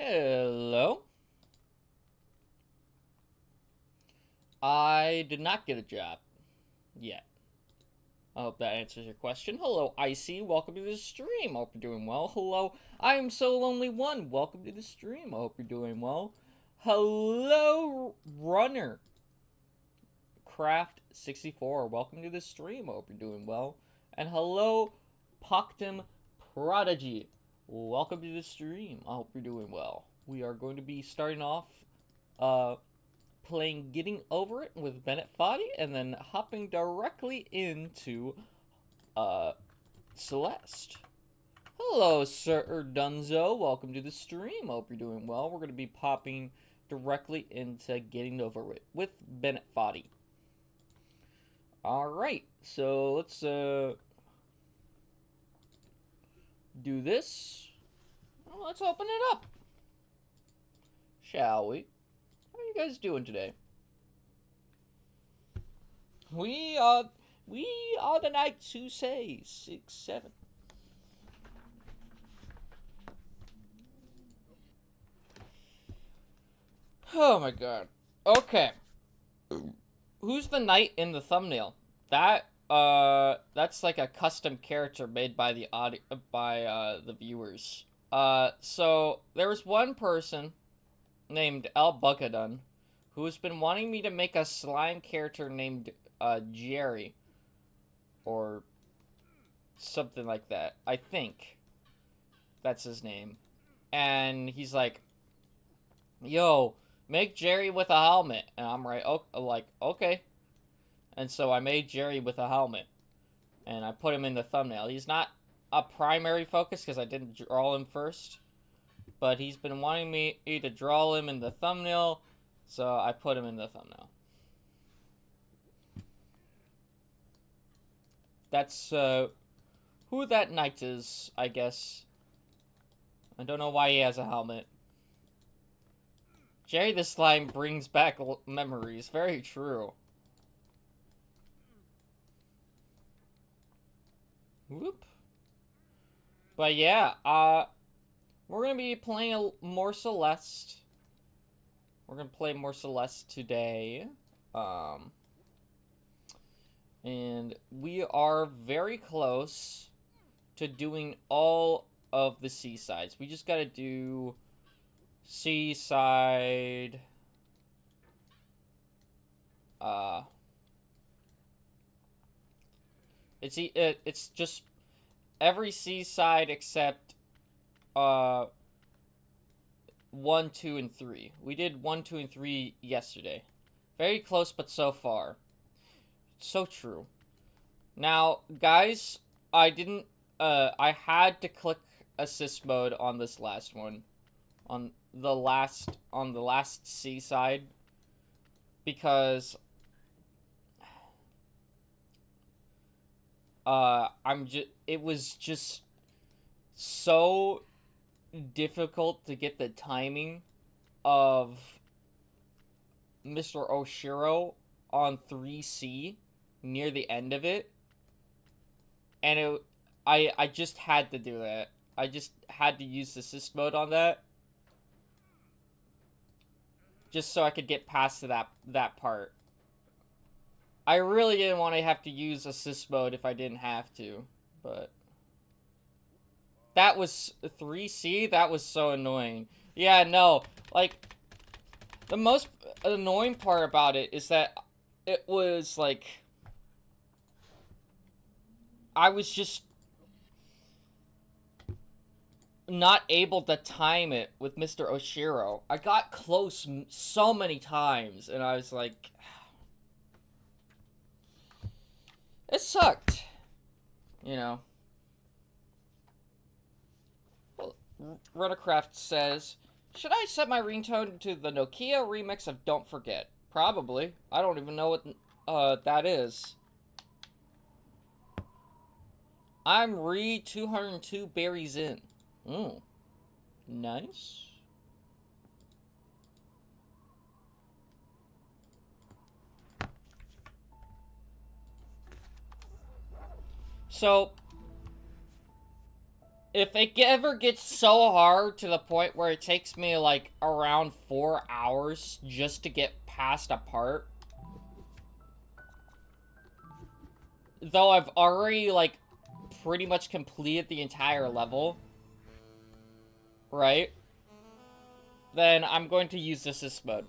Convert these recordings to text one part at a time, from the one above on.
Hello. I did not get a job yet. I hope that answers your question. Hello, Icy. Welcome to the stream. I hope you're doing well. Hello, I am so lonely one. Welcome to the stream. I hope you're doing well. Hello, Runner. Craft64. Welcome to the stream. I hope you're doing well. And hello, Poctum Prodigy. Welcome to the stream. I hope you're doing well. We are going to be starting off playing Getting Over It with Bennett Foddy, and then hopping directly into Celeste. Hello, Sir Dunzo. Welcome to the stream. Hope you're doing well. We're going to be popping directly into Getting Over It with Bennett Foddy. Alright, so let's do this. Well, let's open it up. Shall we? How are you guys doing today? We are the Knights who say 6-7. Oh my god. Okay. Who's the knight in the thumbnail? That's like a custom character made by the viewers. So there was one person named El Buckadun who has been wanting me to make a slime character named Jerry or something like that. I think that's his name. And he's like, "Yo, make Jerry with a helmet." And I'm like, okay. And so I made Jerry with a helmet. And I put him in the thumbnail. He's not a primary focus because I didn't draw him first. But he's been wanting me to draw him in the thumbnail. So I put him in the thumbnail. That's who that knight is, I guess. I don't know why he has a helmet. Jerry the Slime brings back memories. Very true. Whoop. But yeah, we're gonna be playing more Celeste. We're gonna play more Celeste today. And we are very close to doing all of the seasides. We just gotta do seaside. It's just every seaside except 1, 2, and 3. We did 1, 2, and 3 yesterday. Very close, but so far. So true. Now, guys, I had to click assist mode on this last one. On the last seaside. Because it was just so difficult to get the timing of Mr. Oshiro on 3C near the end of it. And I just had to do that. I just had to use assist mode on that. Just so I could get past to that part. I really didn't want to have to use assist mode if I didn't have to, but that was 3C. That was so annoying. Yeah, no, like the most annoying part about it is that it was like I was just not able to time it with Mr. Oshiro. I got close so many times, and I was like, it sucked, you know. Well, Ruttercraft says, should I set my ringtone to the Nokia remix of Don't Forget? Probably. I don't even know what that is. I'm 202 berries in. Ooh. Nice. So, If it ever gets so hard to the point where it takes me, like, around 4 hours just to get past a part, though I've already, like, pretty much completed the entire level, right? Then I'm going to use assist mode.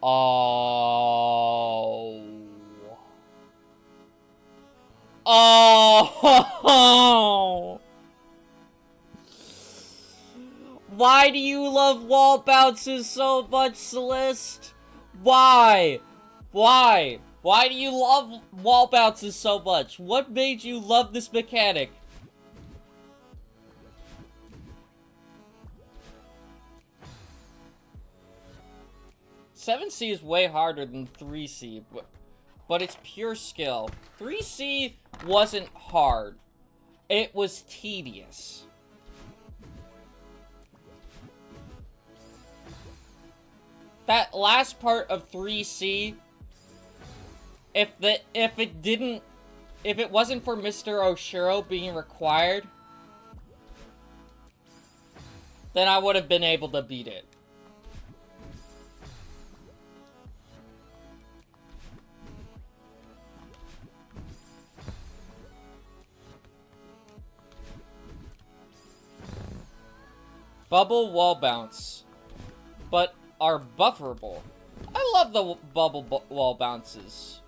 Oh. Oh. Why do you love wall bounces so much, Celeste? Why? Why? Why do you love wall bounces so much? What made you love this mechanic? "7C is way harder than 3C, but it's pure skill. 3C wasn't hard. It was tedious. That last part of 3C, if it wasn't for Mr. Oshiro being required, then I would have been able to beat it. Bubble wall bounce, but are bufferable. I love the bubble wall bounces.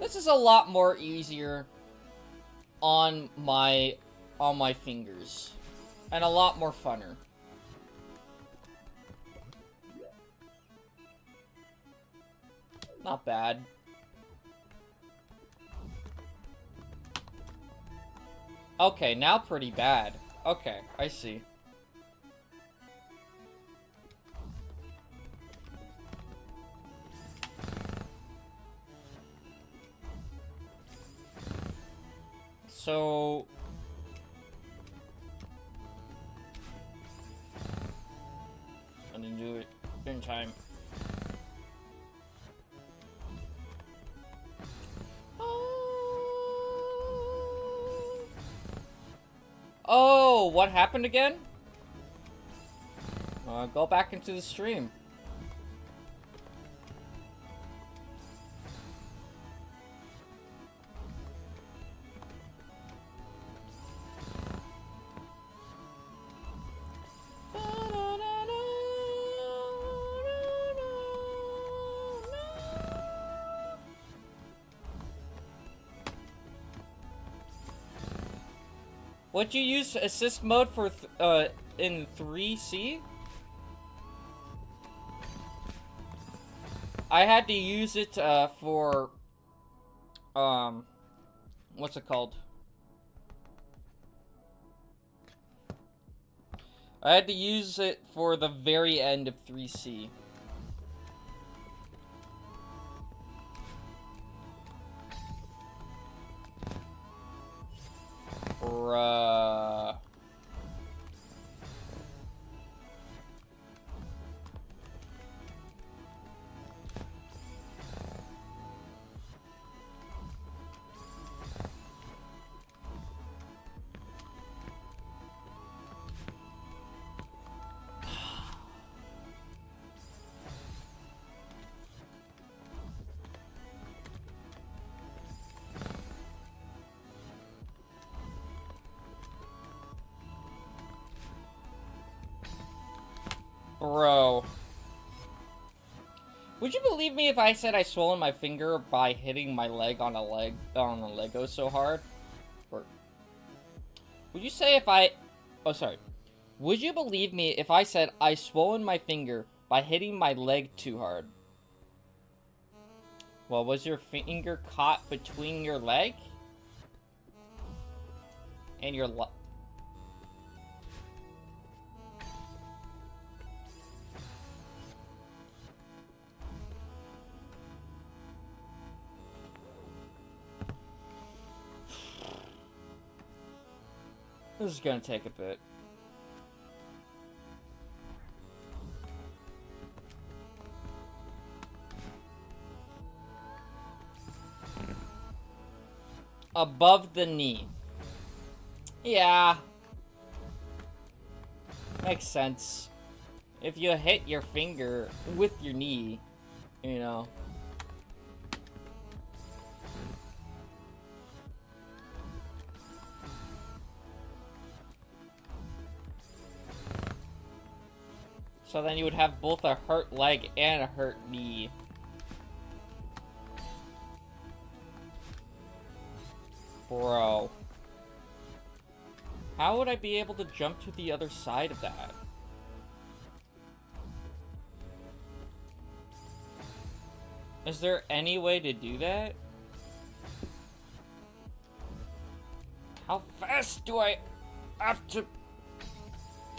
This is a lot more easier on my fingers, and a lot more funner. Not bad. Okay, now pretty bad. Okay, I see. So... I didn't do it in time. Oh, what happened again? Go back into the stream. Would you use assist mode for in 3C? I had to use it for what's it called? I had to use it for the very end of 3C. Bruh. Bro. Would you believe me if I said I swollen my finger by hitting my leg on a Lego so hard? Or would you say if I... Oh, sorry. Would you believe me if I said I swollen my finger by hitting my leg too hard? Well, was your finger caught between your leg and your This is gonna take a bit. Above the knee. Yeah. Makes sense. If you hit your finger with your knee, you know. So then you would have both a hurt leg and a hurt knee. Bro. How would I be able to jump to the other side of that? Is there any way to do that? How fast do I have to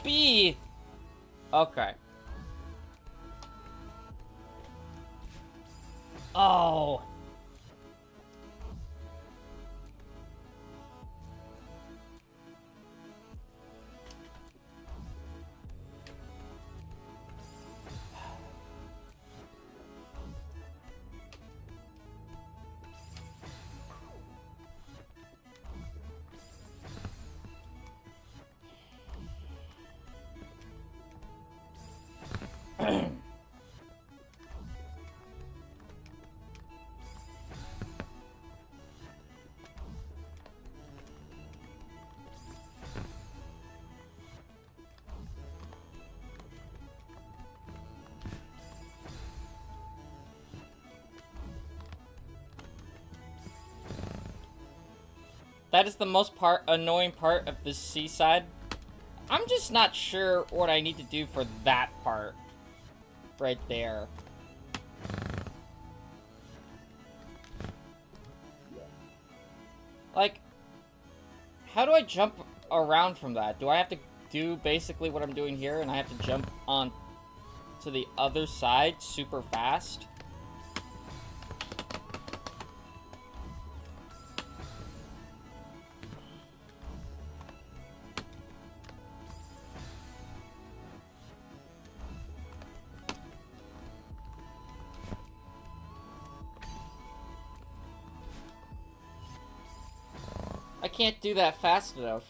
be? Okay. Oh. That is the most annoying part of this seaside. I'm just not sure what I need to do for that part. Right there. Like, how do I jump around from that? Do I have to do basically what I'm doing here and I have to jump on to the other side super fast? I can't do that fast enough.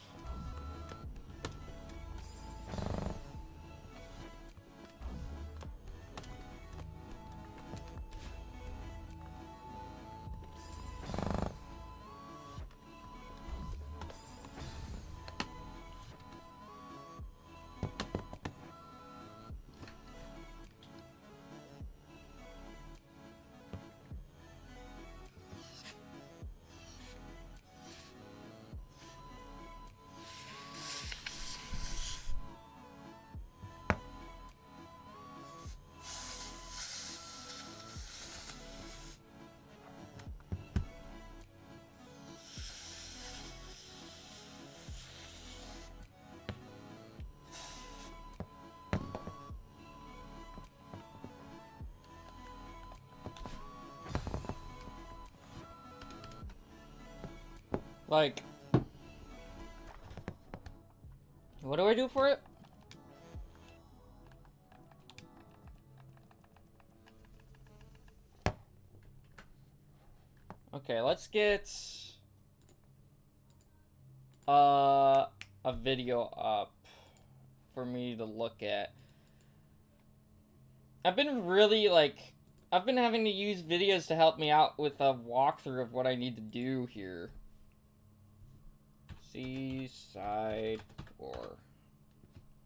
Like, what do I do for it? Okay, let's get a video up for me to look at. I've been really I've been having to use videos to help me out with a walkthrough of what I need to do here. Seaside 4.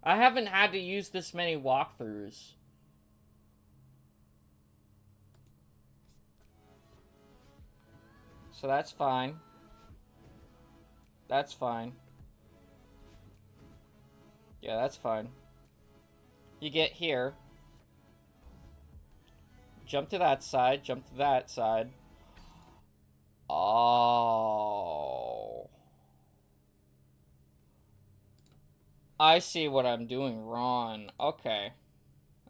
I haven't had to use this many walkthroughs. So that's fine. That's fine. Yeah, that's fine. You get here. Jump to that side, jump to that side. Oh. I see what I'm doing wrong. Okay.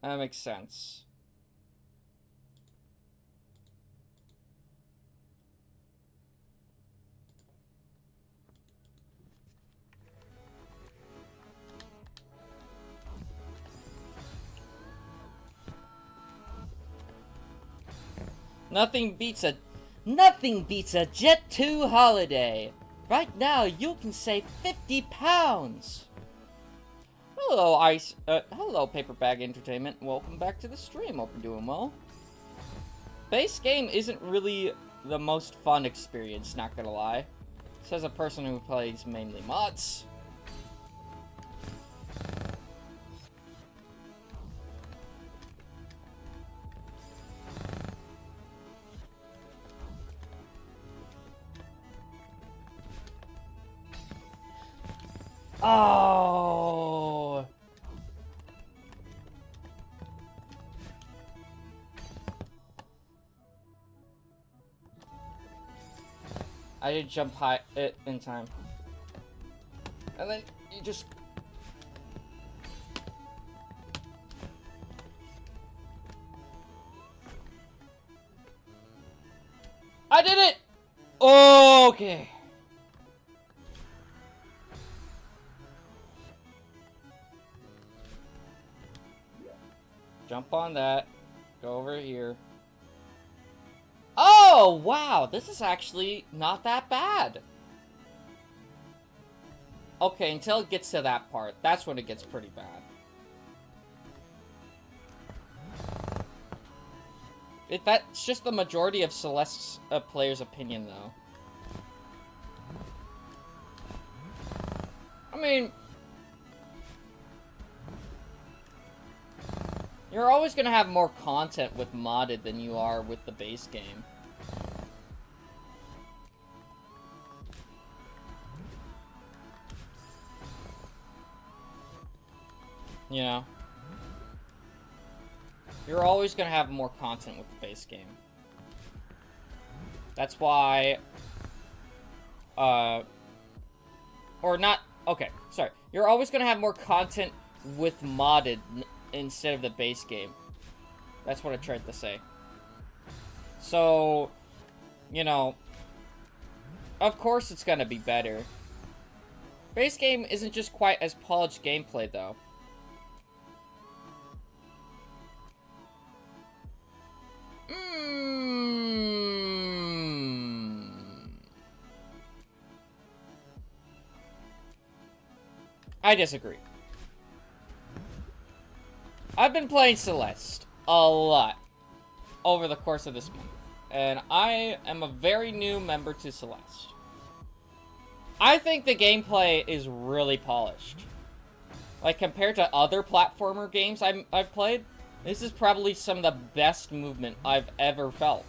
That makes sense. Nothing beats a Jet 2 holiday. Right now, you can save 50 pounds. Hello, hello, Paper Bag Entertainment. Welcome back to the stream. Hope you're doing well. Base game isn't really the most fun experience, not gonna lie. Says a person who plays mainly mods. Oh. I did jump high in time. And then you just... I did it! Okay. Jump on that. Go over here. Oh, wow! This is actually not that bad. Okay, until it gets to that part. That's when it gets pretty bad. That's just the majority of Celeste's players' opinion, though. I mean... You're always gonna have more content with modded than you are with the base game. You know? You're always gonna have more content with the base game. That's why... Or not... Okay, sorry. You're always gonna have more content with modded instead of the base game. That's what I tried to say. So, you know, of course it's gonna be better. Base game isn't just quite as polished gameplay, though. I disagree. I've been playing Celeste a lot over the course of this month, and I am a very new member to Celeste. I think the gameplay is really polished. Like, compared to other platformer games I've played, this is probably some of the best movement I've ever felt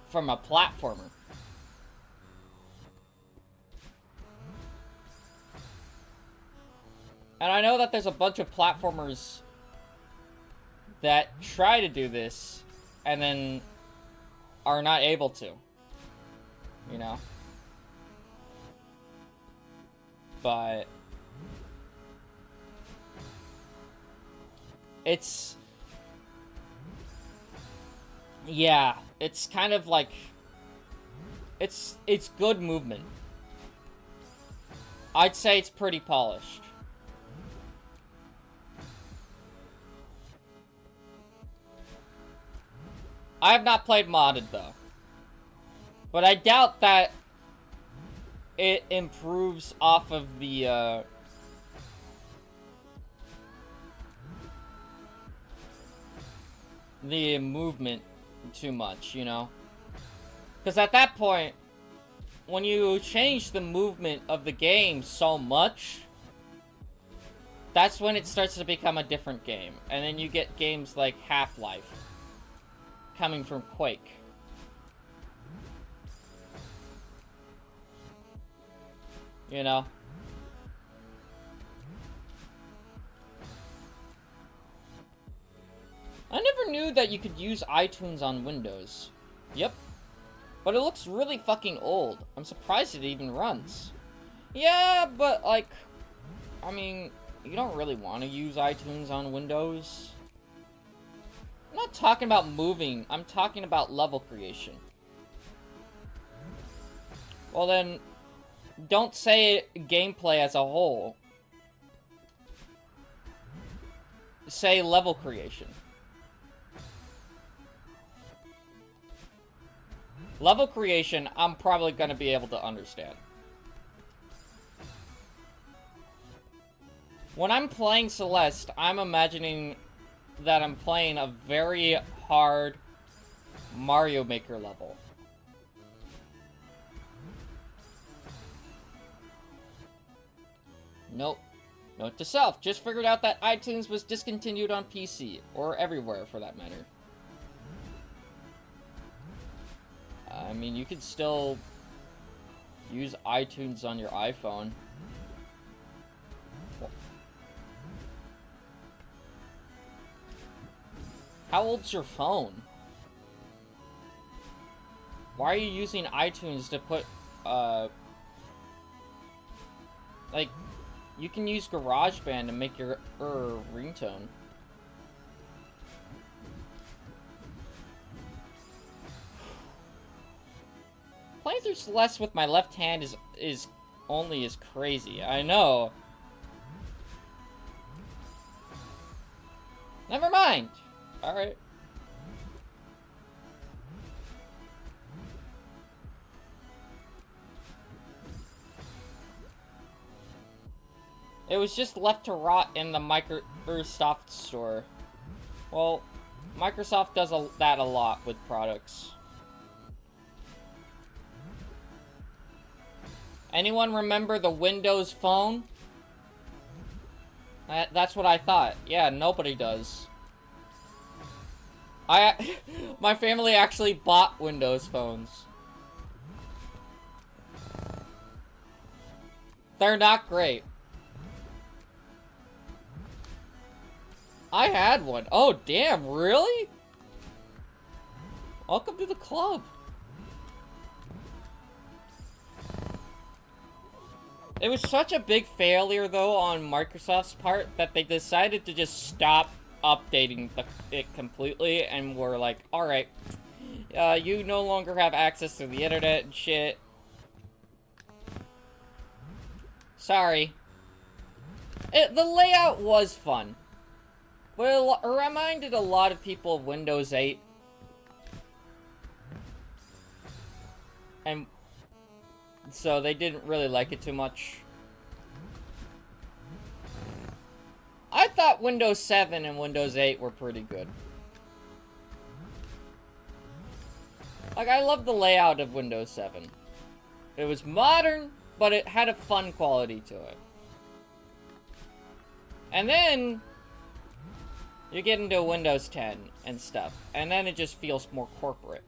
from a platformer. And I know that there's a bunch of platformers that try to do this and then are not able to. You know? But it's... yeah, it's kind of like... It's good movement. I'd say it's pretty polished. I have not played modded, though. But I doubt that it improves off of the, movement too much, you know? Because at that point, when you change the movement of the game so much, that's when it starts to become a different game. And then you get games like Half-Life coming from Quake. You know? I never knew that you could use iTunes on Windows. Yep. But it looks really fucking old. I'm surprised it even runs. Yeah, but like... I mean, you don't really want to use iTunes on Windows. I'm not talking about moving. I'm talking about level creation. Well then, don't say gameplay as a whole. Say level creation. Level creation, I'm probably gonna be able to understand. When I'm playing Celeste, I'm imagining that I'm playing a very hard Mario Maker level. Nope. Note to self, just figured out that iTunes was discontinued on PC, or everywhere for that matter. I mean, you could still use iTunes on your iPhone. How old's your phone? Why are you using iTunes to put, like, you can use GarageBand to make your ringtone. Playing through Celeste with my left hand is only as crazy. I know. Never mind. Alright. It was just left to rot in the Microsoft store. Well, Microsoft does that a lot with products. Anyone remember the Windows Phone? That's what I thought. Yeah, nobody does. My family actually bought Windows phones. They're not great. I had one. Oh, damn, really? Welcome to the club. It was such a big failure, though, on Microsoft's part that they decided to just stop updating it completely and were like, alright, you no longer have access to the internet and shit. Sorry. The layout was fun. But it reminded a lot of people of Windows 8. And so they didn't really like it too much. I thought Windows 7 and Windows 8 were pretty good. Like, I love the layout of Windows 7. It was modern, but it had a fun quality to it. And then you get into Windows 10 and stuff, and then it just feels more corporate.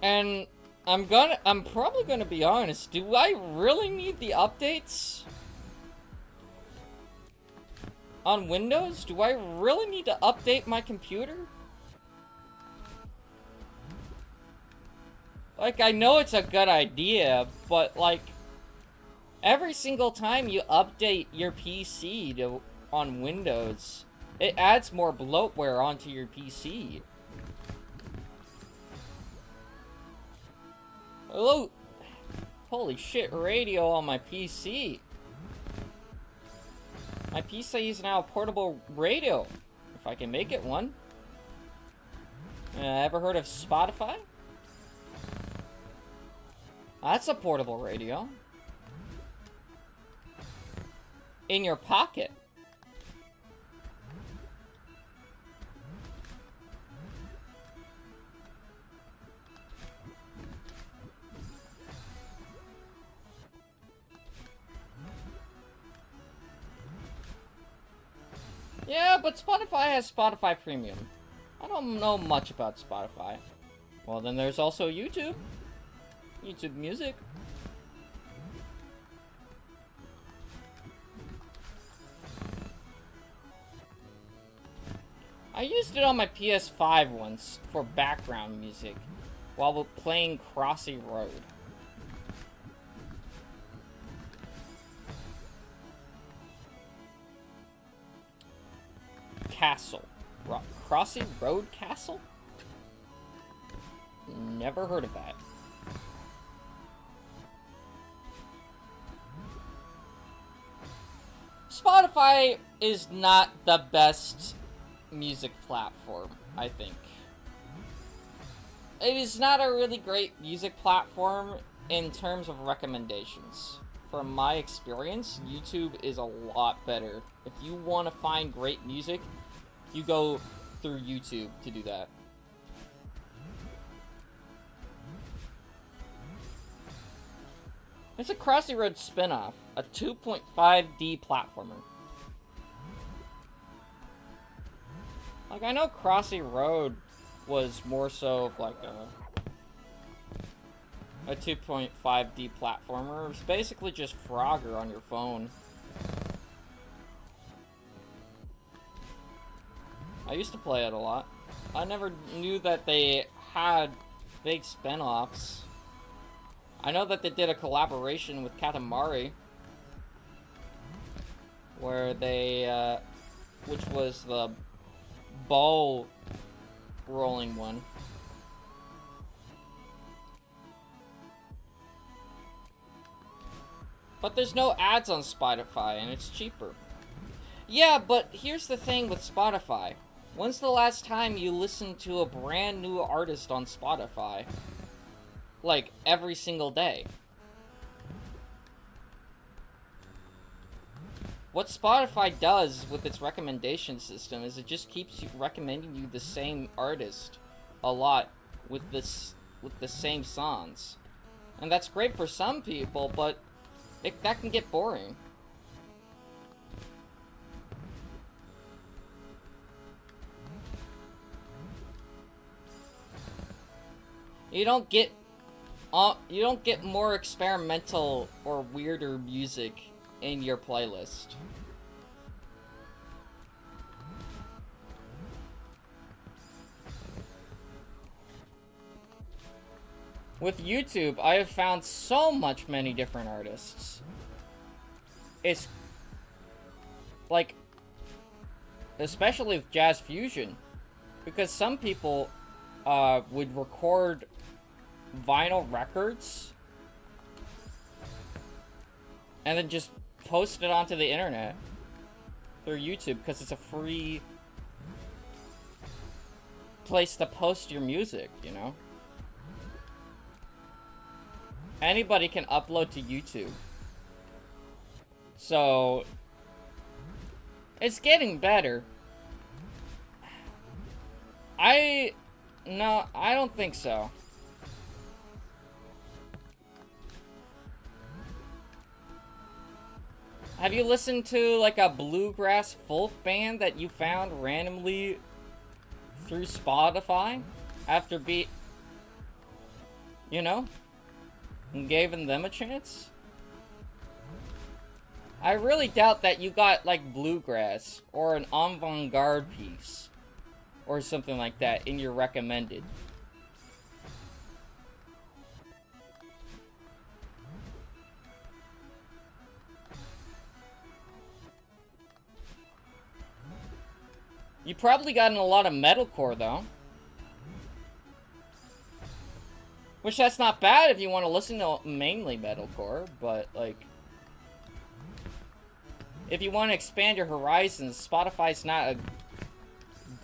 And I'm probably gonna be honest, do I really need the updates on Windows? Do I really need to update my computer? Like, I know it's a good idea, but like, every single time you update your PC on Windows, it adds more bloatware onto your PC. Hello. Holy shit, radio on my PC. My PC is now a portable radio, if I can make it one. Ever heard of Spotify? That's a portable radio. In your pocket. Yeah, but Spotify has Spotify Premium. I don't know much about Spotify. Well, then there's also YouTube. YouTube Music. I used it on my PS5 once for background music while playing Crossy Road. Castle. Crossy Road Castle? Never heard of that. Spotify is not the best music platform, I think. It is not a really great music platform in terms of recommendations. From my experience, YouTube is a lot better. If you want to find great music, you go through YouTube to do that. It's a Crossy Road spin-off, a 2.5D platformer. Like, I know Crossy Road was more so of like a 2.5D platformer. It was basically just Frogger on your phone. I used to play it a lot. I never knew that they had big spin-offs. I know that they did a collaboration with Katamari, where they, which was the ball rolling one. But there's no ads on Spotify, and it's cheaper. Yeah, but here's the thing with Spotify. When's the last time you listened to a brand new artist on Spotify? Like, every single day. What Spotify does with its recommendation system is it just keeps you recommending you the same artist a lot with the same songs. And that's great for some people, but that can get boring. You don't get more experimental or weirder music in your playlist. With YouTube, I have found so many different artists. It's like, especially with jazz fusion, because some people would record vinyl records and then just post it onto the internet through YouTube because it's a free place to post your music, you know? Anybody can upload to YouTube. So it's getting better. No, I don't think so. Have you listened to like a bluegrass folk band that you found randomly through Spotify after you know, and giving them a chance? I really doubt that you got like bluegrass or an avant-garde piece or something like that in your recommended. You probably gotten a lot of metalcore though. Which that's not bad if you want to listen to mainly metalcore, but like, if you want to expand your horizons, Spotify's not a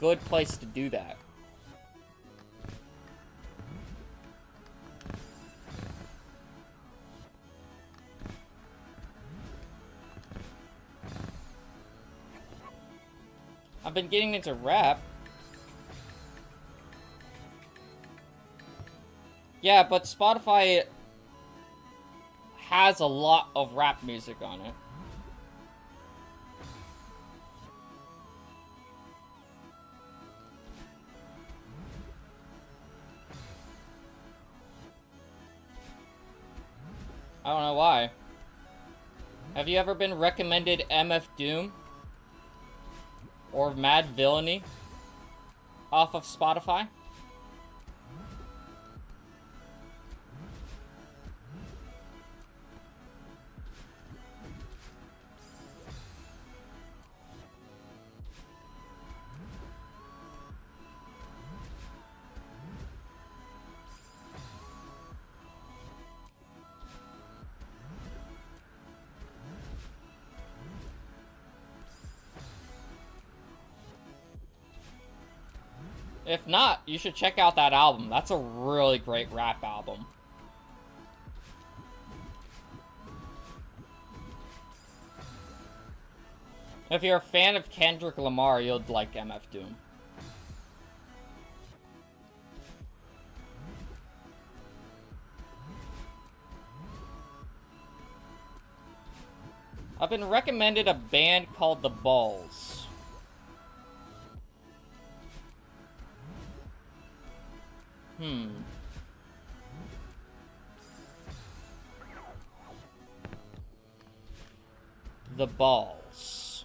good place to do that. I've been getting into rap. Yeah, but Spotify has a lot of rap music on it. I don't know why. Have you ever been recommended MF Doom? Or Mad Villainy off of Spotify? If not, you should check out that album. That's a really great rap album. If you're a fan of Kendrick Lamar, you'll like MF Doom. I've been recommended a band called The Balls. The Balls.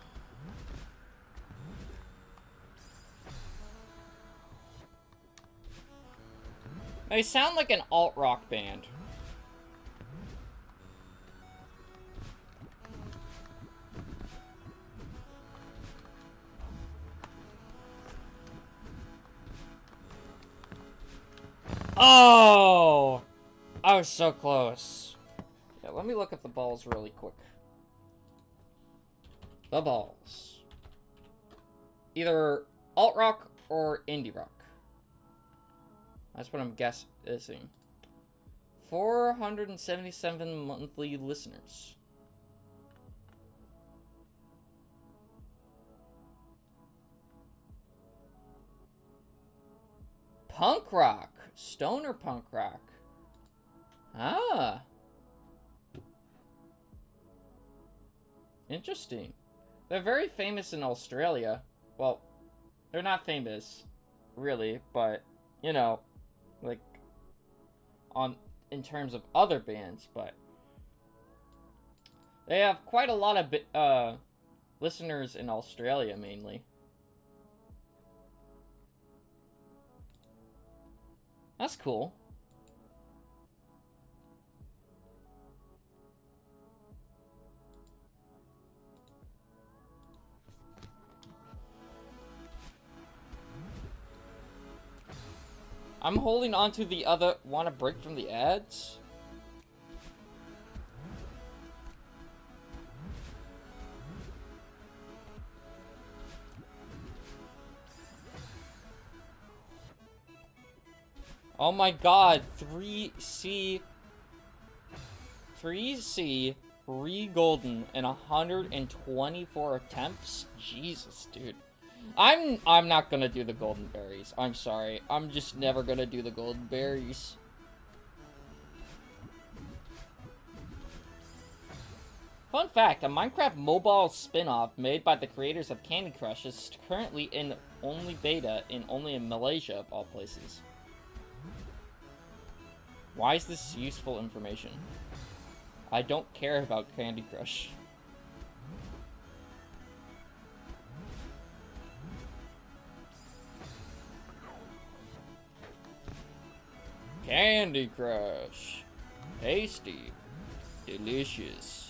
They sound like an alt-rock band. Oh! I was so close. Yeah, let me look at The Balls really quick. The Balls. Either alt-rock or indie rock. That's what I'm guessing. 477 monthly listeners. Punk rock. Stoner punk rock. Ah. Interesting. They're very famous in Australia. Well, they're not famous, really, but, you know, like, in terms of other bands, but they have quite a lot of listeners in Australia, mainly. That's cool. I'm holding on to the other. Want a break from the ads? Oh my god, 3C, 3 golden and 124 attempts? Jesus, dude. I'm not gonna do the golden berries. I'm sorry. I'm just never gonna do the golden berries. Fun fact, a Minecraft mobile spin-off made by the creators of Candy Crush is currently in only beta only in Malaysia, of all places. Why is this useful information? I don't care about Candy Crush. Candy Crush. Tasty. Delicious.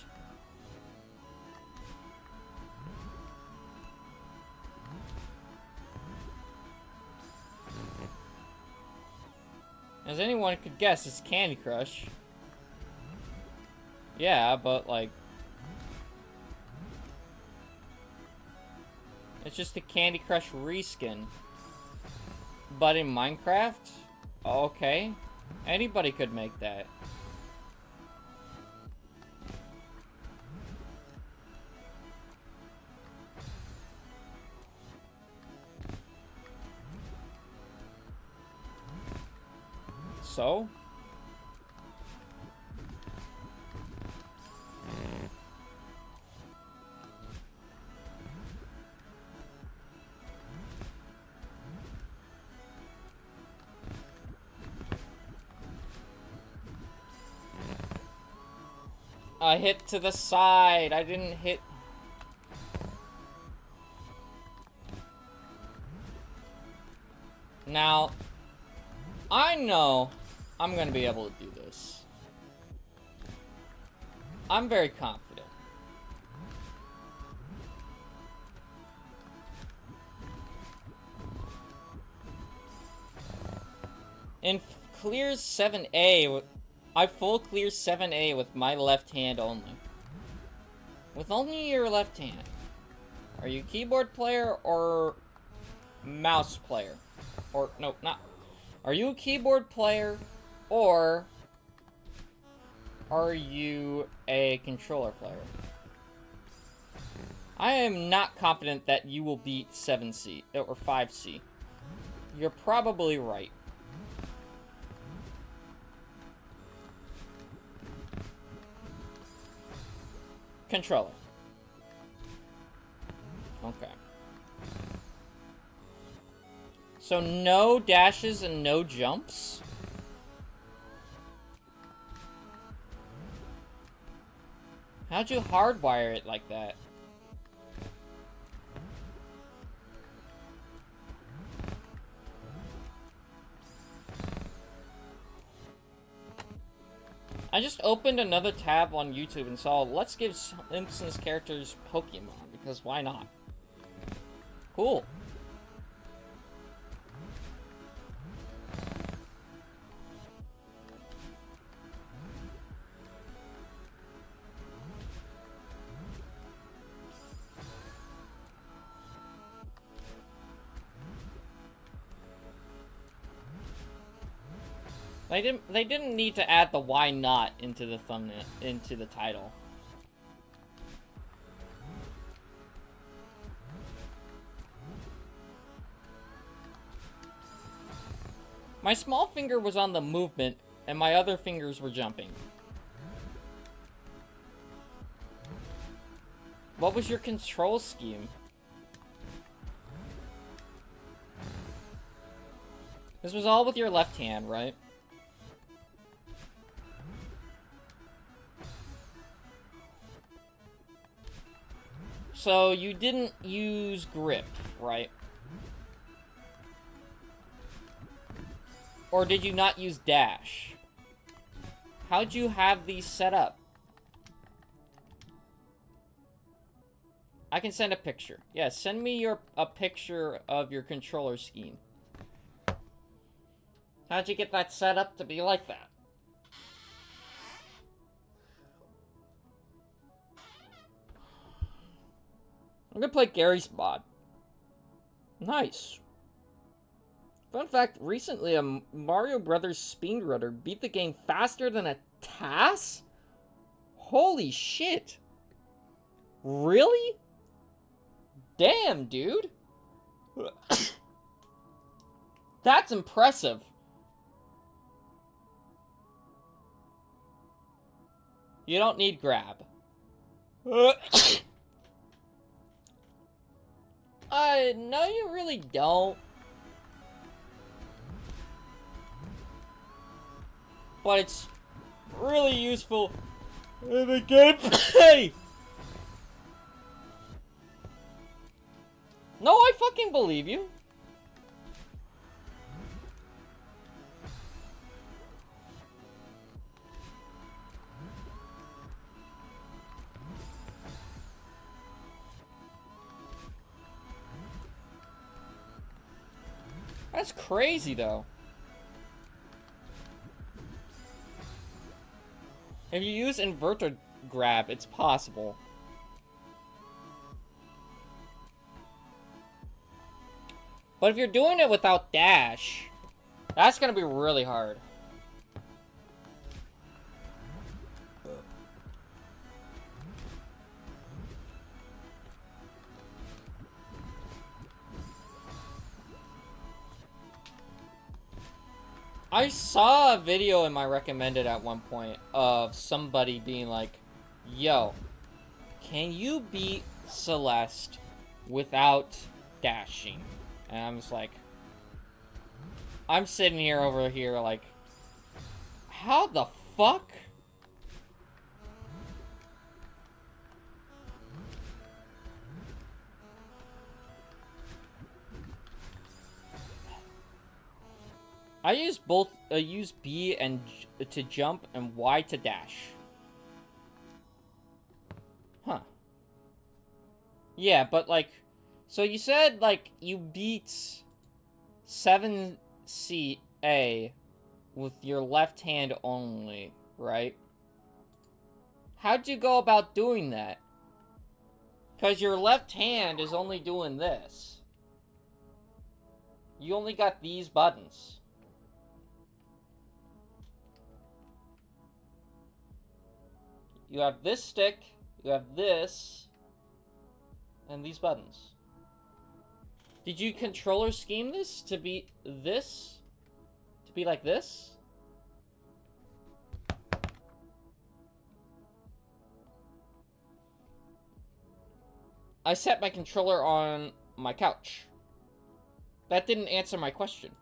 As anyone could guess, it's Candy Crush. Yeah, but like... it's just a Candy Crush reskin. But in Minecraft? Okay. Anybody could make that. So? I hit to the side. I didn't hit... Now, I know I'm gonna be able to do this. I'm very confident. In clears 7A, I full clear 7A with my left hand only. With only your left hand. Are you keyboard player or mouse player? Or, no, not. Are you a keyboard player? Or are you a controller player? I am not confident that you will beat 7C, or 5C. You're probably right. Controller. Okay. So no dashes and no jumps? How'd you hardwire it like that? I just opened another tab on YouTube and saw, let's give Celeste'S characters Pokemon, because why not? Cool. They didn't need to add the why not into the thumbnail, into the title. My small finger was on the movement, and my other fingers were jumping. What was your control scheme? This was all with your left hand, right? So you didn't use grip, right? Or did you not use dash? How'd you have these set up? I can send a picture. Yeah, send me a picture of your controller scheme. How'd you get that set up to be like that? I'm gonna play Gary's mod. Nice. Fun fact, recently a Mario Brothers speedrunner beat the game faster than a TAS? Holy shit. Really? Damn, dude. That's impressive. You don't need grab. No, you really don't. But it's really useful in the gameplay. No, I fucking believe you. That's crazy, though. If you use inverted grab, it's possible. But if you're doing it without dash, that's gonna be really hard. I saw a video in my recommended at one point of somebody being like, yo, can you beat Celeste without dashing? And I'm just like, I'm sitting here over here like, how the fuck? I use both, use B and to jump and Y to dash. Huh. Yeah, but like, so you said like you beat 7CA with your left hand only, right? How'd you go about doing that? Because your left hand is only doing this. You only got these buttons. You have this stick, you have this, and these buttons. Did you controller scheme this to be this? To be like this? I set my controller on my couch. That didn't answer my question.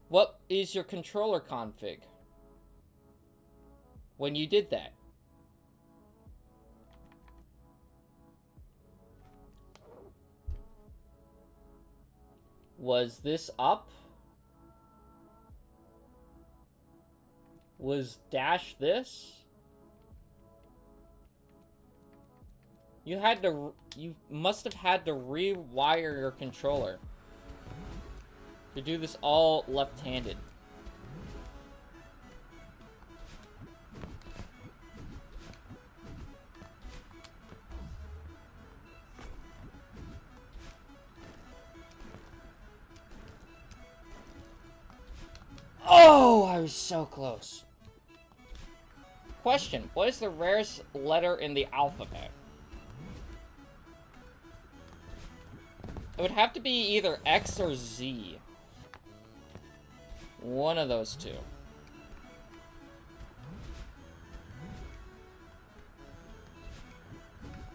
What is your controller config when you did that? Was this up? Was dash this? You must have had to rewire your controller to do this all left-handed. Oh, I was so close. Question, what is the rarest letter in the alphabet? It would have to be either X or Z. One of those two.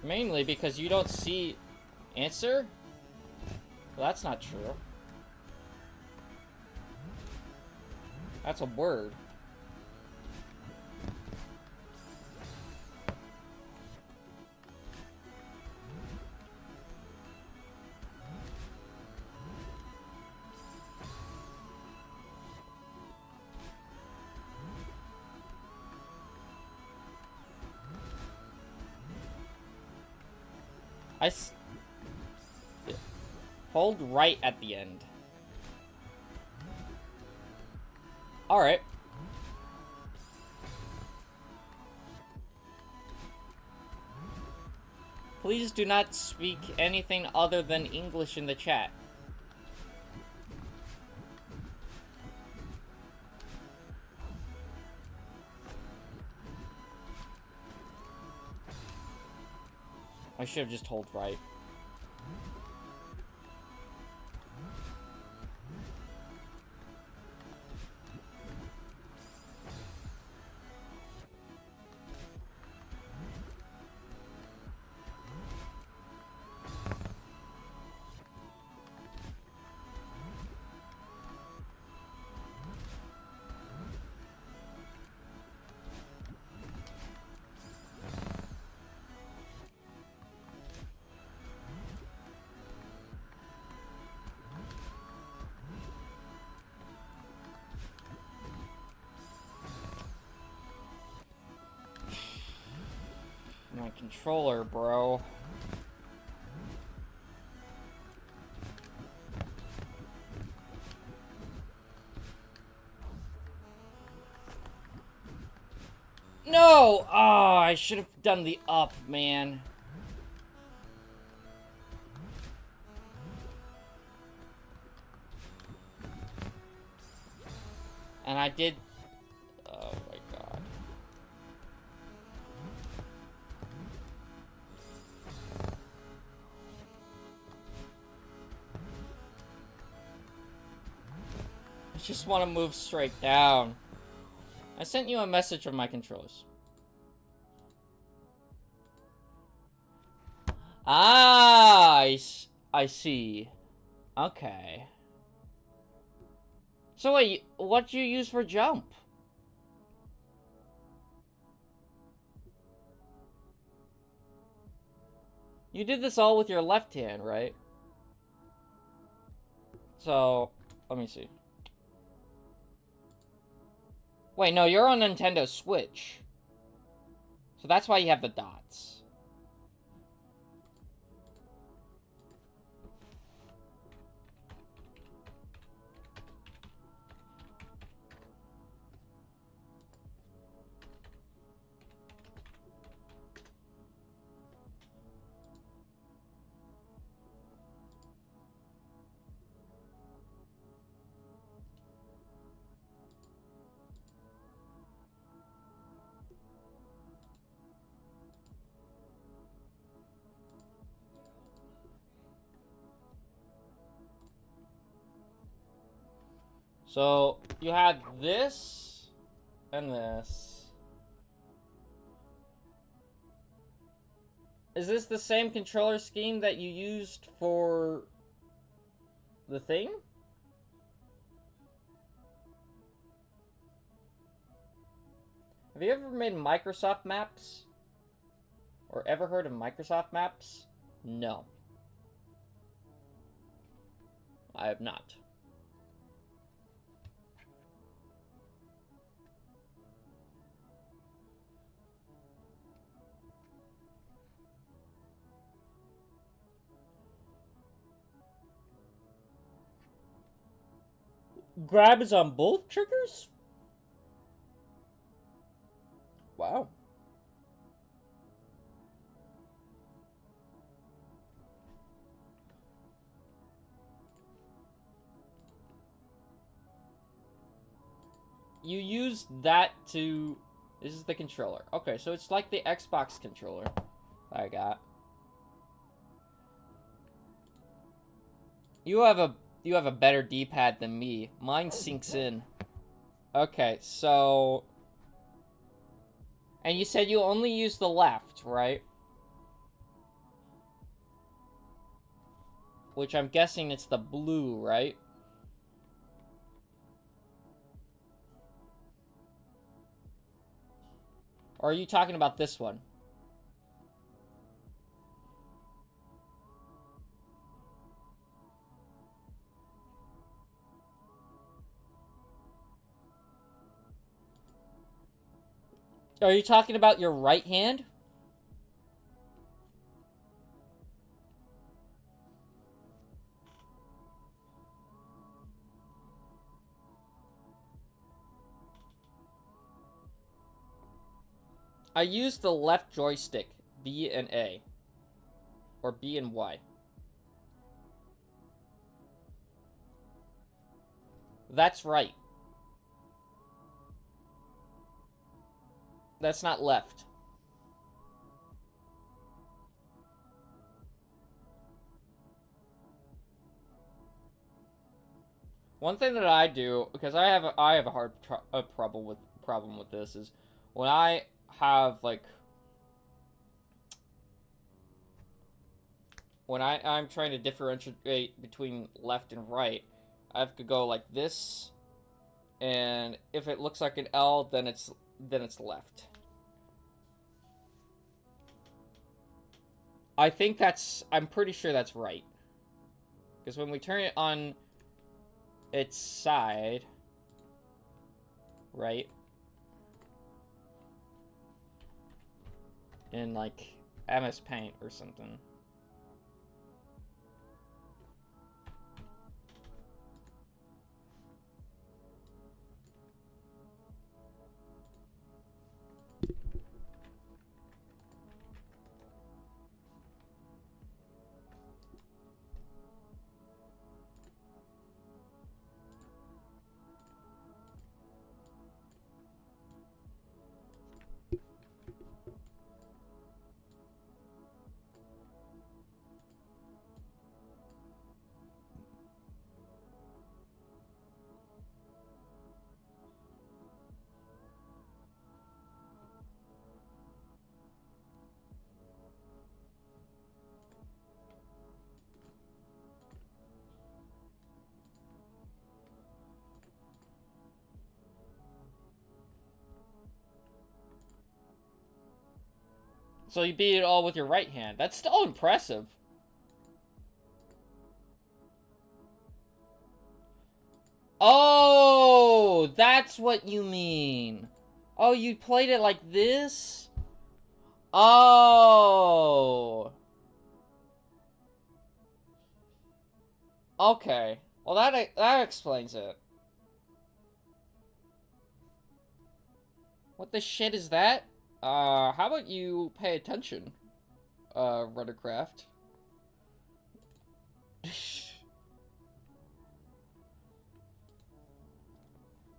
Mainly because you don't see... Answer? Well, that's not true. That's a word. Hold right at the end. Alright. Please do not speak anything other than English in the chat. I should have just told right. My controller, bro. No! Oh, I should have done the up, man. And I did... Oh my god. I just want to move straight down. I sent you a message of my controllers. Ah, I see. Okay. So wait, what do you use for jump? You did this all with your left hand, right? So, let me see. Wait, no, you're on Nintendo Switch. So that's why you have the dots. So, you had this and this. Is this the same controller scheme that you used for the thing? Have you ever made Microsoft maps? Or ever heard of Microsoft maps? No. I have not. Grab is on both triggers? Wow. You use that to... This is the controller. Okay, so it's like the Xbox controller I got. You have a better D-pad than me. Mine sinks in. Okay, so... And you said you only use the left, right? Which I'm guessing it's the blue, right? Or are you talking about this one? Are you talking about your right hand? I use the left joystick, B and A. Or B and Y. That's right. That's not left. One thing that I do, because I have a hard problem with this, is when I have like when I'm trying to differentiate between left and right, I have to go like this, and if it looks like an L, then it's left. I'm pretty sure that's right. Because when we turn it on its side, right, in like MS Paint or something. So you beat it all with your right hand. That's still impressive. Oh, that's what you mean. Oh, you played it like this? Oh. Okay. Well, that explains it. What the shit is that? How about you pay attention, Ruddercraft?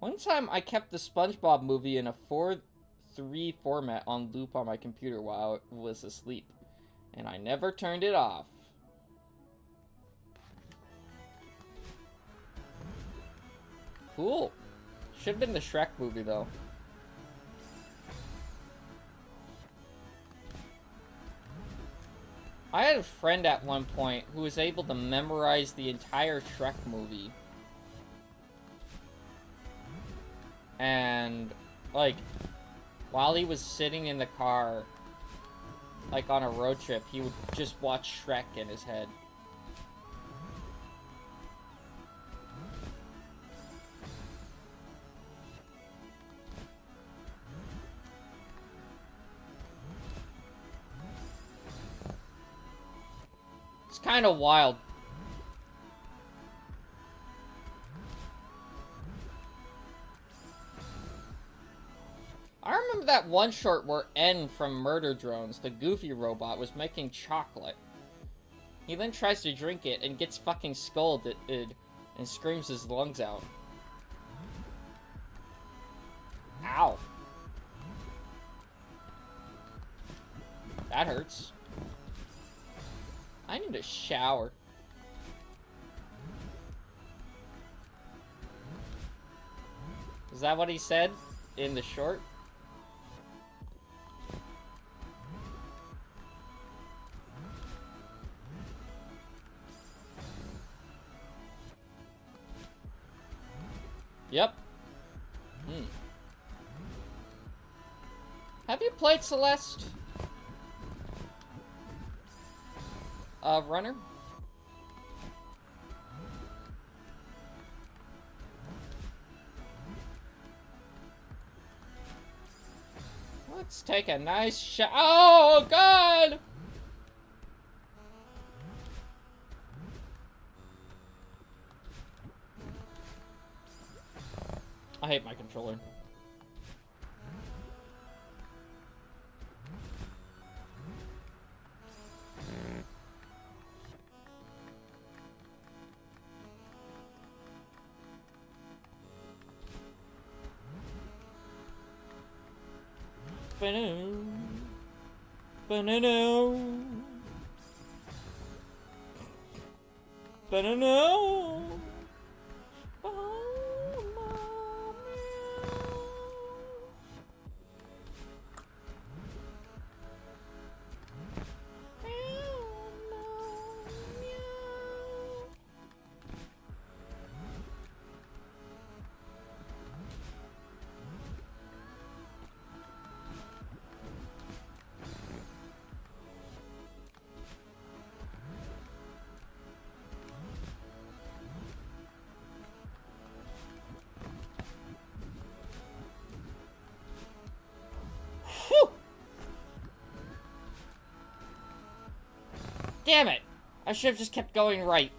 One time I kept the SpongeBob movie in a 4:3 format on loop on my computer while I was asleep, and I never turned it off. Cool. Should have been the Shrek movie, though. I had a friend at one point who was able to memorize the entire Shrek movie. And, like, while he was sitting in the car, like on a road trip, he would just watch Shrek in his head. It's kind of wild. I remember that one short where N from Murder Drones, the goofy robot, was making chocolate. He then tries to drink it and gets fucking scolded and screams his lungs out. Ow. That hurts. I need a shower. Is that what he said in the short? Yep. Have you played Celeste? Runner? Let's take a nice shot. Oh, God! I hate my controller. Ba-no. Ba-no-no. Ba-no-no. Damn it! I should have just kept going right.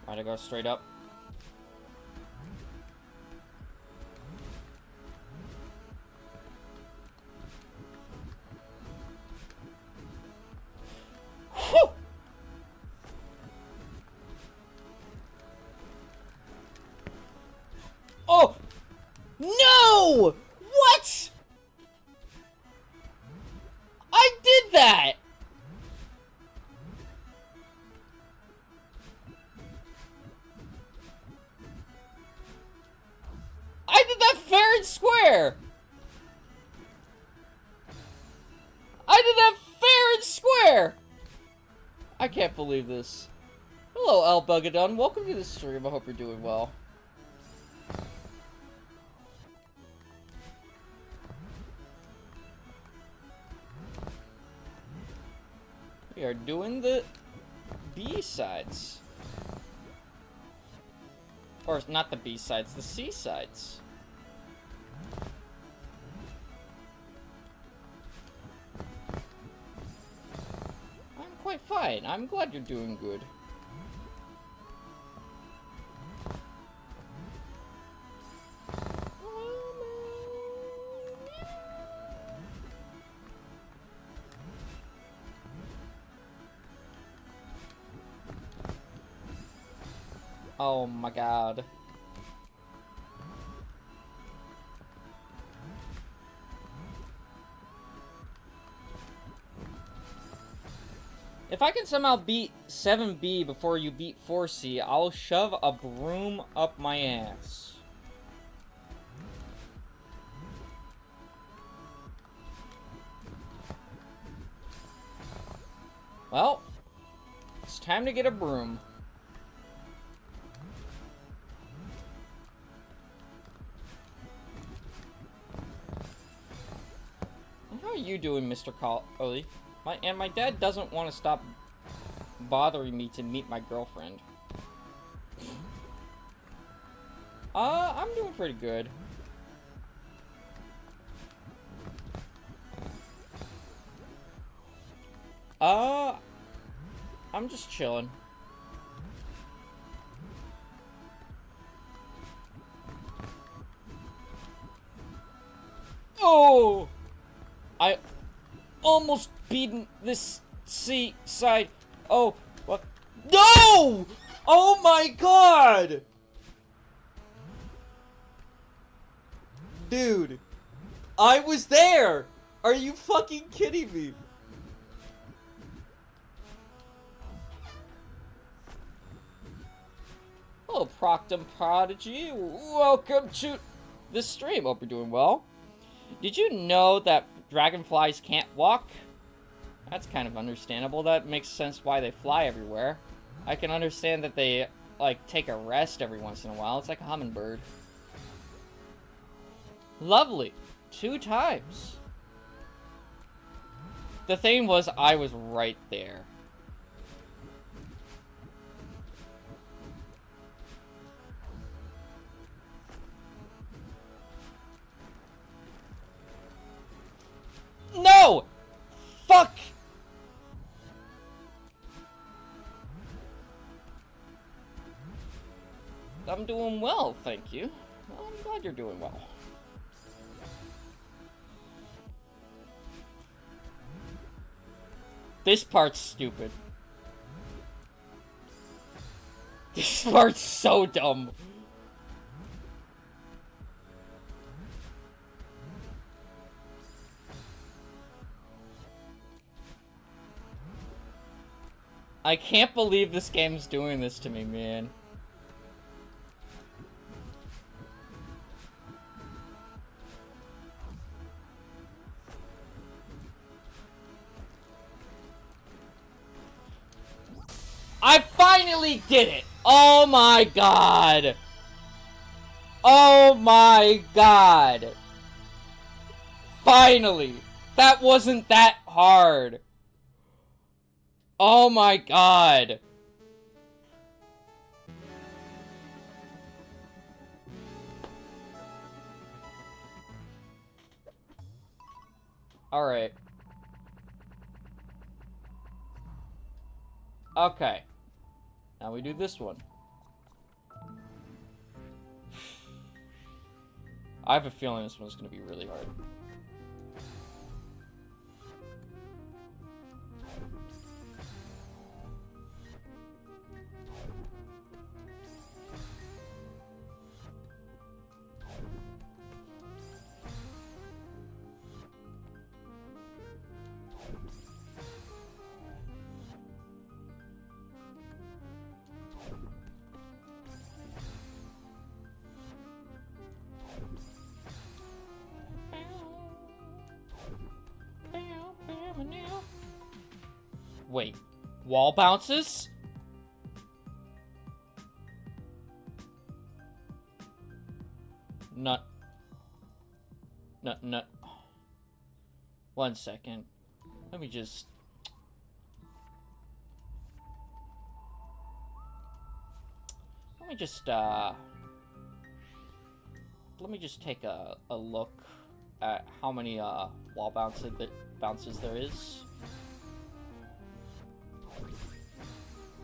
Might I go straight up? Oh! No! What? I did that! I did that fair and square! I did that fair and square! I can't believe this. Hello, Albugadon. Welcome to the stream. I hope you're doing well. We are doing the B-sides. Or, not the B-sides, the C-sides. I'm quite fine. I'm glad you're doing good. Oh my god. If I can somehow beat 7B before you beat 4C, I'll shove a broom up my ass. Well, it's time to get a broom. How are you doing, Mr. Collie? My dad doesn't want to stop bothering me to meet my girlfriend. I'm doing pretty good. I'm just chilling. Oh! I almost beaten this seaside. Oh, what? No! Oh my god! Dude, I was there! Are you fucking kidding me? Hello, Proctum Prodigy. Welcome to the stream. Hope you're doing well. Did you know that dragonflies can't walk? That's kind of understandable. That makes sense why they fly everywhere. I can understand that they, like, take a rest every once in a while. It's like a hummingbird. Lovely. 2 times. The thing was, I was right there. No! Fuck! I'm doing well, thank you. Well, I'm glad you're doing well. This part's stupid. This part's so dumb. I can't believe this game's doing this to me, man. I finally did it! Oh my god! Oh my god! Finally! That wasn't that hard! Oh my god! Alright. Okay. Now we do this one. I have a feeling this one's gonna be really hard. Wait, wall bounces? Not. One second. Let me just. Let me just take a look at how many wall bounces there is.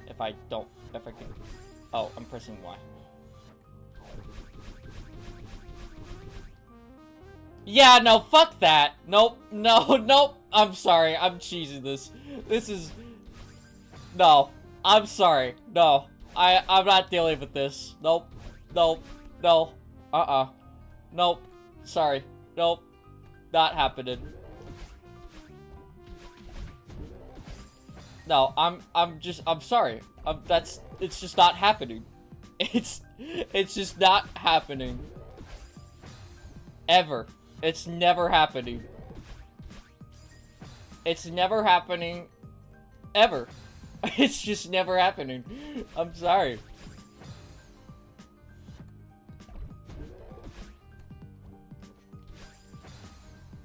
If I could. Oh, I'm pressing Y. Yeah, no, fuck that. Nope, no, nope. I'm sorry, I'm cheesing this. This is. No, I'm sorry. No, I'm not dealing with this. Nope, nope, no, nope. Sorry, nope, not happening. No, I'm sorry. It's just not happening. It's just not happening. Ever. It's never happening. It's never happening. Ever. It's just never happening. I'm sorry.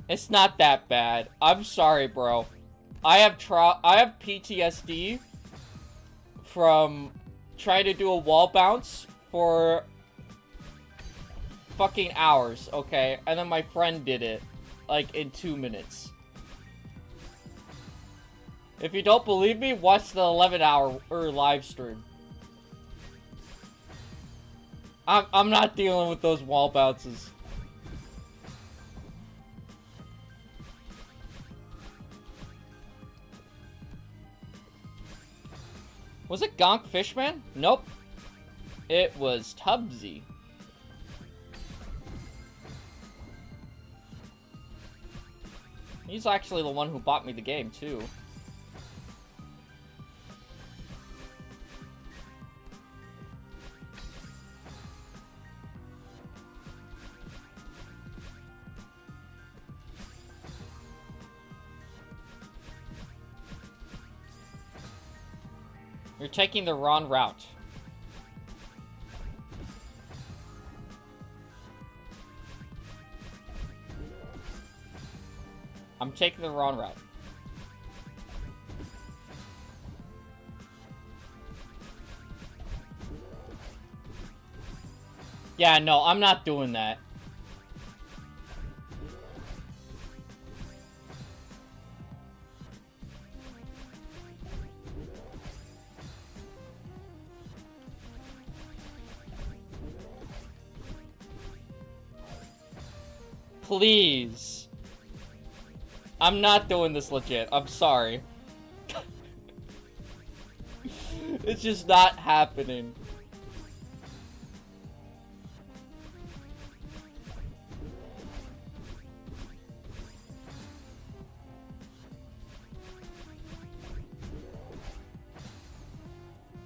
It's not that bad. I'm sorry, bro. I have PTSD from trying to do a wall bounce for fucking hours, okay? And then my friend did it, like, in 2 minutes. If you don't believe me, watch the 11-hour live stream. I'm not dealing with those wall bounces. Was it Gonk Fishman? Nope. It was Tubbsy. He's actually the one who bought me the game, too. You're taking the wrong route. I'm taking the wrong route. Yeah, no, I'm not doing that. Please. I'm not doing this legit. I'm sorry. It's just not happening.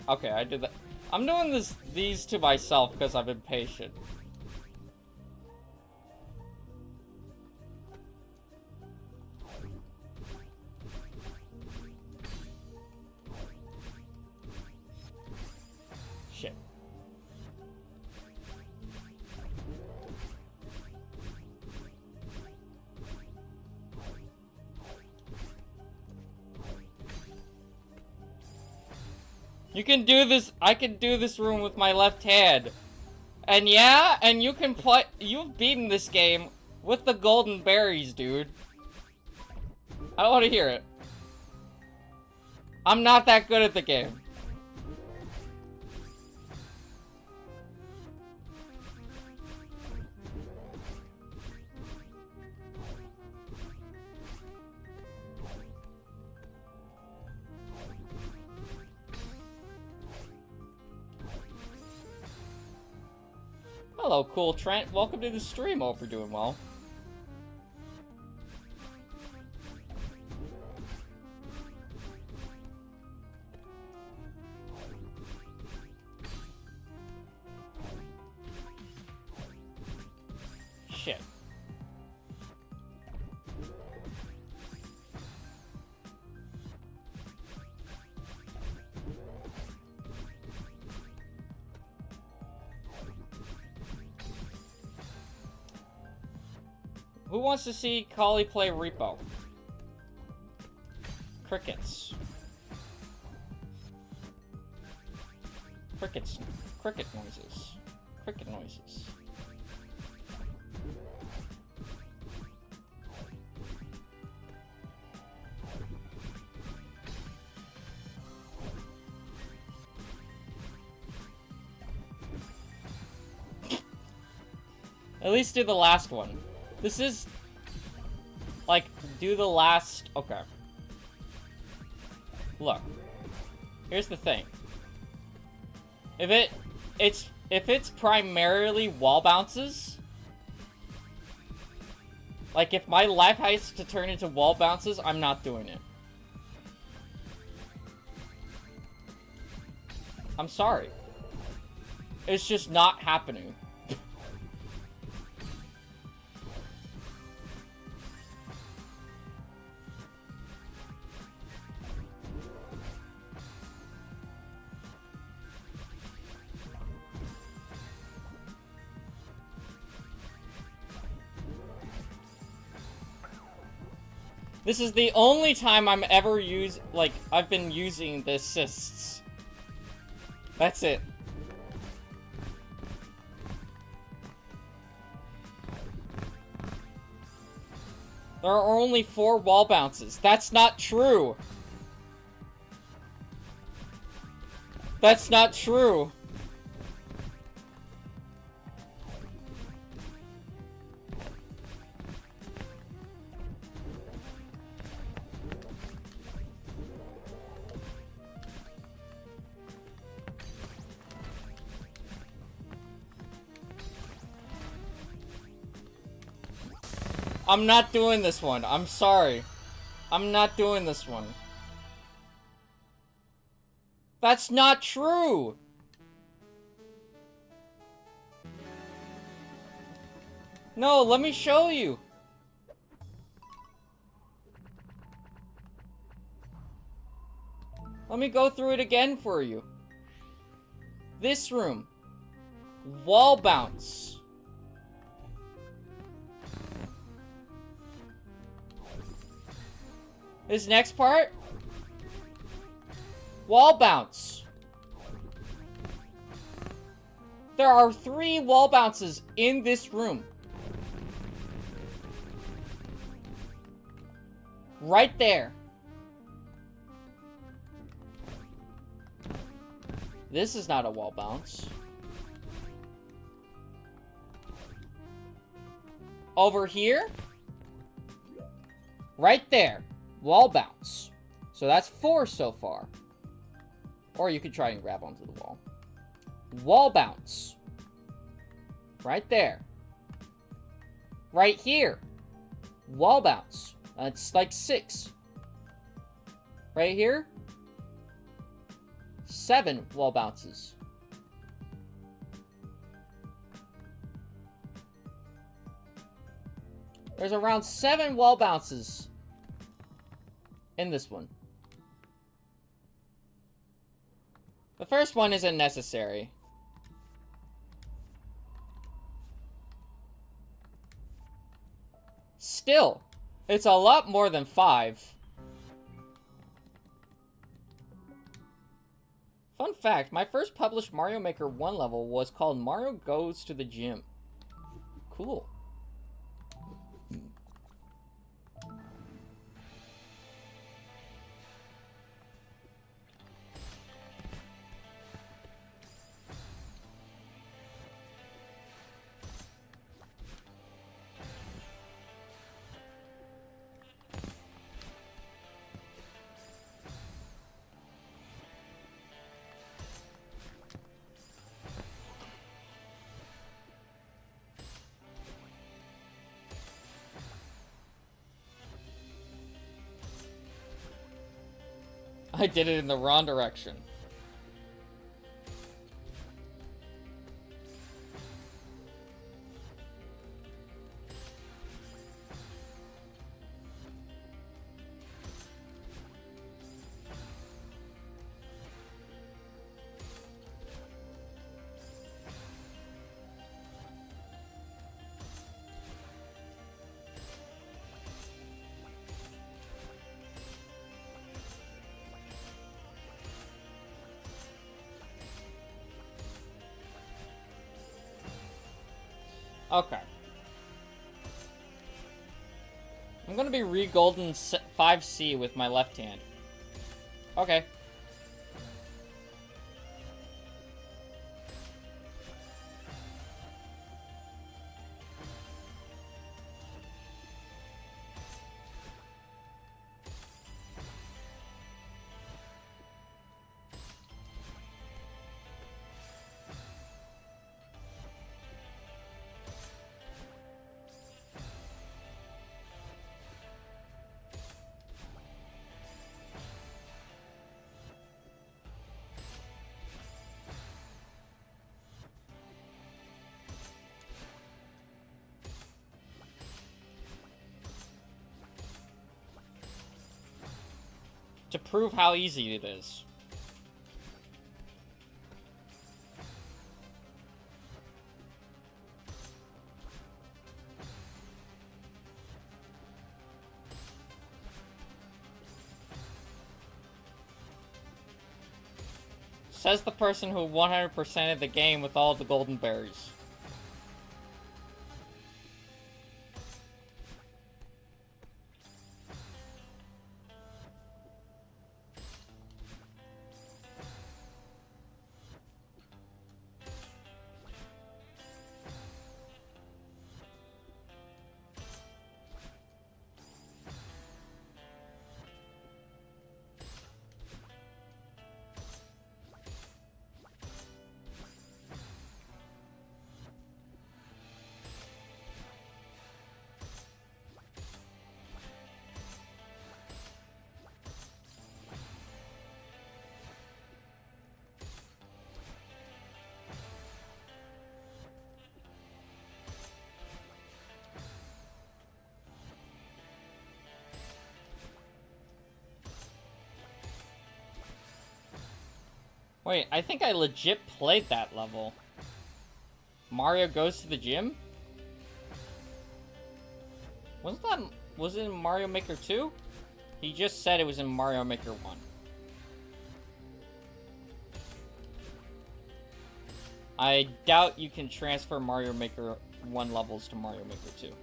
Okay, I did that. I'm doing these to myself because I'm impatient. Shit. You can do this. I can do this room with my left hand. And yeah, and you can play. You've beaten this game with the golden berries, dude. I don't want to hear it. I'm not that good at the game. Hello, Cool Trent. Welcome to the stream. Hope you're doing well. Shit. Who wants to see Collie play Repo? Crickets. Crickets. Cricket noises. Cricket noises. At least do the last one. This is, like, do the last, okay. Look, here's the thing. If it's primarily wall bounces, like, if my life has to turn into wall bounces, I'm not doing it. I'm sorry. It's just not happening. This is the only time I'm ever I've been using the assists. That's it. There are only 4 wall bounces. That's not true. That's not true. I'm not doing this one. I'm sorry. I'm not doing this one. That's not true! No, let me show you. Let me go through it again for you. This room. Wall bounce. This next part. Wall bounce. There are 3 wall bounces in this room. Right there. This is not a wall bounce. Over here. Right there. Wall bounce. So that's 4 so far. Or you could try and grab onto the wall. Wall bounce. Right there. Right here. Wall bounce. That's like 6. Right here. 7 wall bounces. There's around 7 wall bounces in this one. The first one isn't necessary. Still, it's a lot more than 5. Fun fact, my first published Mario Maker 1 level was called Mario Goes to the Gym. Cool. I did it in the wrong direction. Okay. I'm gonna be re-golden 5C with my left hand. Okay. to prove how easy it is. Says the person who 100%ed the game with all the golden berries. Wait, I think I legit played that level. Mario Goes to the Gym? Was it in Mario Maker 2? He just said it was in Mario Maker 1. I doubt you can transfer Mario Maker 1 levels to Mario Maker 2.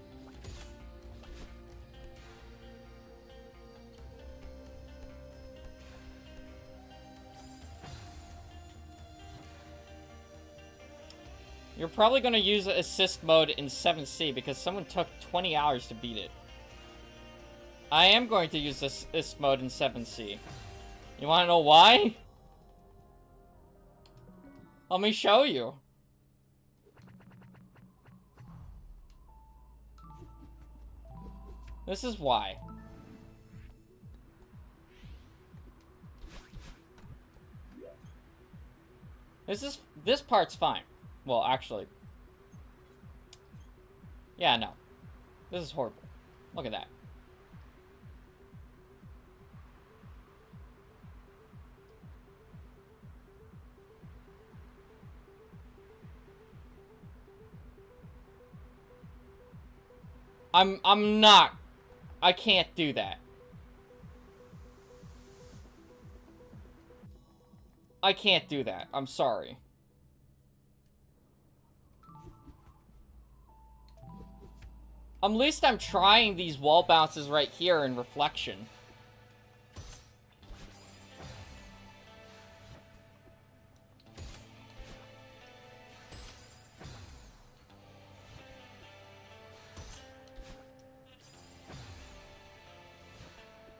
You're probably going to use assist mode in 7C because someone took 20 hours to beat it. I am going to use assist mode in 7C. You want to know why? Let me show you. This is why. This part's fine. Well, actually. Yeah, no. This is horrible. Look at that. I'm not. I can't do that. I can't do that. I'm sorry. At least I'm trying these wall bounces right here in reflection.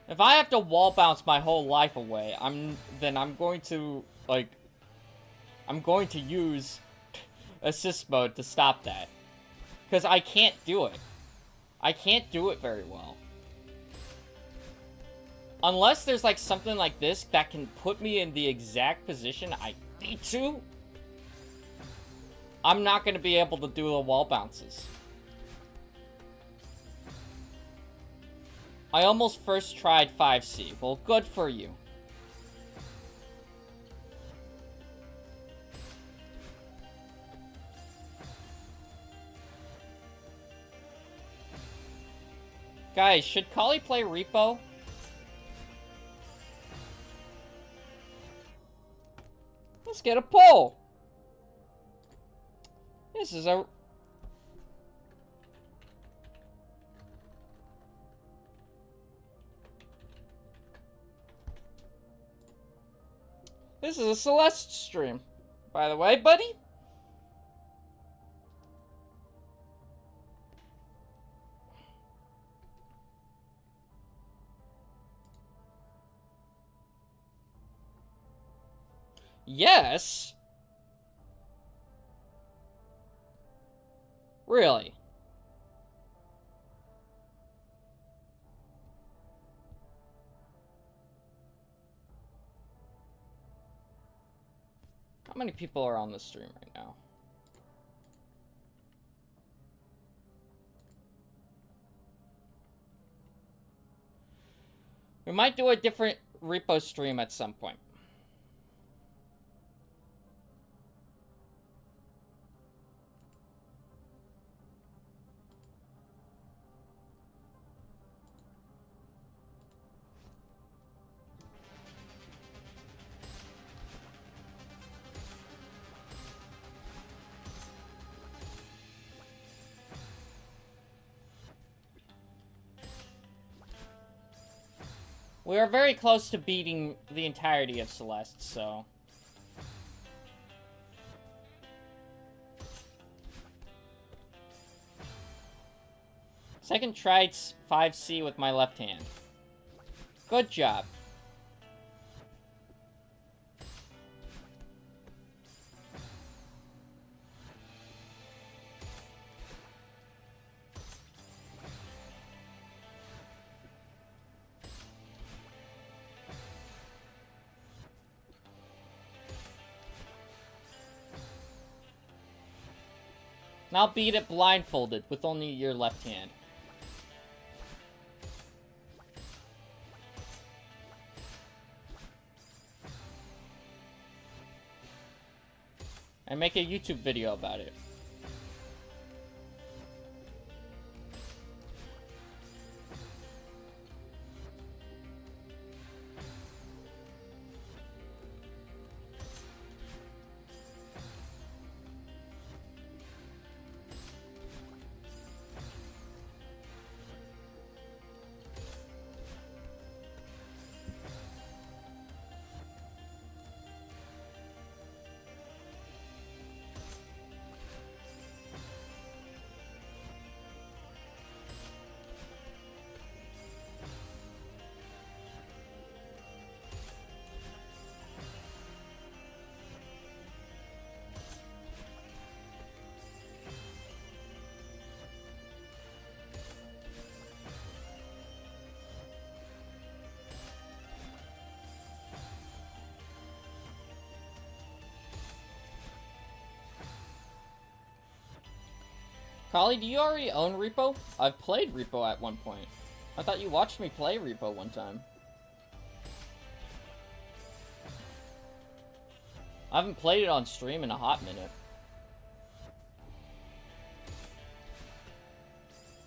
If I have to wall bounce my whole life away, then I'm going to, like, I'm going to use assist mode to stop that. Because I can't do it. I can't do it very well. Unless there's, like, something like this that can put me in the exact position I need to, I'm not going to be able to do the wall bounces. I almost first tried 5C. Well, good for you. Guys, should Kali play Repo? Let's get a poll. This is a... This is a Celeste's stream, by the way, buddy. Yes? Really? How many people are on the stream right now? We might do a different repo stream at some point. We are very close to beating the entirety of Celeste, so... Second tried 5C with my left hand. Good job. Now beat it blindfolded with only your left hand. And make a YouTube video about it. Carly, do you already own Repo? I've played Repo at one point. I thought you watched me play Repo one time. I haven't played it on stream in a hot minute.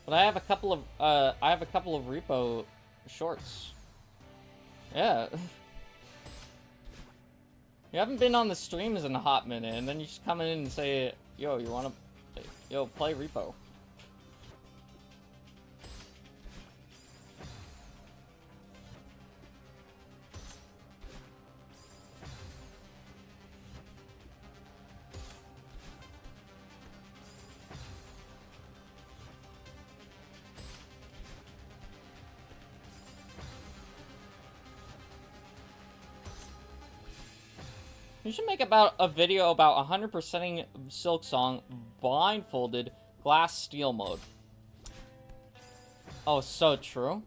But I have a couple of Repo shorts. Yeah. You haven't been on the streams in a hot minute, and then you just come in and say, yo, you wanna... Yo, play Repo. You should make about a video about 100%ing Silk Song blindfolded glass steel mode. Oh, so true.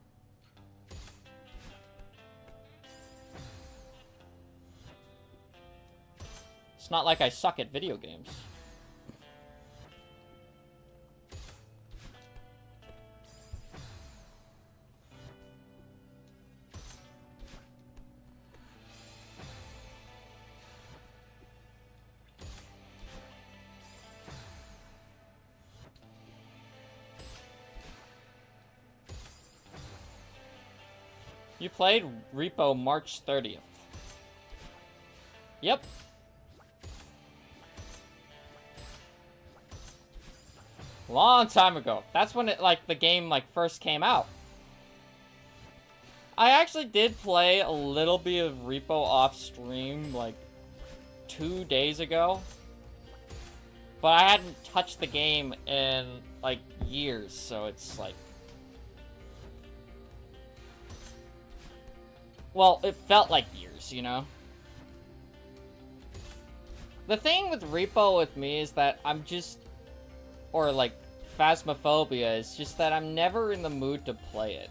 It's not like I suck at video games. You played Repo March 30th. Yep. Long time ago. That's when it, like, the game, like, first came out. I actually did play a little bit of Repo off stream, like, 2 days ago. But I hadn't touched the game in, like, years, so it's, like... Well, it felt like years, you know? The thing with Repo with me is that I'm just... Or, like, Phasmophobia is just that I'm never in the mood to play it.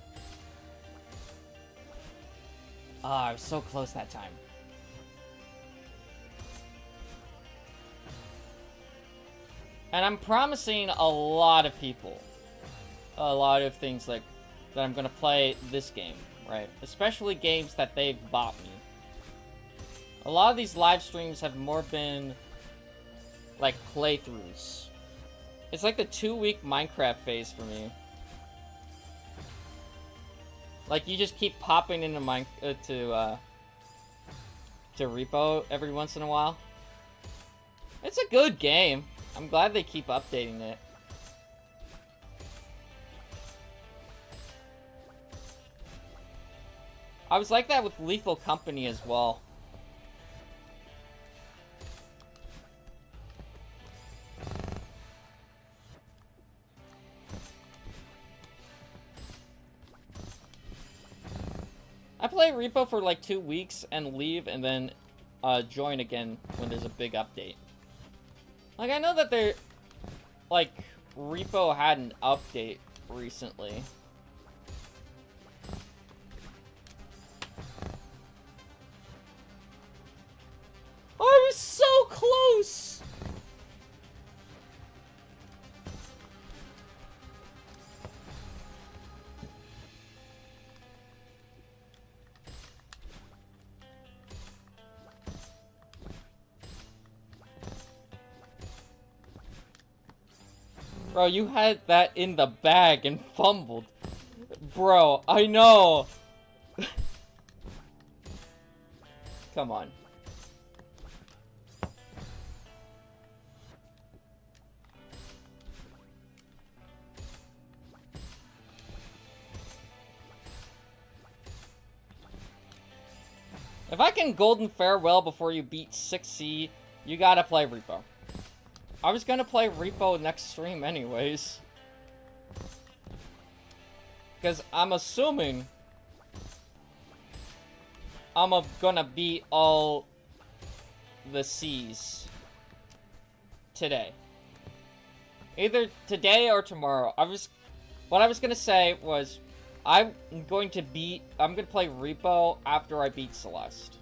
Ah, I was so close that time. And I'm promising a lot of people a lot of things, like, that I'm gonna play this game. right? Especially games that they've bought me. A lot of these live streams have more been like playthroughs. It's like the 2-week Minecraft phase for me. Like you just keep popping into to Repo every once in a while. It's a good game. I'm glad they keep updating it. I was like that with Lethal Company as well. I play Repo for like 2 weeks and leave and then join again when there's a big update. Like, I know that they're... Like, Repo had an update recently. I was so close! Bro, you had that in the bag and fumbled. Bro, I know. Come on. If I can Golden Farewell before you beat 6C, you gotta play Repo. I was gonna play Repo next stream anyways. Because I'm assuming I'm gonna beat all the C's today. Either today or tomorrow. What I was gonna say was I'm gonna play Repo after I beat Celeste.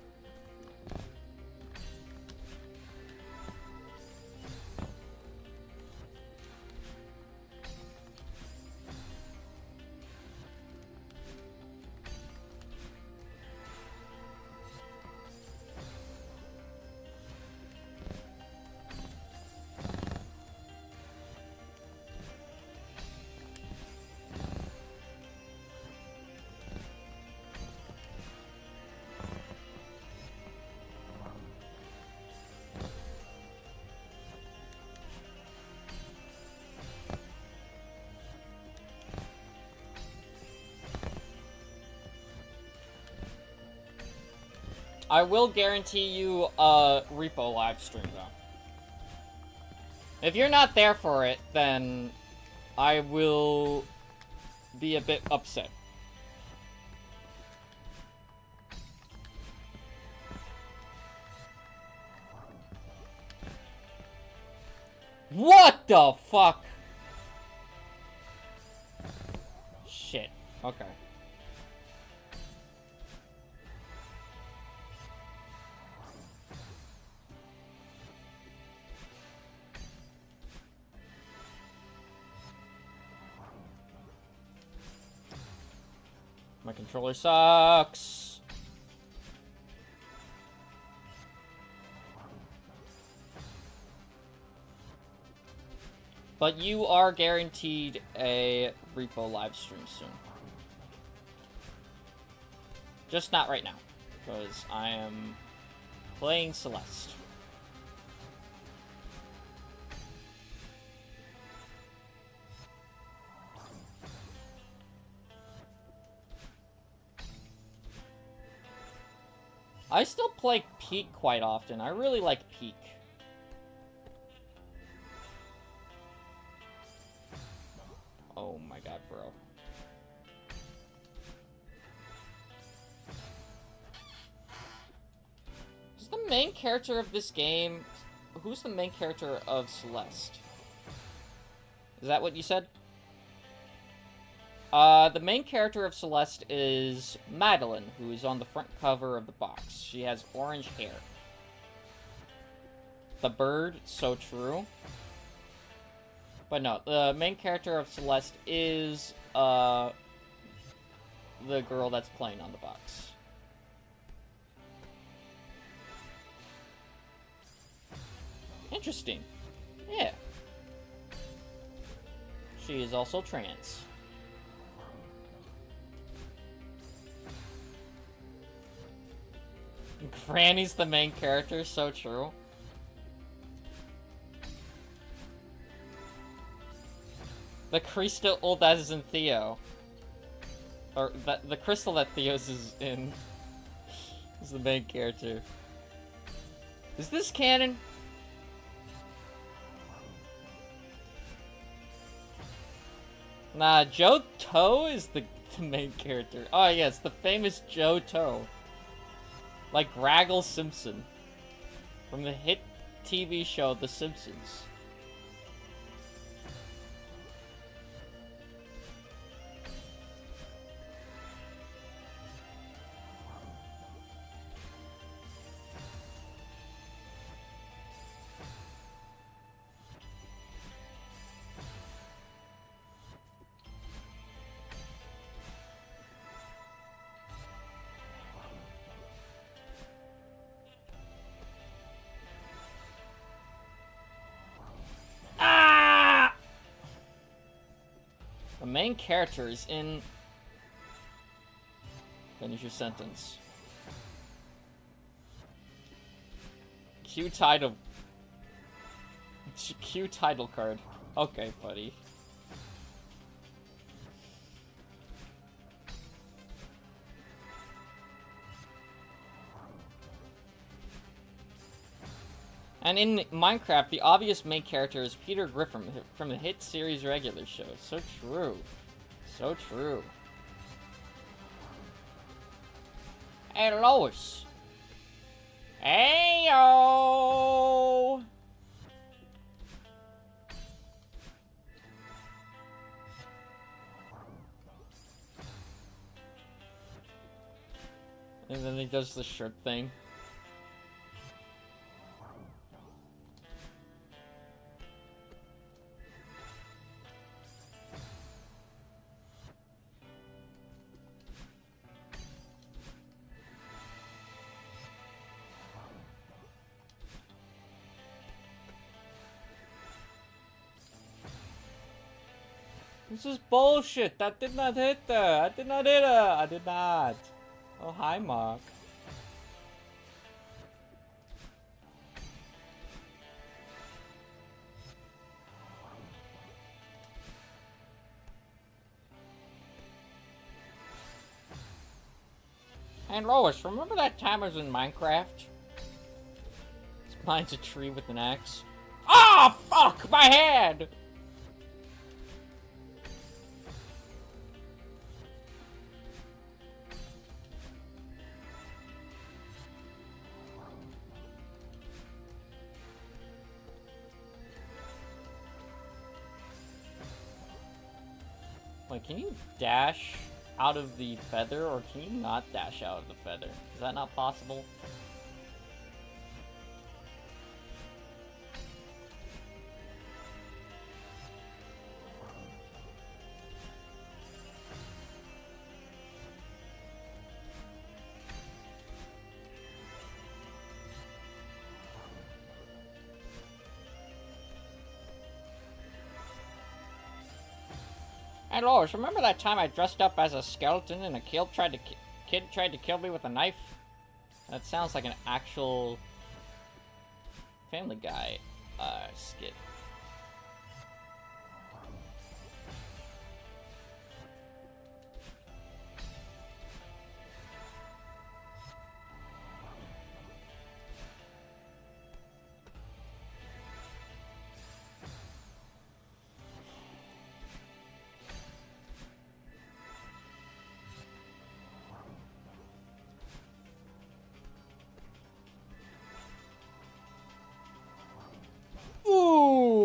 I will guarantee you a Repo live stream, though. If you're not there for it, then I will be a bit upset. What the fuck? Shit. Okay. My controller sucks. But you are guaranteed a Repo live stream soon. Just not right now, because I am playing Celeste. I still play Peak quite often. I really like Peak. Oh my god, bro. Is the main character of this game... Who's the main character of Celeste? Is that what you said? The main character of Celeste is Madeline, who is on the front cover of the box. She has orange hair. The bird, so true. But no, the main character of Celeste is, the girl that's playing on the box. Interesting. Yeah. She is also trans. Granny's the main character, so true. The crystal that is in Theo. Or the crystal that Theo's is in is the main character. Is this canon? Nah, Joe Toe is the main character. Oh yes, the famous Joe Toe. Like Raggle Simpson. From the hit TV show The Simpsons. The main character is in... Finish your sentence. Q title. Q title card. Okay, buddy. And in Minecraft, the obvious main character is Peter Griffin from the hit series regular show. So true. So true. Hey, Lois. Hey, yo. And then he does the shirt thing. This is bullshit. That did not hit her. I did not hit her. I did not. Oh, hi, Mark. And Lois, remember that time I was in Minecraft? Mine's a tree with an axe. Ah, oh, fuck! My head! Wait, can you dash out of the feather, or can you not dash out of the feather? Is that not possible? Hey Lois, remember that time I dressed up as a skeleton and a kid tried to kill me with a knife? That sounds like an actual Family Guy skit. Ooh!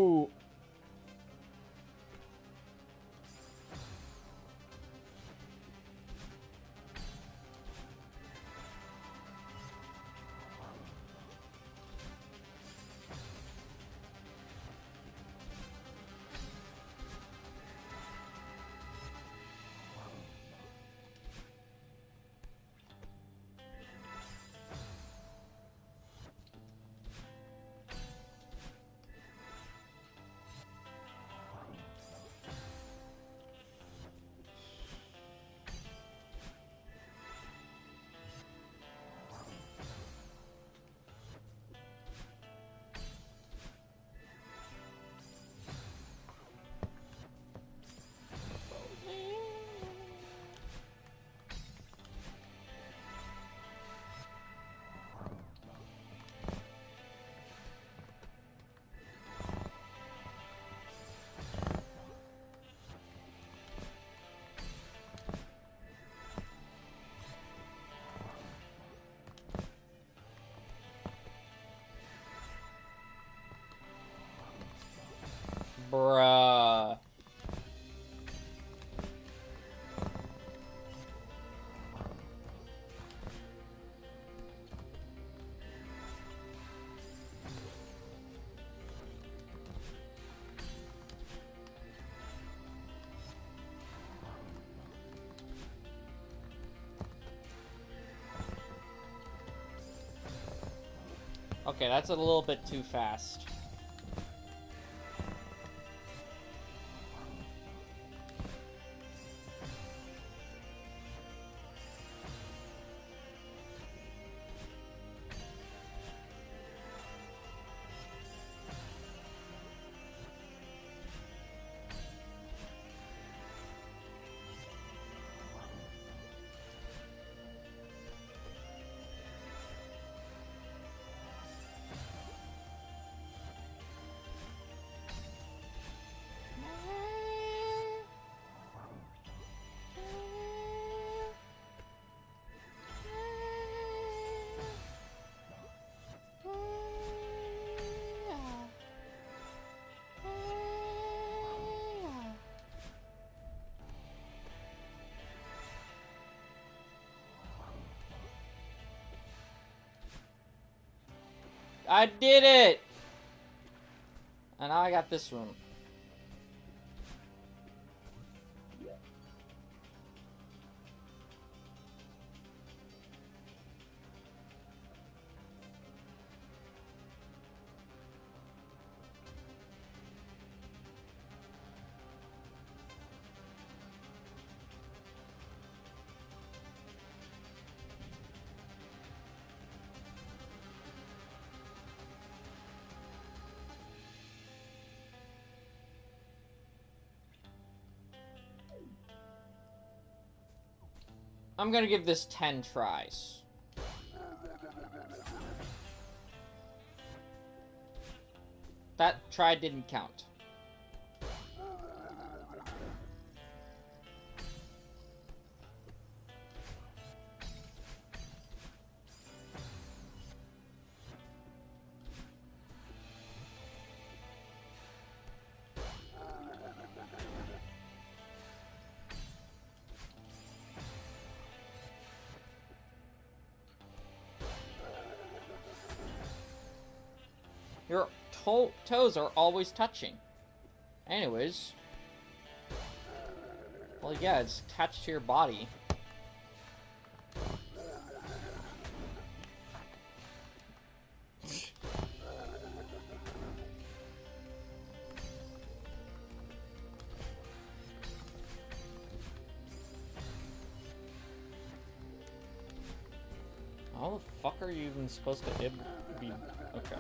Bruh. Okay, that's a little bit too fast. I did it! And now I got this room. I'm gonna give this 10 tries. That try didn't count. Your toes are always touching. Anyways. Well, yeah, it's attached to your body. How the fuck are you even supposed to be... Okay.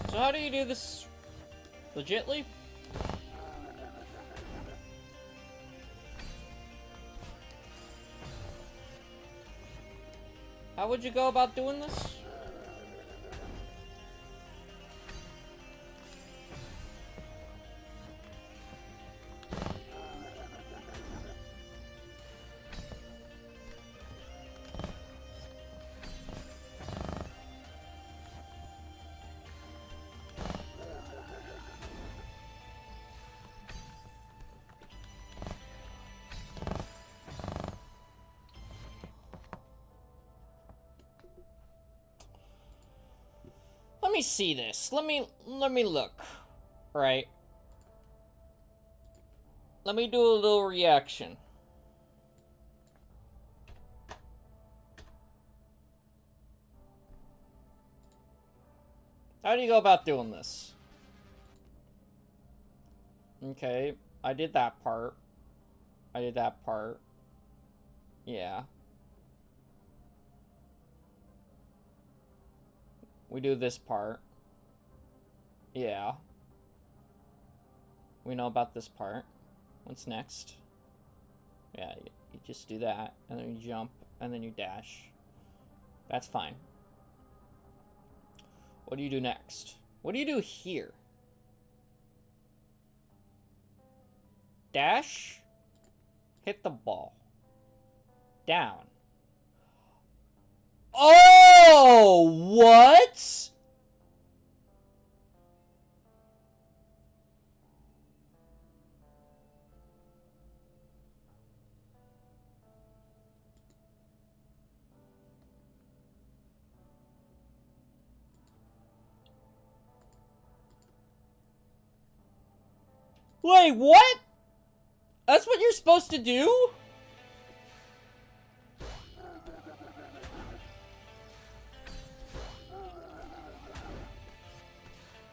So how do you do this legitly? How would you go about doing this? Let me see this. Let me look. Right. Let me do a little reaction. How do you go about doing this? Okay, I did that part. I did that part. Yeah. We do this part. Yeah. We know about this part. What's next? Yeah, you just do that, and then you jump, and then you dash. That's fine. What do you do next? What do you do here? Dash? Hit the ball. Down. Oh, what? Wait, what? That's what you're supposed to do?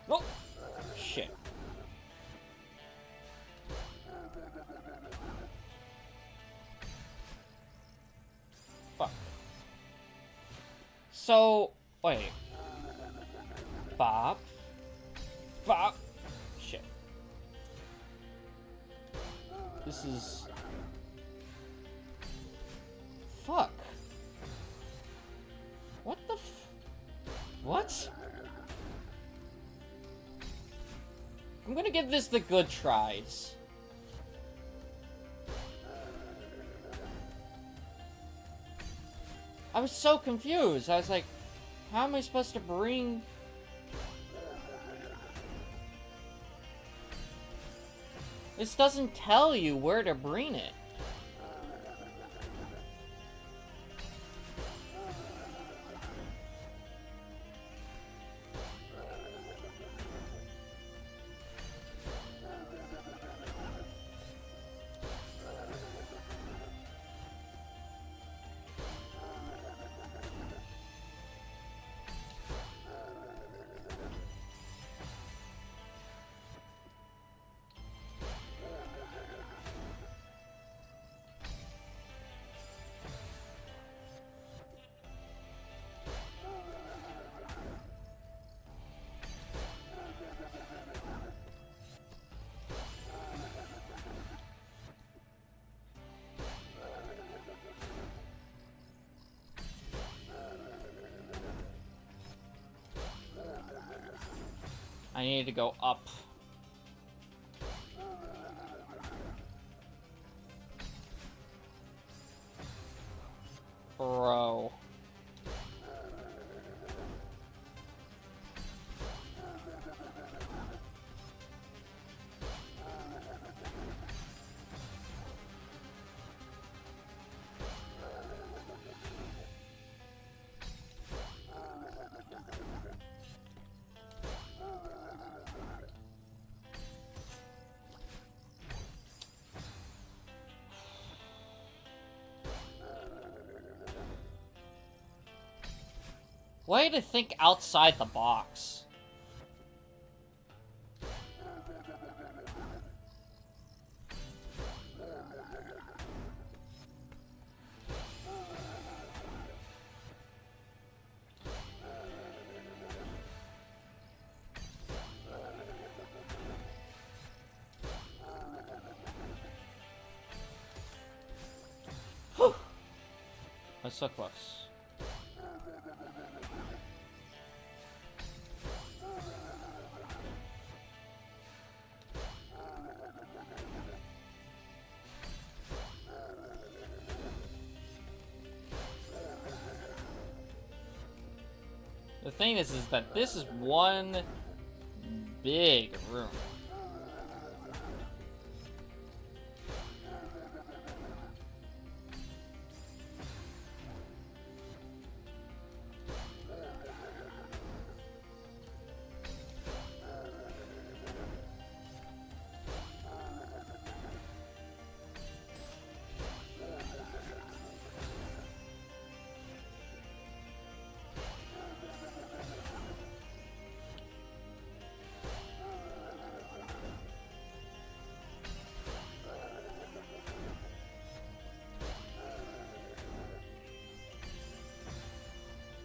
Oh, shit. Fuck. So, wait. Bob? Bob? Shit. This is... Fuck. What the What? I'm gonna give this the good tries. I was so confused. I was like, how am I supposed to bring... This doesn't tell you where to bring it. I need to go up. Bro. Way to think outside the box. Whew. That's so close. The thing is that this is one big room.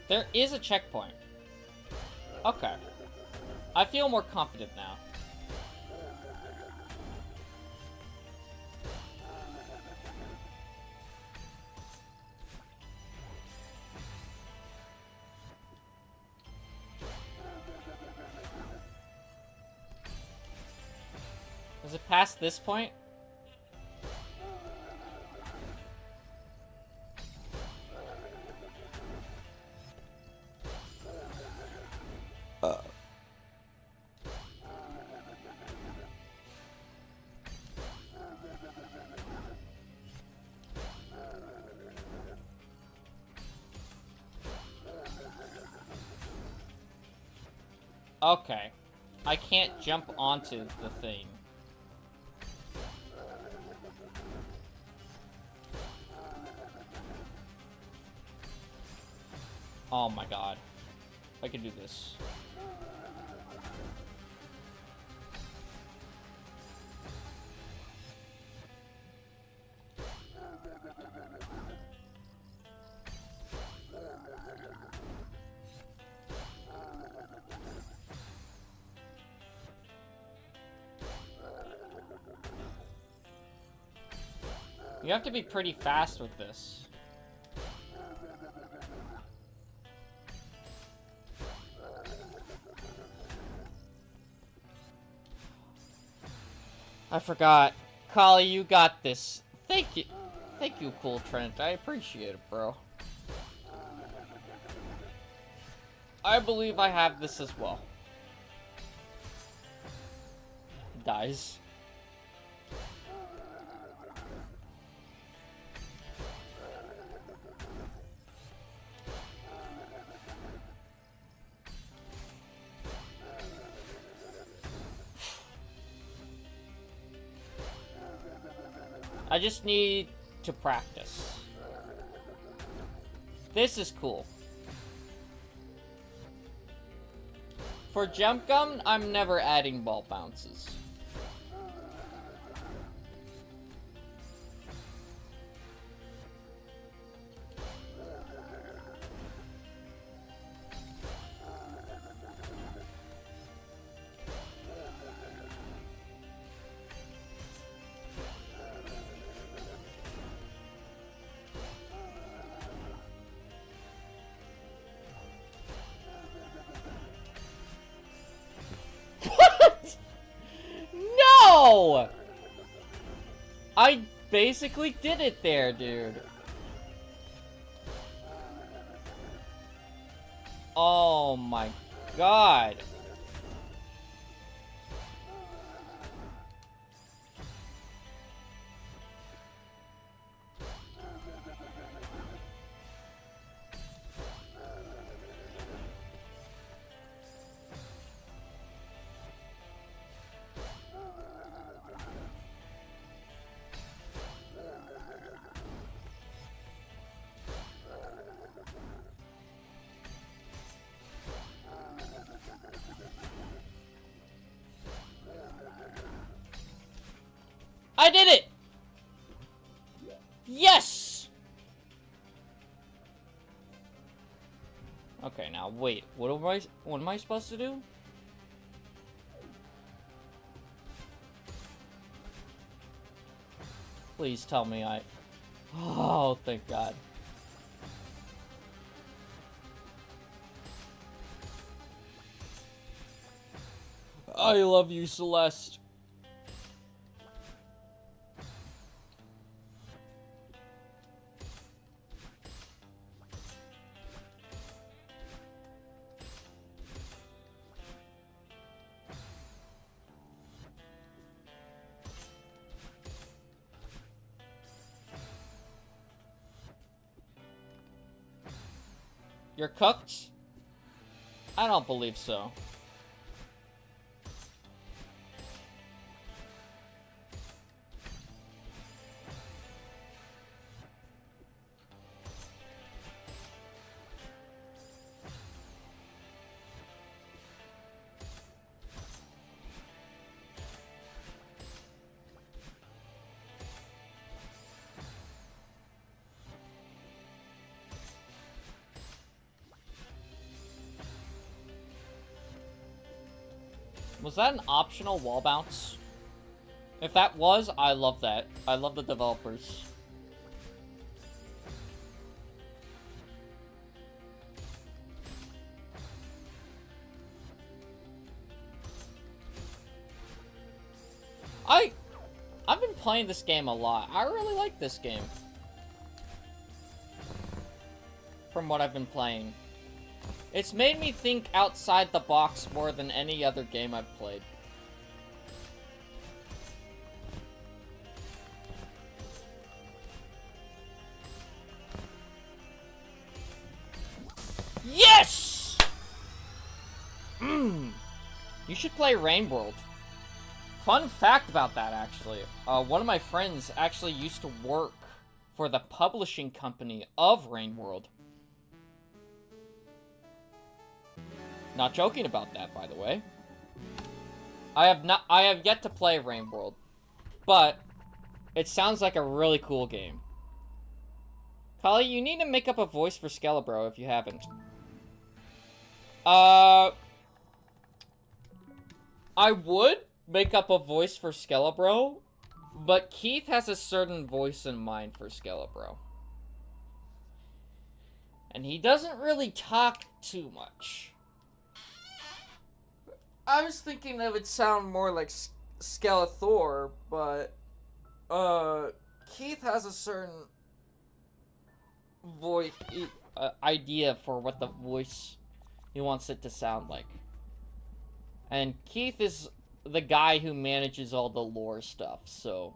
There is a checkpoint. Okay. I feel more confident now. Is it past this point? Okay. I can't jump onto the thing. Oh my god. I can do this. You have to be pretty fast with this. I forgot. Kali, you got this. Thank you. Thank you, Cool Trent. I appreciate it, bro. I believe I have this as well. Dies. I just need to practice. This is cool. For jump gun, I'm never adding ball bounces. No! I basically did it there, dude. Oh my god. I did it! Yes! Okay, now wait. What am I supposed to do? Please tell me I... Oh, thank God. I love you, Celeste. You're cooked? I don't believe so. Was that an optional wall bounce? If that was, I love that. I love the developers. I've been playing this game a lot. I really like this game. From what I've been playing. It's made me think outside the box more than any other game I've played. Yes! should play Rain World. Fun fact about that, actually. One of my friends actually used to work for the publishing company of Rain World. Not joking about that, by the way. I have yet to play Rain World, but it sounds like a really cool game. Kali, you need to make up a voice for Skelebro if you haven't. I would make up a voice for Skelebro, but Keith has a certain voice in mind for Skelebro. And he doesn't really talk too much. I was thinking it would sound more like Skeletor, but Keith has a certain voice idea for what the voice he wants it to sound like. And Keith is the guy who manages all the lore stuff, so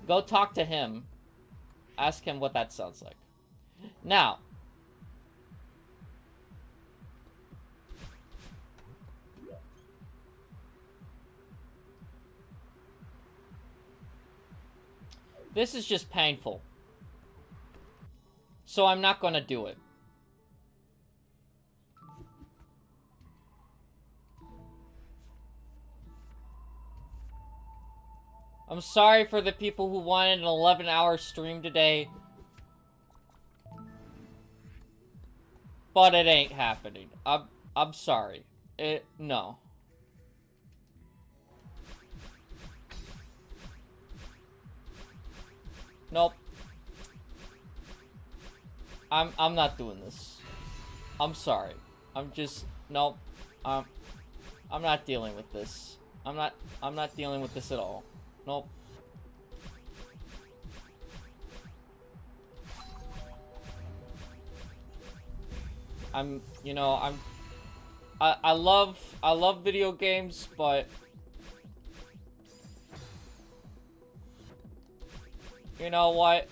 go talk to him. Ask him what that sounds like. Now, this is just painful, so I'm not gonna do it. I'm sorry for the people who wanted an 11-hour stream today, but it ain't happening. I'm sorry. No. Nope. I'm not doing this. I'm sorry. Nope. I'm not dealing with this. I'm not dealing with this at all. Nope. I love video games, but you know what?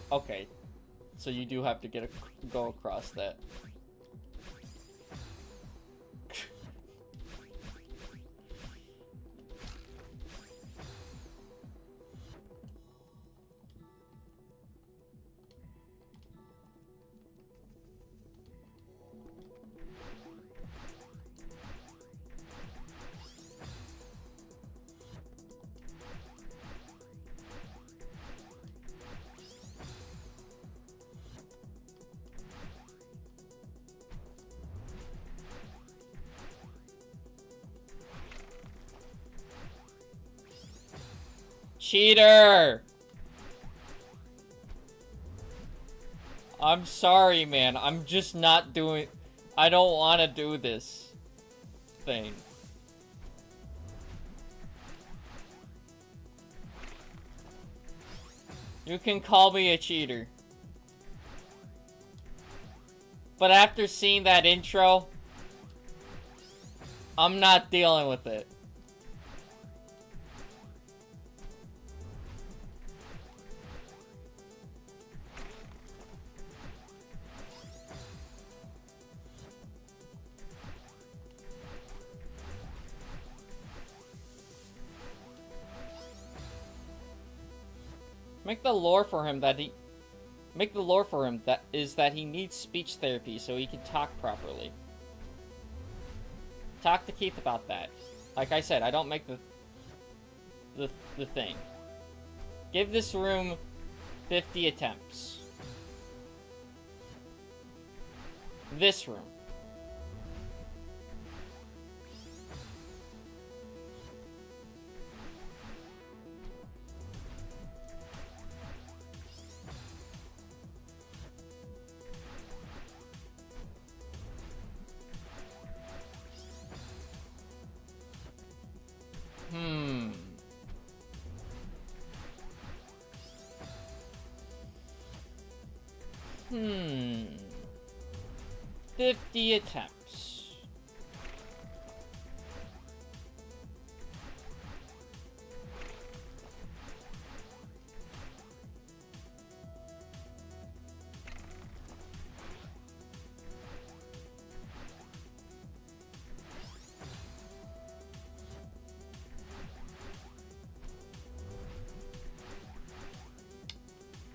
Okay. So you do have to go across that. Cheater! I'm sorry, man. I'm just not doing... I don't want to do this thing. You can call me a cheater. But after seeing that intro, I'm not dealing with it. Make the lore for him that he needs speech therapy so he can talk properly. Talk to Keith about that. Like I said, I don't make the thing. Give this room 50 attempts. This room. Hmm. 50 attempts.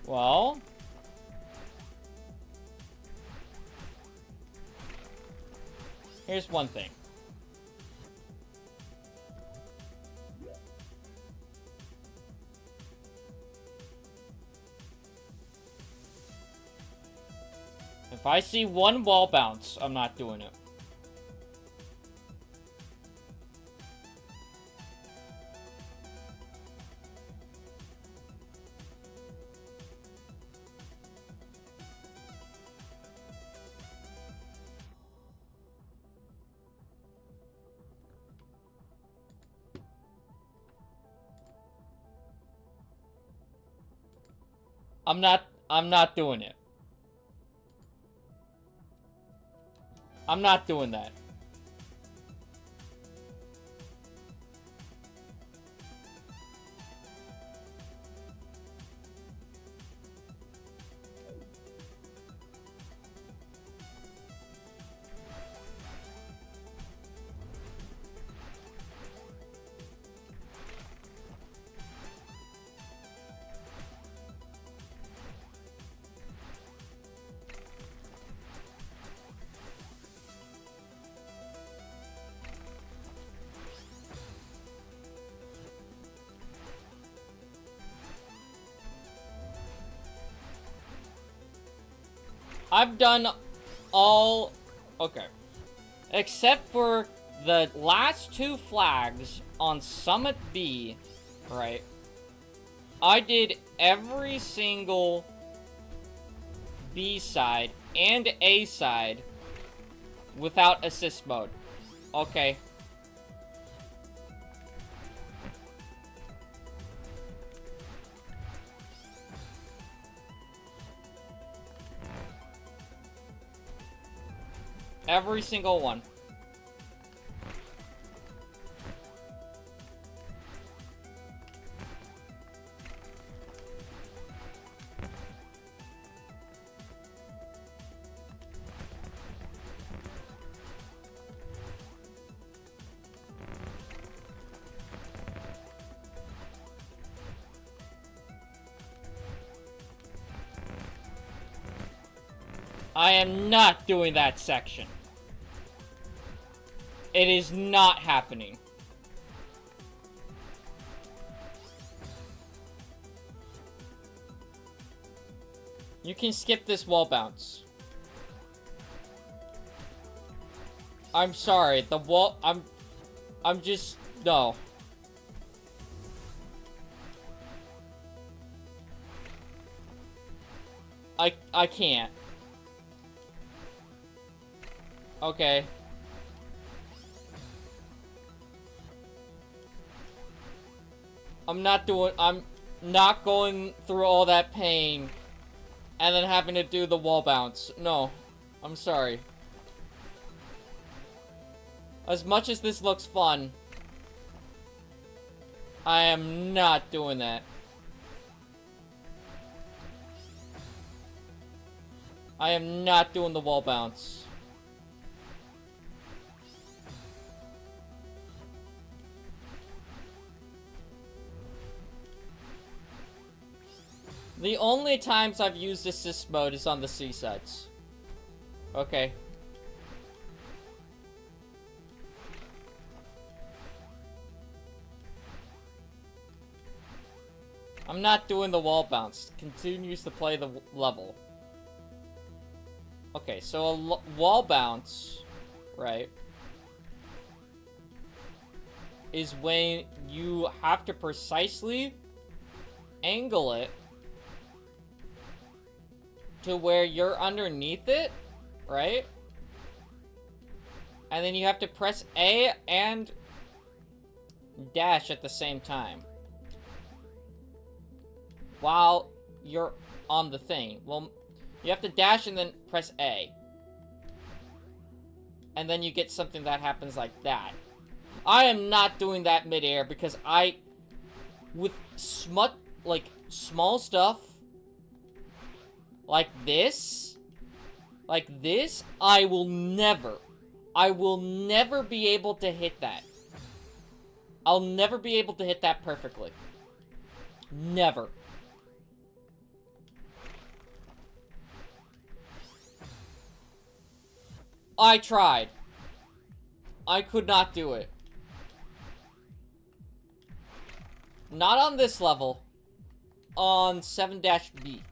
Well... here's one thing. If I see one wall bounce, I'm not doing it. I'm not doing it. I'm not doing that. I've done all... okay. Except for the last two flags on Summit B, right? I did every single B side and A side without assist mode. Okay. Every single one. I am not doing that section. It is not happening. You can skip this wall bounce. I'm sorry, the wall... I'm just... no. I can't. Okay. I'm not going through all that pain and then having to do the wall bounce. No. I'm sorry. As much as this looks fun, I am not doing that. I am not doing the wall bounce. The only times I've used assist mode is on the C sets. Okay. I'm not doing the wall bounce. Continues to play the level. Okay, so a wall bounce, right, is when you have to precisely angle it to where you're underneath it, right? And then you have to press A and dash at the same time while you're on the thing. Well, you have to dash and then press A. And then you get something that happens like that. I am not doing that midair because with like small stuff like this, I will never be able to hit that. I'll never be able to hit that perfectly. Never. I tried. I could not do it. Not on this level. On 7-B.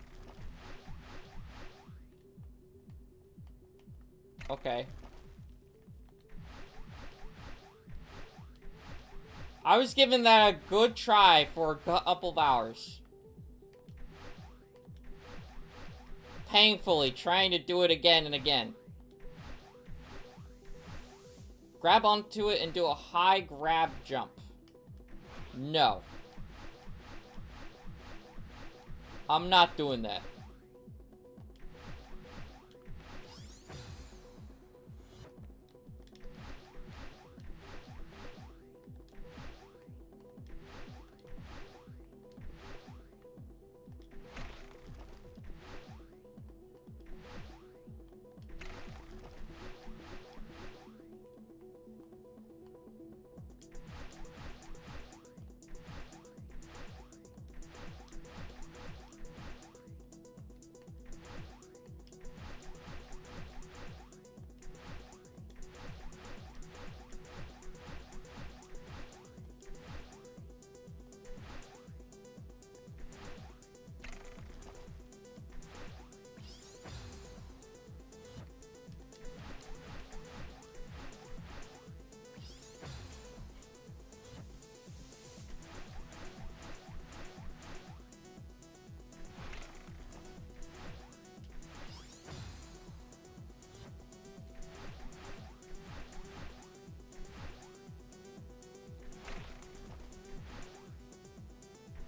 Okay. I was giving that a good try for a couple of hours. Painfully trying to do it again and again. Grab onto it and do a high grab jump. No. I'm not doing that.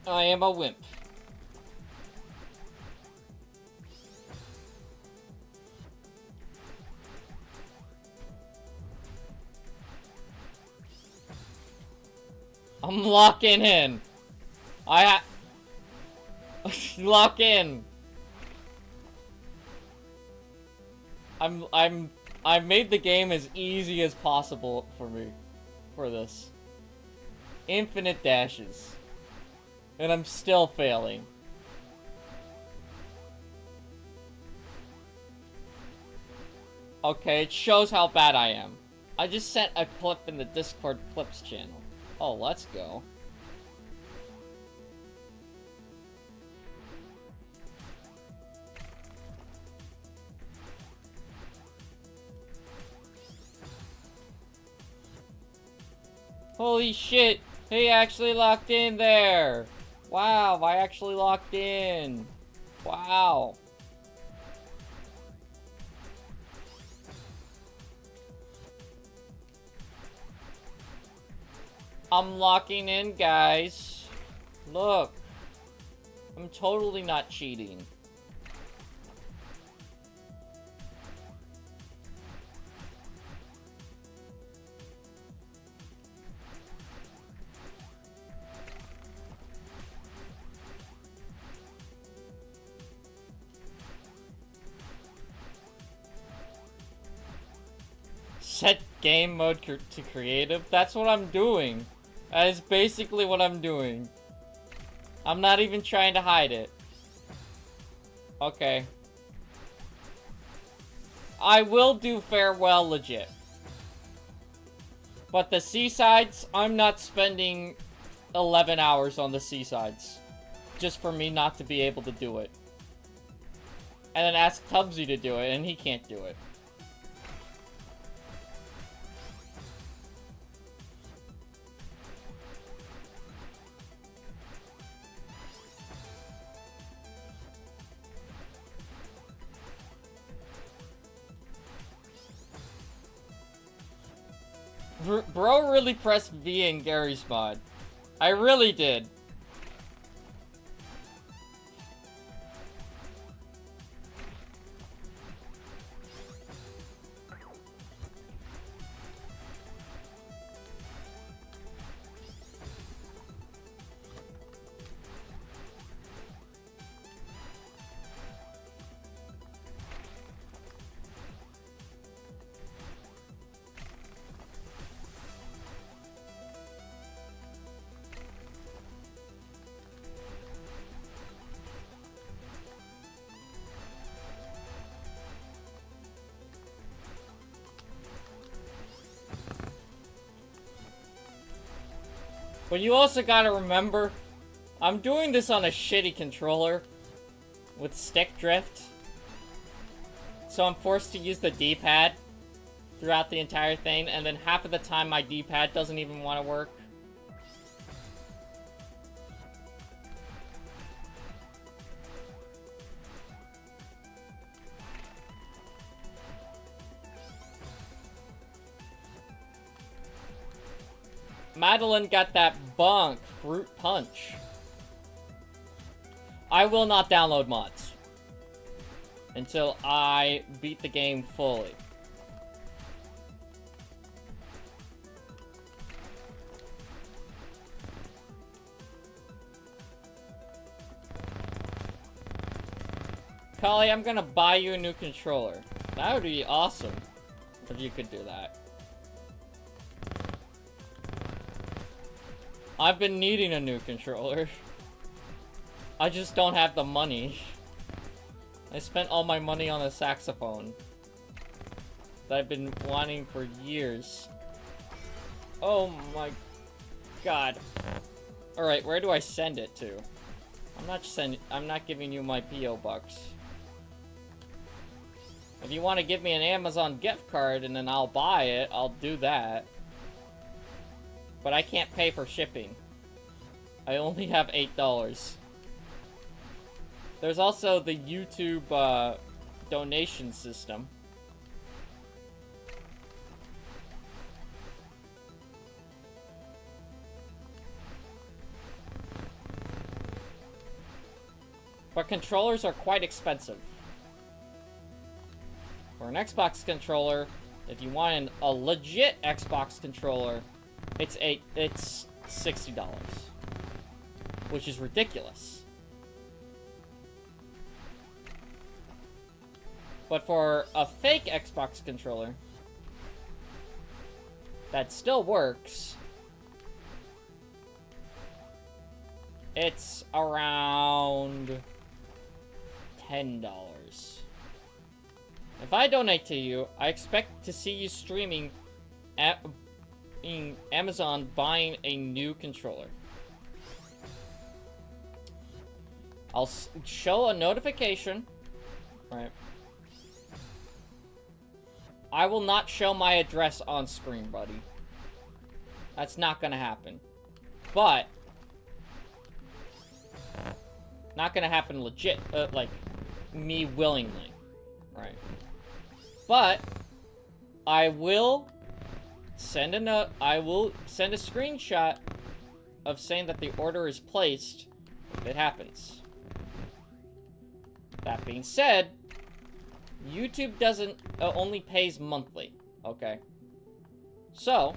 I am a wimp. I'm locking in. Lock in. I made the game as easy as possible for me for this. Infinite dashes. And I'm still failing. Okay, it shows how bad I am. I just sent a clip in the Discord clips channel. Oh, let's go. Holy shit! He actually locked in there! Wow, I actually locked in. Wow. I'm locking in, guys. Look. I'm totally not cheating. Set game mode to creative? That's what I'm doing. That is basically what I'm doing. I'm not even trying to hide it. Okay. I will do farewell legit. But the seasides, I'm not spending 11 hours on the seasides. Just for me not to be able to do it. And then ask Tubbsy to do it, and he can't do it. Bro really pressed V in Gary's mod. I really did. But you also gotta remember, I'm doing this on a shitty controller with stick drift. So I'm forced to use the D-pad throughout the entire thing, and then half of the time my D-pad doesn't even want to work. Madeline got that bonk fruit punch. I will not download mods until I beat the game fully. Kali, I'm gonna buy you a new controller. That would be awesome if you could do that. I've been needing a new controller. I just don't have the money. I spent all my money on a saxophone that I've been wanting for years. Oh my god. Alright, where do I send it to? I'm not giving you my P.O. Box. If you want to give me an Amazon gift card and then I'll buy it, I'll do that. But I can't pay for shipping. I only have $8. There's also the YouTube donation system. But controllers are quite expensive. For an Xbox controller, if you want a legit Xbox controller, it's $60, which is ridiculous. But for a fake Xbox controller that still works, it's around $10. If I donate to you, I expect to see you streaming at Amazon buying a new controller. I'll show a notification. Right. I will not show my address on screen, buddy. That's not gonna happen. But not gonna happen legit, like me willingly, right? But I will send a note. I will send a screenshot of saying that the order is placed if it happens. That being said, YouTube doesn't only pays monthly, okay? So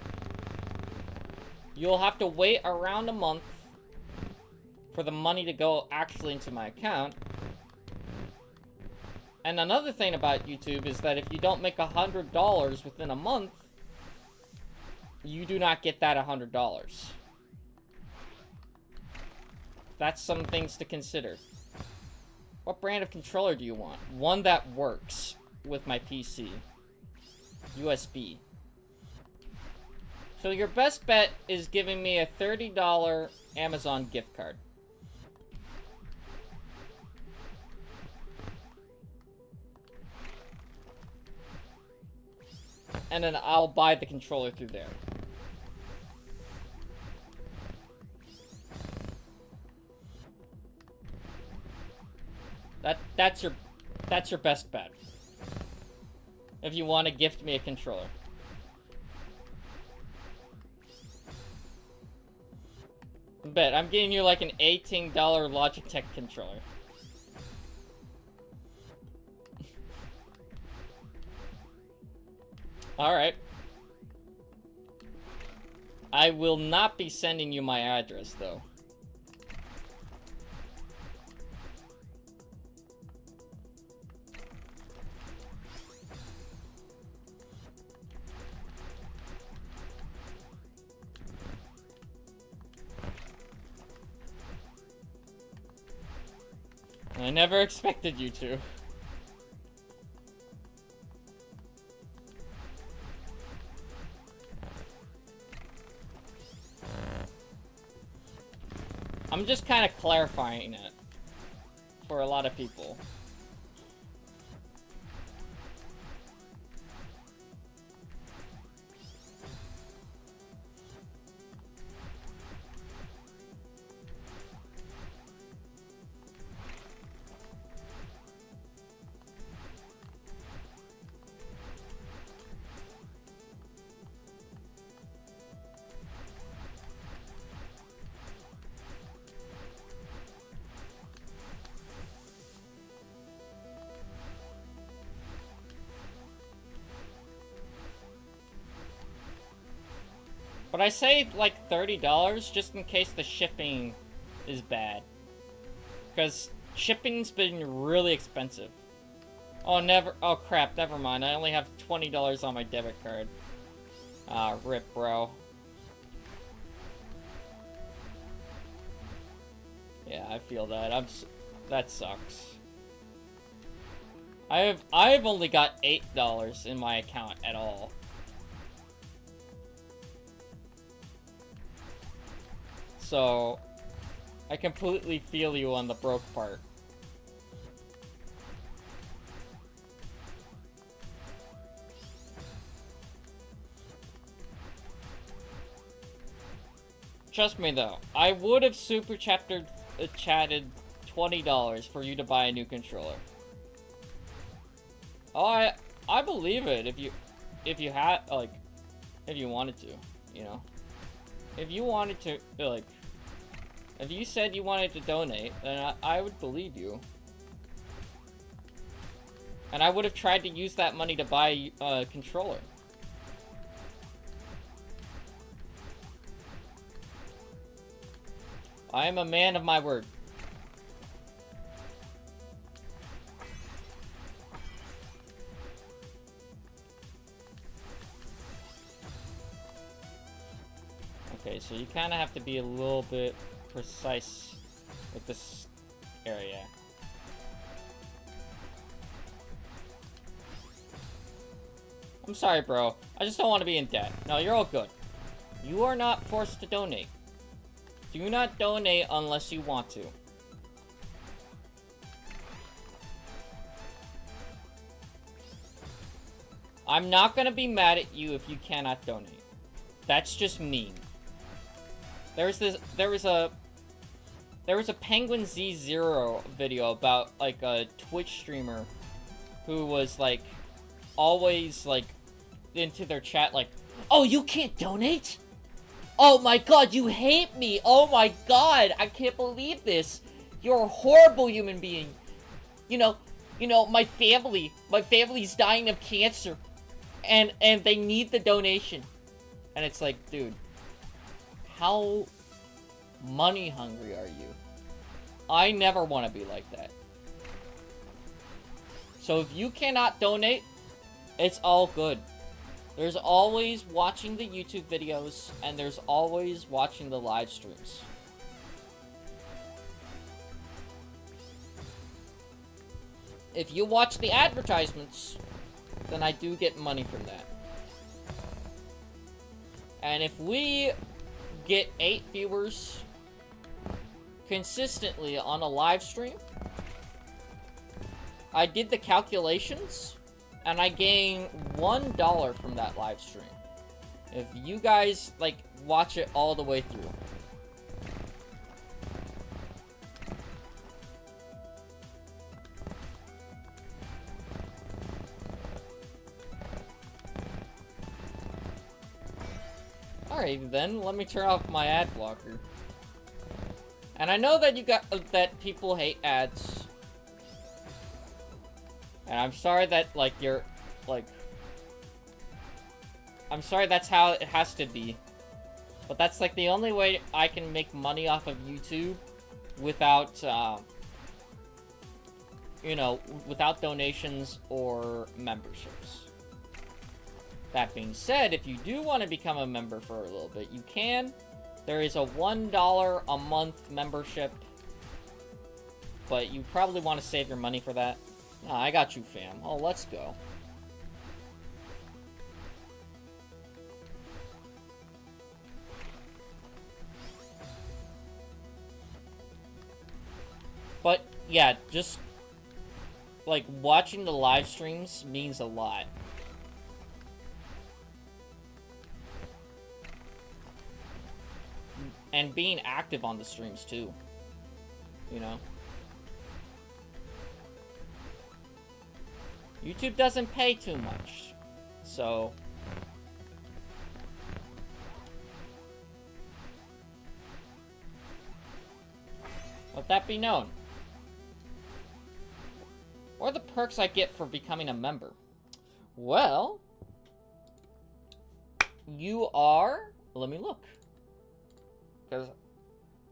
you'll have to wait around a month for the money to go actually into my account. And another thing about YouTube is that if you don't make $100 within a month, you do not get that $100. That's some things to consider. What brand of controller do you want? One that works with my PC. USB. So your best bet is giving me a $30 Amazon gift card. And then I'll buy the controller through there. That's your best bet. If you want to gift me a controller. Bet I'm getting you like an $18 Logitech controller. Alright. I will not be sending you my address, though. I never expected you to. just kind of clarifying it for a lot of people. But I saved like $30 just in case the shipping is bad. Because shipping's been really expensive. Oh crap, never mind. I only have $20 on my debit card. Ah, rip, bro. Yeah, I feel that. That sucks. I've only got $8 in my account at all. So, I completely feel you on the broke part. Trust me though, I would have super chatted $20 for you to buy a new controller. Oh, I believe it if you had like if you wanted to, you know. If you wanted to like if you said you wanted to donate, then I would believe you. And I would have tried to use that money to buy a controller. I am a man of my word. Okay, so you kind of have to be a little bit precise with this area. I'm sorry, bro. I just don't want to be in debt. No, you're all good. You are not forced to donate. Do not donate unless you want to. I'm not gonna be mad at you if you cannot donate. That's just mean. There was a Penguin Z0 video about like a Twitch streamer who was like always like into their chat like, "Oh, you can't donate? Oh my god, you hate me! Oh my god, I can't believe this! You're a horrible human being! You know, my family's dying of cancer, and they need the donation." And it's like, dude, how money hungry are you? I never want to be like that. So if you cannot donate, it's all good. There's always watching the YouTube videos, and there's always watching the live streams. If you watch the advertisements, then I do get money from that. And if we get 8 viewers consistently on a live stream, I did the calculations, and I gain $1 from that live stream. If you guys, like, watch it all the way through. Alright then, let me turn off my ad blocker. And I know that that people hate ads. And I'm sorry that, like, you're, like... I'm sorry that's how it has to be. But that's, like, the only way I can make money off of YouTube without, you know, without donations or memberships. That being said, if you do want to become a member for a little bit, you can. There is a $1 a month membership. But you probably want to save your money for that. Nah, I got you, fam. Oh, let's go. But, yeah, just, like, watching the live streams means a lot. And being active on the streams, too. You know? YouTube doesn't pay too much. So... let that be known. What are the perks I get for becoming a member? Well... you are... let me look. Because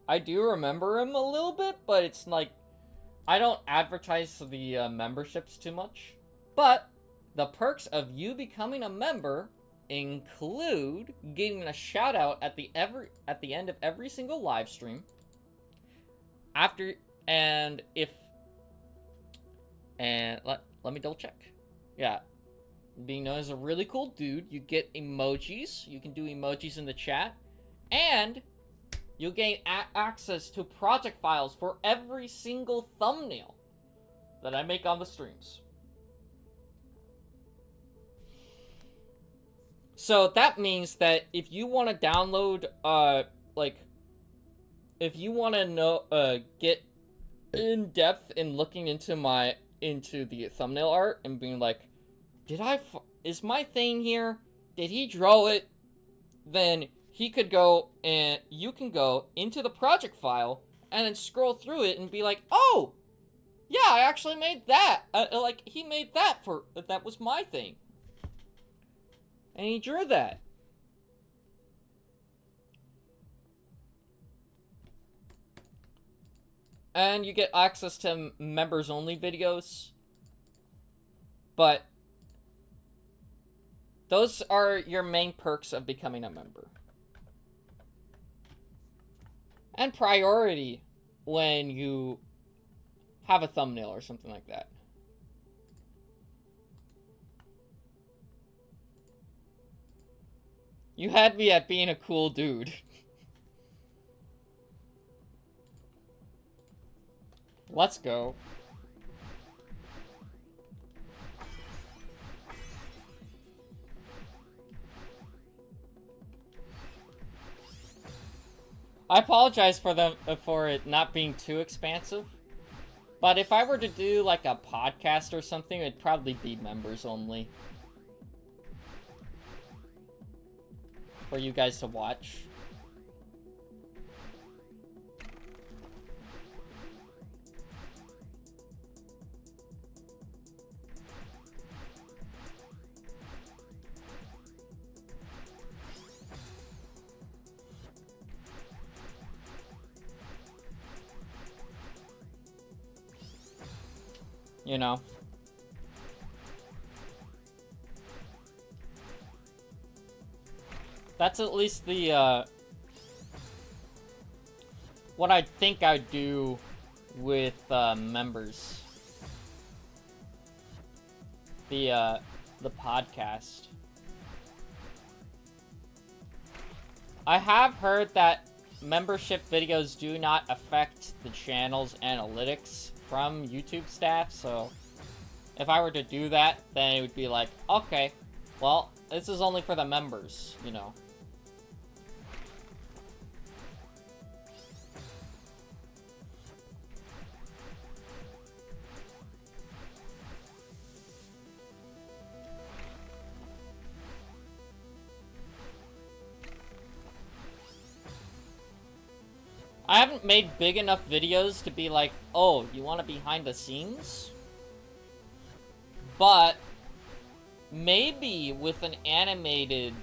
I do remember him a little bit, but it's like... I don't advertise the memberships too much. But the perks of you becoming a member include getting a shout out at the end of every single live stream. Let me double check. Yeah. Being known as a really cool dude, you get emojis. You can do emojis in the chat. And you'll gain access to project files for every single thumbnail that I make on the streams. So that means that if you want to download, if you want to know, get in depth in looking into the thumbnail art and being like, is my thing here? Did he draw it? Then he could go and you can go into the project file and then scroll through it and be like, oh, yeah, I actually made that. He made that that was my thing. And he drew that. And you get access to members-only videos. But those are your main perks of becoming a member. And priority when you have a thumbnail or something like that. You had me at being a cool dude. Let's go. I apologize for it not being too expansive. But if I were to do like a podcast or something, it'd probably be members only. For you guys to watch. You know. That's at least the, what I think I'd do with, members. The podcast. I have heard that membership videos do not affect the channel's analytics from YouTube staff, so if I were to do that, then it would be like, okay, well, this is only for the members, you know. I haven't made big enough videos to be like, oh, you want a behind the scenes? But maybe with an animated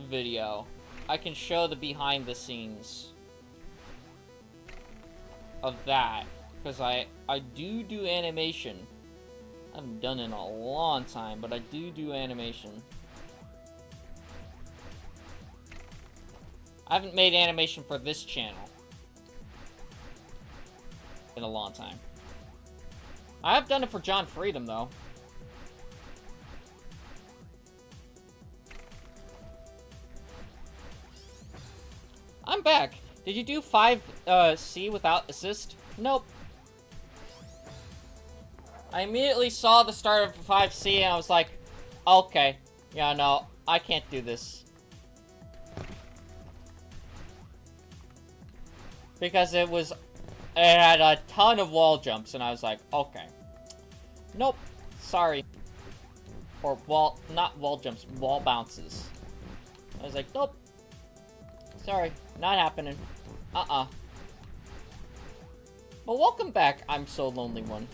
video, I can show the behind the scenes of that. Because I do animation. I haven't done it in a long time, but I do animation. I haven't made animation for this channel in a long time. I have done it for John Freedom, though. I'm back. Did you do 5C without assist? Nope. I immediately saw the start of 5C and I was like, okay, yeah, no, I can't do this. Because it had a ton of wall jumps and I was like, okay. Nope, sorry. Or not wall jumps, wall bounces. I was like, nope. Sorry, not happening. But welcome back, I'm So Lonely One.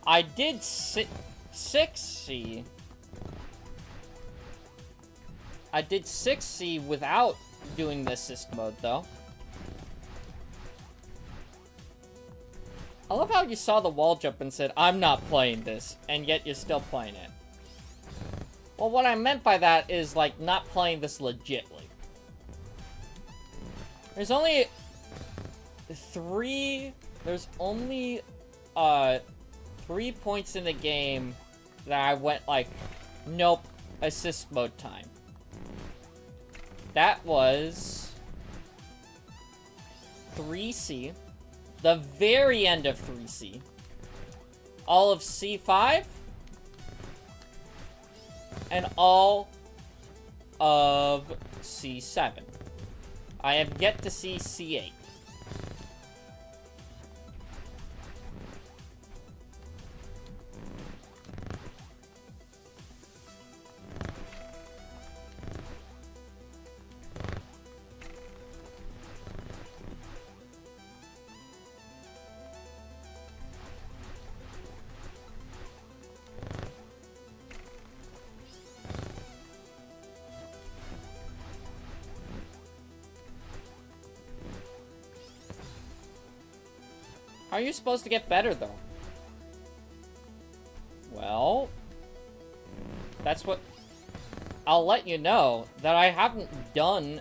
I did 6C. I did 6C without doing the assist mode, though. I love how you saw the wall jump and said, I'm not playing this, and yet you're still playing it. Well, what I meant by that is, like, not playing this legitly. There's only 3 points in the game that I went like, nope, assist mode time. That was 3C, the very end of 3C, all of C5, and all of C7. I have yet to see C8. How are you supposed to get better, though? Well, that's what... I'll let you know that I haven't done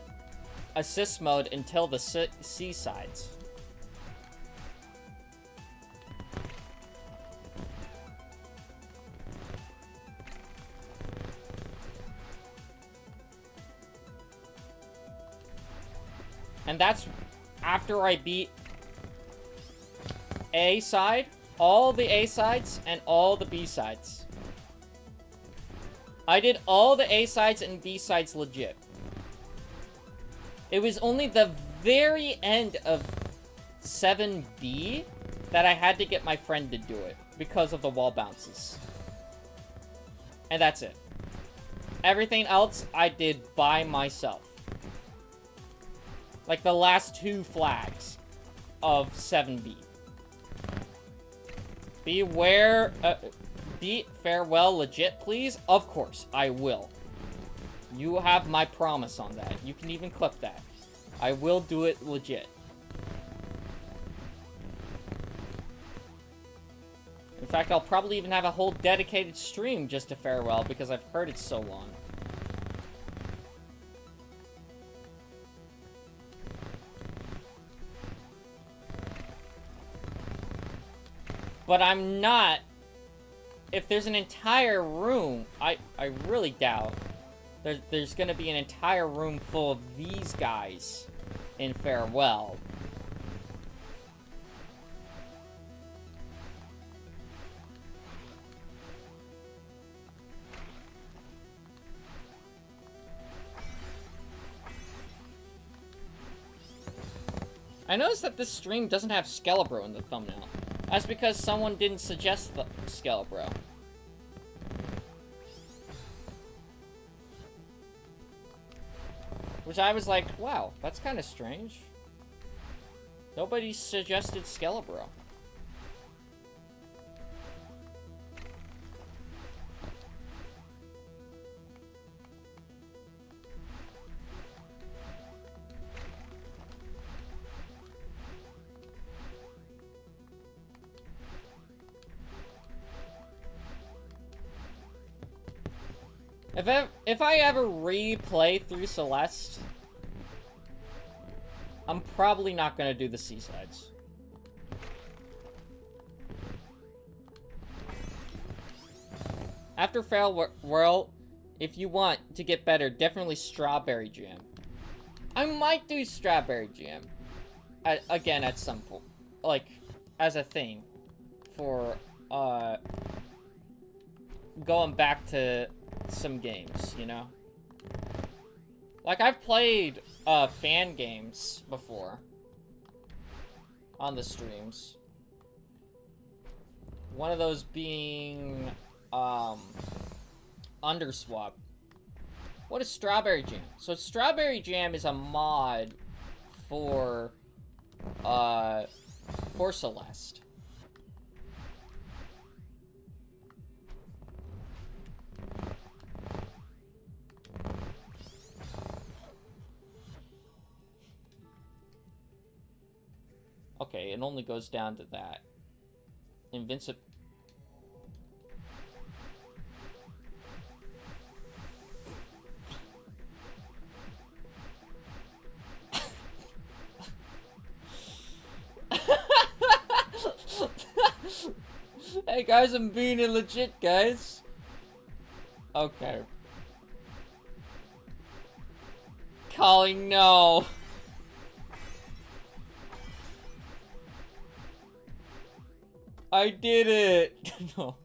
assist mode until the C sides. And that's after I beat A side, all the A sides, and all the B sides. I did all the A sides and B sides legit. It was only the very end of 7B that I had to get my friend to do it because of the wall bounces. And that's it. Everything else I did by myself. Like the last 2 flags of 7B. Be farewell legit, please? Of course, I will. You have my promise on that. You can even clip that. I will do it legit. In fact, I'll probably even have a whole dedicated stream just to farewell because I've heard it so long. But I'm not... If there's an entire room, I really doubt there's gonna be an entire room full of these guys in farewell. I noticed that this stream doesn't have Celebro in the thumbnail. That's because someone didn't suggest the Celebro. Which I was like, wow, that's kind of strange. Nobody suggested Celebro. If I ever replay through Celeste, I'm probably not gonna do the seasides. After farewell, if you want to get better, definitely strawberry jam. I might do strawberry jam. Again, at some point. Like, as a thing. For, going back to some games, you know? Like, I've played, fan games before. On the streams. One of those being, Underswap. What is Strawberry Jam? So Strawberry Jam is a mod for Celeste. Okay, it only goes down to that. Invincible. Hey guys, I'm being legit, guys. Okay. Calling no. I did it. No.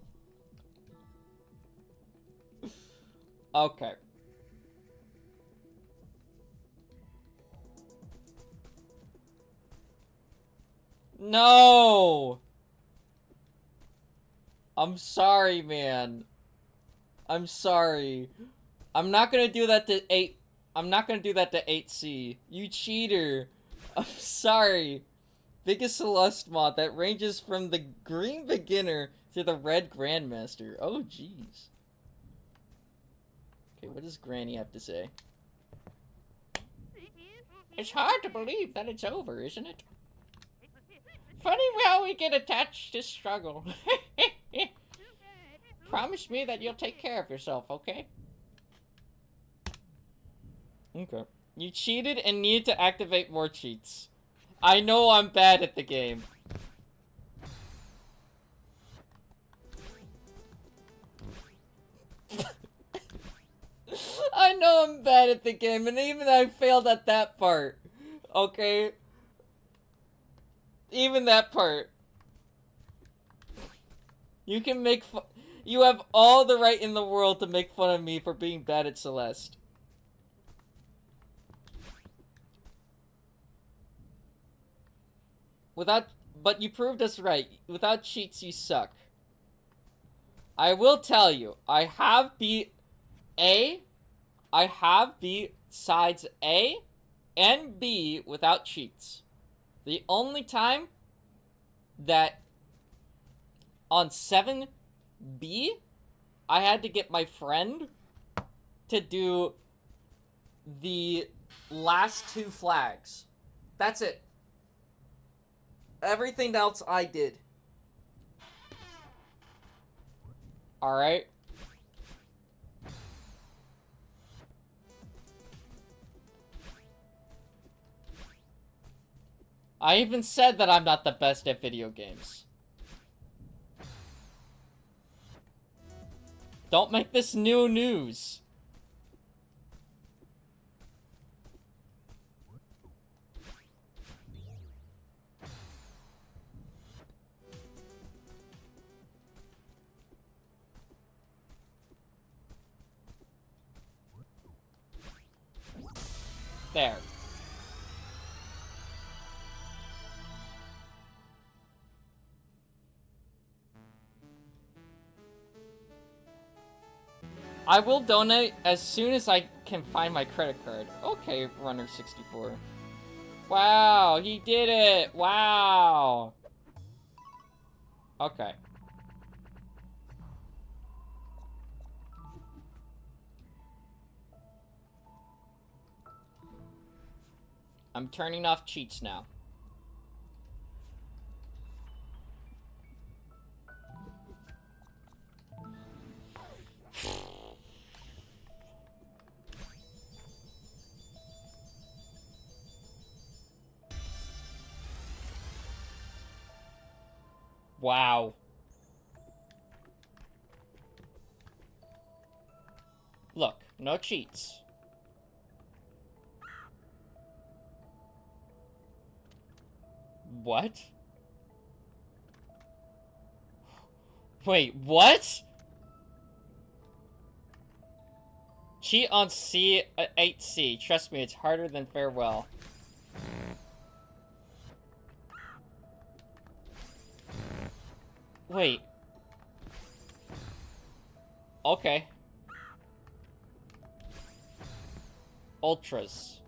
Okay. No. I'm sorry, man. I'm sorry. I'm not gonna do that to 8. I'm not gonna do that to 8C. You cheater. I'm sorry. Biggest Celeste mod that ranges from the green beginner to the red grandmaster. Oh, jeez. Okay, what does Granny have to say? It's hard to believe that it's over, isn't it? Funny how we get attached to struggle. Promise me that you'll take care of yourself, okay? Okay. You cheated and need to activate more cheats. I know I'm bad at the game. I know I'm bad at the game, and even I failed at that part. Okay? Even that part. You can make fun. You have all the right in the world to make fun of me for being bad at Celeste. But you proved us right. Without cheats, you suck. I will tell you, I have beat sides A and B without cheats. The only time that on 7B, I had to get my friend to do the last 2 flags. That's it. Everything else I did. Alright? I even said that I'm not the best at video games. Don't make this new news. There. I will donate as soon as I can find my credit card. Okay, Runner64. Wow, he did it! Wow! Okay. I'm turning off cheats now. Wow. Look. No cheats. What? Wait, what? Cheat on C 8C. Trust me, it's harder than farewell. Wait. Okay. Ultras.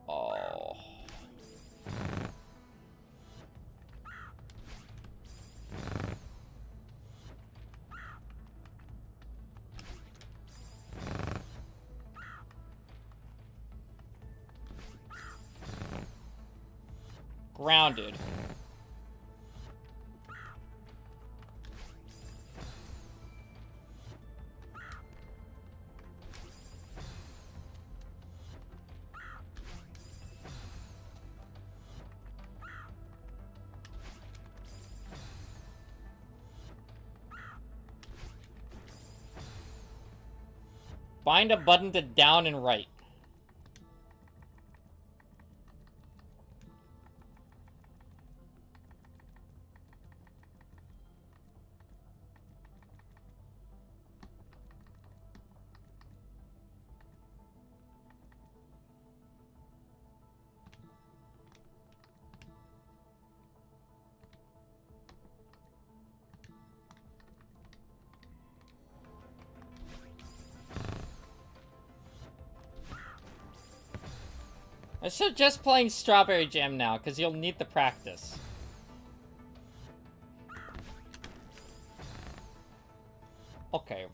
Oh. Grounded. Bind a button to down and right. I should just playing Strawberry Jam now, because you'll need the practice. Okay.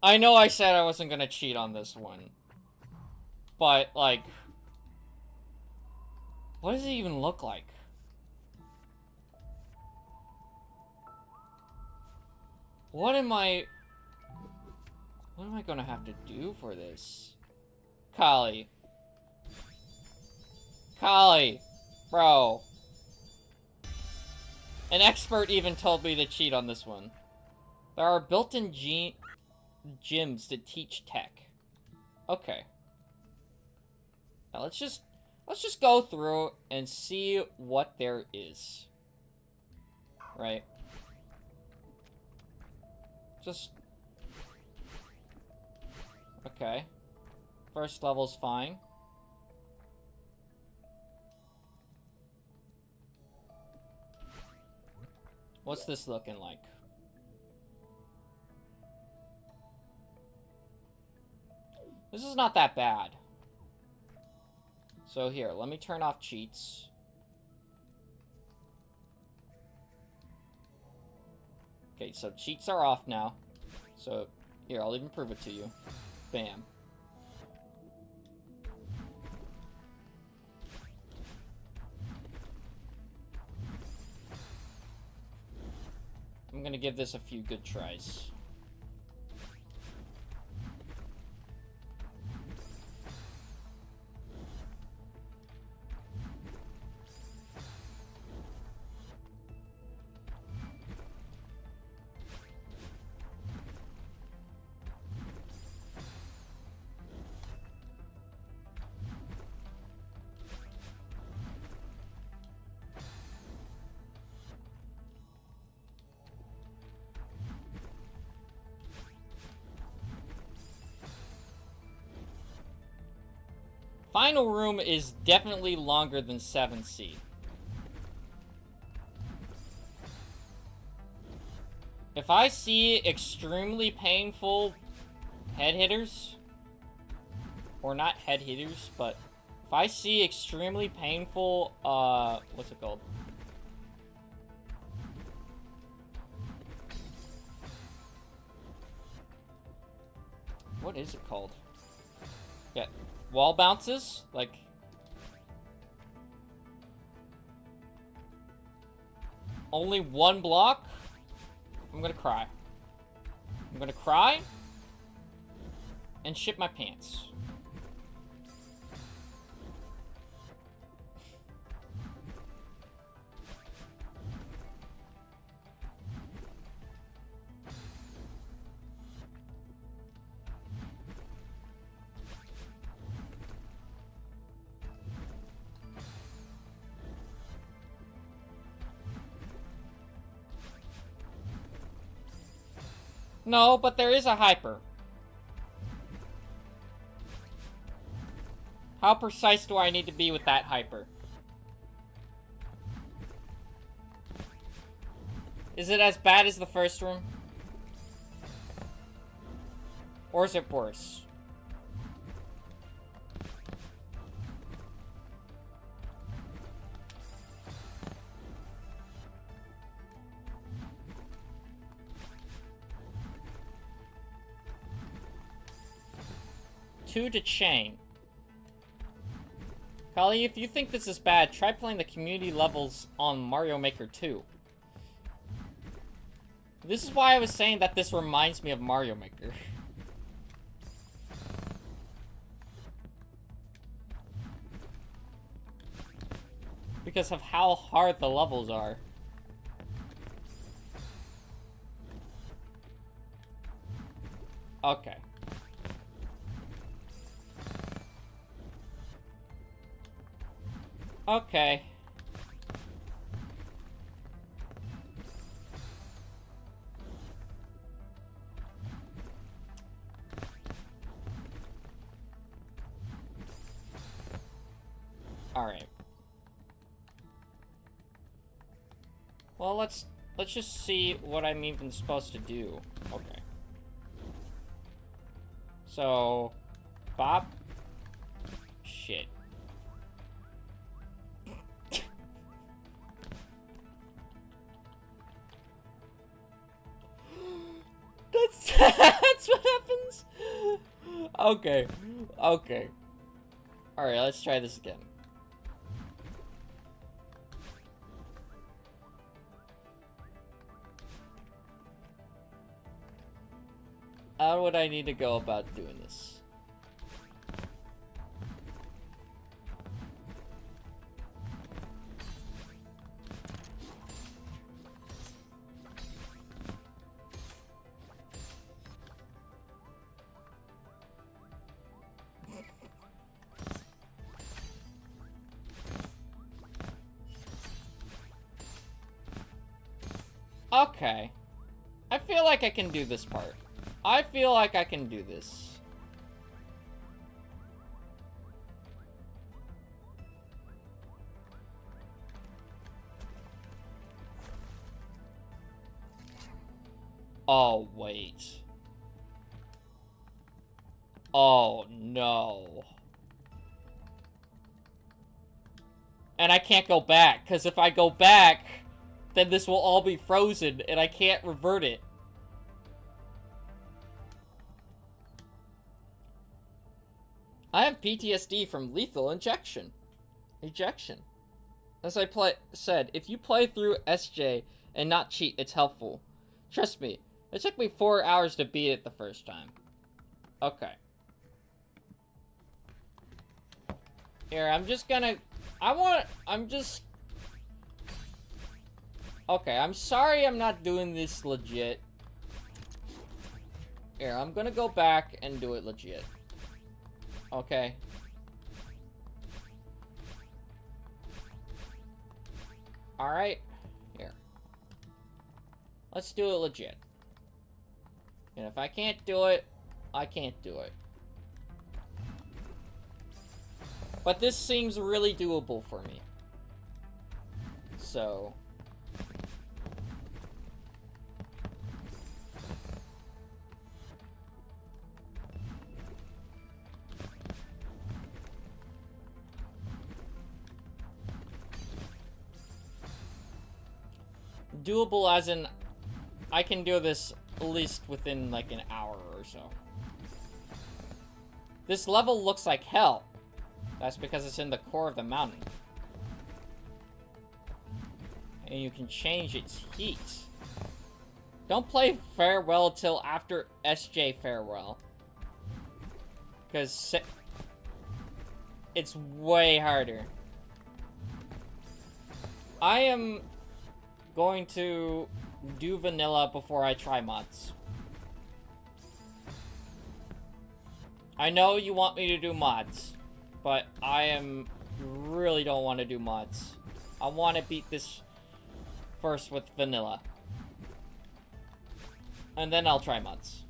I know I said I wasn't gonna cheat on this one. But, like... what does it even look like? What am I gonna have to do for this? Kali. Bro. An expert even told me to cheat on this one. There are built-in gyms to teach tech. Okay. Now let's just go through and see what there is. Right? Just... okay. First level's fine. What's this looking like? This is not that bad. So here, let me turn off cheats. Okay, so cheats are off now. So, here, I'll even prove it to you. Bam. I'm gonna give this a few good tries. Final room is definitely longer than 7C. If I see extremely painful head hitters, or not head hitters, but if I see extremely painful, what's it called? What is it called? Yeah. Wall bounces, like... only one block? I'm gonna cry. I'm gonna cry and shit my pants. No, but there is a hyper. How precise do I need to be with that hyper? Is it as bad as the first room? Or is it worse? Two to chain. Kali, if you think this is bad, try playing the community levels on Mario Maker 2. This is why I was saying that this reminds me of Mario Maker. Because of how hard the levels are. Okay. Okay. Alright. Well, let's just see what I'm even supposed to do. Okay. So, Bob. Shit. That's what happens? Okay. Okay. Alright, let's try this again. How would I need to go about doing this? Okay. I feel like I can do this part. I feel like I can do this. Oh, wait. Oh, no. And I can't go back, because if I go back, then this will all be frozen, and I can't revert it. I have PTSD from lethal injection. As I said, if you play through SJ and not cheat, it's helpful. Trust me, it took me 4 hours to beat it the first time. Okay. Here, I'm just gonna... Okay, I'm sorry I'm not doing this legit. Here, I'm gonna go back and do it legit. Okay. Alright. Here. Let's do it legit. And if I can't do it, I can't do it. But this seems really doable for me. So... doable as in, I can do this at least within like an hour or so. This level looks like hell. That's because it's in the core of the mountain. And you can change its heat. Don't play Farewell till after SJ Farewell. Because it's way harder. I am going to do vanilla before I try mods. I know you want me to do mods, but really don't want to do mods. I want to beat this first with vanilla. And then I'll try mods.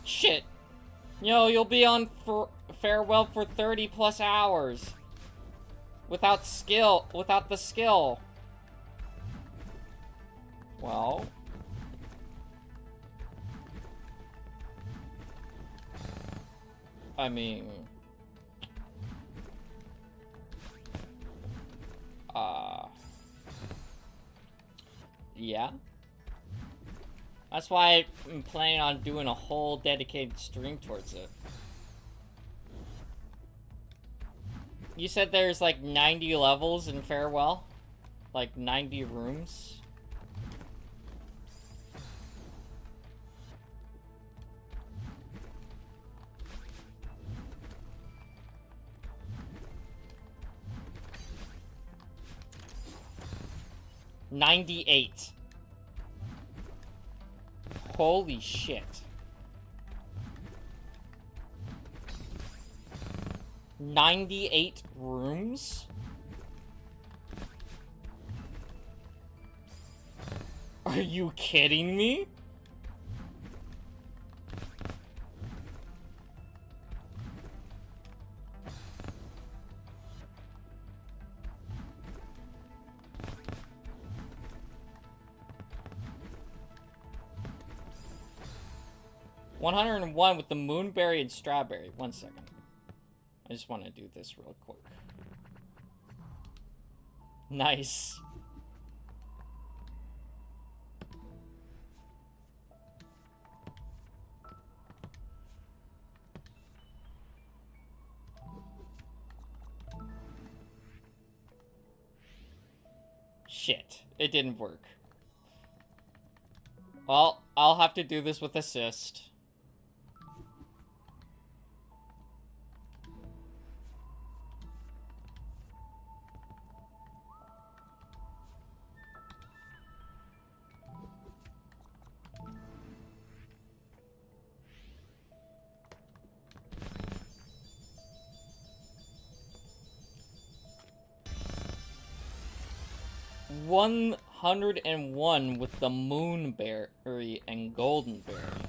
Shit. Yo, you'll be on for farewell for 30 plus hours. Without the skill. Well. I mean. Yeah. That's why I'm planning on doing a whole dedicated stream towards it. You said there's like 90 levels in Farewell? Like 90 rooms? $98. Holy shit. 98 rooms? Are you kidding me? $101 with the moonberry and strawberry. 1 second. I just want to do this real quick. Nice. Shit. It didn't work. Well, I'll have to do this with assist. $101 with the moonberry and goldenberry.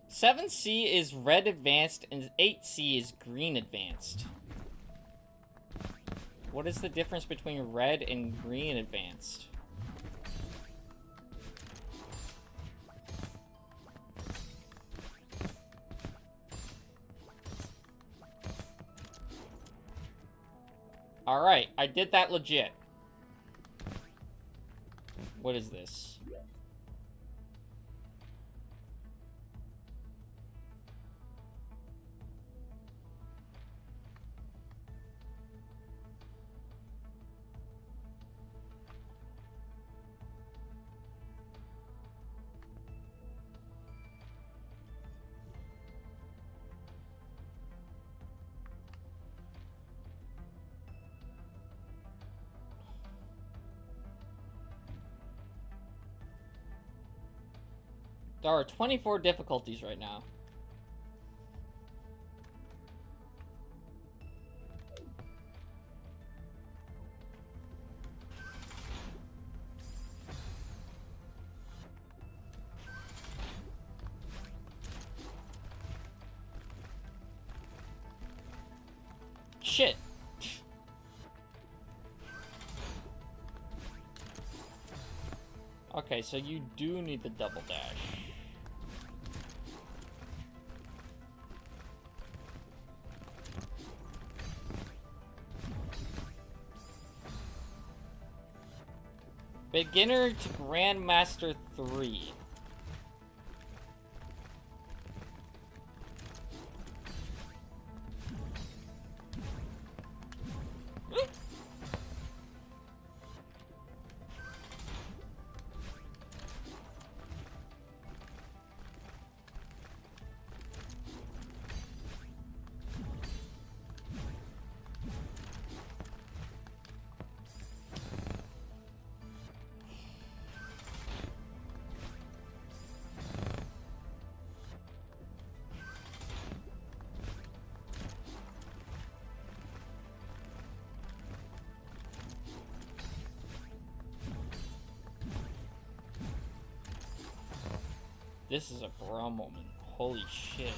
$7C is red advanced and $8C is green advanced. What is the difference between red and green advanced? Alright, I did that legit. What is this? There are 24 difficulties right now. Shit. Okay, so you do need the double dash. Beginner to Grandmaster 3. This is a bra moment. Holy shit.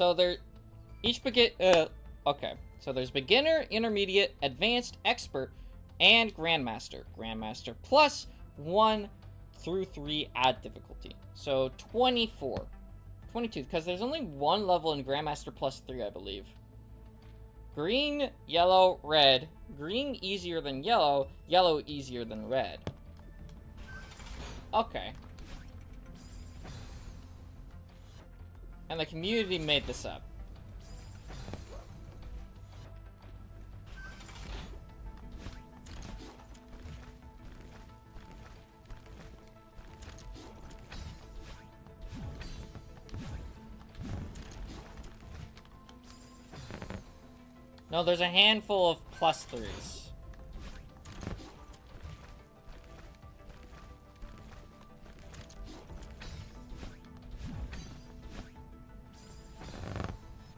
So there, okay. So there's beginner, intermediate, advanced, expert, and grandmaster. Grandmaster plus 1 through 3 add difficulty. So 24. 22, because there's only one level in grandmaster plus 3, I believe. Green, yellow, red. Green easier than yellow, yellow easier than red. Okay. And the community made this up. No, there's a handful of plus 3s.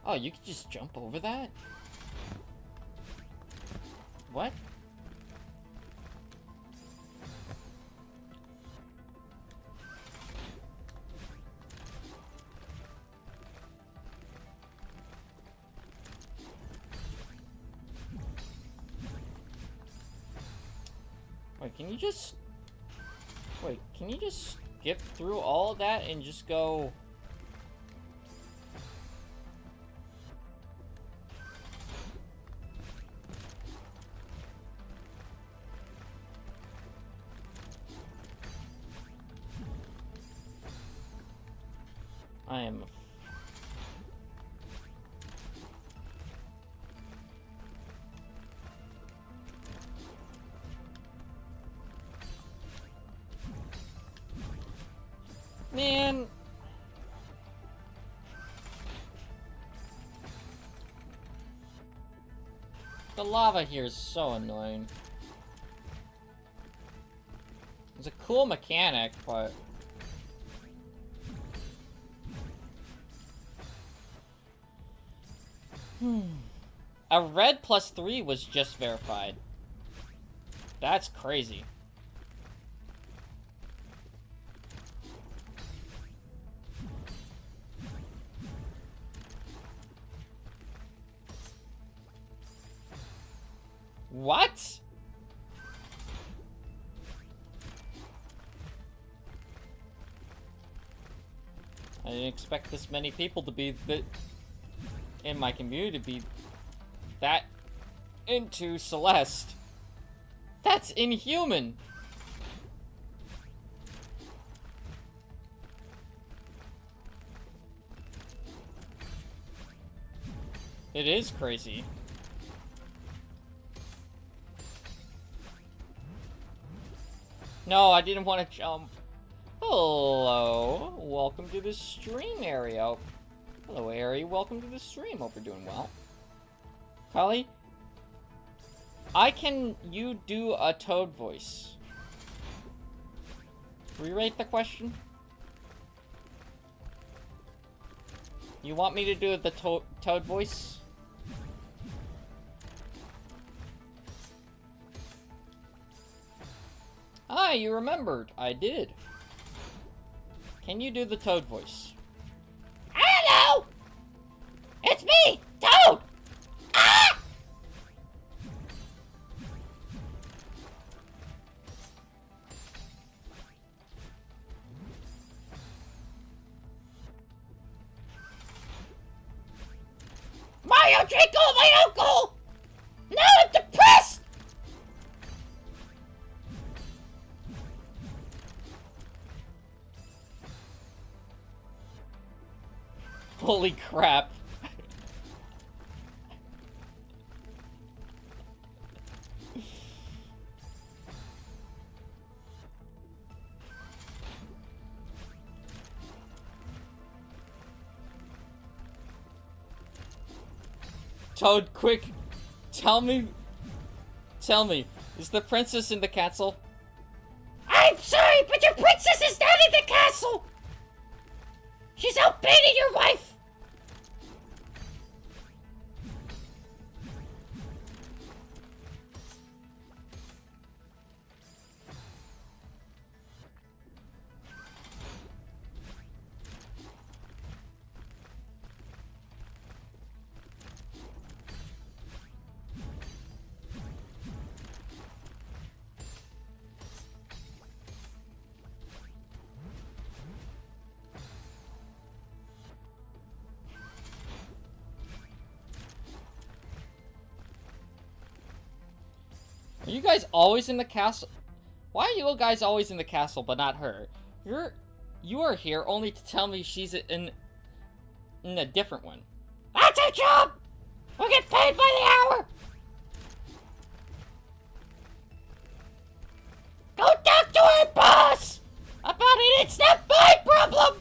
Oh, you could just jump over that? What? Wait, can you just... Wait, can you just skip through all of that and just go... I am... Man... The lava here is so annoying. It's a cool mechanic, but... A red plus 3 was just verified. That's crazy. What? I didn't expect this many people to be in my community to be that into Celeste. That's inhuman. It is crazy. No, I didn't want to jump. Hello. Welcome to the stream area. Hello, Ari. Welcome to the stream. Hope you're doing well. Holly? you do a Toad voice? Rewrite the question? You want me to do the Toad voice? Ah, you remembered. I did. Can you do the Toad voice? Hello! It's me, Toad! Ah! Mario, drink all my alcohol! Now I'm depressed! Holy crap. Toad, quick! Tell me, is the princess in the castle? I'm sorry, but your princess is not in the castle! She's out beating your wife! Are you guys always in the castle? Why are you guys always in the castle, but not her? You are here only to tell me she's in a different one. That's our job! We get paid by the hour! Go talk to our boss! About it, it's not my problem!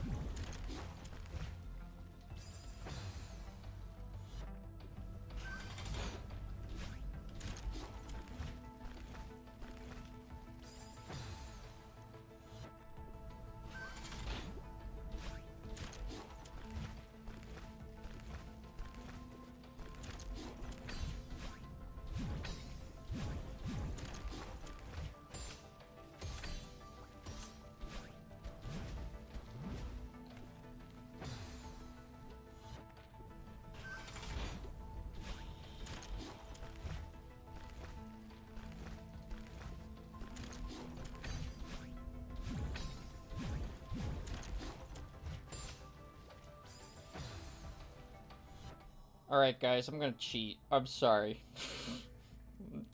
Alright guys, I'm gonna cheat. I'm sorry.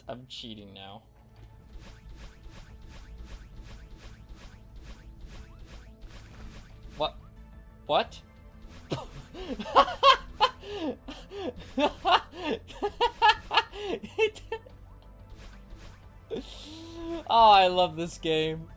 I'm cheating now. What? What? Oh, I love this game.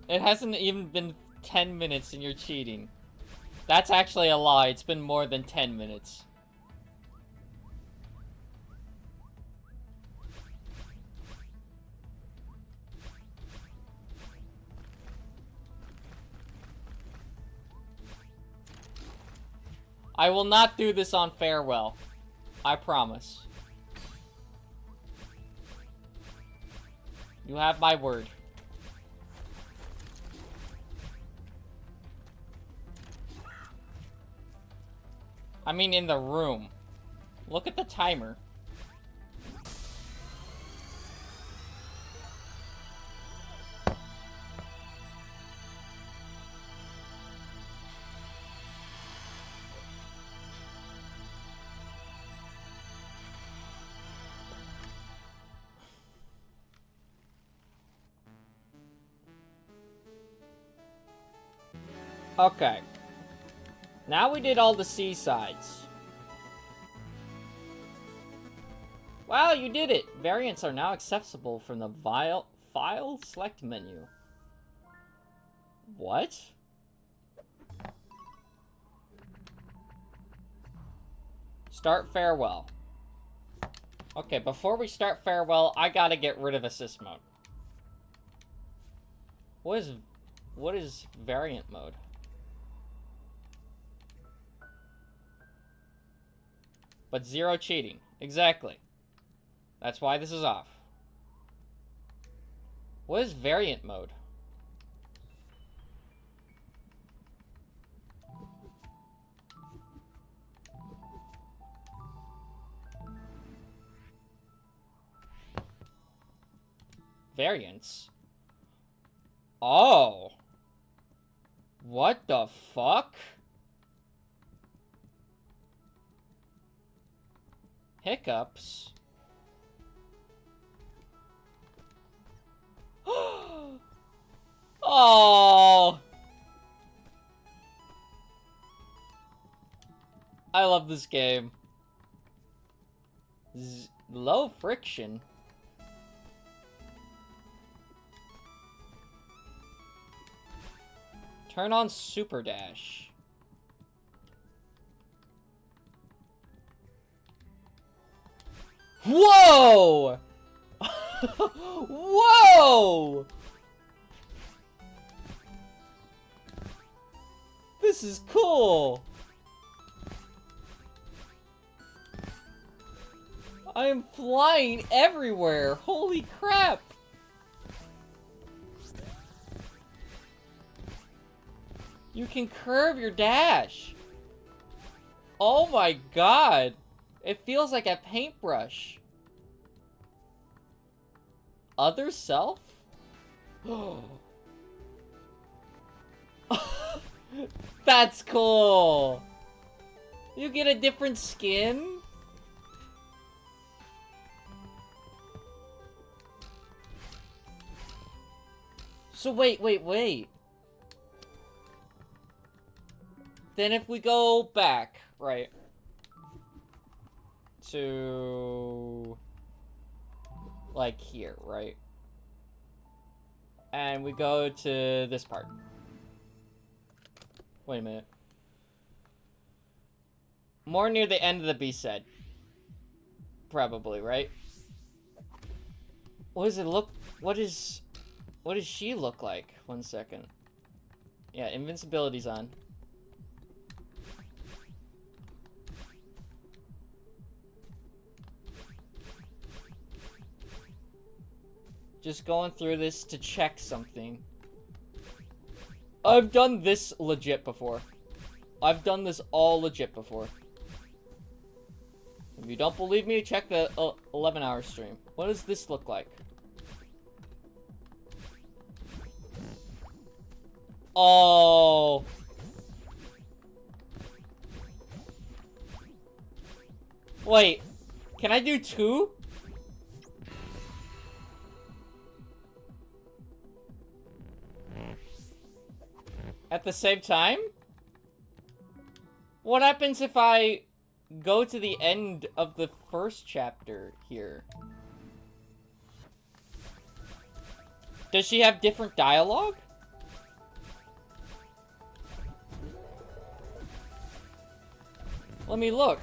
It hasn't even been 10 minutes and you're cheating. That's actually a lie. It's been more than 10 minutes. I will not do this on farewell. I promise. You have my word. I mean in the room. Look at the timer. Okay. Now we did all the seasides. Wow, you did it! Variants are now accessible from the file select menu. What? Start farewell. Okay, before we start farewell, I gotta get rid of assist mode. What is variant mode? But zero cheating. Exactly. That's why this is off. What is variant mode? Variants? Oh. What the fuck? Hiccups? Oh. I love this game. Low friction. Turn on Super Dash. Whoa! Whoa! This is cool. I am flying everywhere. Holy crap. You can curve your dash. Oh my god. It feels like a paintbrush. Other self? That's cool. You get a different skin? So wait. Then if we go back, right, to, like, here, right? And we go to this part. Wait a minute. More near the end of the B-set. Probably, right? What does it look, what does she look like? 1 second. Yeah, invincibility's on. Just going through this to check something. I've done this legit before. I've done this all legit before. If you don't believe me, check the 11-hour stream. What does this look like? Oh. Wait. Can I do 2? At the same time? What happens if I go to the end of the first chapter here? Does she have different dialogue? Let me look.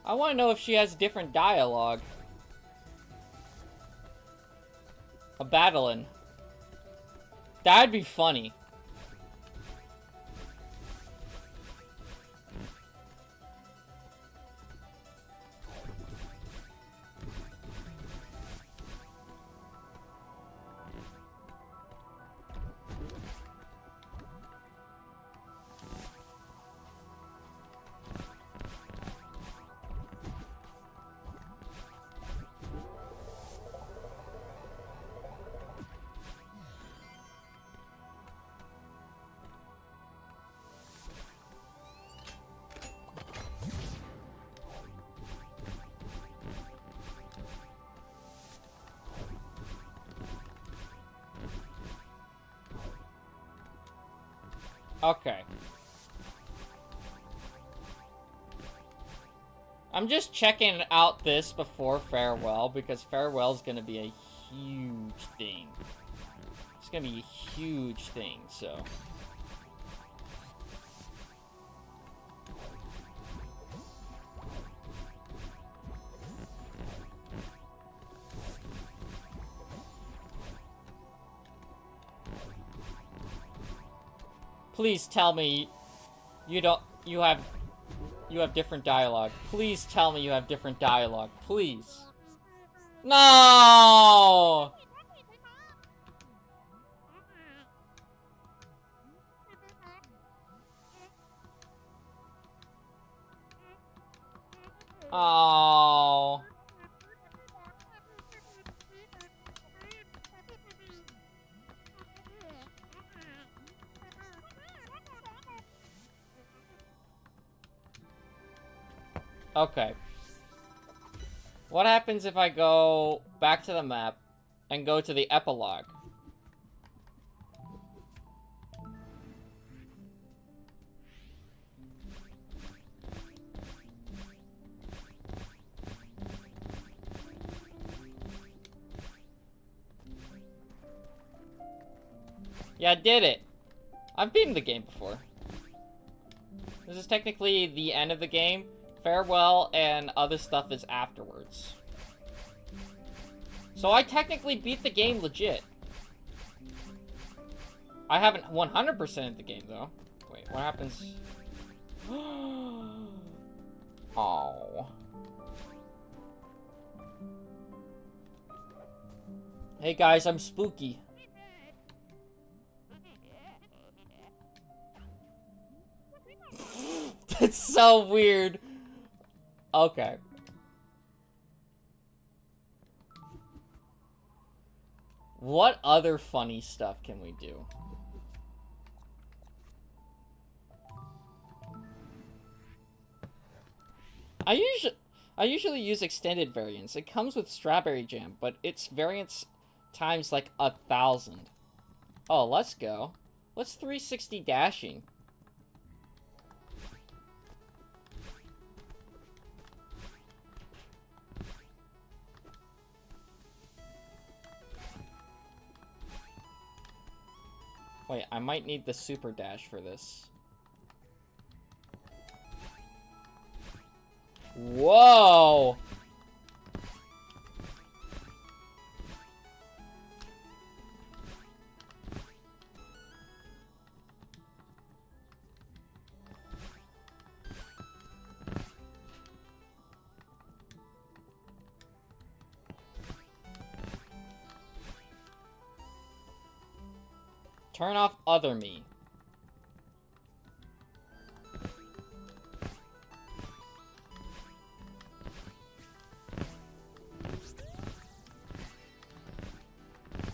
I want to know if she has different dialogue. A battling. That'd be funny. Okay. I'm just checking out this before Farewell, because Farewell's gonna be a huge thing. It's gonna be a huge thing, so... Please tell me you have different dialogue. Please tell me you have different dialogue. Please. No! Oh. Okay. What happens if I go back to the map and go to the epilogue? Yeah, I did it. I've beaten the game before. This is technically the end of the game. Farewell and other stuff is afterwards. So I technically beat the game legit. I haven't 100%ed the game, though. Wait, what happens? Oh. Hey guys, I'm spooky. That's so weird. Okay. What other funny stuff can we do? I usually use extended variants. It comes with strawberry jam, but its variants times like 1,000. Oh, let's go. What's 360 dashing? Wait, I might need the super dash for this. Whoa! Turn off other me.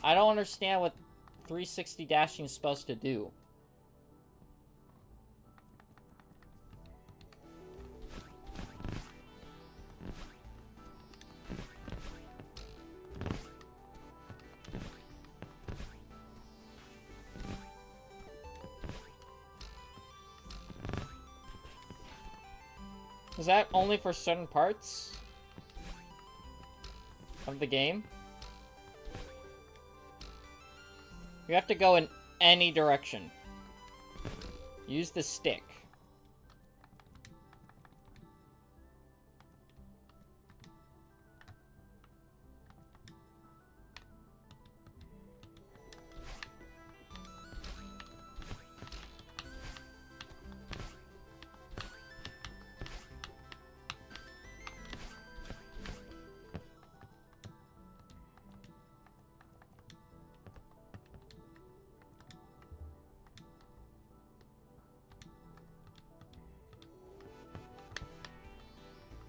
I don't understand what 360 dashing is supposed to do. Is that only for certain parts of the game? You have to go in any direction. Use the stick.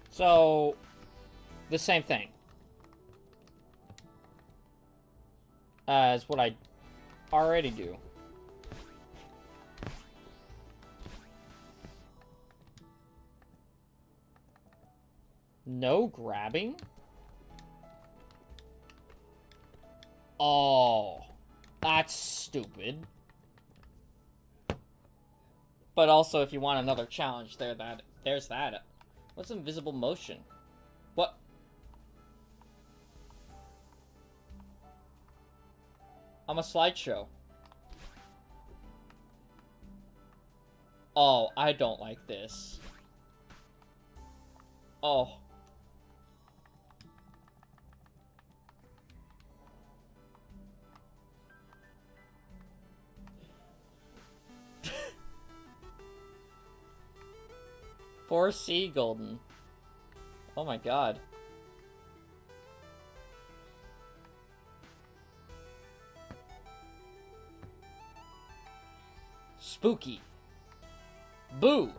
So, the same thing as what I already do. No grabbing? Oh, that's stupid. But also, if you want another challenge, there's that. What's invisible motion? What? I'm a slideshow. Oh, I don't like this. Oh. $4C golden. Oh my god. Spooky. Boo.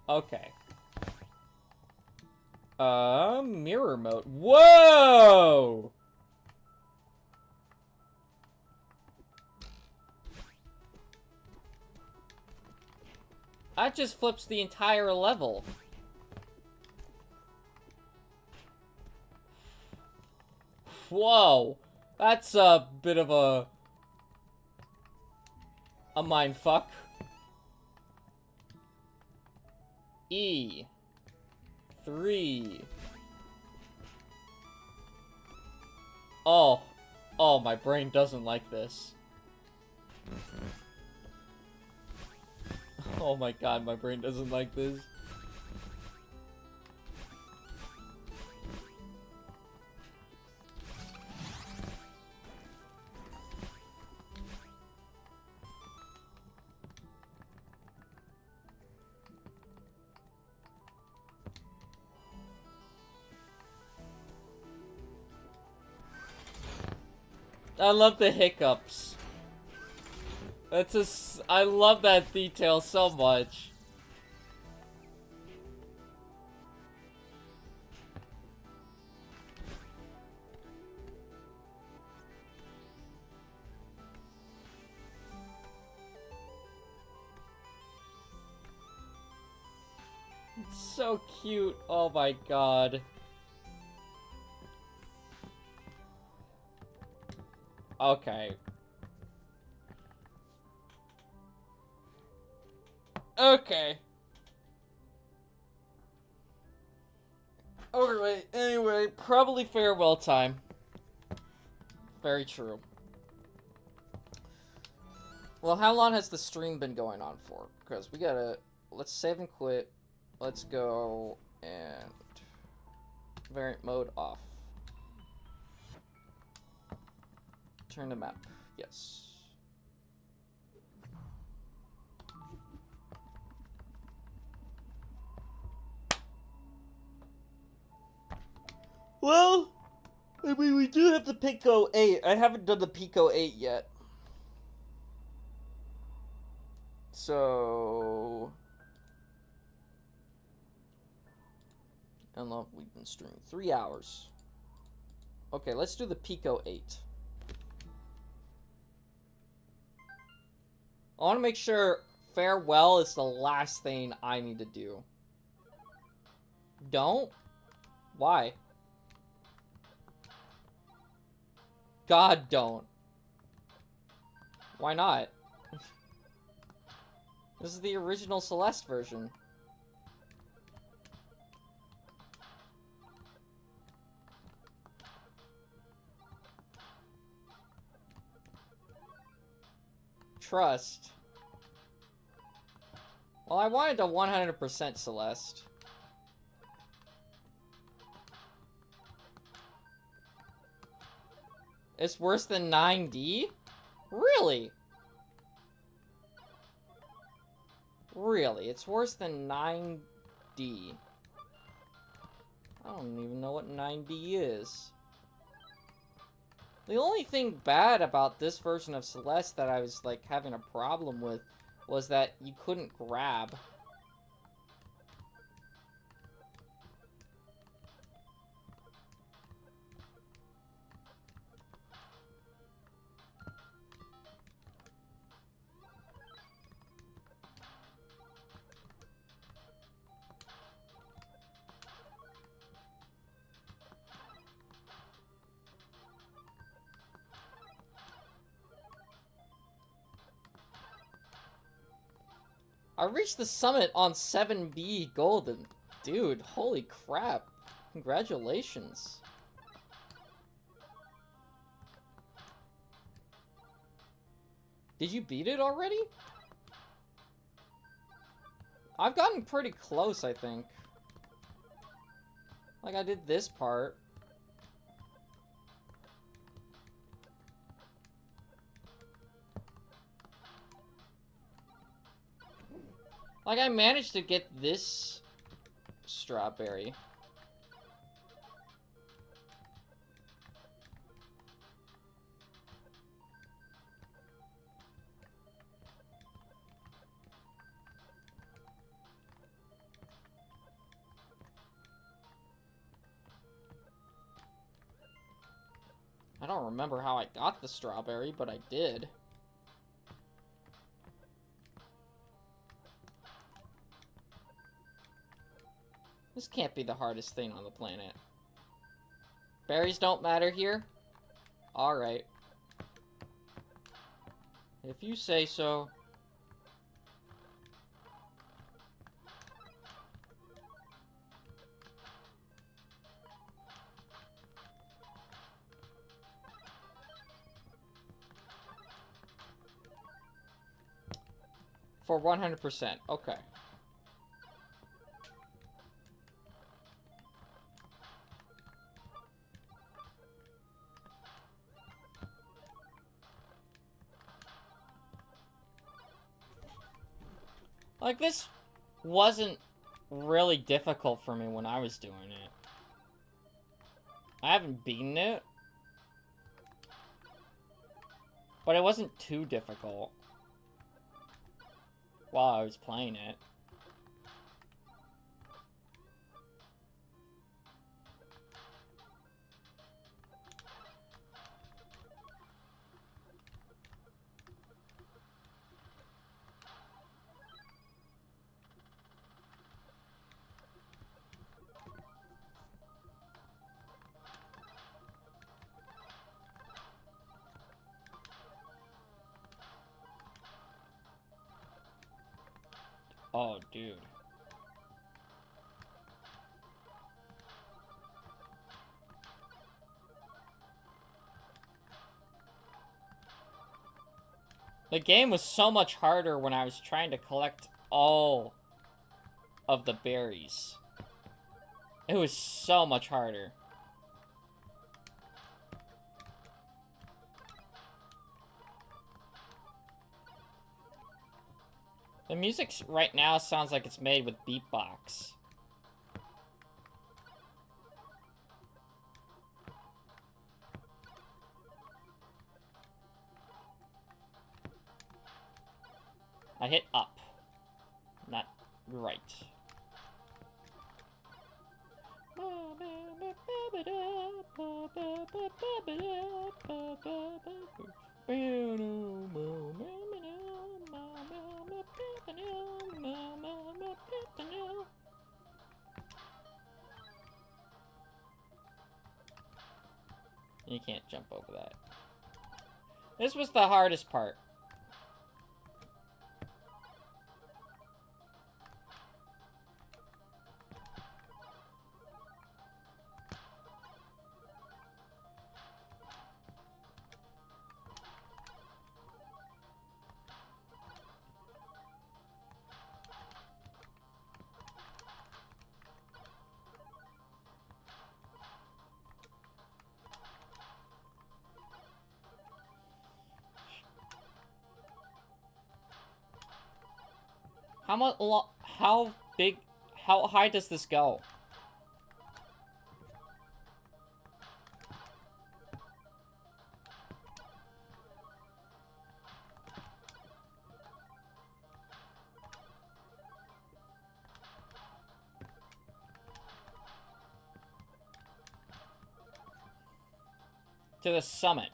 Okay. Mirror mode. Whoa! That just flips the entire level. Whoa. That's a bit of a mindfuck. E. 3. Oh. Oh, my brain doesn't like this. Oh my god, my brain doesn't like this. I love the hiccups. I love that detail so much. It's so cute. Oh my god. Okay. Okay. Anyway, probably farewell time. Very true. Well, how long has the stream been going on for? Because we gotta... Let's save and quit. Let's go and... Variant mode off. Turn the map. Yes. Well, I mean, we do have the Pico 8. I haven't done the Pico 8 yet. So... I love we've been streaming 3 hours. Okay, let's do the Pico 8. I want to make sure farewell is the last thing I need to do. Don't? Why? God, don't. Why not? This is the original Celeste version. Trust. Well, I wanted to 100% Celeste. It's worse than 9D? Really? Really? It's worse than 9D. I don't even know what 9D is. The only thing bad about this version of Celeste that I was, like, having a problem with was that you couldn't grab. I reached the summit on 7B golden. Dude, holy crap. Congratulations. Did you beat it already? I've gotten pretty close, I think. Like, I did this part. Like, I managed to get this strawberry. I don't remember how I got the strawberry, but I did. This can't be the hardest thing on the planet. Berries don't matter here? Alright. If you say so. For 100%. Okay. Like, this wasn't really difficult for me when I was doing it. I haven't beaten it. But it wasn't too difficult while I was playing it. Oh, dude. The game was so much harder when I was trying to collect all of the berries. It was so much harder. The music right now sounds like it's made with beatbox. I hit up. Not right. You can't jump over that. This was the hardest part. How high does this go? To the summit.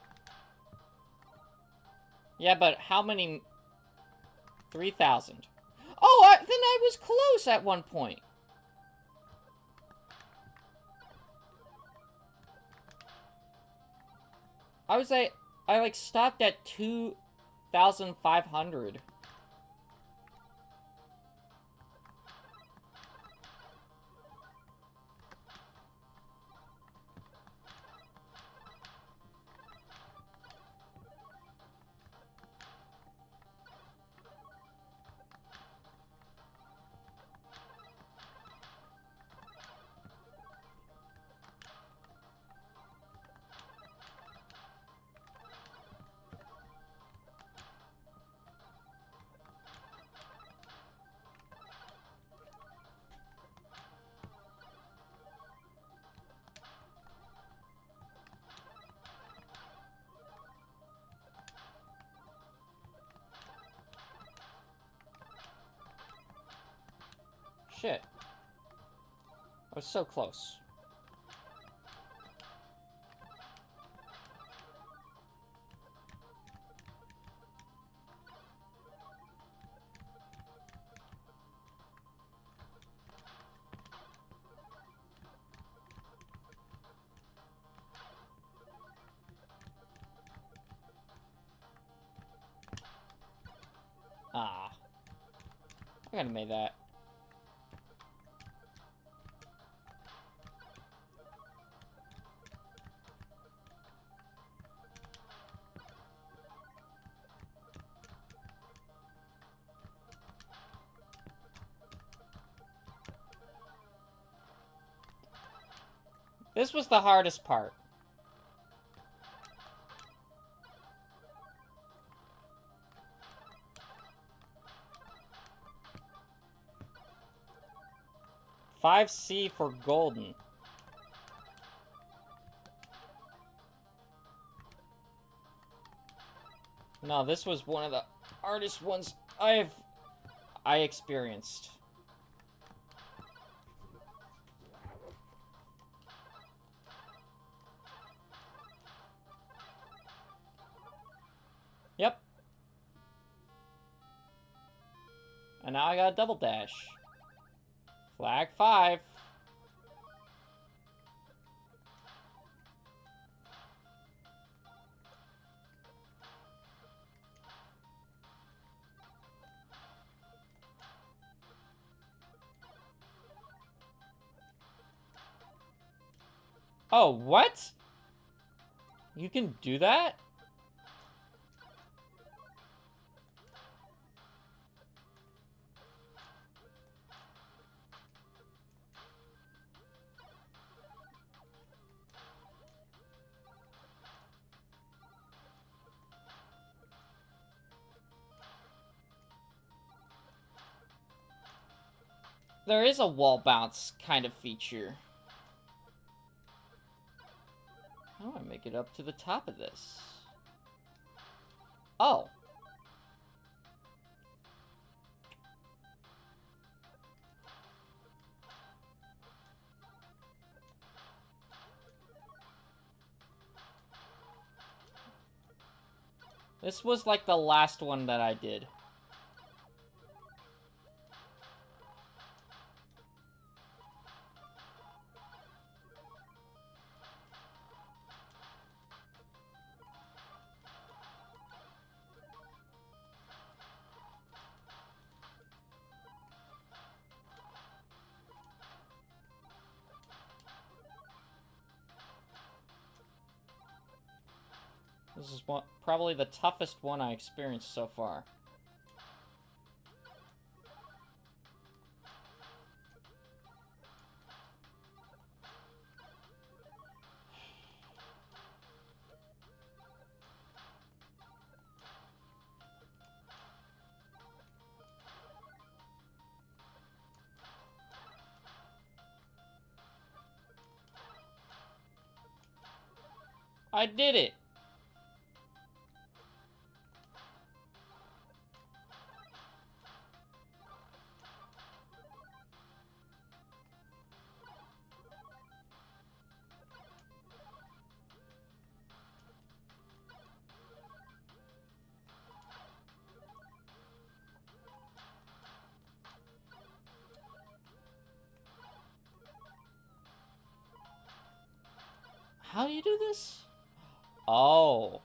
Yeah, but how many? 3,000. Oh, then I was close at one point. I stopped at 2,500. Shit. I was so close. Ah. I could have made that. This was the hardest part. $5C for golden. No, this was one of the hardest ones I experienced. Yep. And now I got a double dash. Flag 5. Oh, what? You can do that? There is a wall bounce kind of feature. How do I make it up to the top of this? Oh. This was like the last one that I did. This is probably the toughest one I experienced so far. I did it! How do you do this? Oh.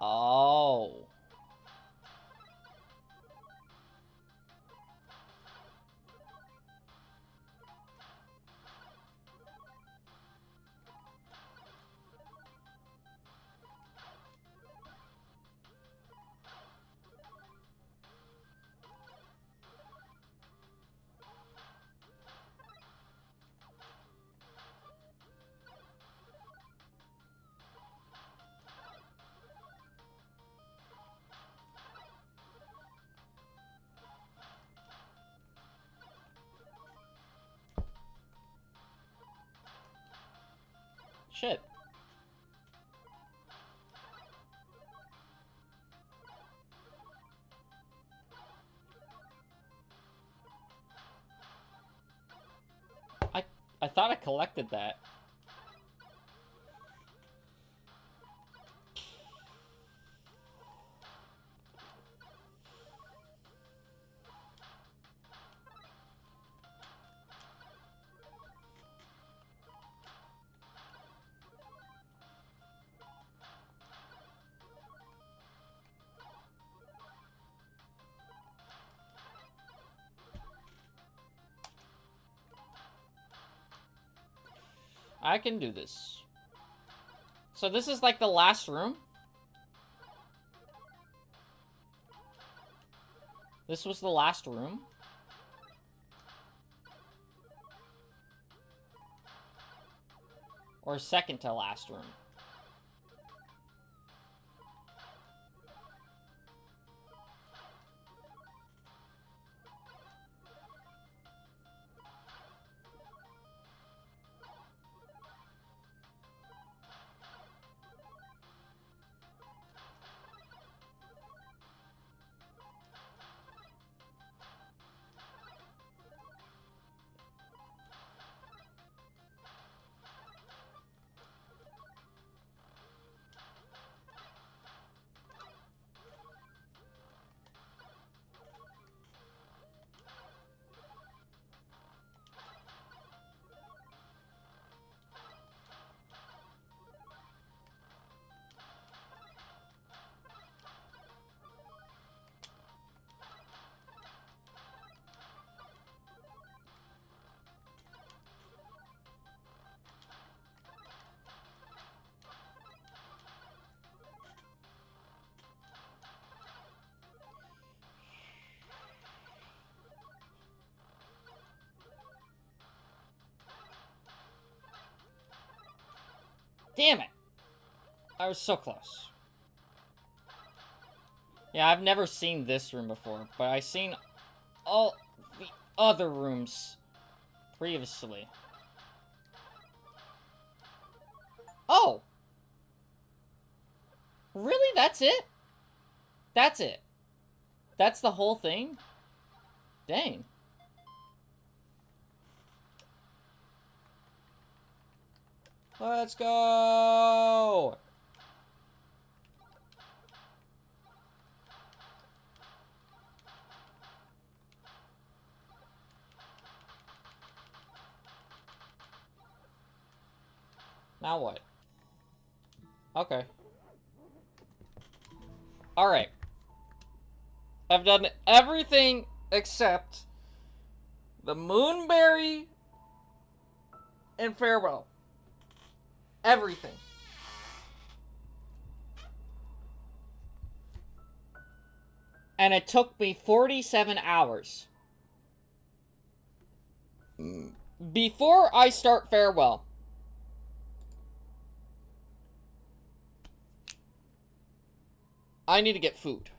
Oh. Shit. I thought I collected that. I can do this. So this is like the last room? This was the last room? Or second to last room? Damn it! I was so close. Yeah, I've never seen this room before, but I've seen all the other rooms previously. Oh! Really? That's it? That's it? That's the whole thing? Dang. Let's go! Now what? Okay. Alright. I've done everything except the Moonberry and Farewell. Everything. And it took me 47 hours. Before I start Farewell, I need to get food.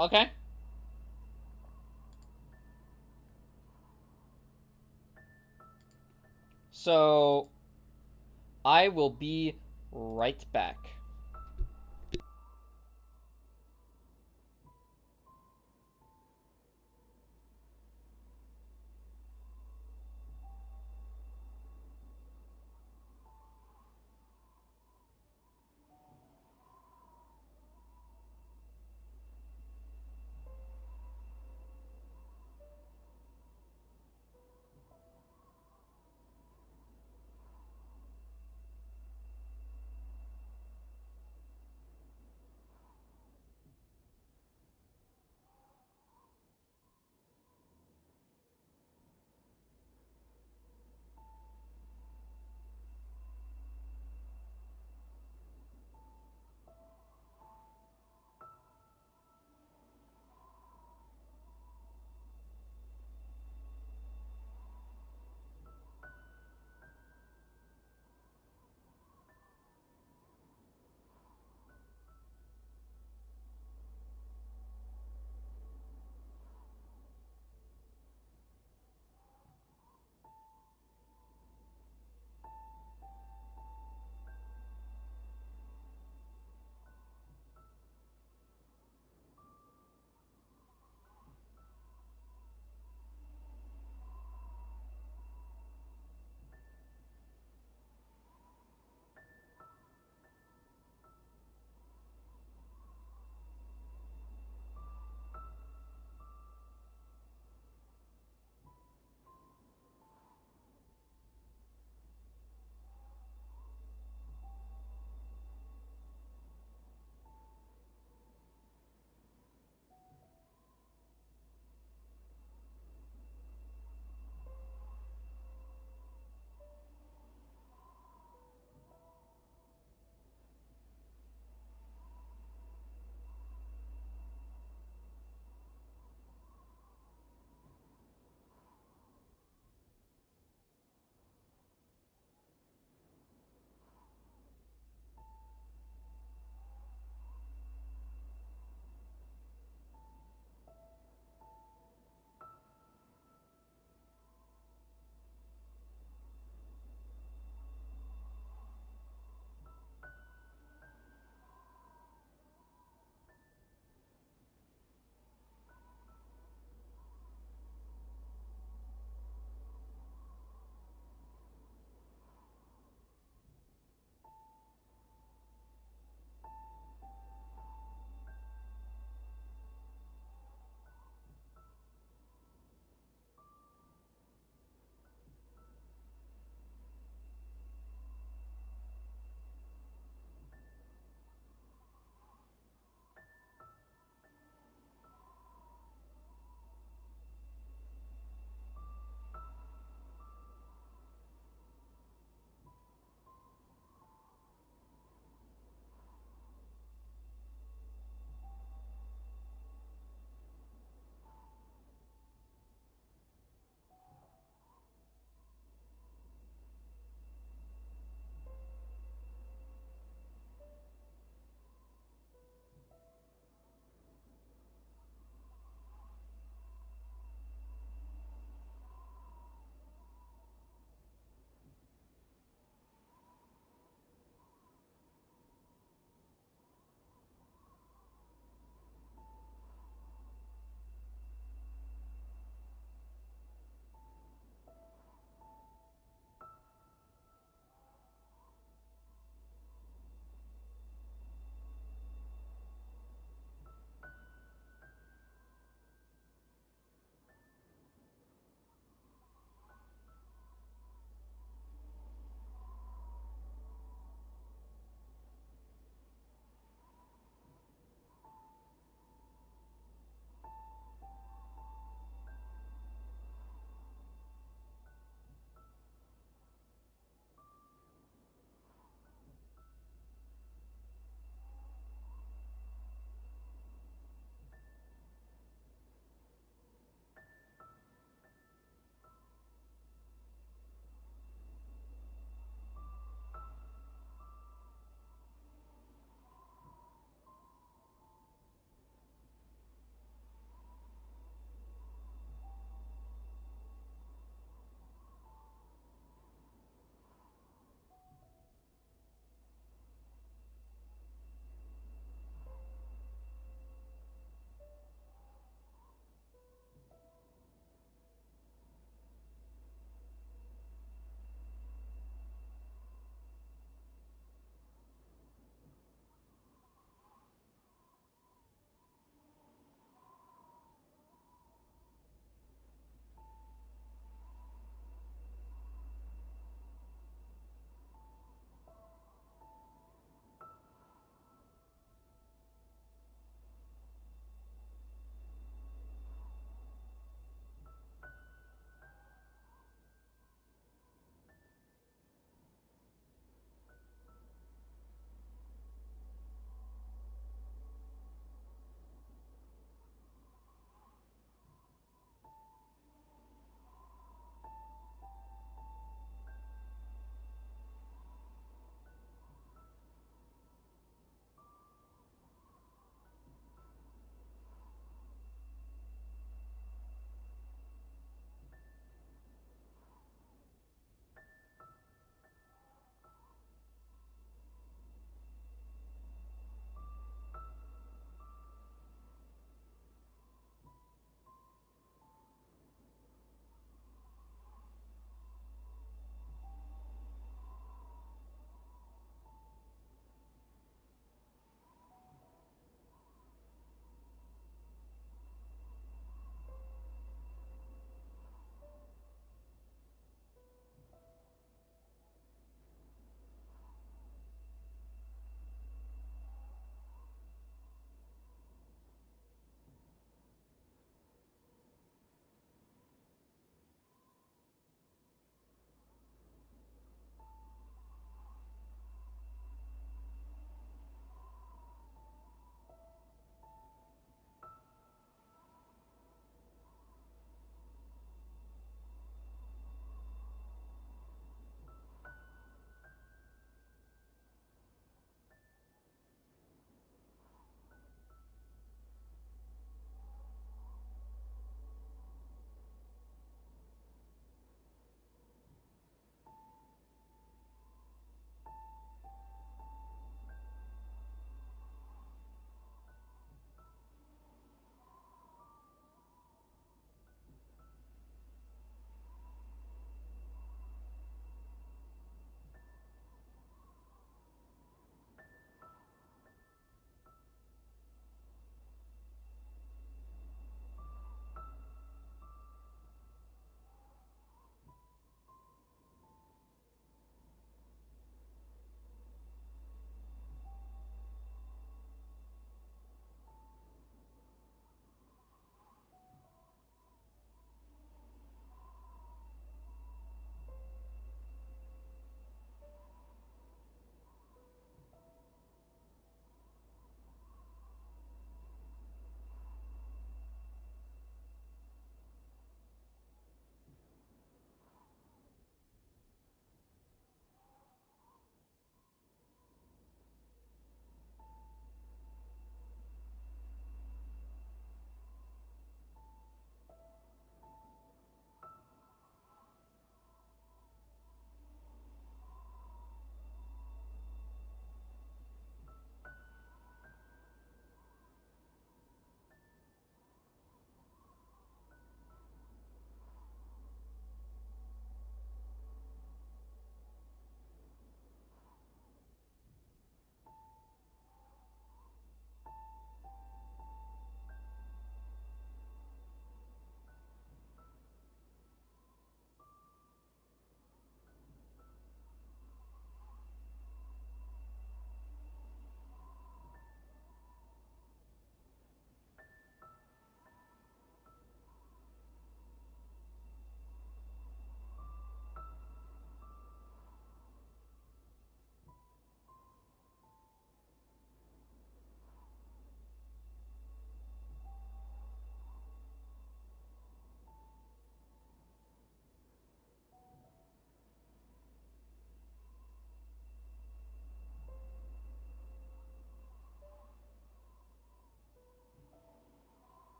Okay? So, I will be right back.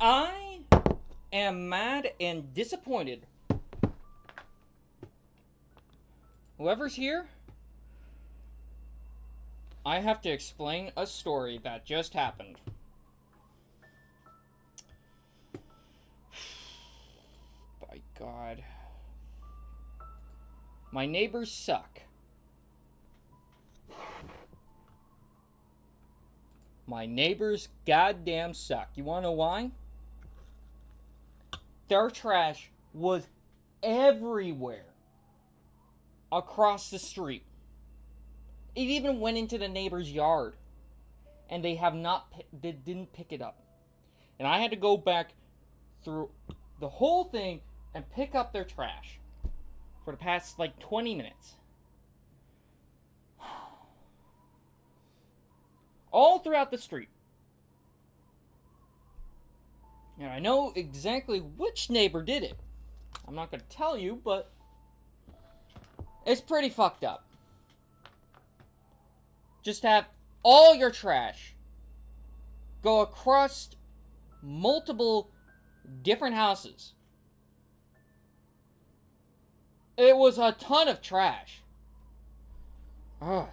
I am mad and disappointed. Whoever's here, I have to explain a story that just happened. By God. My neighbors suck. My neighbors goddamn suck. You wanna know why? Their trash was everywhere across the street. It even went into the neighbor's yard, and they didn't pick it up. And I had to go back through the whole thing and pick up their trash for the past like 20 minutes. All throughout the street. And I know exactly which neighbor did it. I'm not going to tell you, but it's pretty fucked up. Just have all your trash go across multiple different houses. It was a ton of trash. Ugh.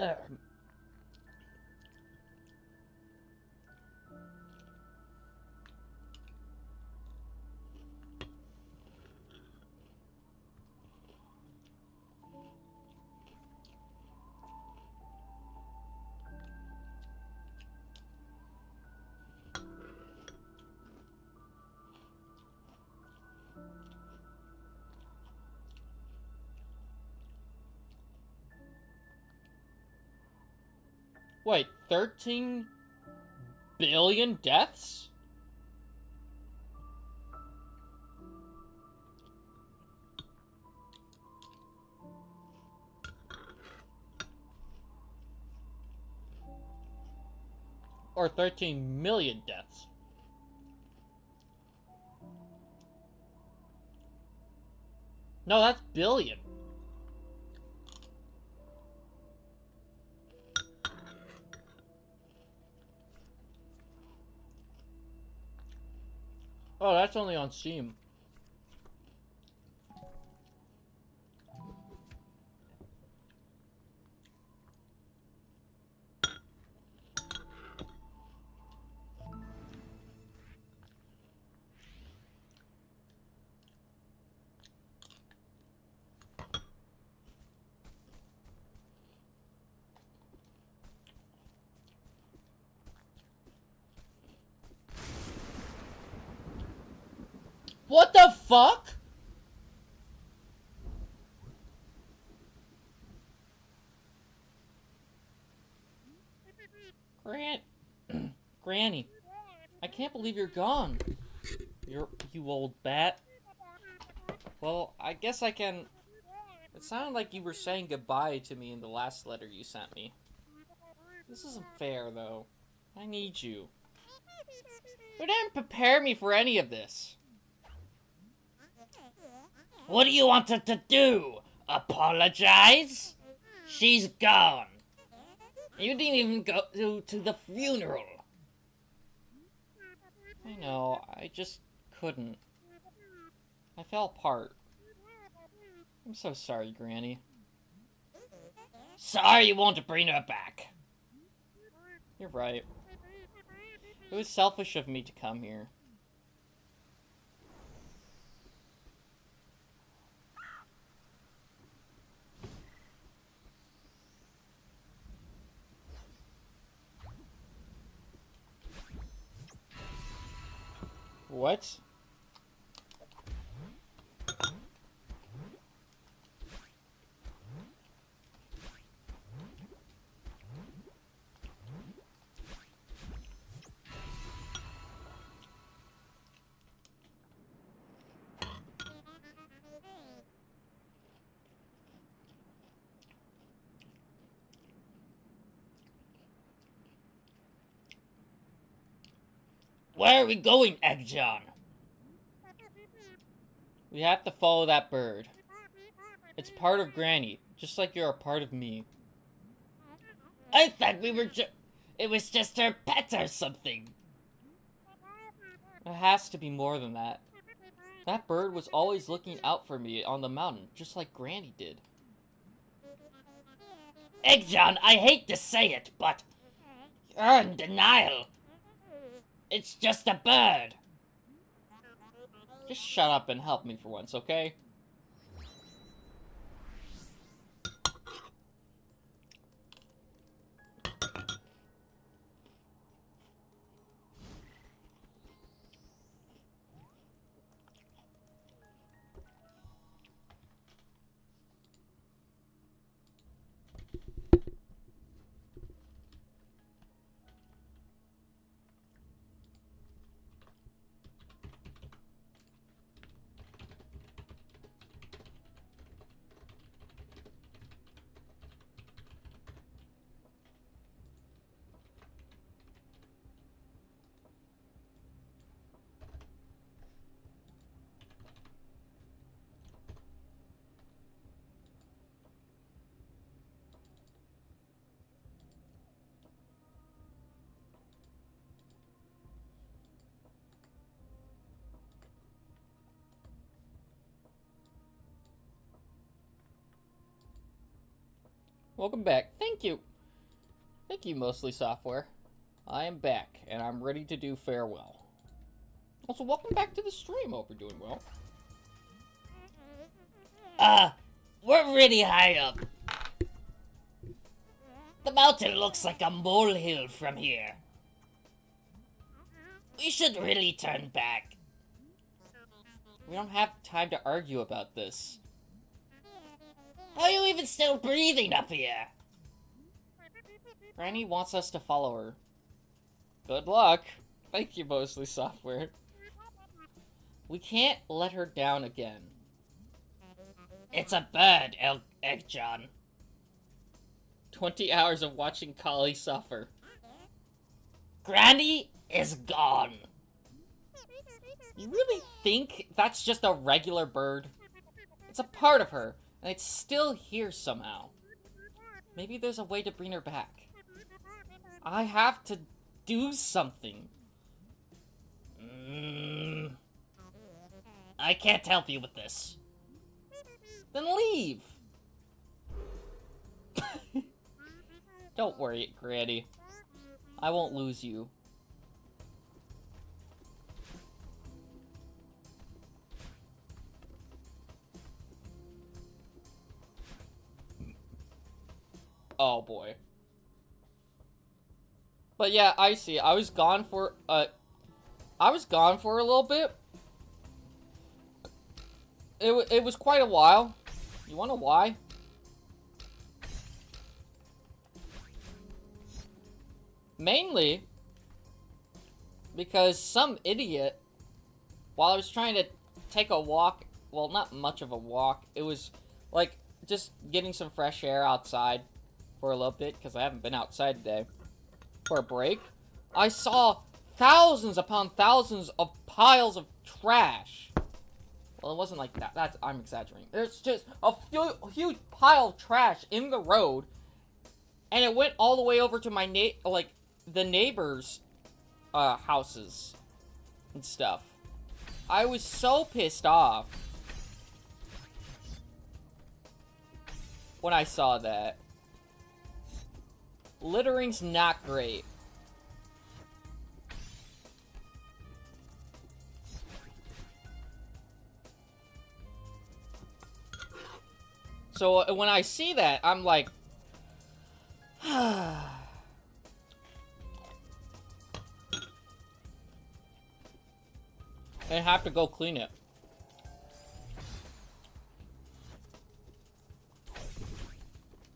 Ugh. Wait, 13 billion deaths? Or 13 million deaths? No, that's billion. Oh, that's only on Steam. What the fuck? Granny, I can't believe you're gone. You old bat. Well, I guess I can... It sounded like you were saying goodbye to me in the last letter you sent me. This isn't fair, though. I need you. You didn't prepare me for any of this. What do you want her to do? Apologize? She's gone. You didn't even go to the funeral. I know, I just couldn't. I fell apart. I'm so sorry, Granny. Sorry you won't bring her back. You're right. It was selfish of me to come here. What? Where are we going, Egg John? We have to follow that bird. It's part of Granny, just like you're a part of me. I thought we were it was just her pet or something. It has to be more than that. That bird was always looking out for me on the mountain, just like Granny did. Egg John, I hate to say it, but you're in denial. It's just a bird. Just shut up and help me for once, okay? Welcome back. Thank you. Thank you, Mostly Software. I am back, and I'm ready to do farewell. Also, welcome back to the stream. Hope you're doing well. We're really high up. The mountain looks like a molehill from here. We should really turn back. We don't have time to argue about this. How are you even still breathing up here? Granny wants us to follow her. Good luck. Thank you, Mostly Software. We can't let her down again. It's a bird, Egg John. 20 hours of watching Kali suffer. Granny is gone. You really think that's just a regular bird? It's a part of her. And it's still here somehow. Maybe there's a way to bring her back. I have to do something. I can't help you with this. Then leave. Don't worry, Granny. I won't lose you. Oh boy. But yeah, I see. I was gone for a little bit. It was quite a while. You wanna know why? Mainly because some idiot, while I was trying to take a walk, well, not much of a walk, it was like just getting some fresh air outside for a little bit, because I haven't been outside today, for a break, I saw thousands upon thousands of piles of trash Well, it wasn't like that. I'm exaggerating. There's just a huge pile of trash in the road, and it went all the way over to my the neighbors' houses and stuff. I was so pissed off when I saw that. Littering's not great. So when I see that, I'm like, I have to go clean it.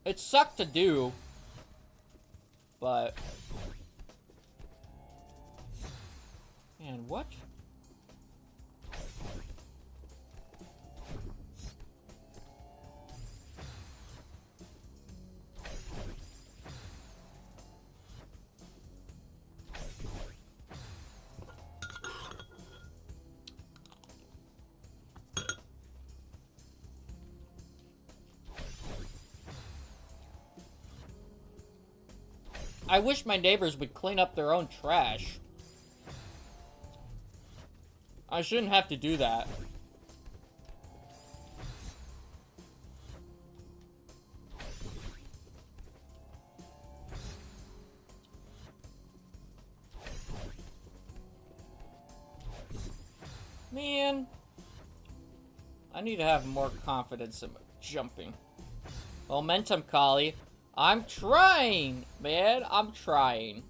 It sucked to do, but... Man, what? I wish my neighbors would clean up their own trash. I shouldn't have to do that. Man. I need to have more confidence in jumping. Momentum, Collie. I'm trying, man. I'm trying.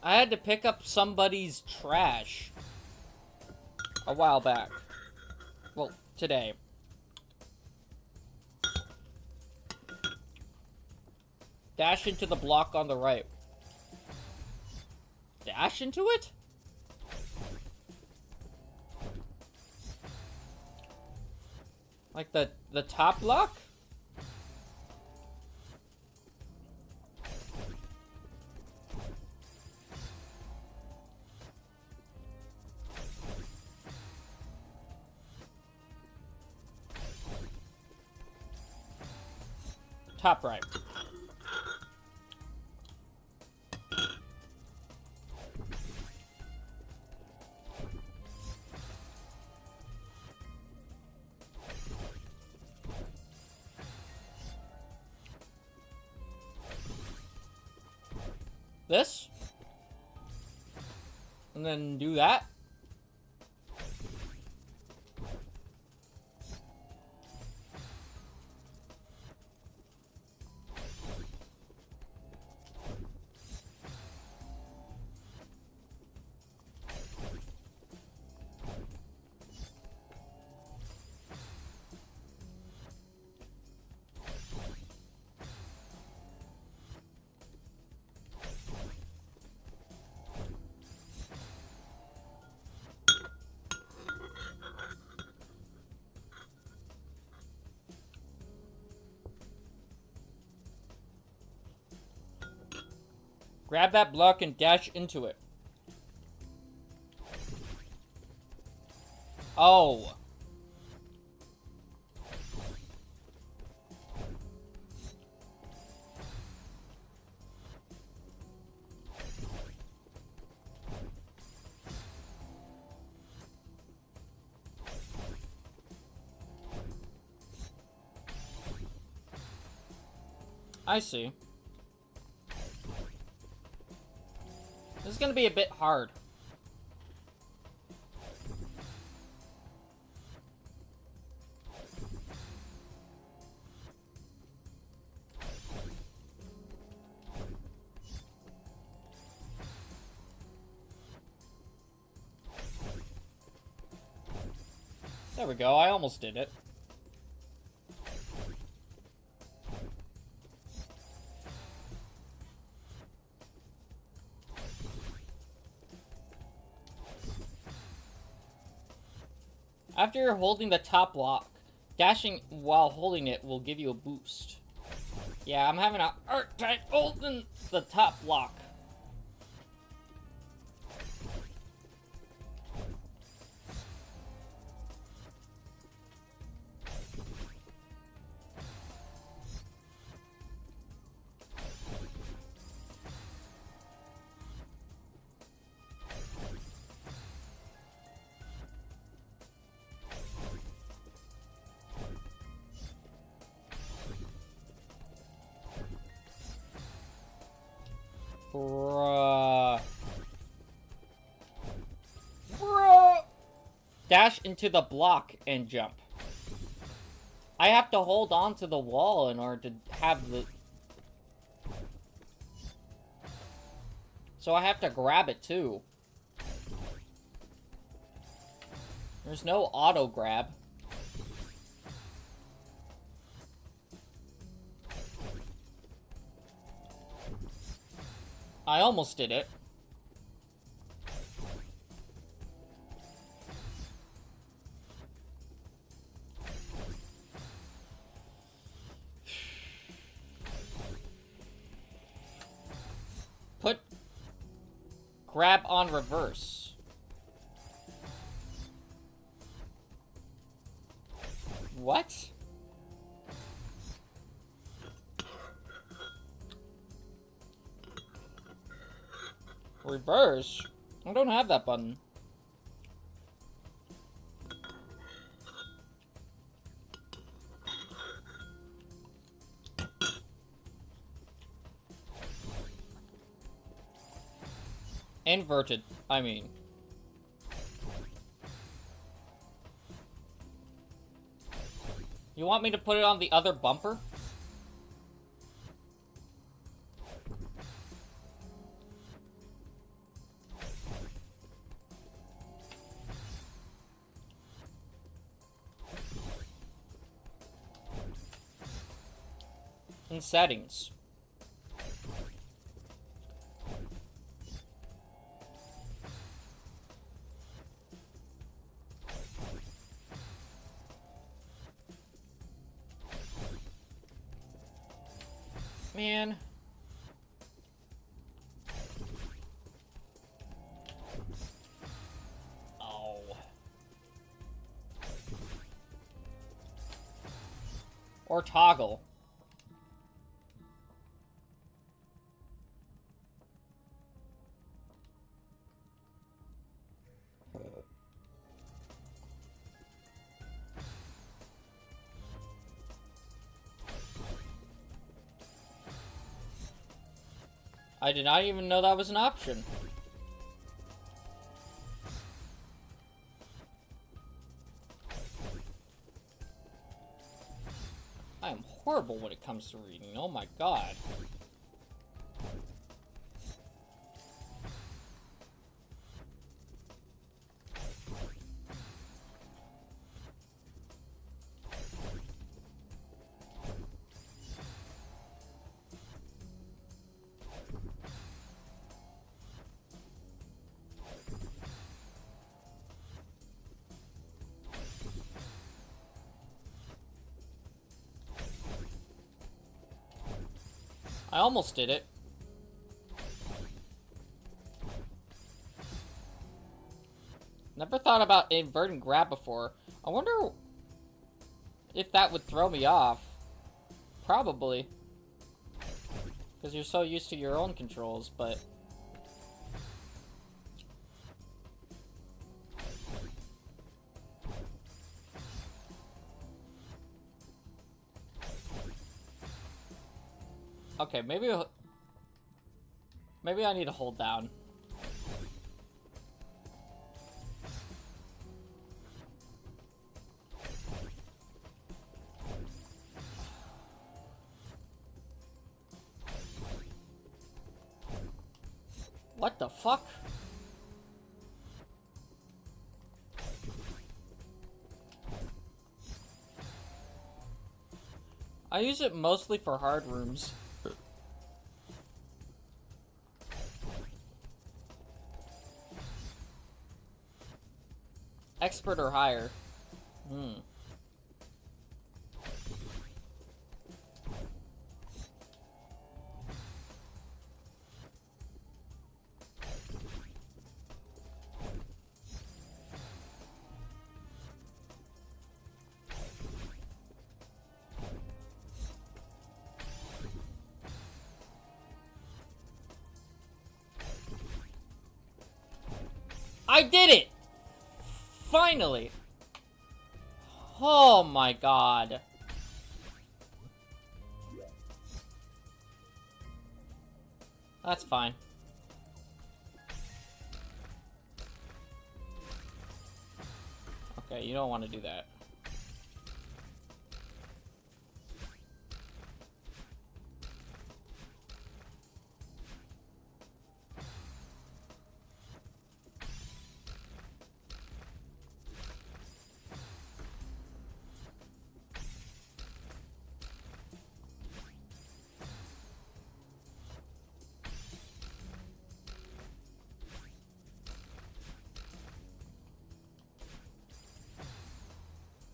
I had to pick up somebody's trash a while back. Well, today. Dash into the block on the right. Dash into it? Like the top block? Top right. This? And then do that? Grab that block and dash into it. Oh. I see. This is gonna be a bit hard. There we go, I almost did it. After you're holding the top block, dashing while holding it will give you a boost. Yeah, I'm having a hard time holding the top block. Bruh. Bruh. Dash into the block and jump. I have to hold on to the wall in order to have the... So I have to grab it too. There's no auto grab. I almost did it. Put grab on reverse. What? Reverse? I don't have that button. Inverted, I mean. You want me to put it on the other bumper? In settings. Man. Oh. Or toggle. I did not even know that was an option. I am horrible when it comes to reading, oh my god. I almost did it. Never thought about inverting grab before. I wonder if that would throw me off. Probably. Because you're so used to your own controls, but... Okay, maybe I need to hold down. What the fuck? I use it mostly for hard rooms. Expert or higher. Hmm. I did it! Finally! Oh my god. That's fine. Okay, you don't want to do that.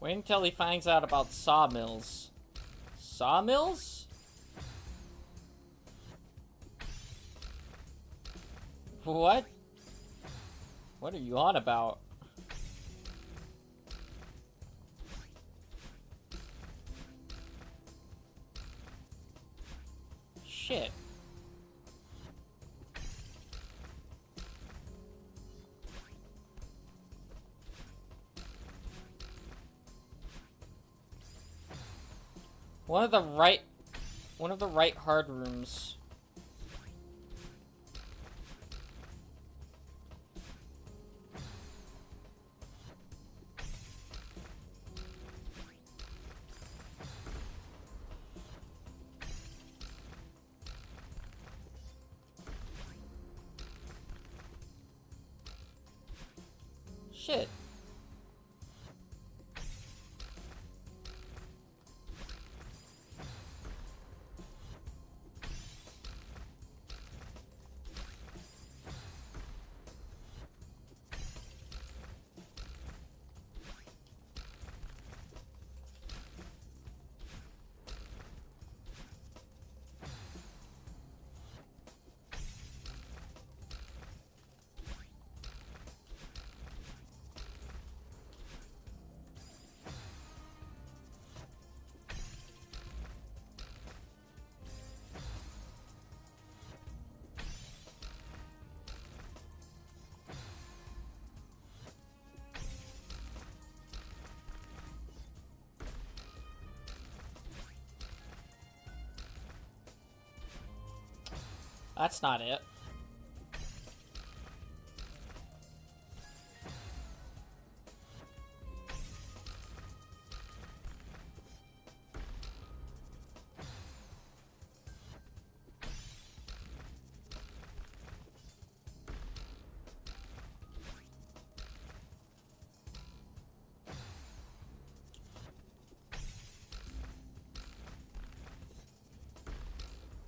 Wait until he finds out about sawmills. Sawmills? What? What are you on about? Shit. One of the right hard rooms. Shit. That's not it.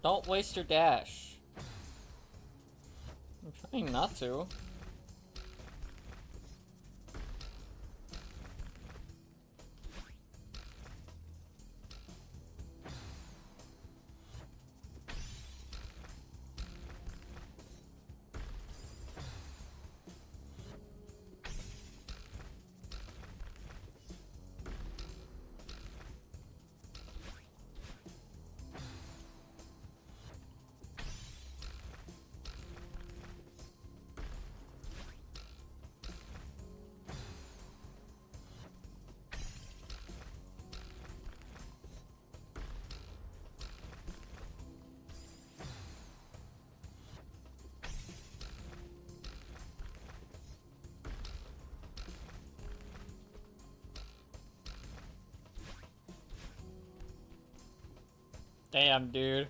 Don't waste your dash. I'm trying not to. Damn, dude.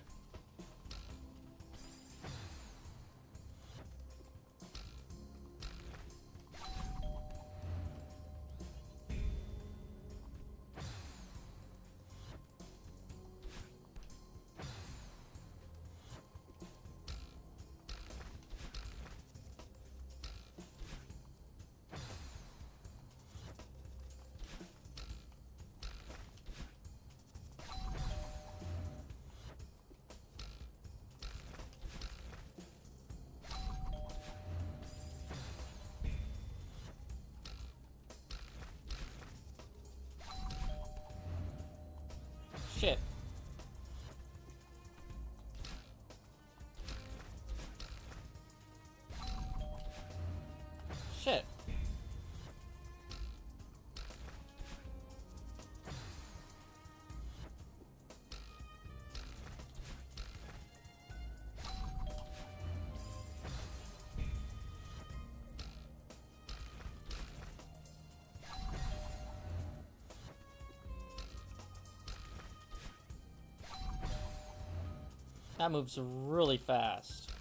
That moves really fast.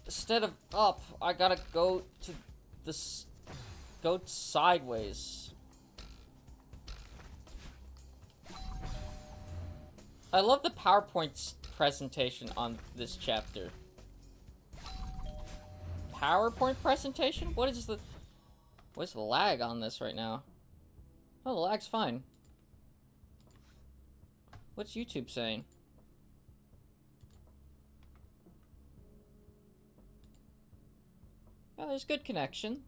Instead of up, I gotta go to this. Go sideways. I love the PowerPoint presentation on this chapter. PowerPoint presentation? What's the lag on this right now? Oh, the lag's fine. What's YouTube saying? Oh, there's good connection.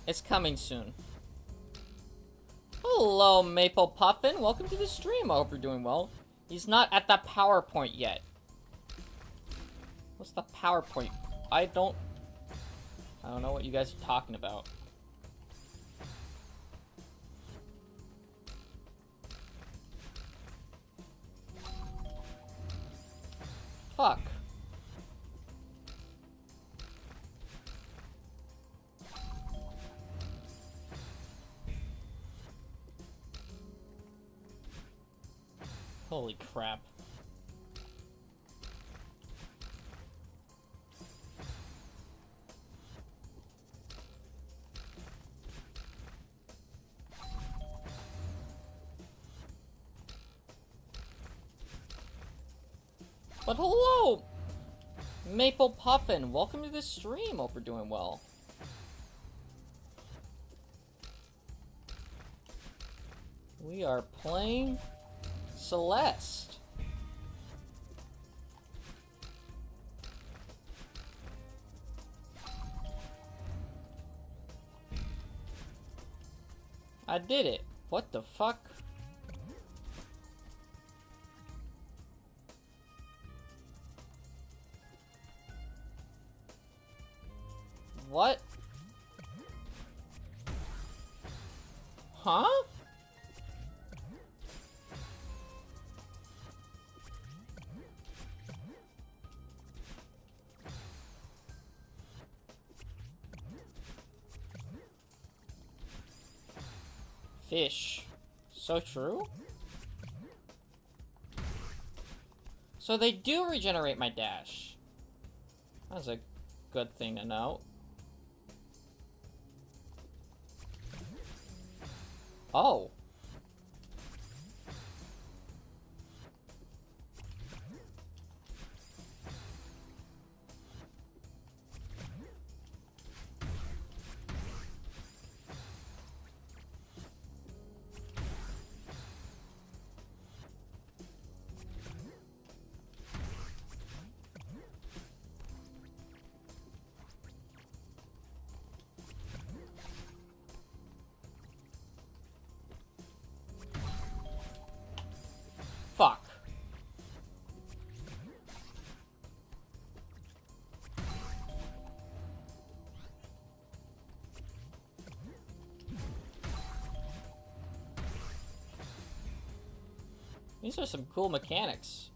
It's coming soon. Hello, Maple Puffin. Welcome to the stream. I hope you're doing well. He's not at the PowerPoint yet. What's the PowerPoint? I don't know what you guys are talking about. Fuck. Holy crap. But hello, Maple Puffin. Welcome to the stream. Hope you're doing well. We are playing Celeste. I did it. What the fuck? What? Huh? Fish. So true? So they do regenerate my dash. That's a good thing to know. Oh. Fuck. These are some cool mechanics.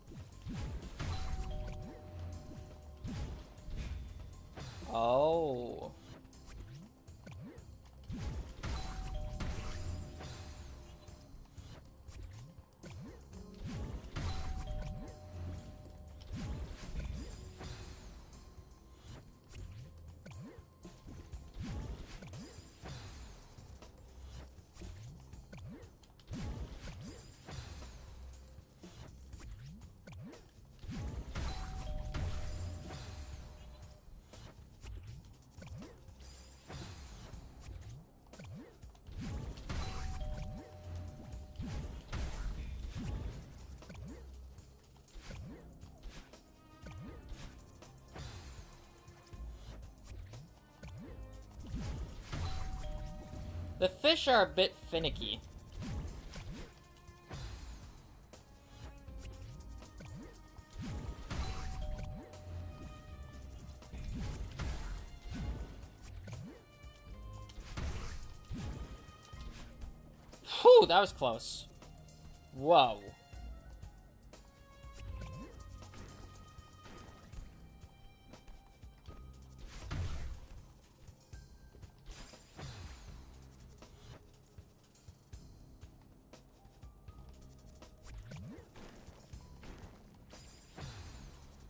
Oh. The fish are a bit finicky. Whew, that was close. Whoa.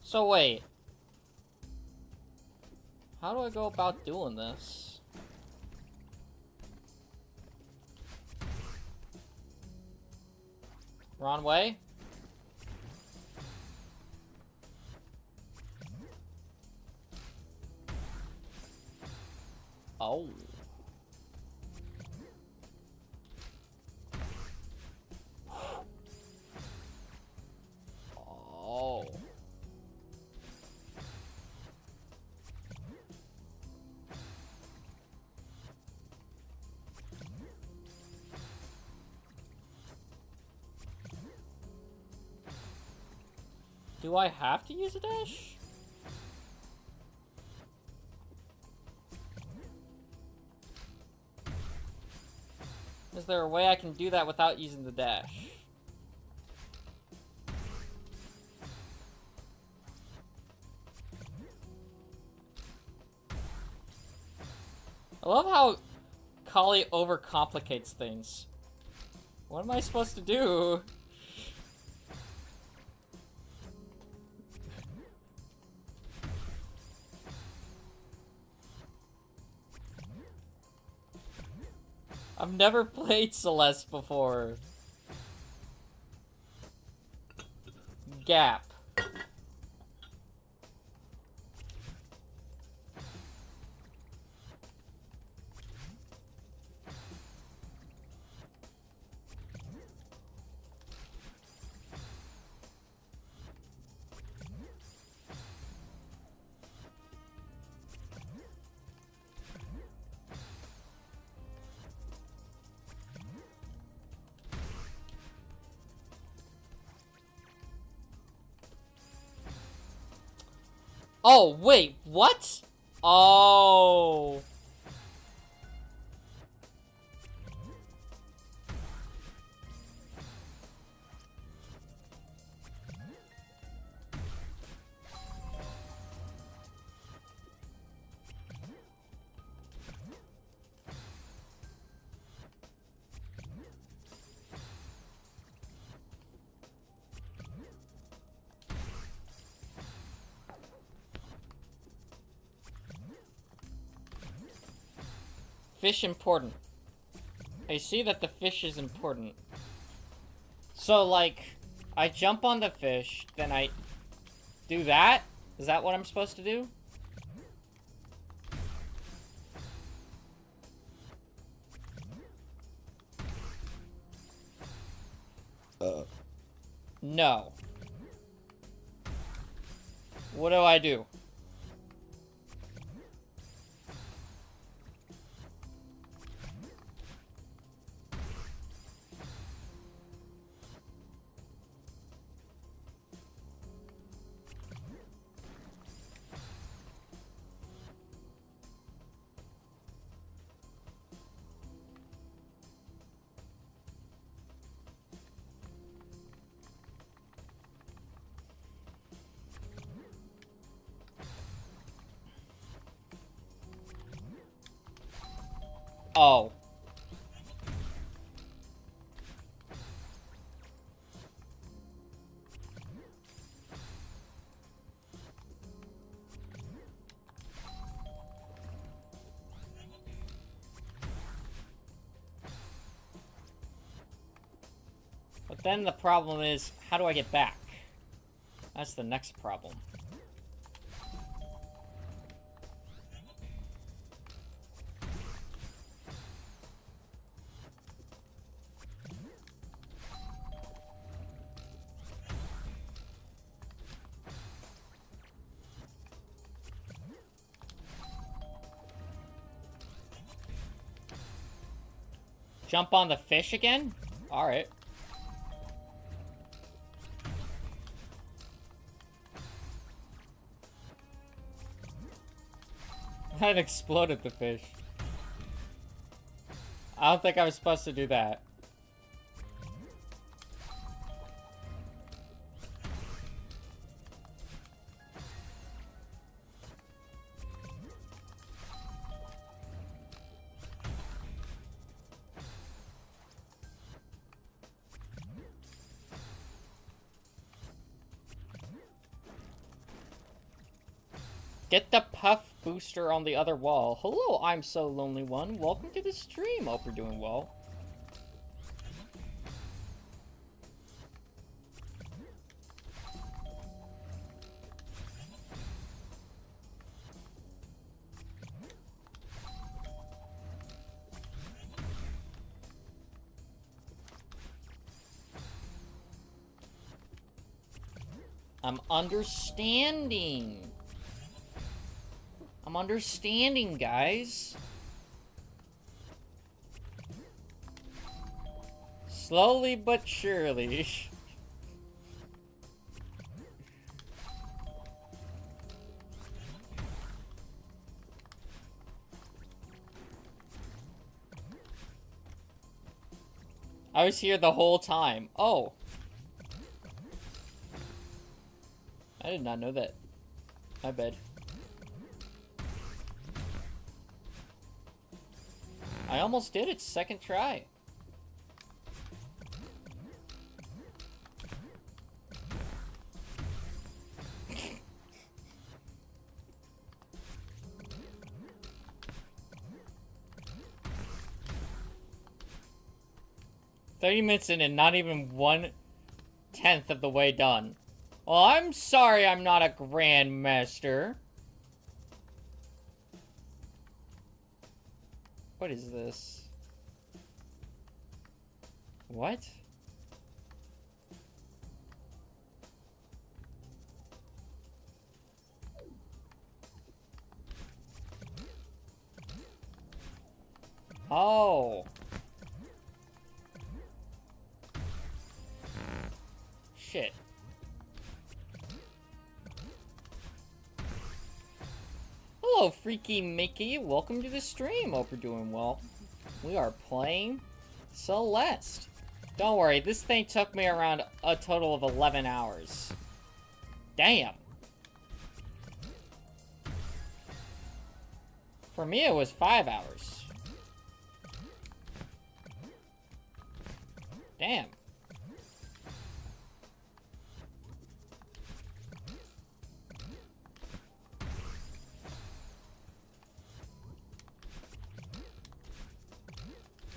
So wait. How do I go about doing this? Wrong way? Oh. Oh. Do I have to use a dash? Is there a way I can do that without using the dash? I love how Kali overcomplicates things. What am I supposed to do? I've never played Celeste before. Gap. Oh, wait, what? Oh. Fish important. I see that the fish is important. So, like, I jump on the fish, then I do that? Is that what I'm supposed to do? No. What do I do? Oh. But then the problem is, how do I get back? That's the next problem. Jump on the fish again? Alright. That exploded the fish. I don't think I was supposed to do that. Get the puff booster on the other wall. Hello, I'm so lonely one. Welcome to the stream. Hope you're doing well. I'm understanding. I'm understanding, guys. Slowly but surely. I was here the whole time. Oh. I did not know that. My bad. I almost did it, second try. "30 minutes in and not even 1/10 of the way done. Well, I'm sorry I'm not a grandmaster." What is this? What? Oh. Shit. Hello, Freaky Mickey. Welcome to the stream. Hope you're doing well. We are playing Celeste. Don't worry, this thing took me around a total of 11 hours. Damn. For me, it was 5 hours. Damn.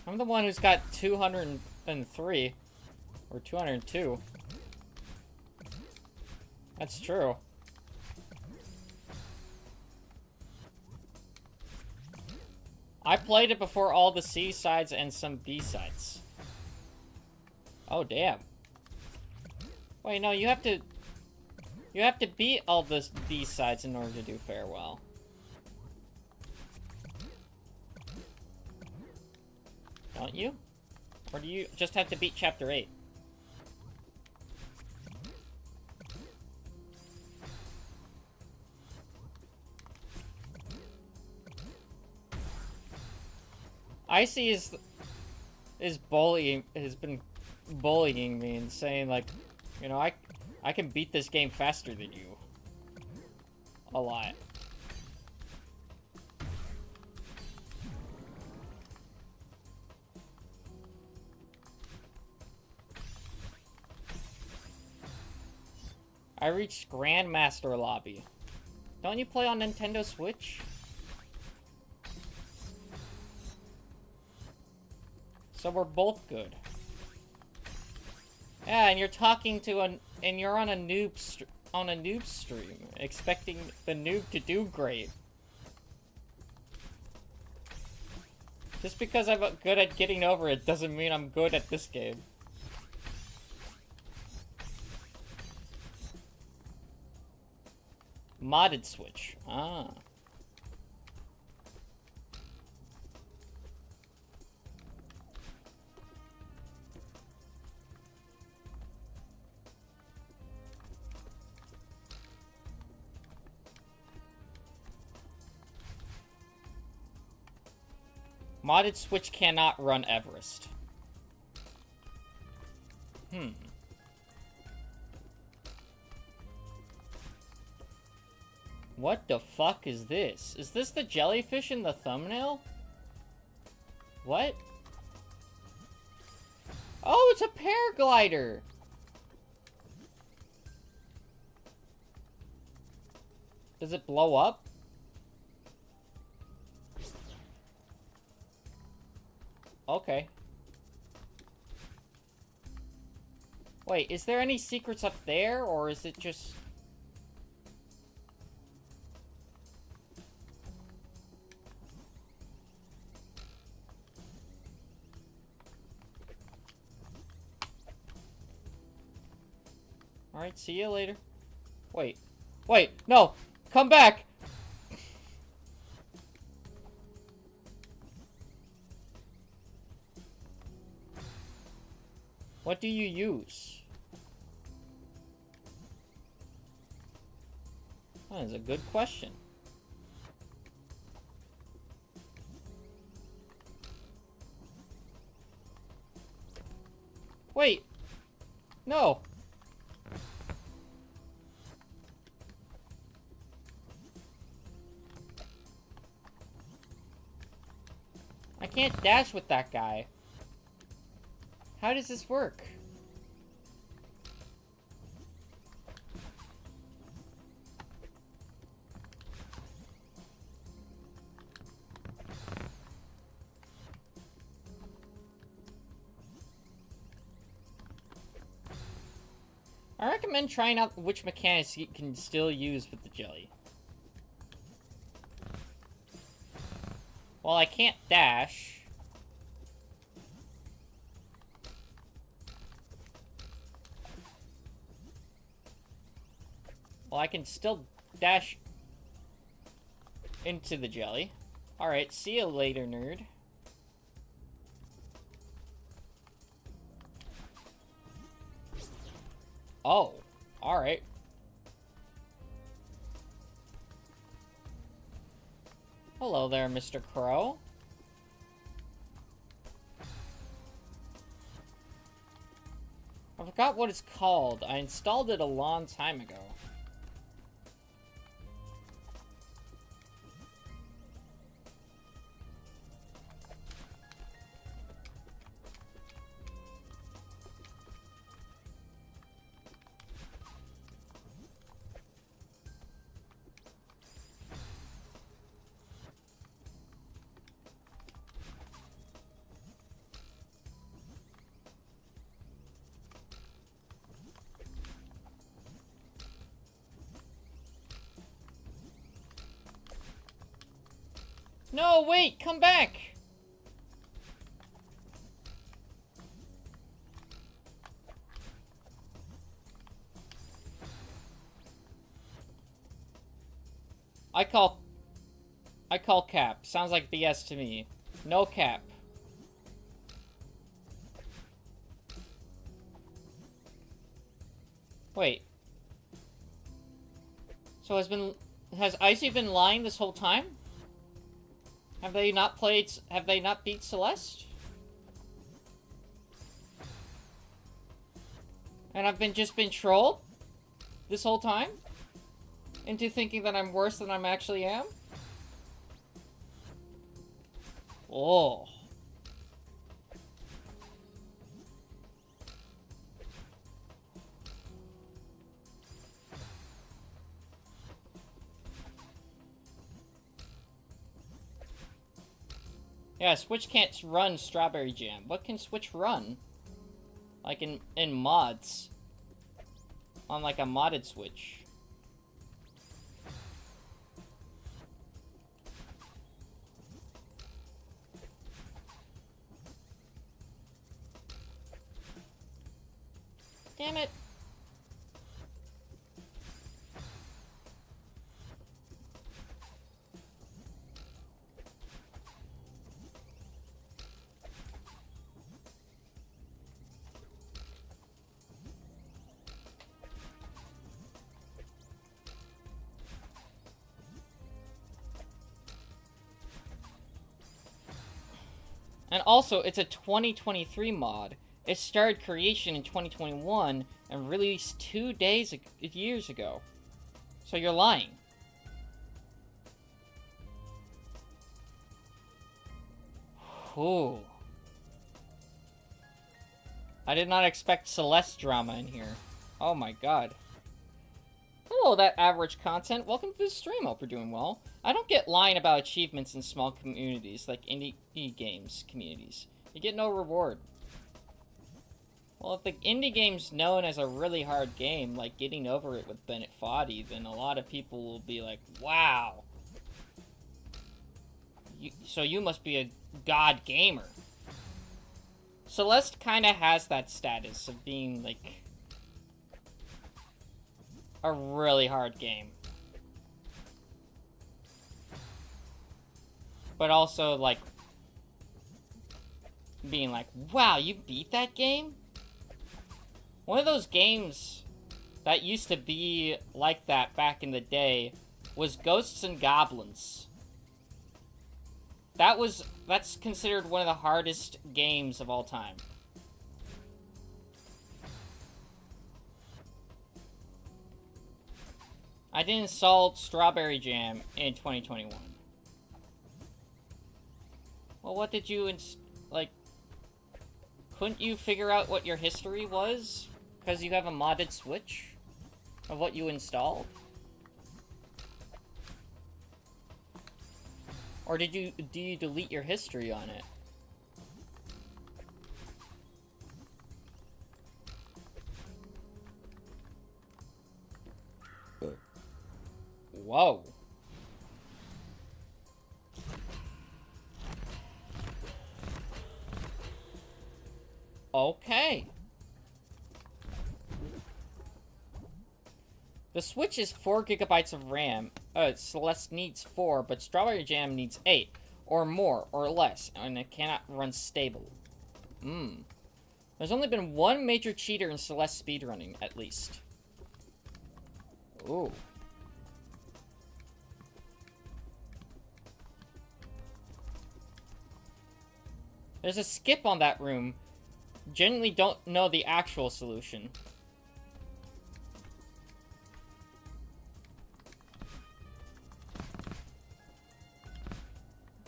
I'm the one who's got 203. Or 202. That's true. I played it before all the C-sides and some B-sides. Oh, damn. Wait, no, you have to... You have to beat all the B-sides in order to do Farewell. Don't you? Or do you just have to beat Chapter 8? Icy is bullying, has been bullying me and saying, like, you know, I can beat this game faster than you. A lot. I reached Grandmaster Lobby. Don't you play on Nintendo Switch? So we're both good. Yeah, and you're talking to and you're on a noob stream, expecting the noob to do great. Just because I'm good at getting over it doesn't mean I'm good at this game. Modded Switch. Ah. Modded Switch cannot run Everest. What the fuck is this? Is this the jellyfish in the thumbnail? What? Oh, it's a paraglider! Does it blow up? Okay. Wait, is there any secrets up there, or is it just... Alright, see you later. Wait. Wait, no! Come back! What do you use? That is a good question. Wait! No! I can't dash with that guy. How does this work? I recommend trying out which mechanics you can still use with the jelly. Well, I can't dash. Well, I can still dash into the jelly. Alright, see you later, nerd. Oh, alright. Hello there, Mr. Crow. I forgot what it's called. I installed it a long time ago. No, wait, come back! I call cap. Sounds like BS to me. No cap. Wait. So has Icy been lying this whole time? Have they not beat Celeste? And I've just been trolled this whole time into thinking that I'm worse than I actually am? Oh. Yeah, Switch can't run Strawberry Jam. What can Switch run? Like in mods. On like a modded Switch. Damn it. And also, it's a 2023 mod. It started creation in 2021 and released 2 years ago. So you're lying. Whew. I did not expect Celeste drama in here. Oh my god. Hello, that average content. Welcome to the stream. Hope you're doing well. I don't get lying about achievements in small communities like indie games communities. You get no reward. Well, if the indie game's known as a really hard game, like Getting Over It with Bennett Foddy, then a lot of people will be like, wow. So you must be a god gamer. Celeste kind of has that status of being, like, a really hard game. But also, like, being like, wow, you beat that game? One of those games that used to be like that back in the day was Ghosts and Goblins. That's considered one of the hardest games of all time. I did install Strawberry Jam in 2021. Well, what did you like? Couldn't you figure out what your history was? Because you have a modded Switch of what you installed? Or do you delete your history on it? Whoa. Okay. The Switch is 4 gigabytes of RAM. Celeste needs 4, but Strawberry Jam needs 8. Or more, or less, and it cannot run stable. There's only been one major cheater in Celeste speedrunning, at least. Ooh. There's a skip on that room. Genuinely don't know the actual solution.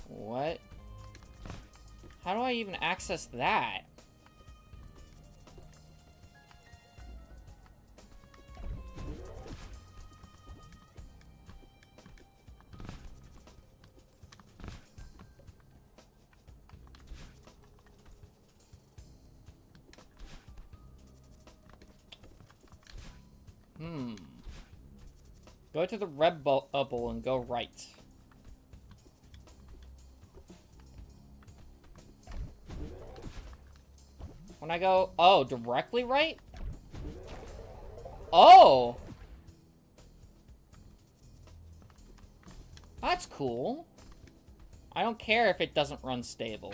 What? How do I even access that? Go to the red bubble and go right. When I go... Oh, directly right? Oh! That's cool. I don't care if it doesn't run stable.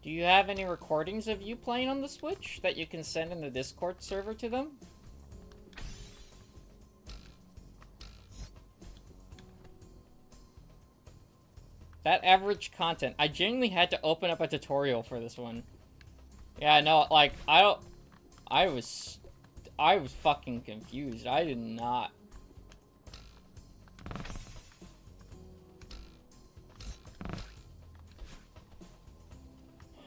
Do you have any recordings of you playing on the Switch that you can send in the Discord server to them? That average content. I genuinely had to open up a tutorial for this one. Yeah, no, like, I was fucking confused. I did not.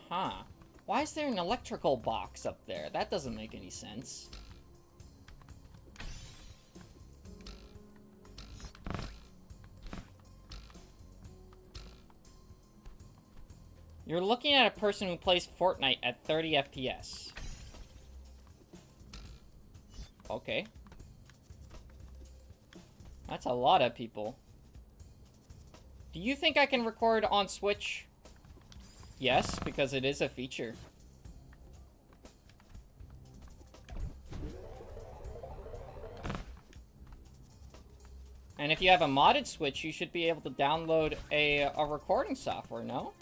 Huh. Why is there an electrical box up there? That doesn't make any sense. You're looking at a person who plays Fortnite at 30 FPS. Okay. That's a lot of people. Do you think I can record on Switch? Yes, because it is a feature. And if you have a modded Switch, you should be able to download a recording software, no?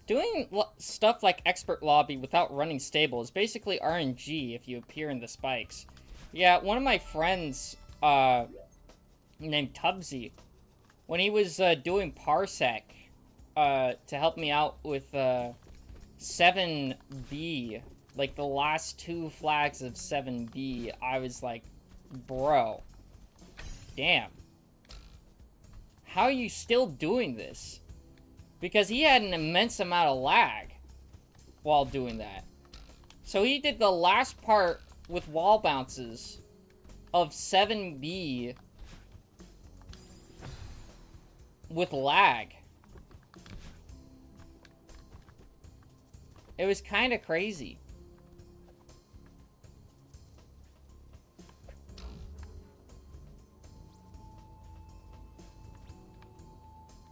Doing stuff like expert lobby without running stable is basically RNG if you appear in the spikes. Yeah, one of my friends, named Tubbsy, when he was, doing Parsec, to help me out with, 7B, like the last 2 flags of 7B, I was like, bro, damn. How are you still doing this? Because he had an immense amount of lag while doing that. So he did the last part with wall bounces of 7B with lag. It was kind of crazy.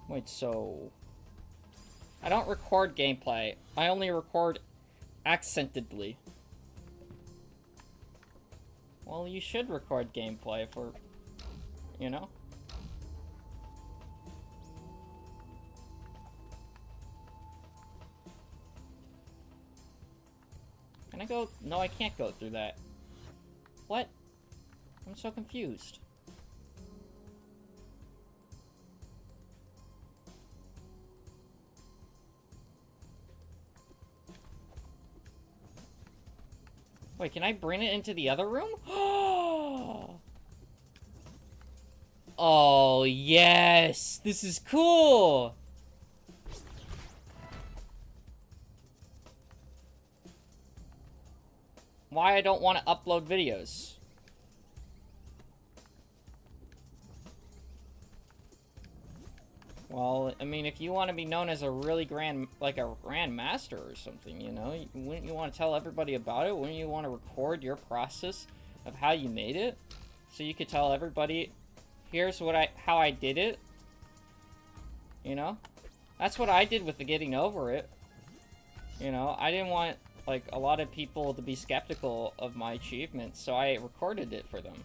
Wait, so... I don't record gameplay. I only record accentedly. Well, you should record gameplay for... you know? Can I go? No, I can't go through that. What? I'm so confused. Wait, can I bring it into the other room? Oh, yes! This is cool! Why I don't want to upload videos. Well, I mean, if you want to be known as a really like a grandmaster or something, you know, wouldn't you want to tell everybody about it? Wouldn't you want to record your process of how you made it? So you could tell everybody, here's how I did it. You know? That's what I did with the getting over it. You know, I didn't want, like, a lot of people to be skeptical of my achievements, so I recorded it for them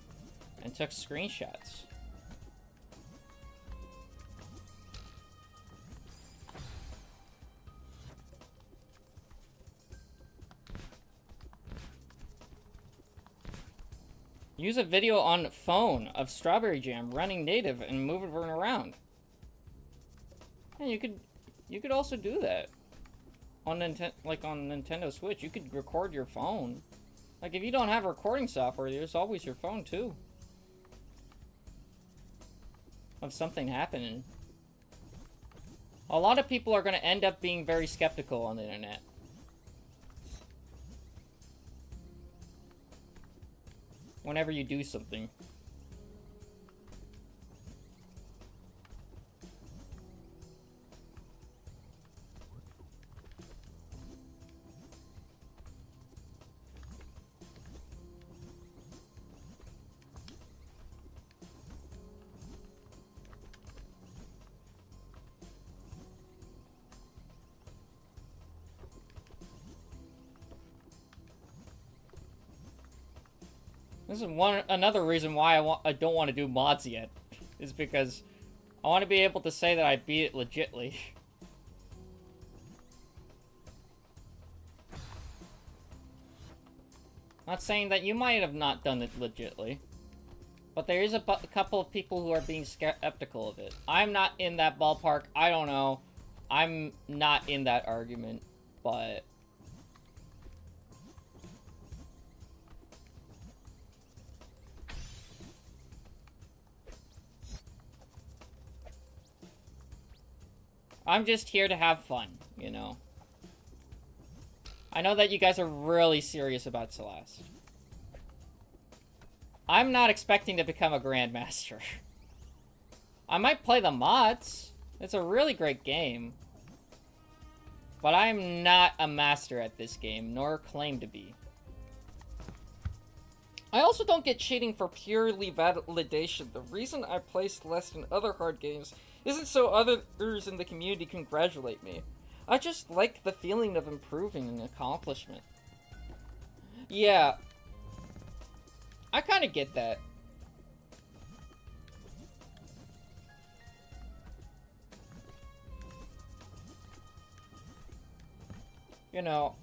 and took screenshots. Use a video on phone of Strawberry Jam running native and moving it around. Yeah, you could also do that on Nintendo Switch. You could record your phone. Like, if you don't have recording software, there's always your phone too. Of something happening. A lot of people are going to end up being very skeptical on the internet. Whenever you do something. This is another reason why I don't want to do mods yet, is because I want to be able to say that I beat it legitly. Not saying that you might have not done it legitly, but there is a couple of people who are being skeptical of it. I'm not in that ballpark. I don't know. I'm not in that argument, but... I'm just here to have fun, you know. I know that you guys are really serious about Celeste. I'm not expecting to become a grandmaster. I might play the mods. It's a really great game. But I'm not a master at this game, nor claim to be. I also don't get cheating for purely validation. The reason I play Celeste in other hard games isn't so others in the community congratulate me. I just like the feeling of improving and accomplishment. Yeah. I kind of get that. you know,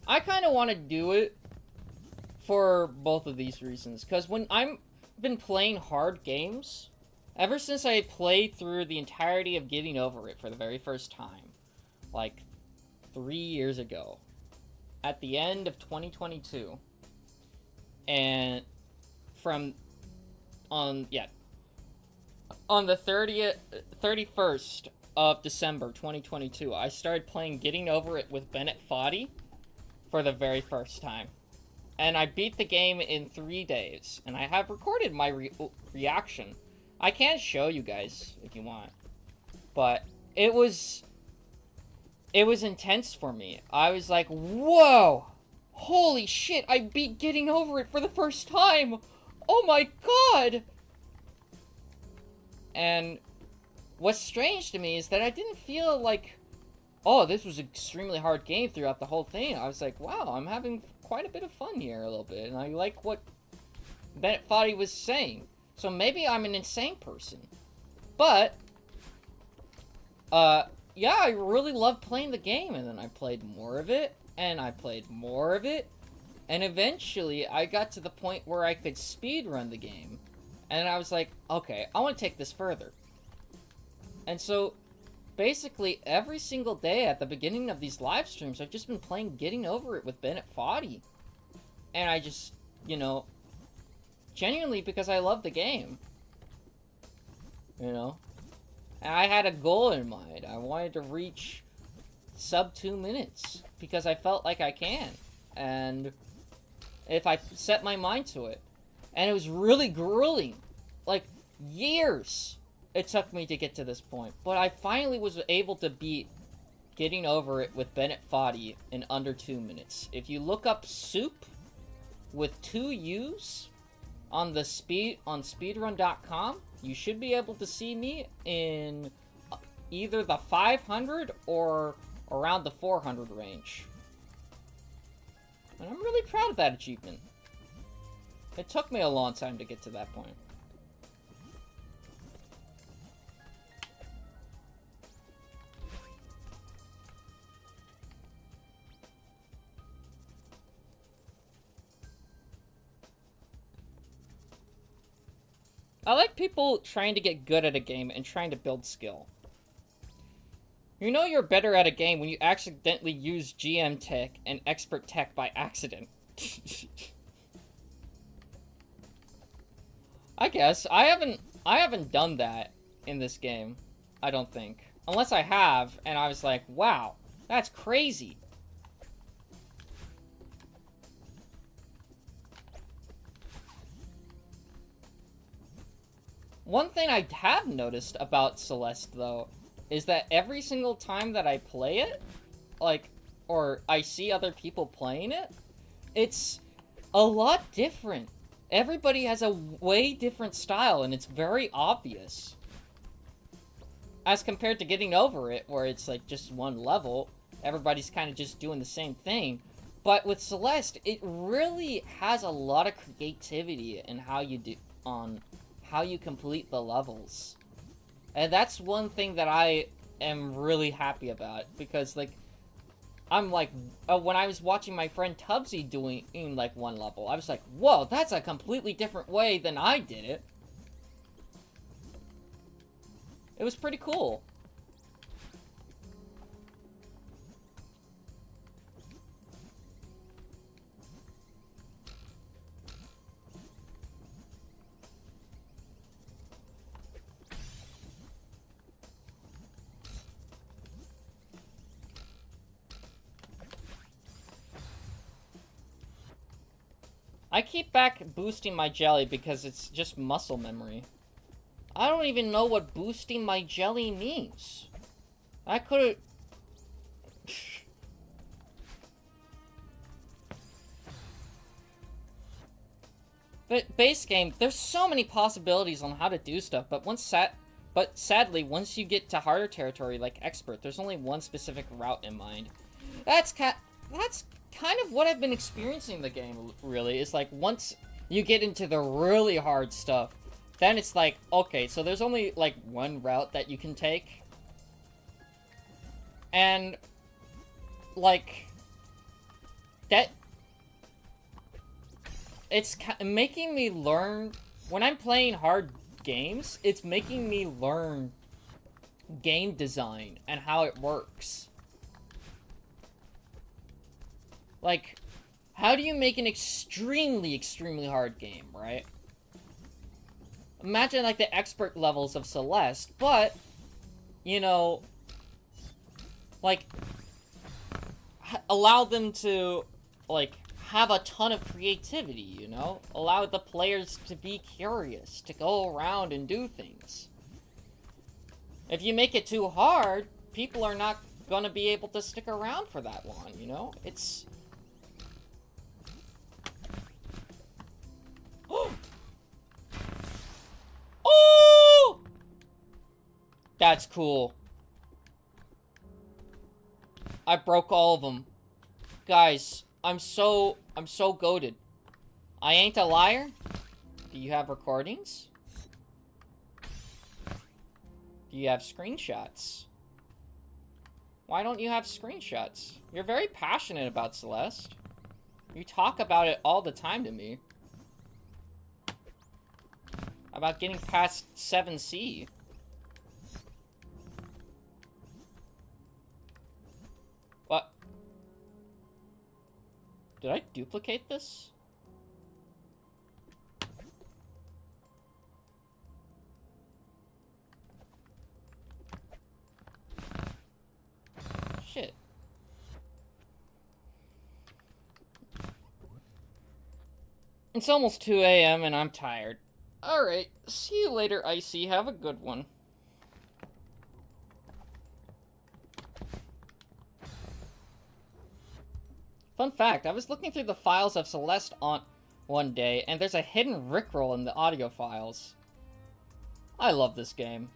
I kind of want to do it for both of these reasons. Because when I've been playing hard games, ever since I played through the entirety of Getting Over It for the very first time, like 3 years ago, at the end of 2022, and on the 31st of December 2022, I started playing Getting Over It with Bennett Foddy for the very first time. And I beat the game in 3 days, and I have recorded my reaction. I can show you guys if you want, but it was intense for me. I was like, whoa, holy shit, I beat Getting Over It for the first time. Oh my god. And what's strange to me is that I didn't feel like, oh, this was an extremely hard game throughout the whole thing. I was like, wow, I'm having quite a bit of fun here a little bit, and I like what Bennett Foddy was saying. So maybe I'm an insane person. But, yeah, I really loved playing the game, and then I played more of it, and I played more of it, and eventually I got to the point where I could speedrun the game, and I was like, okay, I want to take this further. And so, basically, every single day at the beginning of these live streams, I've just been playing Getting Over It with Bennett Foddy. And I just, you know, genuinely because I love the game. You know? And I had a goal in mind. I wanted to reach sub 2 minutes because I felt like I can. And if I set my mind to it. And it was really grueling. Like, years it took me to get to this point. But I finally was able to beat Getting Over It with Bennett Foddy in under 2 minutes. If you look up Soup with 2 U's on speedrun.com, you should be able to see me in either the 500 or around the 400 range. And I'm really proud of that achievement. It took me a long time to get to that point. I like people trying to get good at a game and trying to build skill. You know you're better at a game when you accidentally use GM tech and expert tech by accident. I guess. I haven't done that in this game. I don't think. Unless I have, and I was like, wow, that's crazy. One thing I have noticed about Celeste, though, is that every single time that I play it, like, or I see other people playing it, it's a lot different. Everybody has a way different style, and it's very obvious. As compared to Getting Over It, where it's, like, just one level, everybody's kind of just doing the same thing. But with Celeste, it really has a lot of creativity in how you do, on how you complete the levels. And that's one thing that I am really happy about, because, like, I'm like, when I was watching my friend Tubbsy doing, like, one level, I was like, whoa, that's a completely different way than I did it. It was pretty cool. I keep back boosting my jelly because it's just muscle memory. I don't even know what boosting my jelly means. I could've... But base game, there's so many possibilities on how to do stuff, but sadly, once you get to harder territory like expert, there's only one specific route in mind. That's kind of what I've been experiencing in the game, really. It's like, once you get into the really hard stuff, then it's like, okay, so there's only, like, one route that you can take. And like... That... It's making me learn... When I'm playing hard games, it's making me learn game design and how it works. Like, how do you make an extremely, extremely hard game, right? Imagine, like, the expert levels of Celeste, but, you know, like, allow them to, like, have a ton of creativity, you know? Allow the players to be curious, to go around and do things. If you make it too hard, people are not gonna be able to stick around for that long, you know? It's... Oh! That's cool. I broke all of them. Guys, I'm so goated. I ain't a liar. Do you have recordings? Do you have screenshots? Why don't you have screenshots? You're very passionate about Celeste. You talk about it all the time to me. About getting past 7C. What? Did I duplicate this? Shit. It's almost 2 a.m. and I'm tired. Alright, see you later, Icy. Have a good one. Fun fact, I was looking through the files of Celeste on one day, and there's a hidden Rickroll in the audio files. I love this game.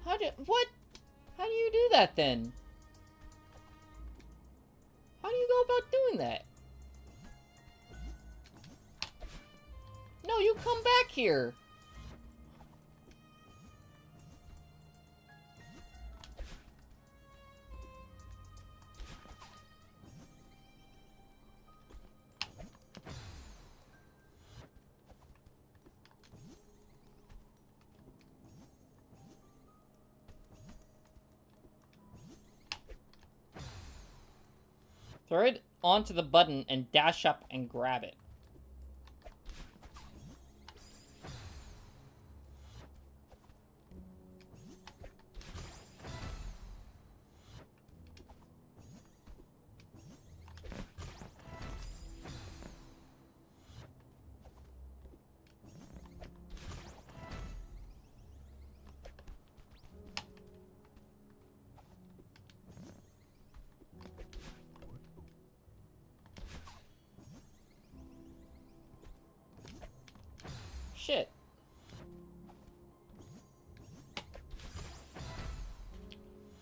What? How do you do that, then? How do you go about doing that? No, you come back here! Throw it onto the button and dash up and grab it. Shit.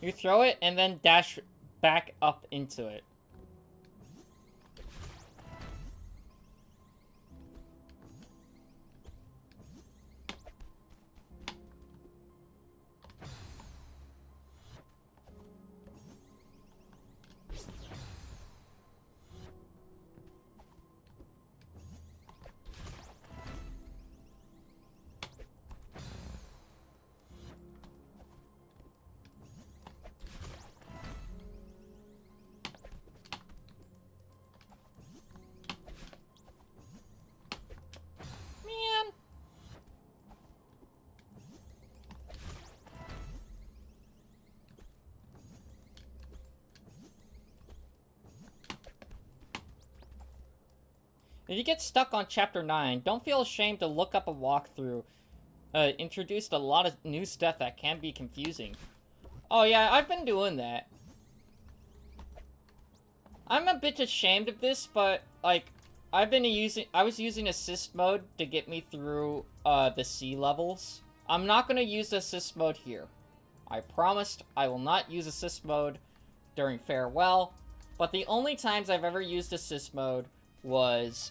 You throw it and then dash back up into it. If you get stuck on Chapter 9, don't feel ashamed to look up a walkthrough. Introduced a lot of new stuff that can be confusing. Oh yeah, I've been doing that. I'm a bit ashamed of this, but, like, I was using assist mode to get me through, the C levels. I'm not gonna use assist mode here. I promised I will not use assist mode during Farewell, but the only times I've ever used assist mode was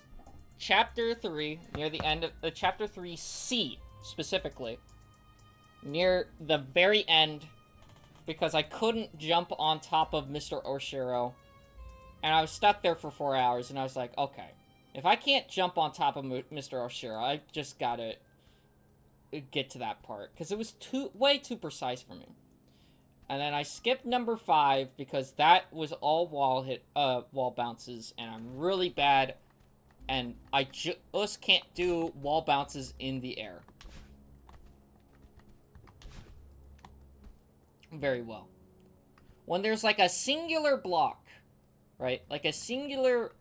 Chapter 3, near the end of Chapter 3C, specifically. Near the very end, because I couldn't jump on top of Mr. Oshiro. And I was stuck there for 4 hours, and I was like, okay. If I can't jump on top of Mr. Oshiro, I just gotta get to that part. Because it was way too precise for me. And then I skipped number 5, because that was all wall bounces, and I'm really bad. And I just can't do wall bounces in the air very well. When there's like a singular block, right? Like a singular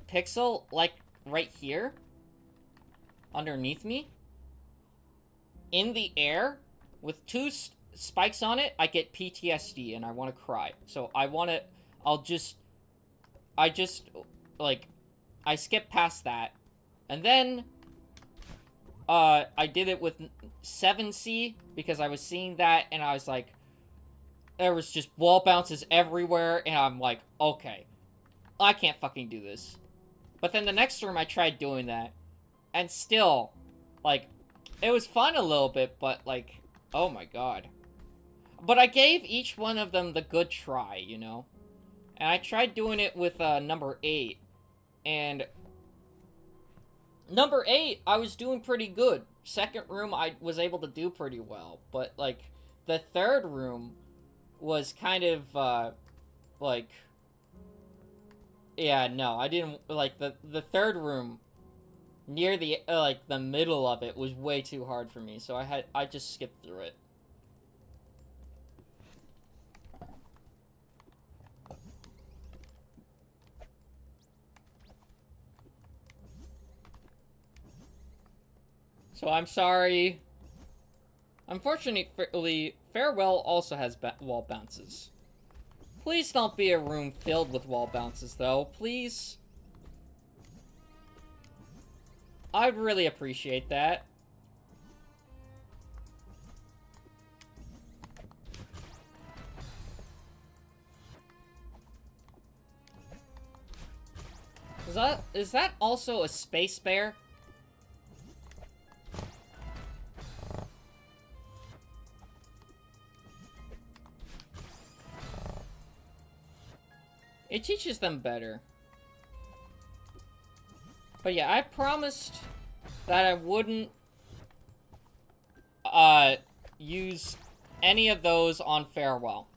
pixel, like right here, underneath me, in the air, with 2 spikes on it, I get PTSD and I want to cry. So I skip past that. And then, I did it with 7C, because I was seeing that, and I was like, there was just wall bounces everywhere, and I'm like, okay, I can't fucking do this. But then the next room, I tried doing that, and still, like, it was fun a little bit, but, like, oh my god. But I gave each one of them the good try, you know? And I tried doing it with, number 8, and number 8, I was doing pretty good. Second room, I was able to do pretty well. But, like, the third room was kind of, like... Yeah, no, I didn't... Like, the third room, near the, like, the middle of it, was way too hard for me. So I just skipped through it. So I'm sorry. Unfortunately, Farewell also has wall bounces. Please don't be a room filled with wall bounces, though. Please. I'd really appreciate that. Is that also a space bear? It teaches them better. But yeah, I promised that I wouldn't use any of those on Farewell.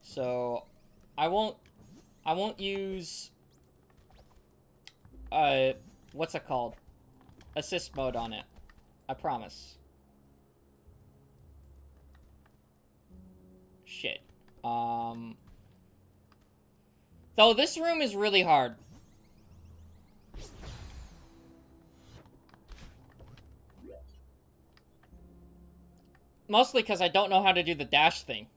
So I won't use what's it called? Assist mode on it. I promise. Shit. Though this room is really hard. Mostly because I don't know how to do the dash thing.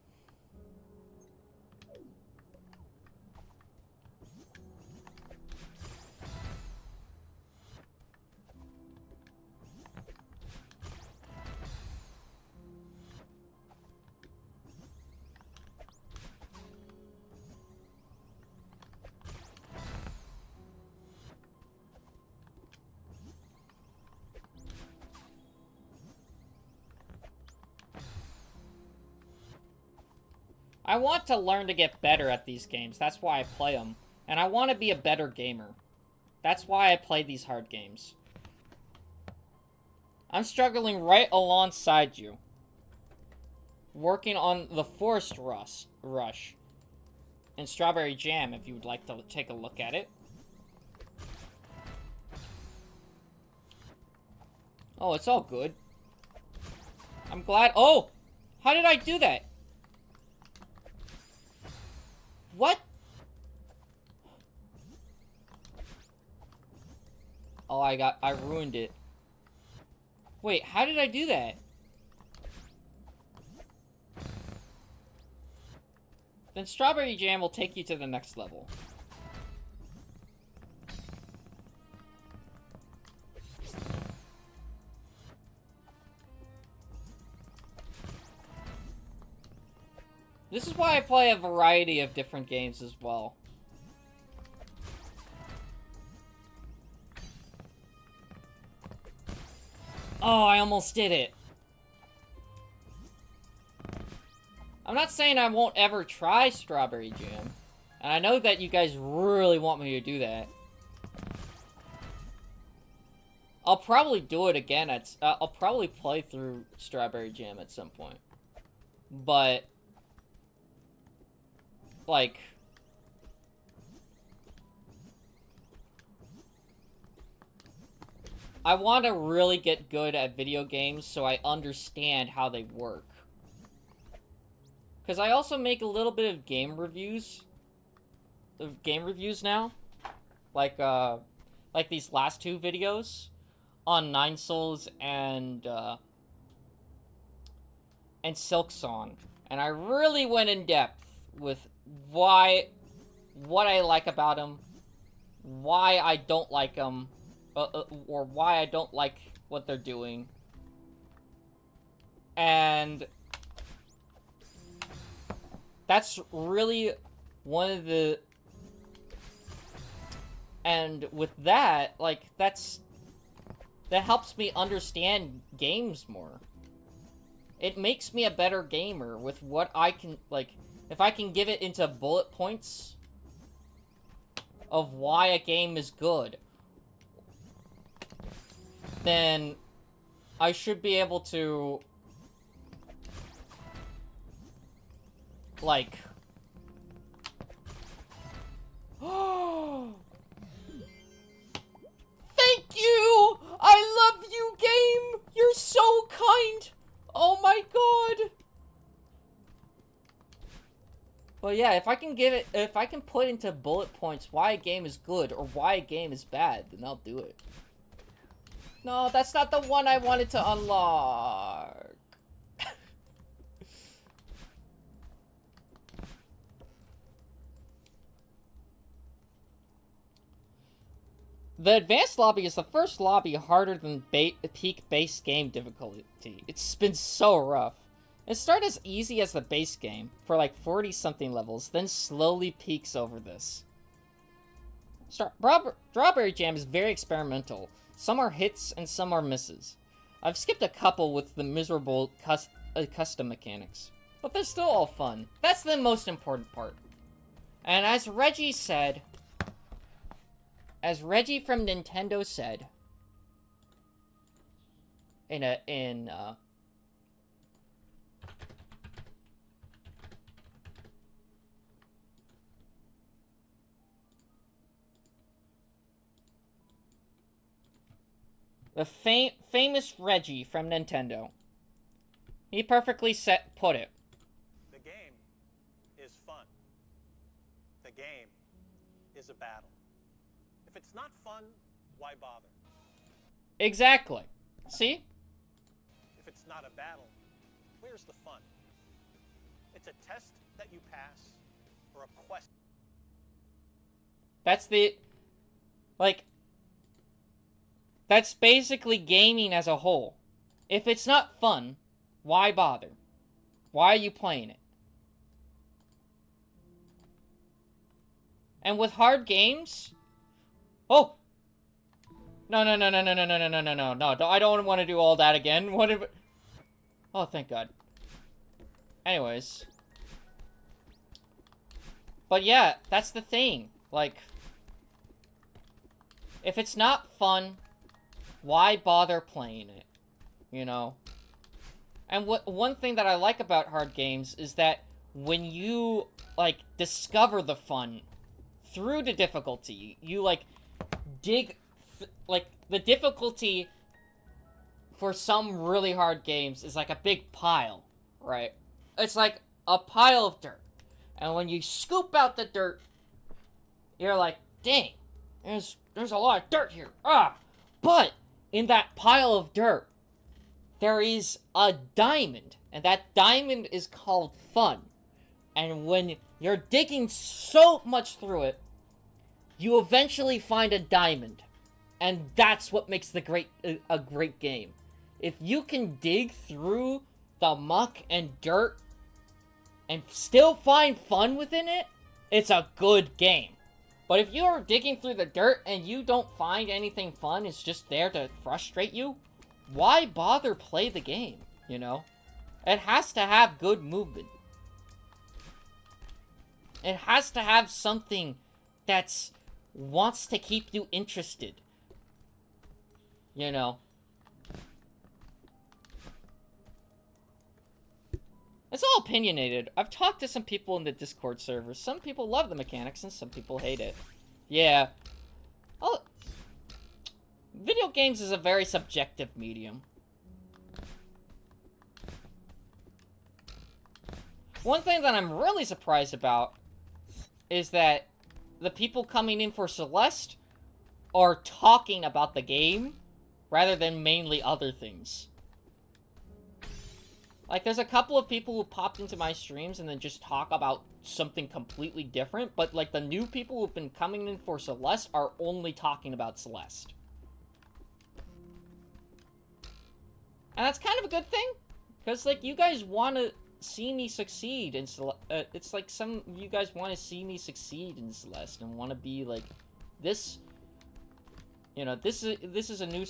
I want to learn to get better at these games. That's why I play them. And I want to be a better gamer. That's why I play these hard games. I'm struggling right alongside you. Working on the Forest Rush. And Strawberry Jam, if you would like to take a look at it. Oh, it's all good. I'm glad. Oh! How did I do that? What? Oh, I ruined it. Wait, how did I do that? Then Strawberry Jam will take you to the next level. This is why I play a variety of different games as well. Oh, I almost did it. I'm not saying I won't ever try Strawberry Jam. And I know that you guys really want me to do that. I'll probably do it again at... I'll probably play through Strawberry Jam at some point. But... like... I want to really get good at video games so I understand how they work. Because I also make a little bit of game reviews. Now. Like these last two videos on Nine Souls and Silksong. And I really went in depth with what I like about them, why I don't like them, or why I don't like what they're doing. And that's really one of the... And with that, like, that helps me understand games more. It makes me a better gamer with what I can, like, if I can give it into bullet points of why a game is good, then I should be able to, like... Thank you! I love you, game! You're so kind! Oh my god! But yeah, if I can put into bullet points why a game is good or why a game is bad, then I'll do it. No, that's not the one I wanted to unlock. The advanced lobby is the first lobby harder than peak base game difficulty. It's been so rough. It started as easy as the base game, for like 40-something levels, then slowly peaks over this. Strawberry Jam is very experimental. Some are hits and some are misses. I've skipped a couple with the miserable custom mechanics, but they're still all fun. That's the most important part. And as Reggie said... As Reggie from Nintendo said, the famous Reggie from Nintendo, he perfectly put it. The game is fun. The game is a battle. If it's not fun, why bother? Exactly. See? If it's not a battle, where's the fun? It's a test that you pass, or a quest. That's the... like... That's basically gaming as a whole. If it's not fun, why bother? Why are you playing it? And with hard games... Oh! No, I don't want to do all that again. What if... Oh, thank God. Anyways. But yeah, that's the thing. Like... If it's not fun, why bother playing it? You know? And one thing that I like about hard games is that when you, like, discover the fun through the difficulty, you, like... like, the difficulty for some really hard games is like a big pile, right? It's like a pile of dirt. And when you scoop out the dirt, you're like, dang, there's a lot of dirt here. Ah! But in that pile of dirt, there is a diamond. And that diamond is called fun. And when you're digging so much through it, you eventually find a diamond. And that's what makes a great game. If you can dig through the muck and dirt and still find fun within it, it's a good game. But if you're digging through the dirt and you don't find anything fun, it's just there to frustrate you, why bother play the game, you know? It has to have good movement. It has to have something that's wants to keep you interested. You know. It's all opinionated. I've talked to some people in the Discord server. Some people love the mechanics and some people hate it. Yeah. Oh, video games is a very subjective medium. One thing that I'm really surprised about is that the people coming in for Celeste are talking about the game rather than mainly other things. Like, there's a couple of people who popped into my streams and then just talk about something completely different, but, like, the new people who've been coming in for Celeste are only talking about Celeste. And that's kind of a good thing, because, like, you guys want to see me succeed in it's like some of you guys want to see me succeed in Celeste and want to be, like, this... You know, this is a new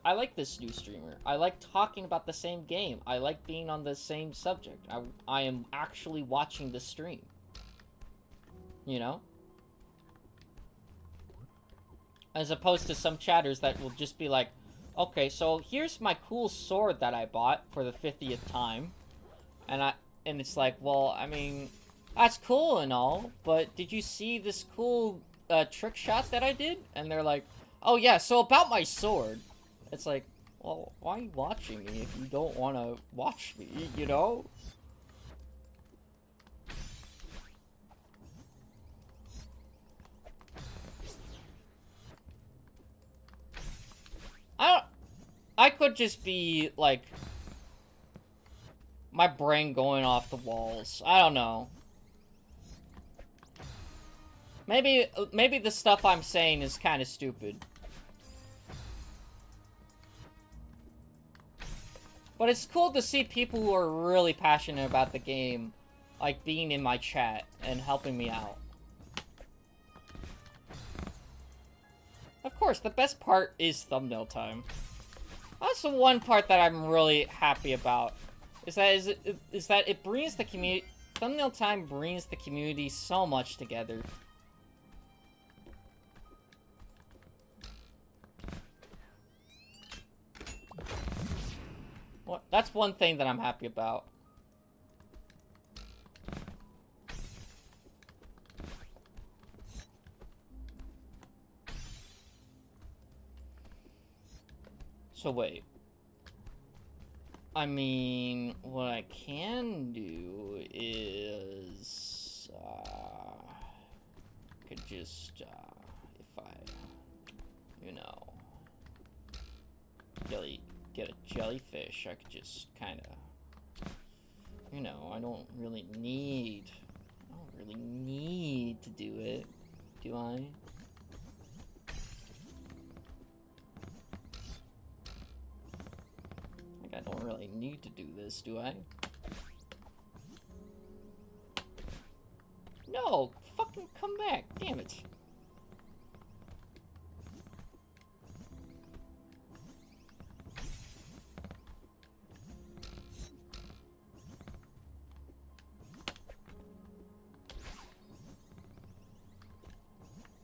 I like this new streamer. I like talking about the same game. I like being on the same subject. I am actually watching the stream. You know? As opposed to some chatters that will just be like, okay, so here's my cool sword that I bought for the 50th time. And it's like, well, I mean, that's cool and all, but did you see this cool trick shot that I did? And they're like, oh yeah, so about my sword. It's like, well, why are you watching me if you don't want to watch me, you know? I could just be, like, my brain going off the walls. I don't know. Maybe the stuff I'm saying is kind of stupid. But it's cool to see people who are really passionate about the game, like, being in my chat and helping me out. Of course, the best part is thumbnail time. That's the one part that I'm really happy about. Is that it brings the community... Thumbnail time brings the community so much together. Well, that's one thing that I'm happy about. So wait. I mean, what I can do is... could just, if I, you know, get a jellyfish, I could just kind of, you know, I don't really need to do it, do I? Like, I don't really need to do this, do I? No, fucking come back, damn it.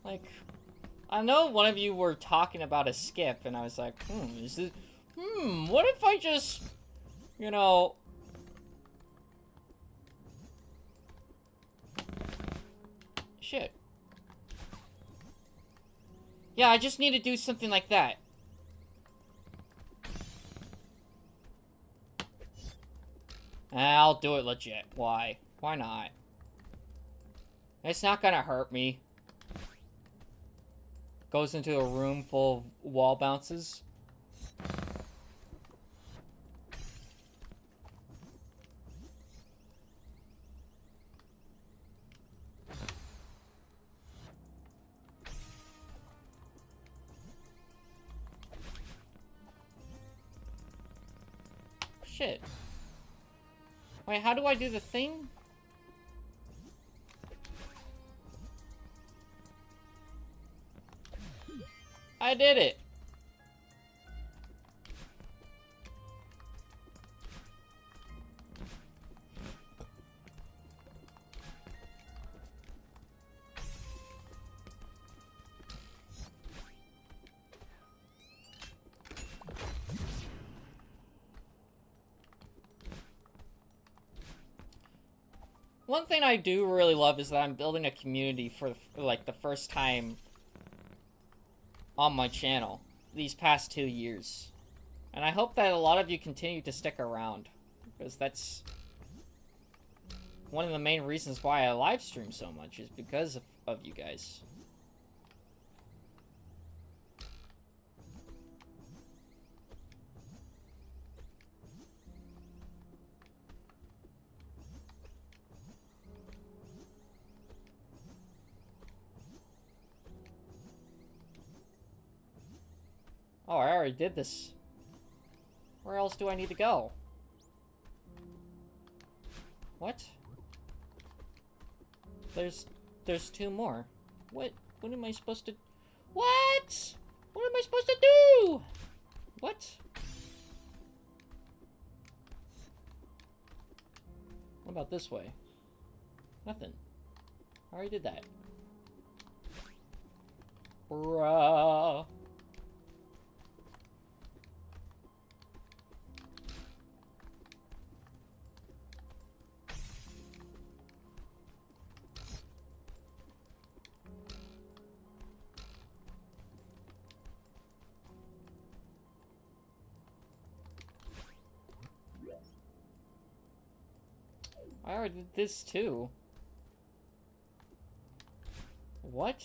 Like, I know one of you were talking about a skip, and I was like, what if I just, you know... Shit. Yeah, I just need to do something like that. I'll do it legit. Why? Why not? It's not gonna hurt me. Goes into a room full of wall bounces. Shit. Wait, how do I do the thing? I did it! One thing I do really love is that I'm building a community for like the first time on my channel these past 2 years. And I hope that a lot of you continue to stick around, because that's one of the main reasons why I live stream so much, is because of you guys. Oh, I already did this. Where else do I need to go? What? There's 2 more. What am I supposed to... What? What am I supposed to do? What? What about this way? Nothing. I already did that. Bruh. I already did this too. What?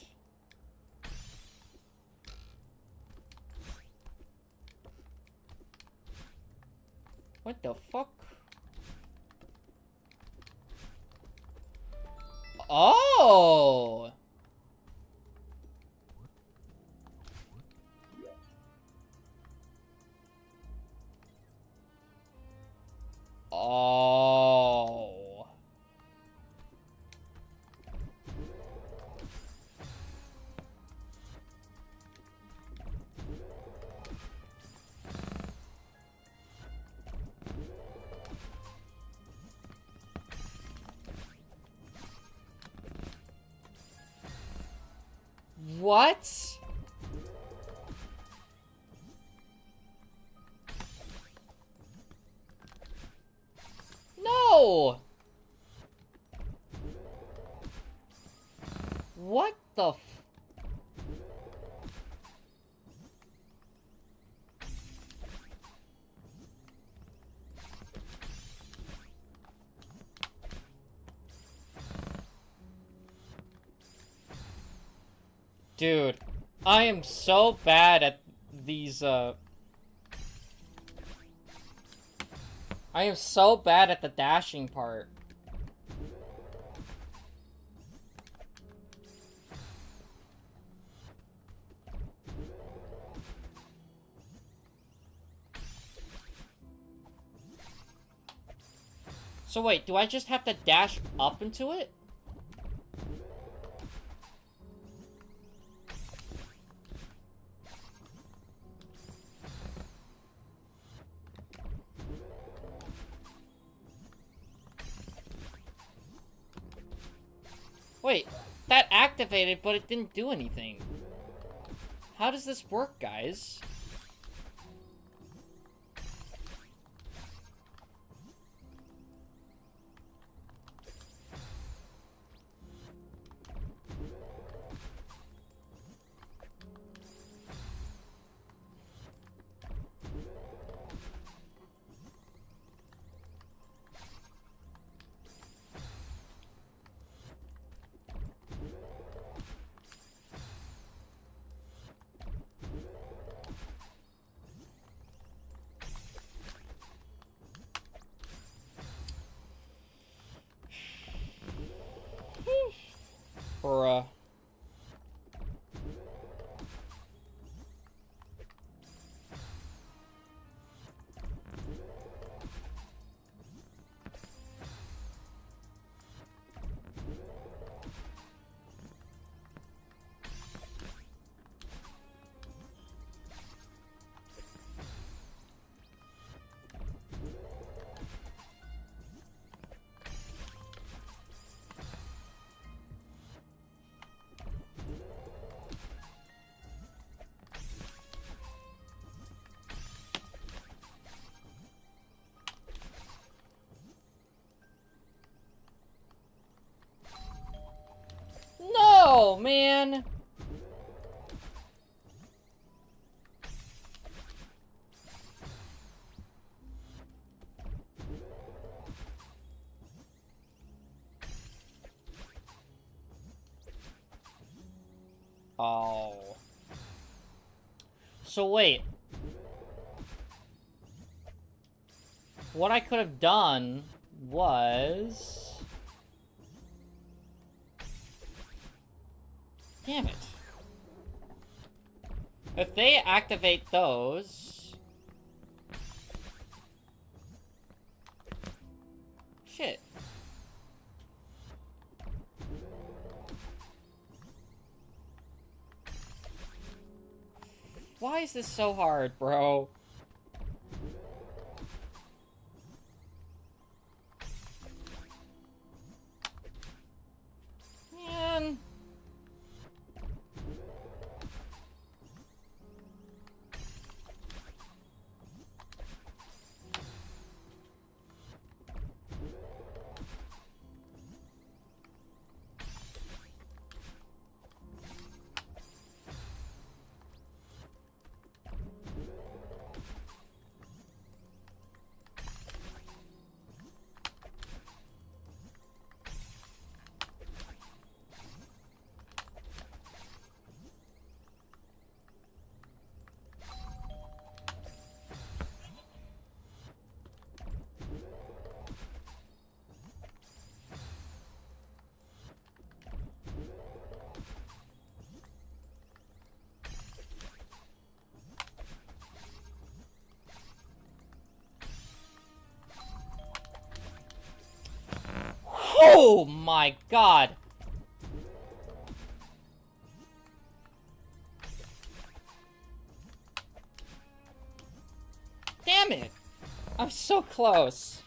What the fuck? Oh! Oh. What? No! What the f... Dude, I am so bad at these, I am so bad at the dashing part. So wait, do I just have to dash up into it? Wait, that activated, but it didn't do anything. How does this work, guys? Bruh. No, man! Oh. So wait. What I could have done was... Damn it. If they activate those... Shit. Why is this so hard, bro? Man. Oh my god! Damn it! I'm so close.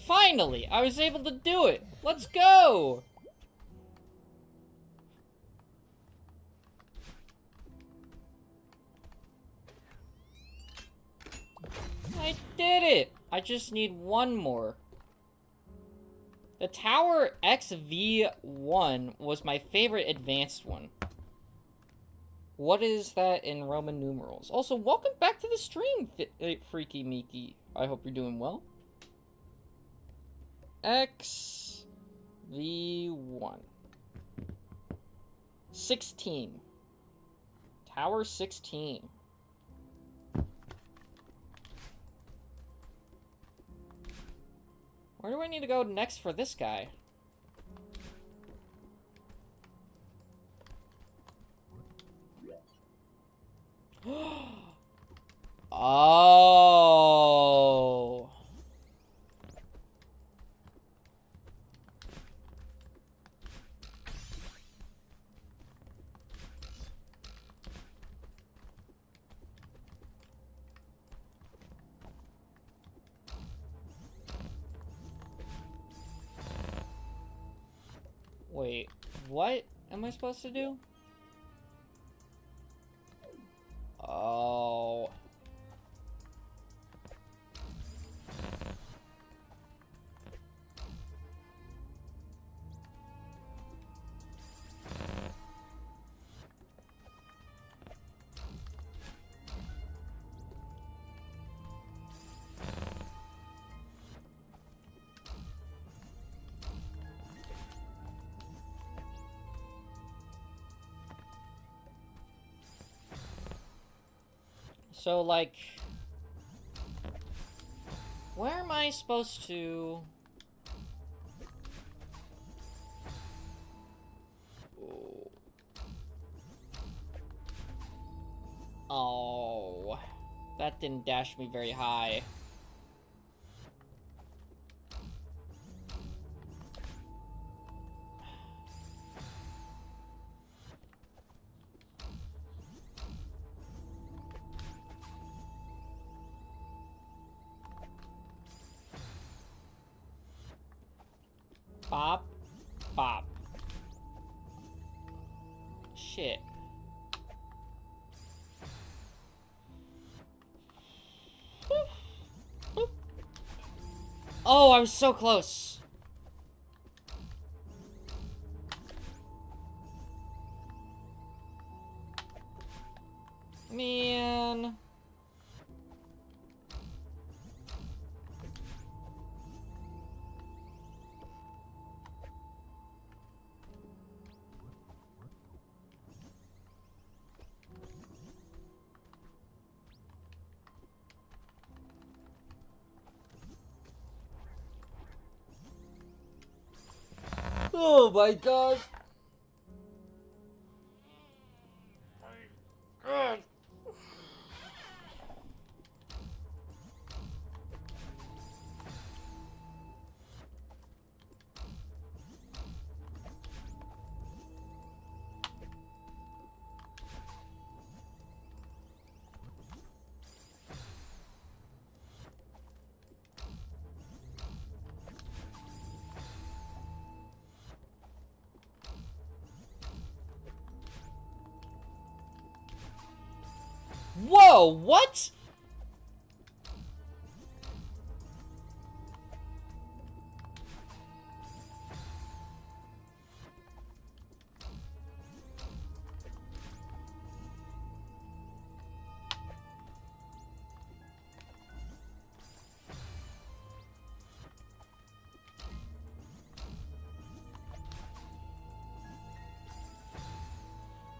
Finally, I was able to do it. Let's go. I did it. I just need one more. The Tower XV1 was my favorite advanced one. What is that in Roman numerals? Also, welcome back to the stream, Freaky Meeky. I hope you're doing well. XV1. 16. Tower 16. Where do I need to go next for this guy? Oh. Wait, what am I supposed to do? Oh. So, like, Where am I supposed to... Oh, that didn't dash me very high. Bop, bop. Shit. Oh, I was so close. Man. Oh my god. God. Whoa, what?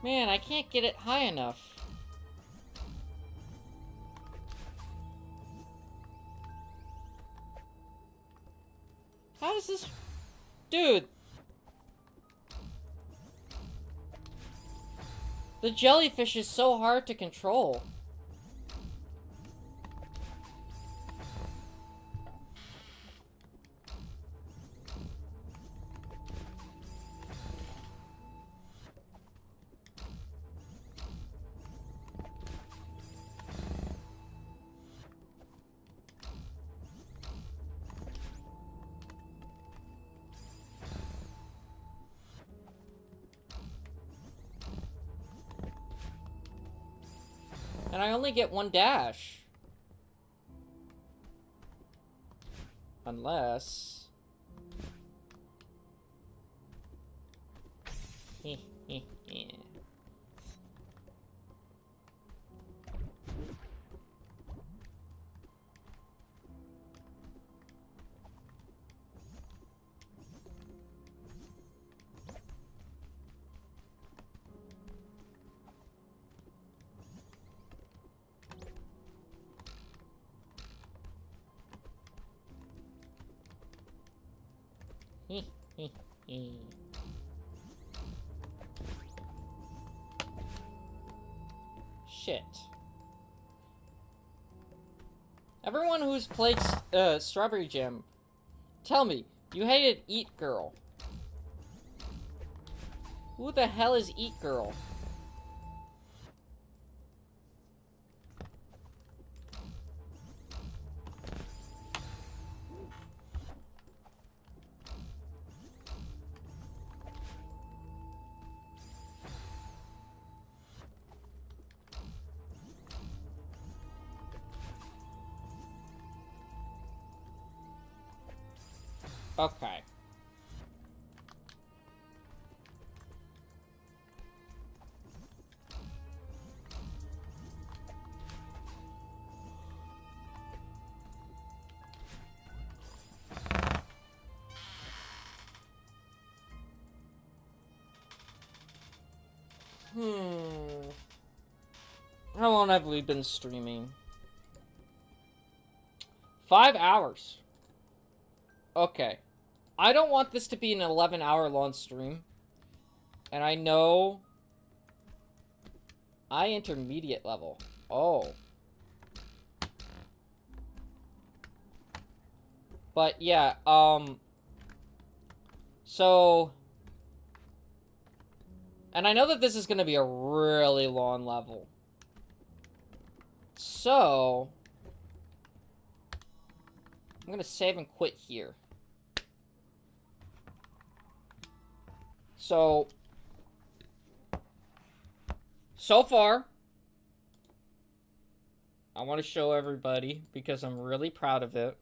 Man, I can't get it high enough. How does this... Dude! The jellyfish is so hard to control. And I only get one dash. Unless... Shit. Everyone who's played Strawberry Jam, tell me, you hated Eat Girl. Who the hell is Eat Girl? Okay. How long have we been streaming? 5 hours. Okay. I don't want this to be an 11-hour long stream. And I know... I intermediate level. Oh. But yeah, so... And I know that this is going to be a really long level. So... I'm going to save and quit here. So far, I want to show everybody because I'm really proud of it.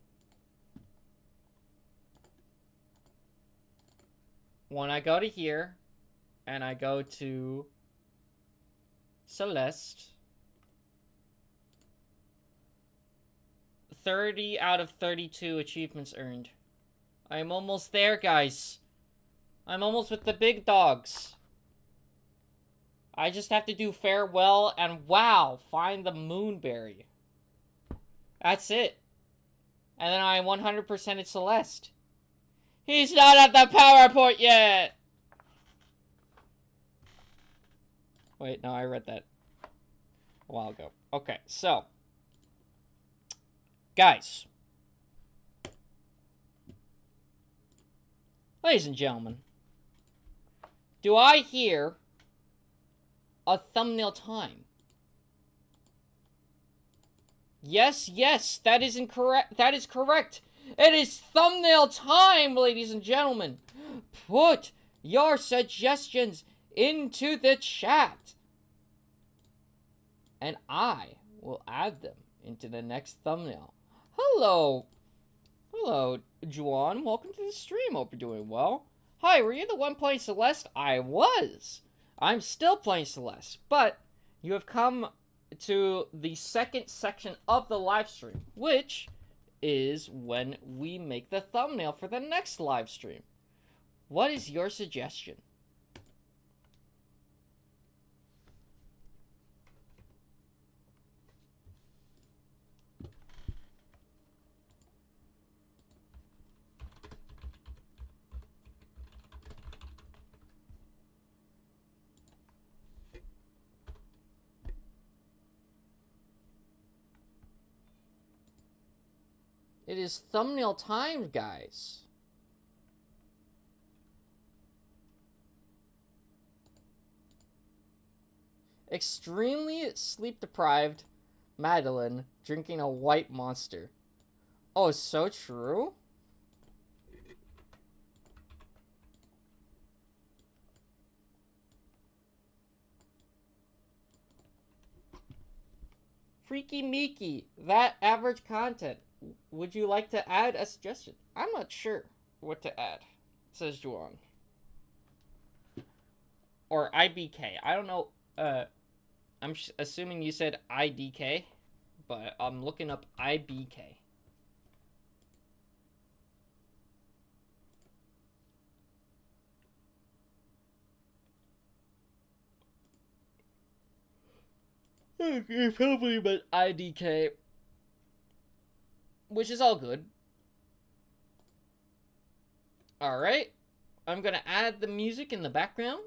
When I go to here, and I go to Celeste, 30 out of 32 achievements earned. I'm almost there, guys. I'm almost with the big dogs. I just have to do farewell and wow, find the moonberry. That's it. And then I 100%ed Celeste. He's not at the PowerPoint yet! Wait, no, I read that a while ago. Okay, so. Guys. Ladies and gentlemen. Do I hear a thumbnail time? Yes, that is incorrect. That is correct. It is thumbnail time, ladies and gentlemen. Put your suggestions into the chat. And I will add them into the next thumbnail. Hello, Juan. Welcome to the stream. Hope you're doing well. Hi, were you the one playing Celeste? I was. I'm still playing Celeste, but you have come to the second section of the live stream, which is when we make the thumbnail for the next live stream. What is your suggestion? It is thumbnail time, guys. Extremely sleep-deprived Madeline drinking a white monster. Oh, so true? Freaky Meeky, that average content. Would you like to add a suggestion? I'm not sure what to add, says Juan. Or IBK. I don't know. I'm assuming you said IDK, but I'm looking up IBK. You probably meant IDK. Which is all good. Alright. I'm gonna add the music in the background.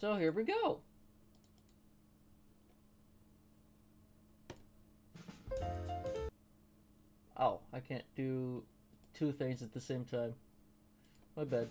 So here we go. Oh, I can't do two things at the same time. My bad.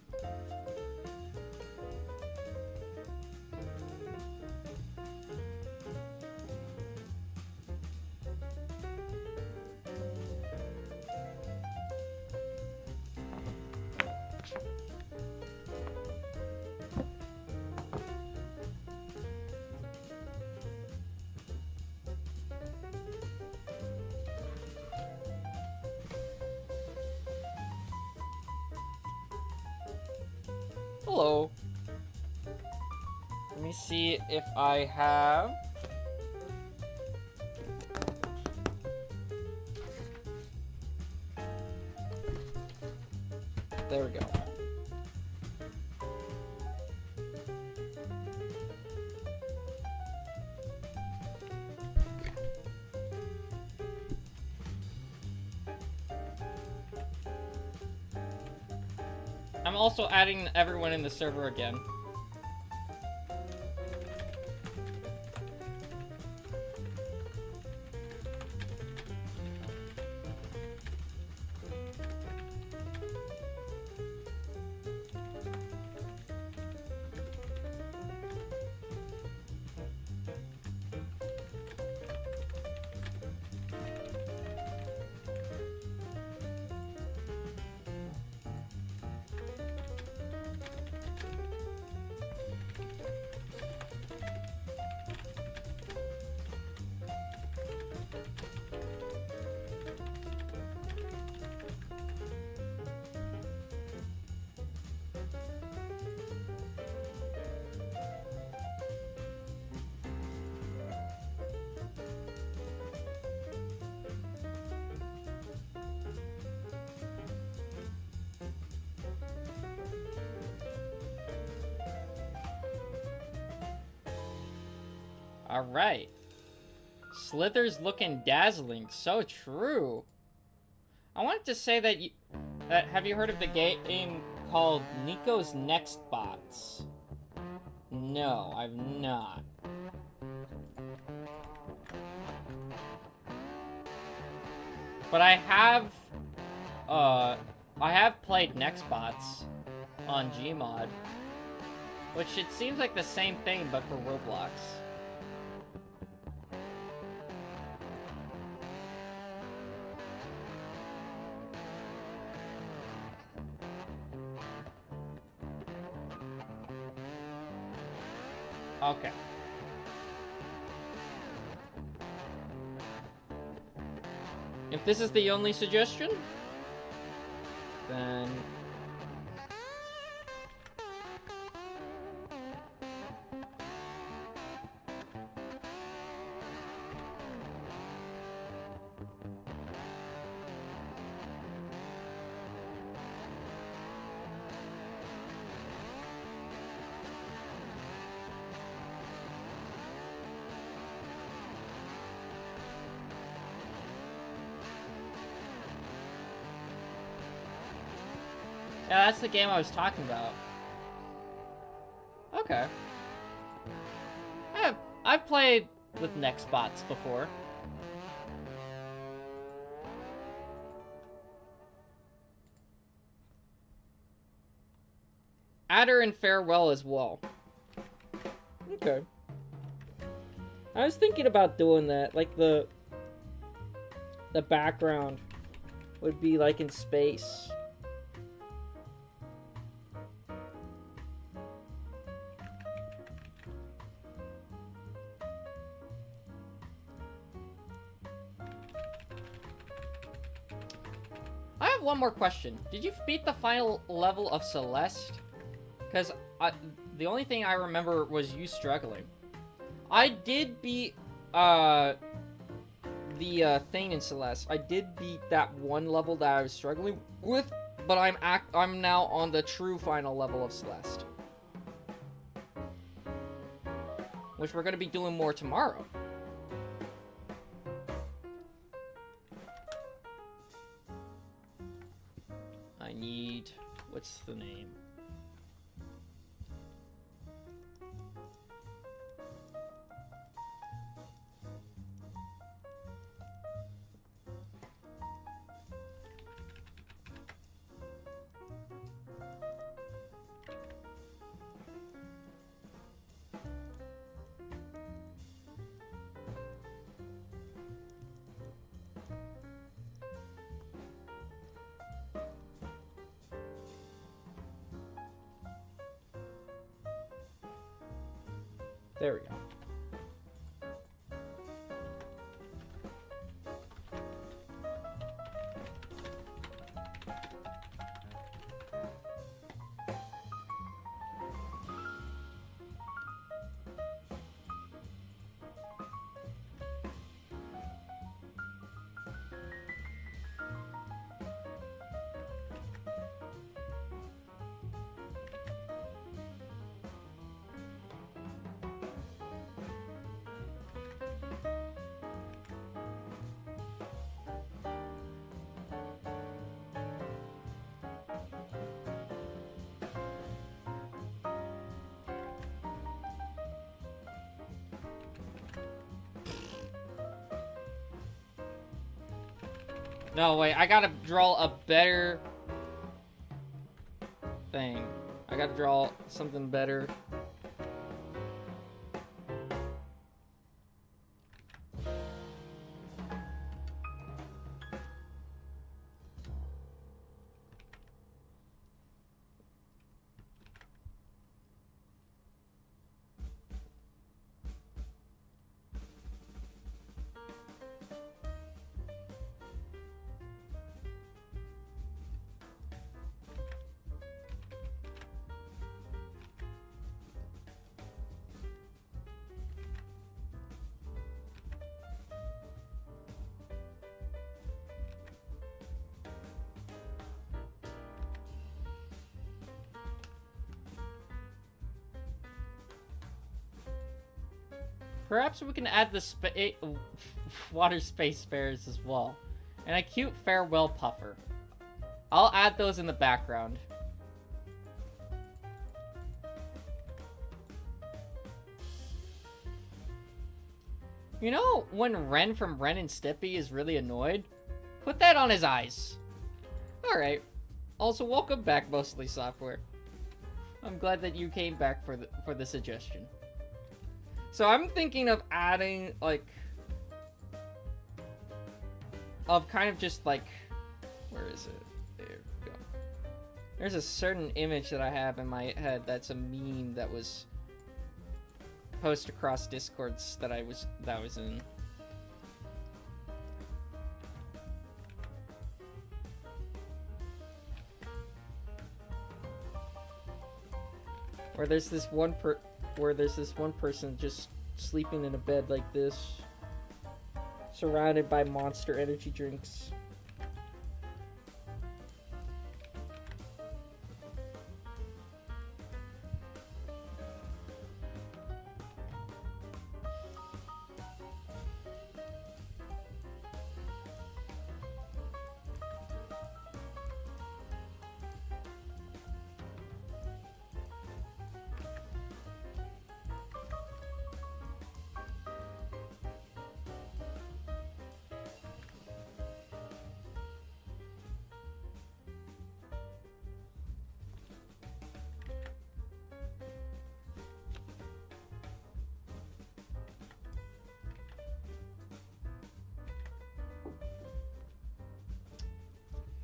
me see if I have... There we go. I'm also adding everyone in the server again. Alright. Slither's looking dazzling. So true. I wanted to say that have you heard of the game called Nico's Next Bots? No, I've not. But I have played Nextbots on Gmod, which it seems like the same thing but for Roblox. Okay. If this is the only suggestion, then... Yeah, that's the game I was talking about. Okay. I've played with Nextbots before. Adder and Farewell as well. Okay. I was thinking about doing that, like the background would be like in space. I have one more question. Did you beat the final level of Celeste? Because the only thing I remember was you struggling. I did beat the thing in Celeste. I did beat that one level that I was struggling with, but I'm now on the true final level of Celeste, which we're gonna be doing more tomorrow. I need... what's the name? There we go. No, wait, I gotta draw a better thing. I gotta draw something better. Perhaps we can add the water space bears as well. And a cute farewell puffer. I'll add those in the background. You know when Ren from Ren and Stimpy is really annoyed? Put that on his eyes. Alright. Also, welcome back, Mostly Software. I'm glad that you came back for the suggestion. So I'm thinking of adding, like, of kind of just, like, where is it? There we go. There's a certain image that I have in my head that's a meme that was posted across Discords that I was in. Where there's this one person just sleeping in a bed like this, surrounded by Monster energy drinks.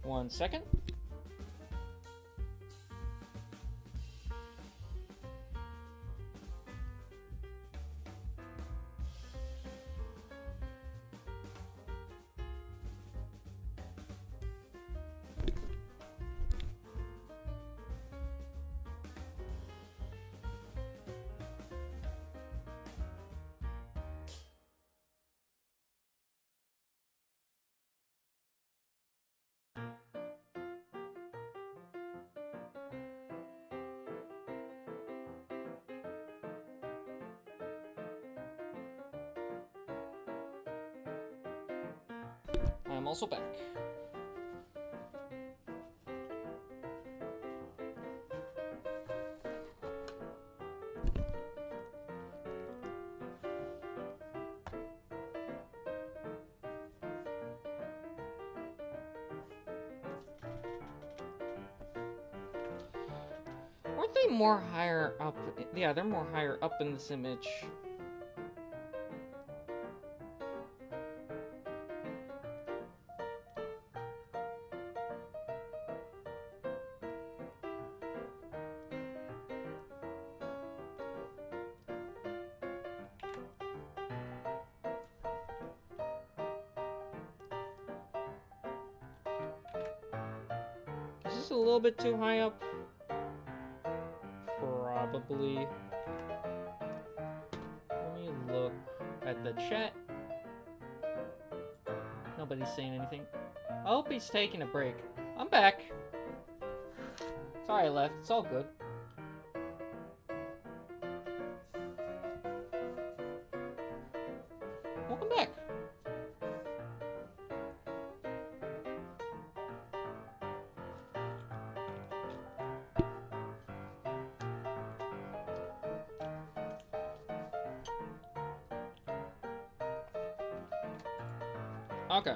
One second. I'm also back. Weren't they more higher up? Yeah, they're more higher up in this image. Is this a little bit too high up? Probably. Let me look at the chat. Nobody's saying anything. I hope he's taking a break. I'm back. Sorry I left. It's all good. Welcome back. Okay.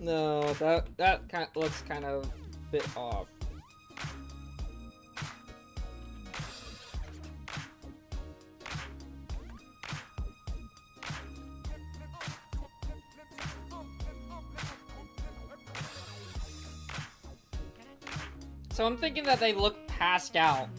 No, that kind looks kind of bit off. So I'm thinking that they look passed out.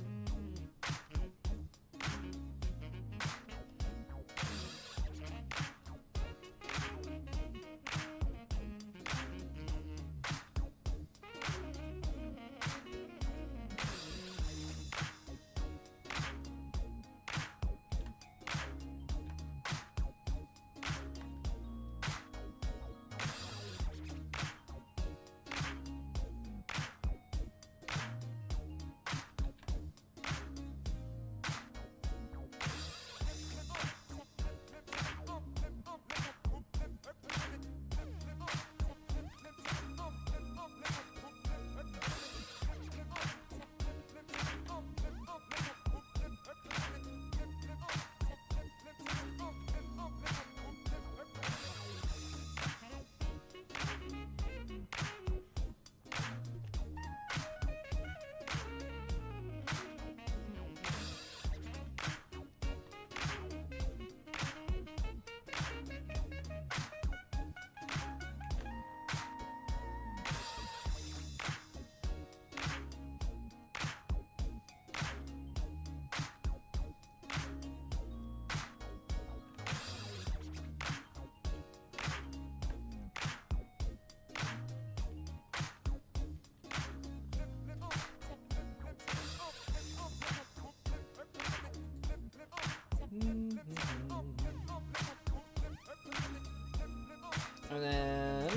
And then...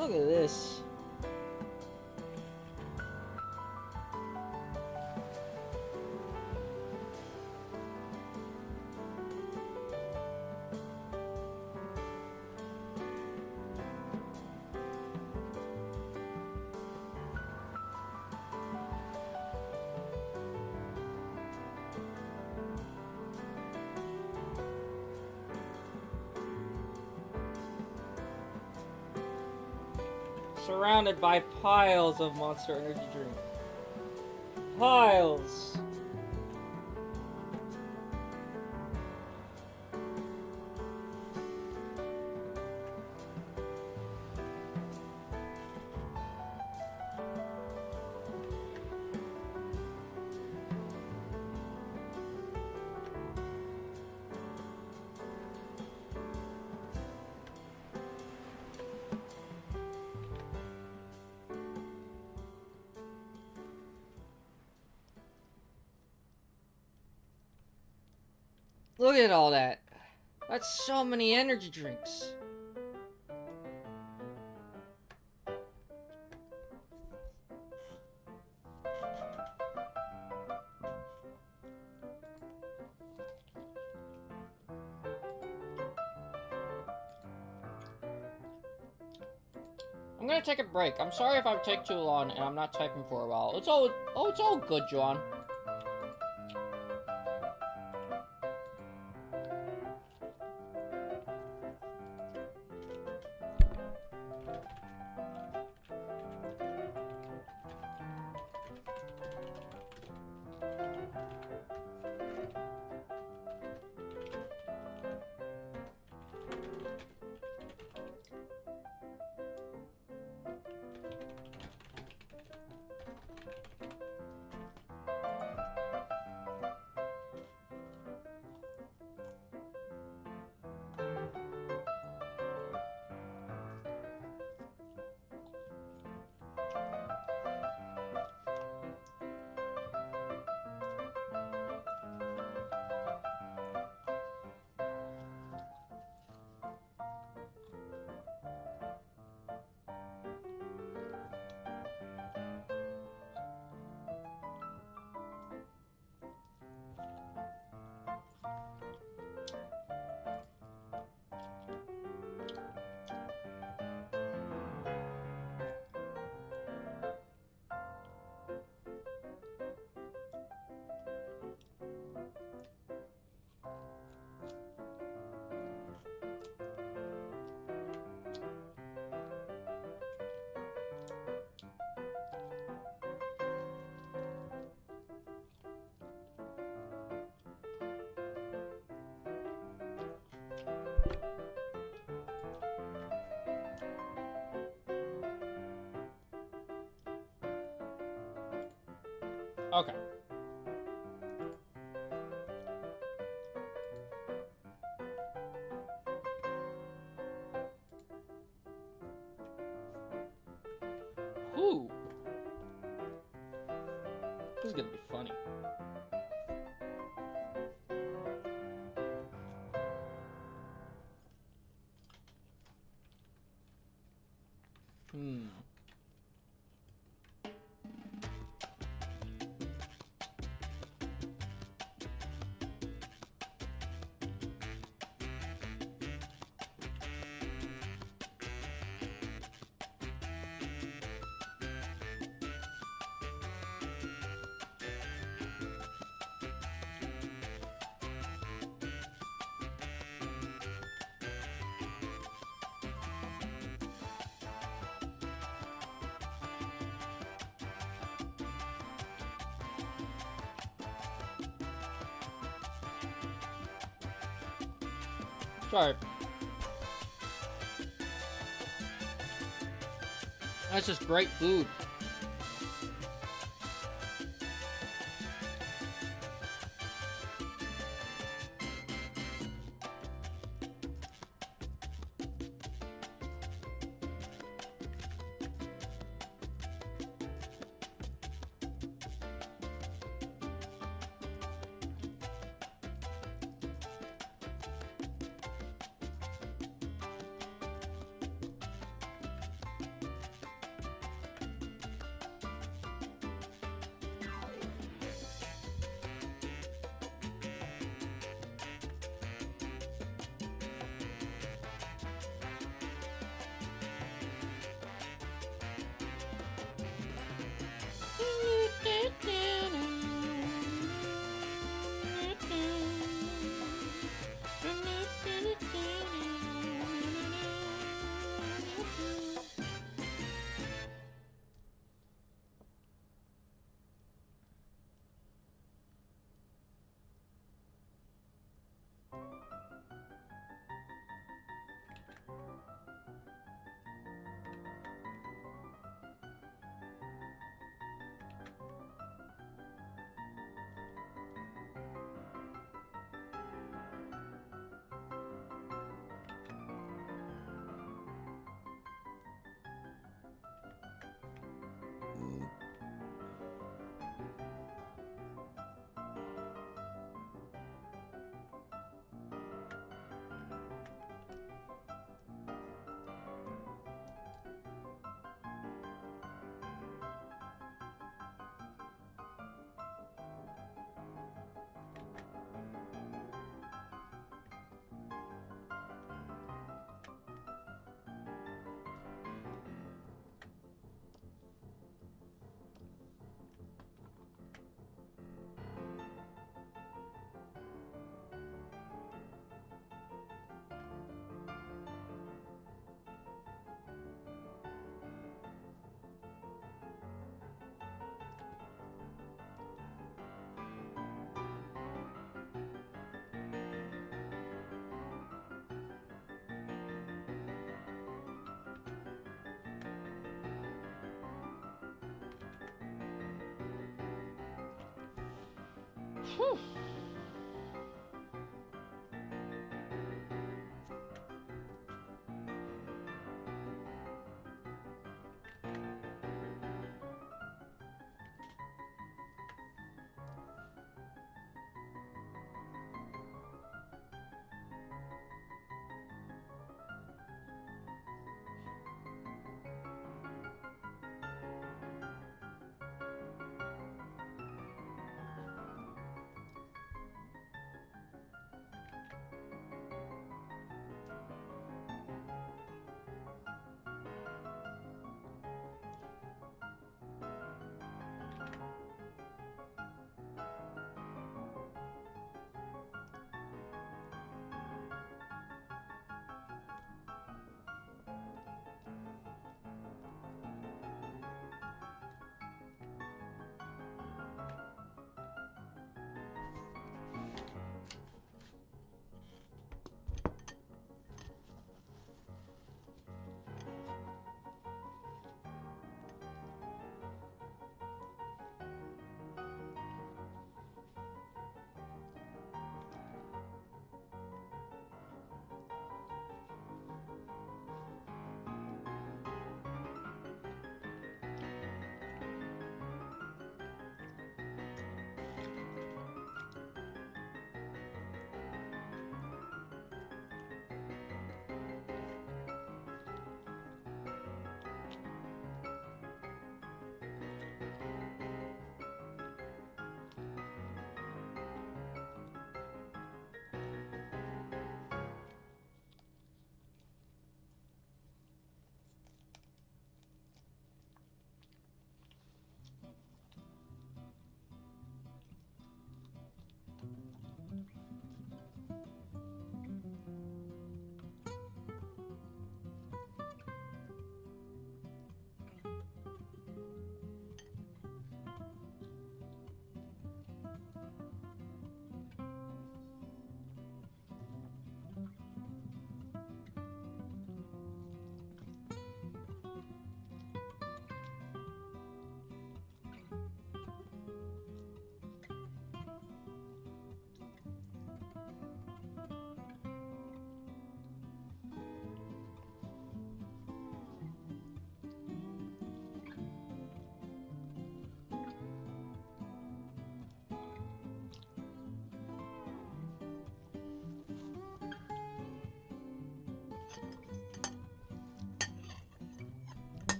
Look at this. surrounded by piles of Monster Energy drink. Piles. Look at all that. That's so many energy drinks. I'm gonna take a break. I'm sorry if I take too long and I'm not typing for a while. It's all good, John. Okay. Whew. This is gonna be funny. Sorry. That's just great food. Whew.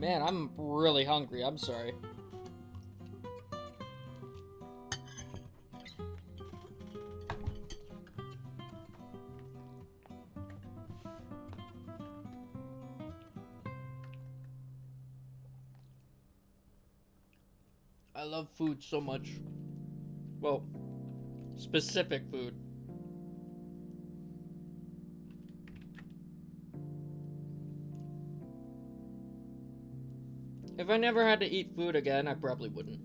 Man, I'm really hungry. I'm sorry. I love food so much. Well, specific food. If I never had to eat food again, I probably wouldn't.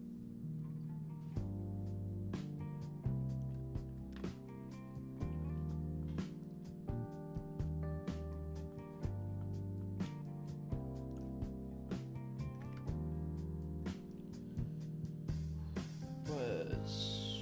Was...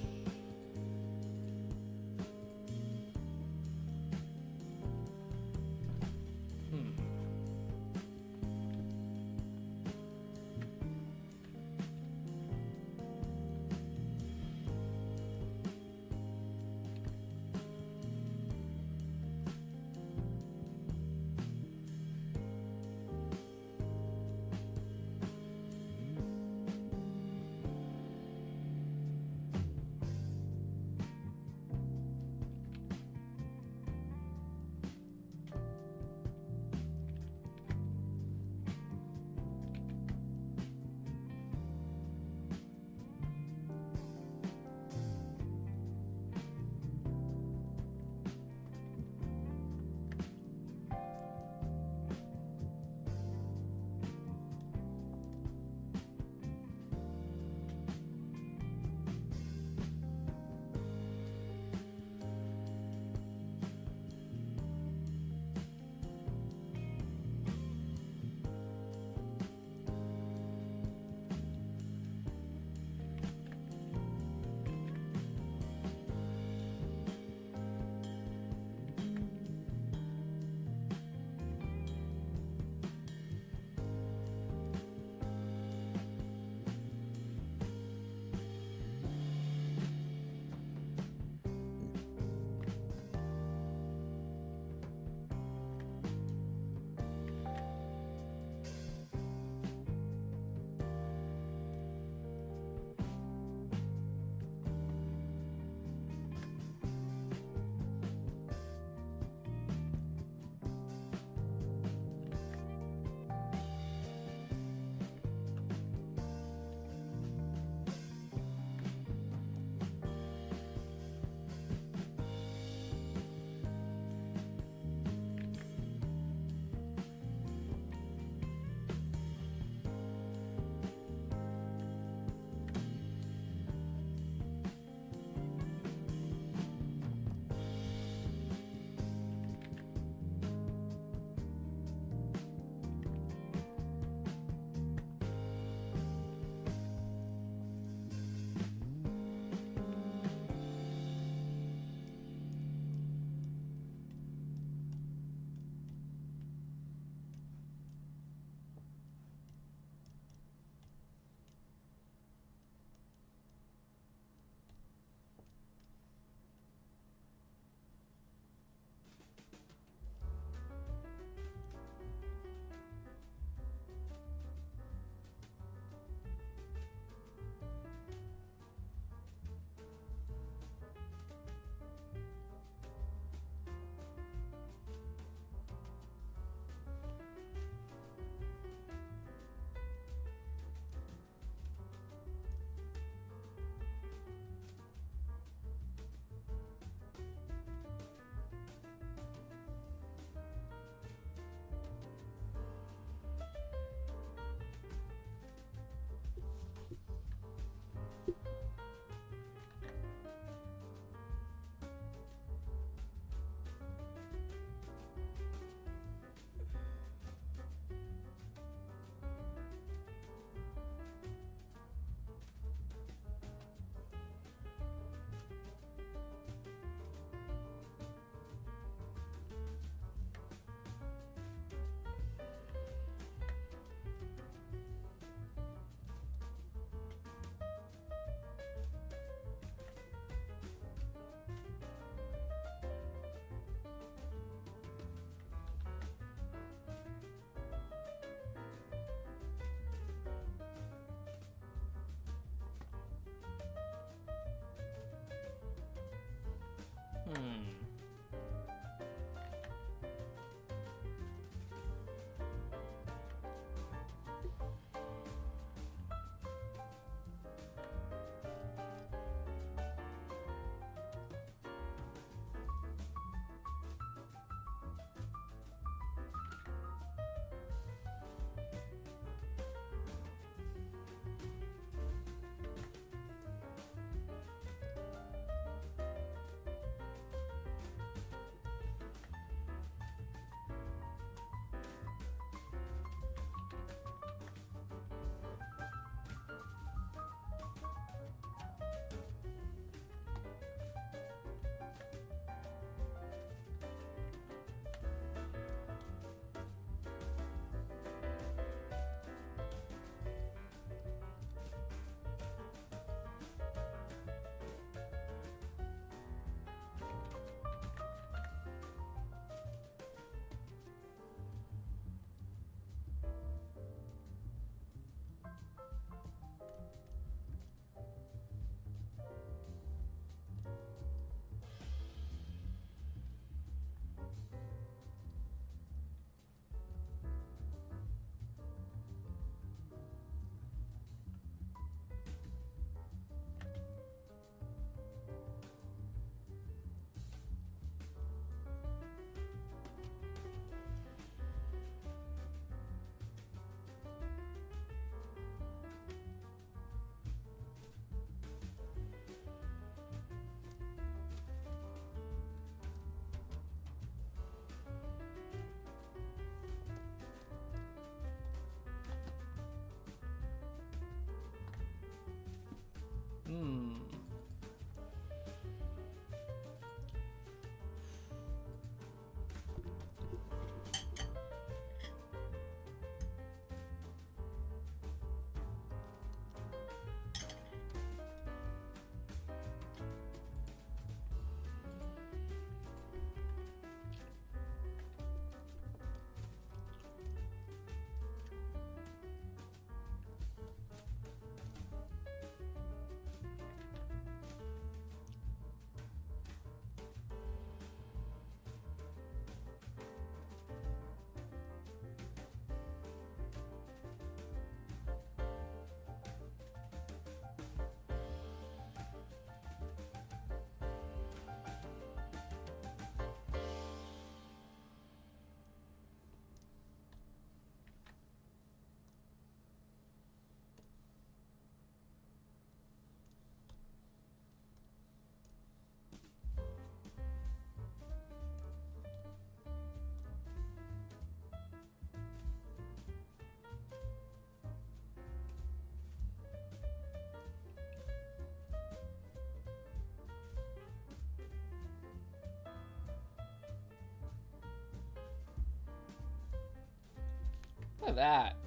at that.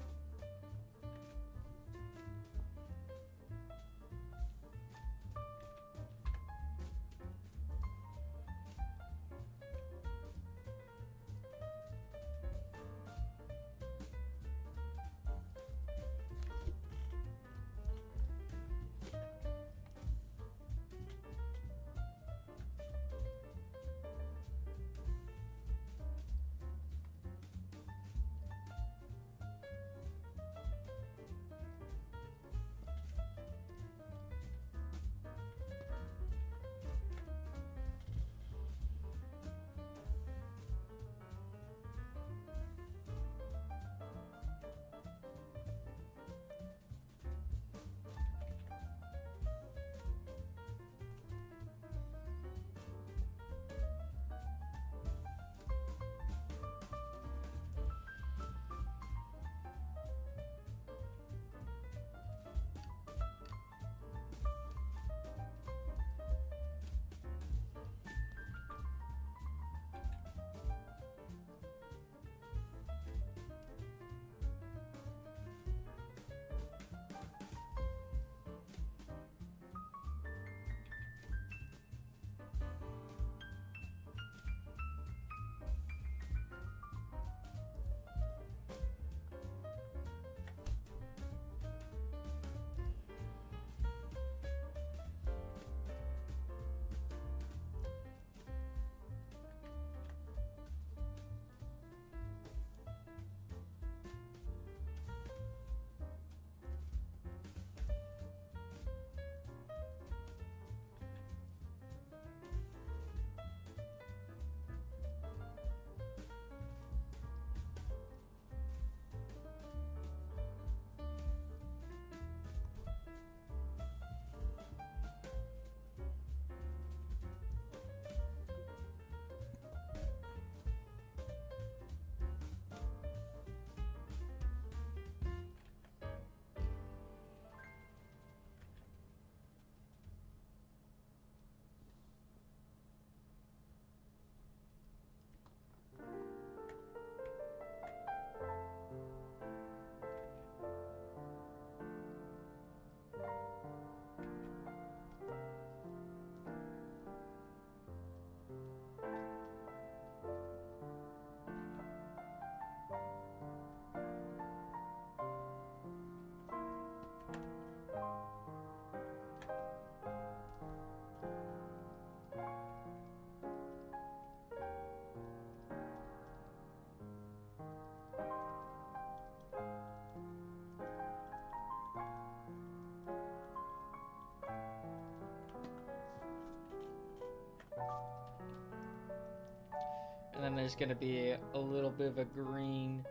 And then there's gonna be a little bit of a green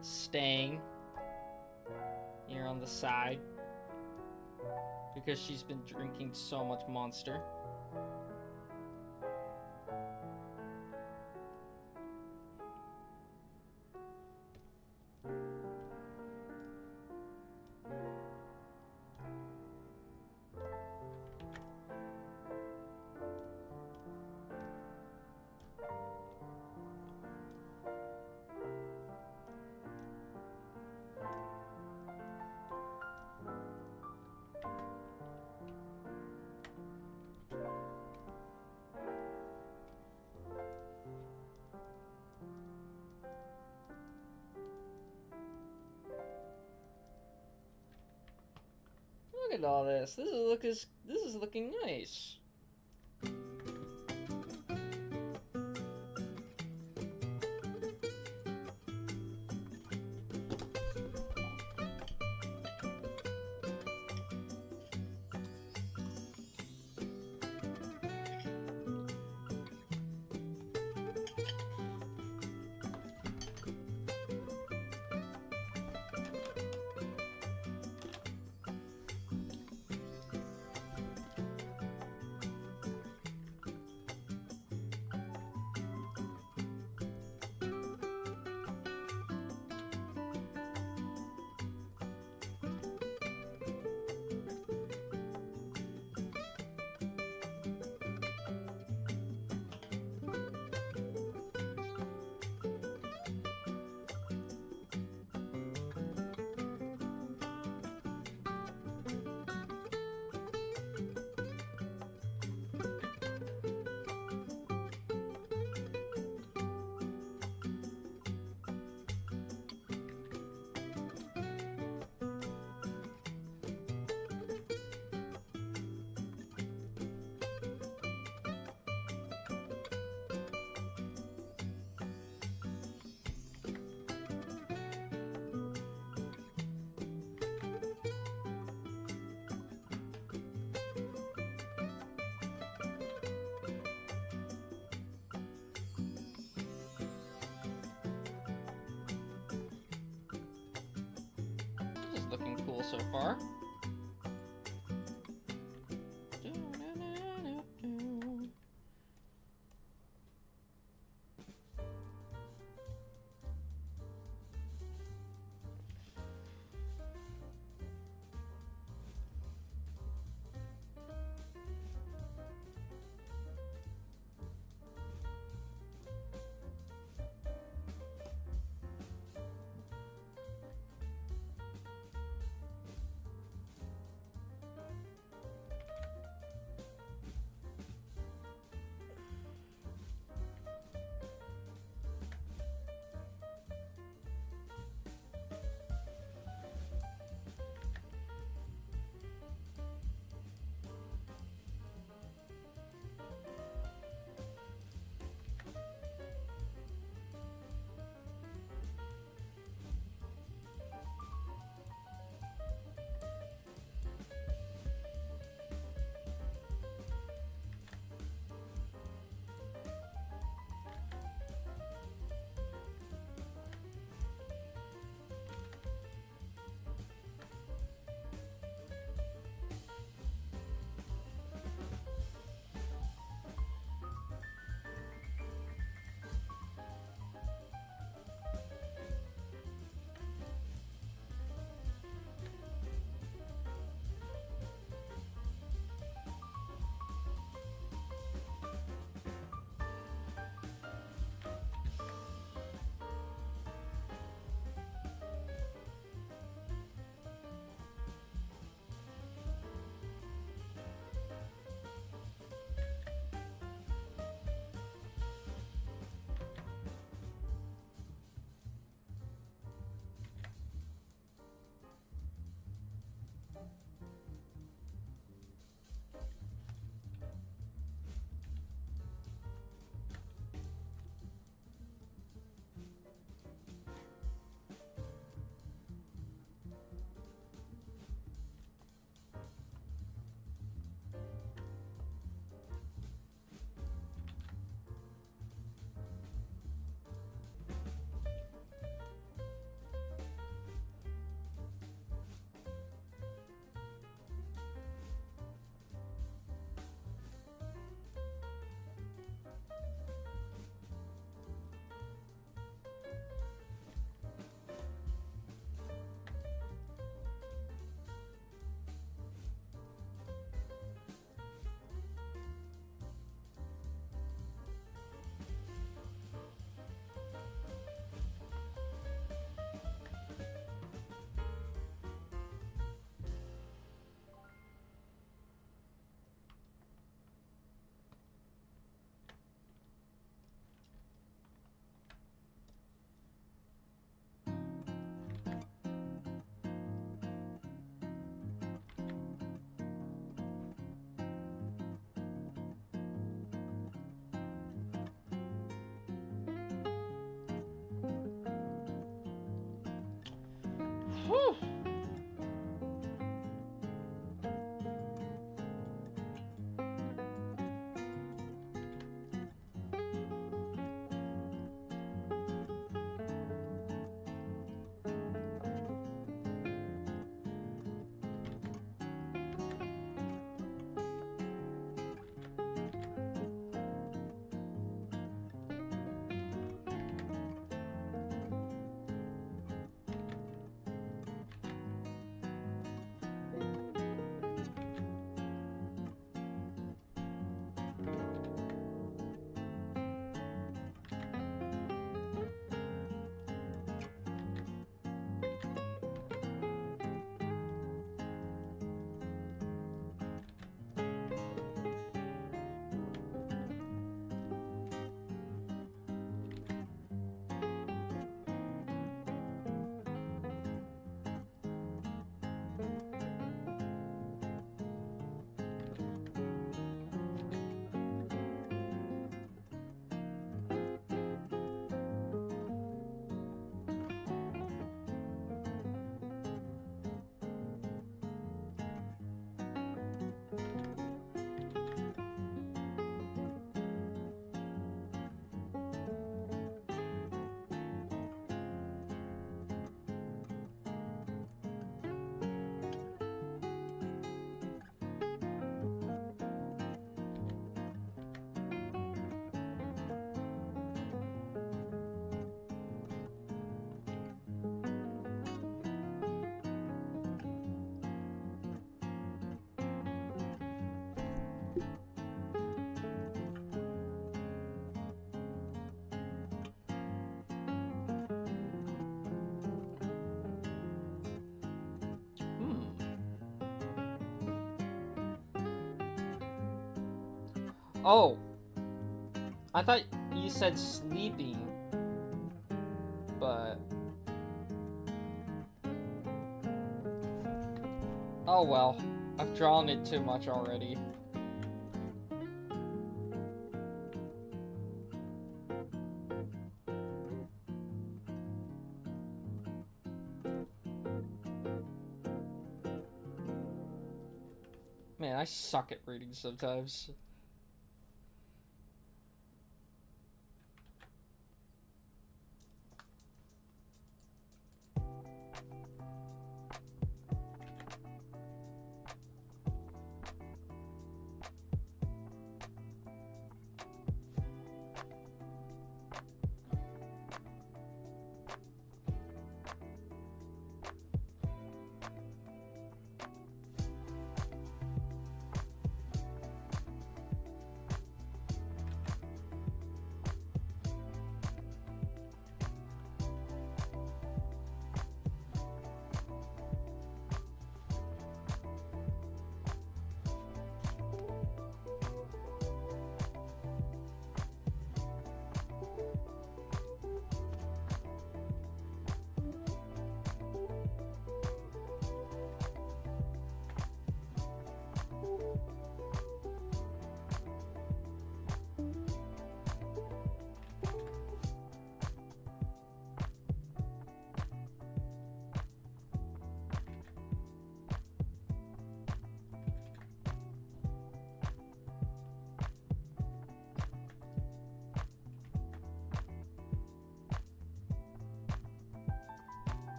stain here on the side because she's been drinking so much Monster. Look at all this. This is looking nice. level so far. Whew. Oh, I thought you said sleeping, but oh well, I've drawn it too much already. Man, I suck at reading sometimes.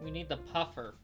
We need the puffer.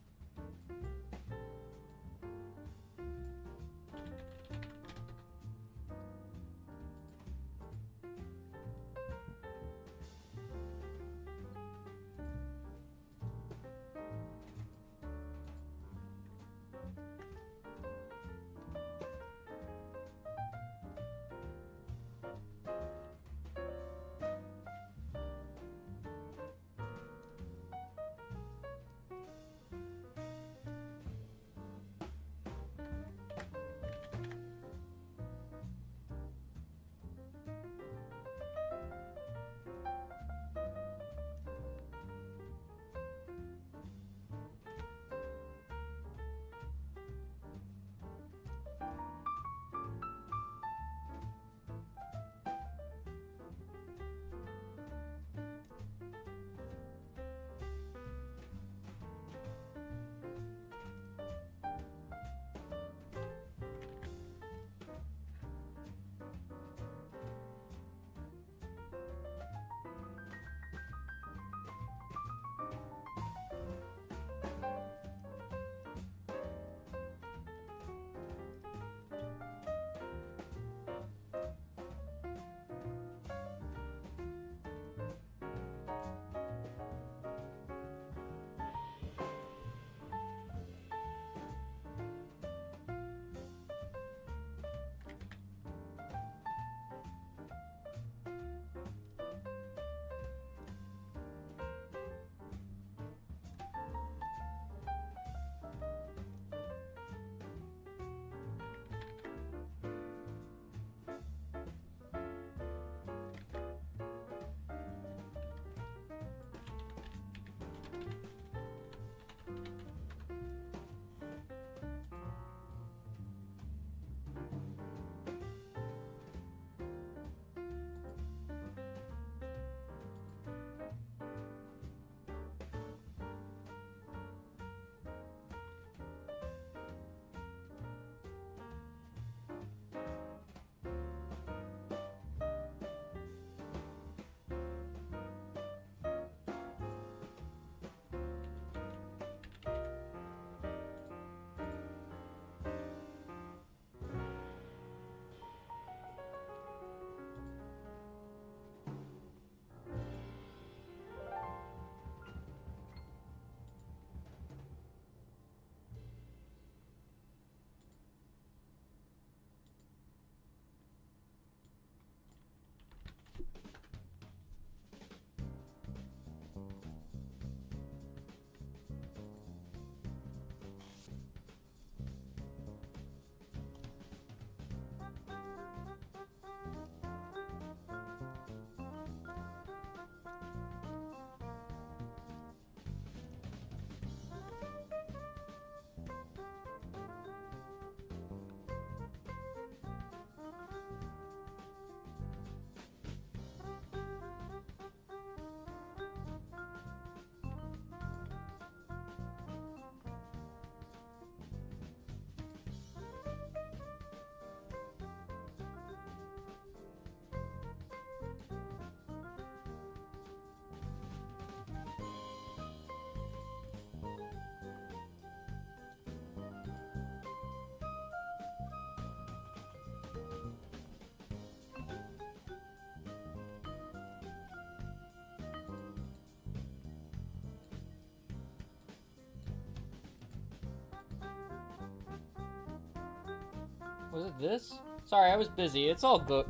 Was it this? Sorry, I was busy. It's all good.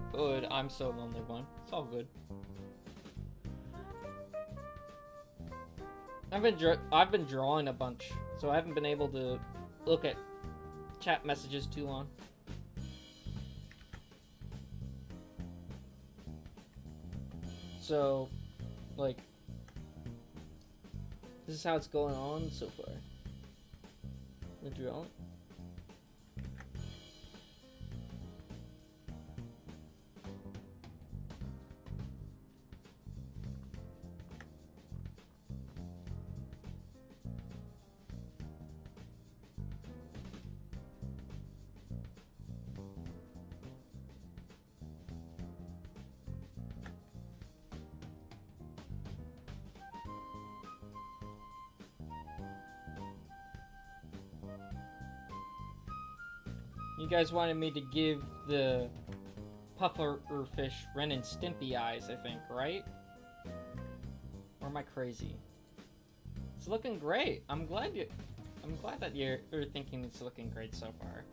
I'm so lonely one. It's all good. I've been drawing a bunch, so I haven't been able to look at chat messages too long. So, like, this is how it's going on so far. The drawing. You guys wanted me to give the pufferfish Ren and Stimpy eyes, I think, right? Or am I crazy? It's looking great. I'm glad that you're thinking it's looking great so far.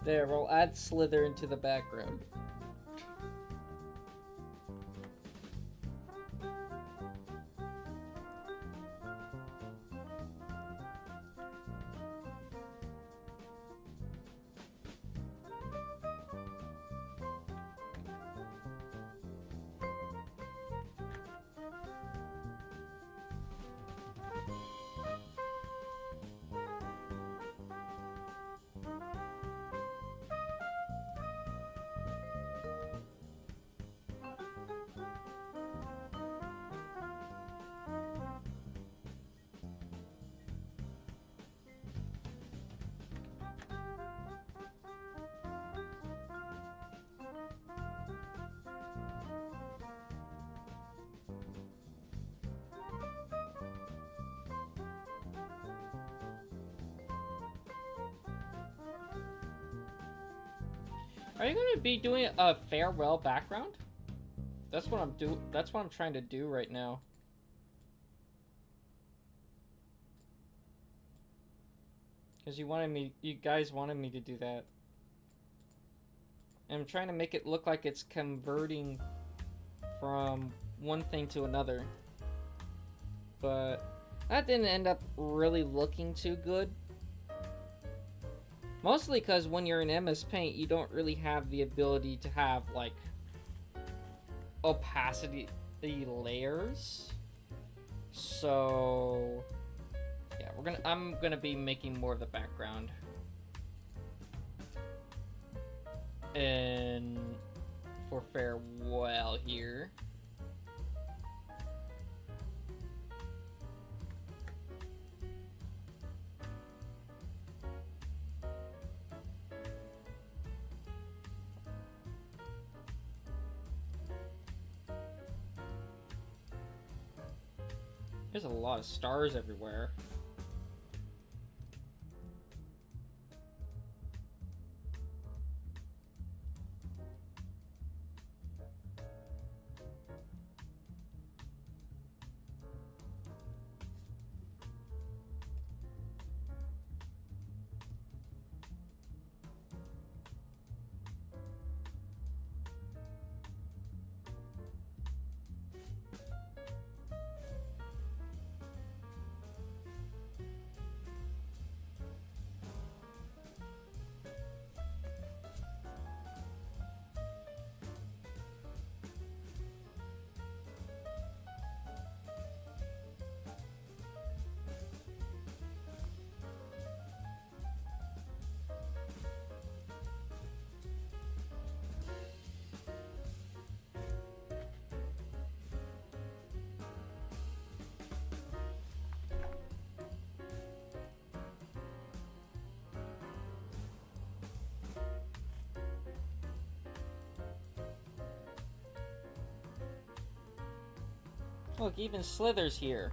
There, we'll add Slither into the background. Are you gonna be doing a farewell background? That's what I'm trying to do right now. Because you guys wanted me to do that. And I'm trying to make it look like it's converting from one thing to another. But that didn't end up really looking too good. Mostly because when you're in MS Paint, you don't really have the ability to have, like, opacity layers. So, yeah, I'm gonna be making more of the background. And for farewell here. There's a lot of stars everywhere. Look, even Slither's here.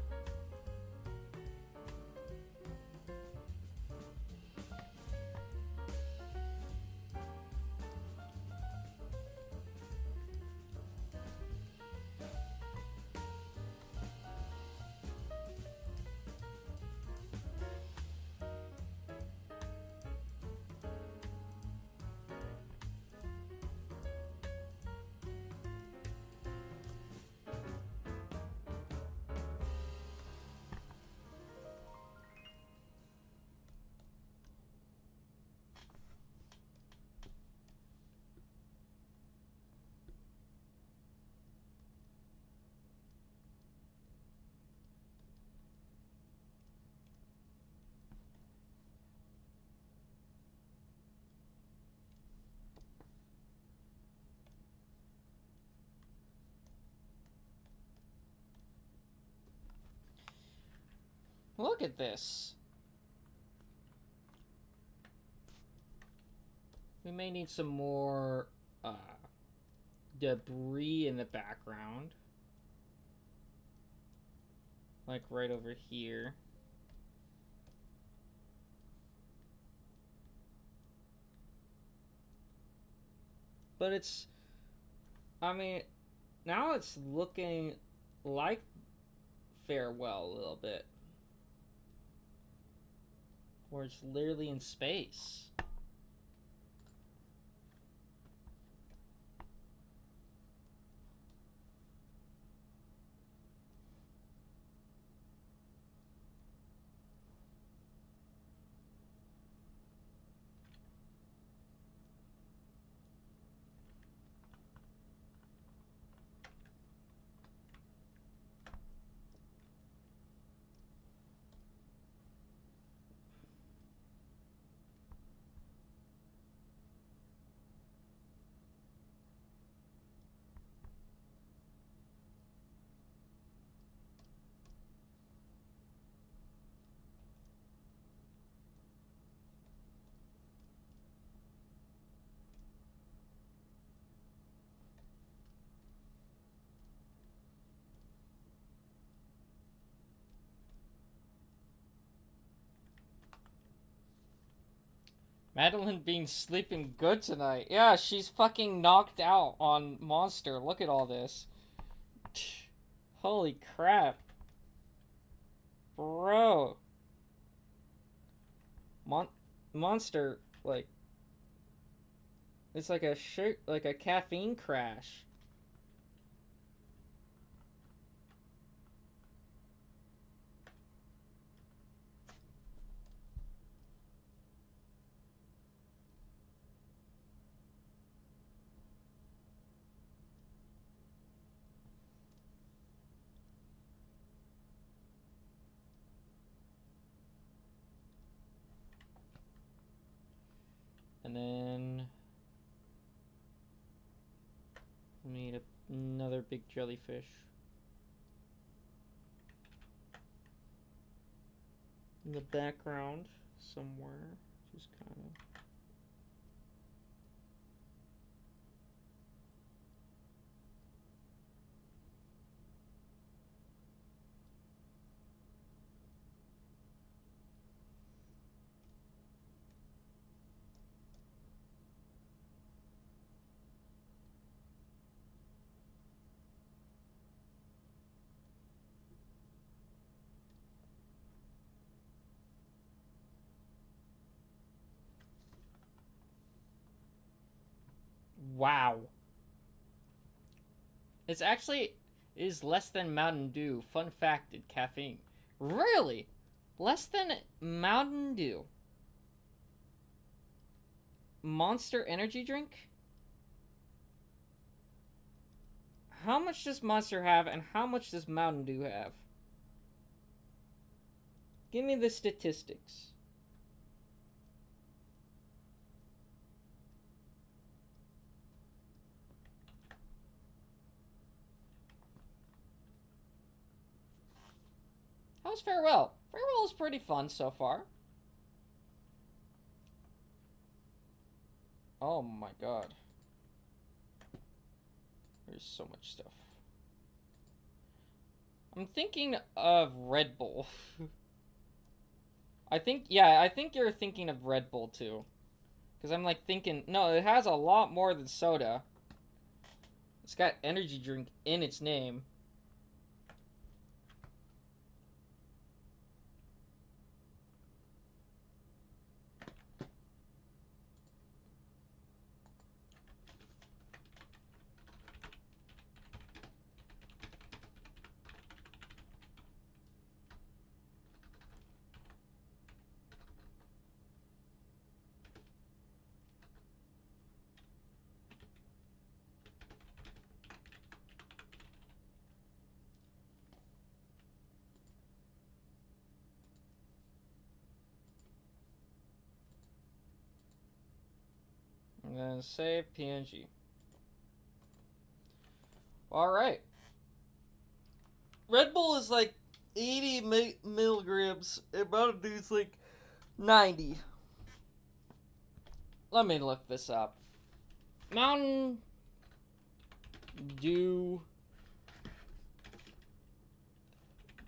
Look at this. We may need some more debris in the background. Like right over here. But it's, I mean, now it's looking like Farewell a little bit. Where it's literally in space. Madeline being sleeping good tonight. Yeah, she's fucking knocked out on Monster. Look at all this. Holy crap. Bro. Monster, like, it's like a caffeine crash. And then we need another big jellyfish. In the background somewhere. Just kind of. Wow. It's actually is less than Mountain Dew. Fun fact, caffeine. Really? Less than Mountain Dew. Monster energy drink? How much does Monster have and how much does Mountain Dew have? Give me the statistics. How's Farewell? Farewell is pretty fun so far. Oh my god. There's so much stuff. I'm thinking of Red Bull. I think you're thinking of Red Bull too. Because I'm like thinking, no, it has a lot more than soda. It's got energy drink in its name. And then save PNG. Alright. Red Bull is like, 80 milligrams. Mountain Dew's like 90. Let me look this up. Mountain Dew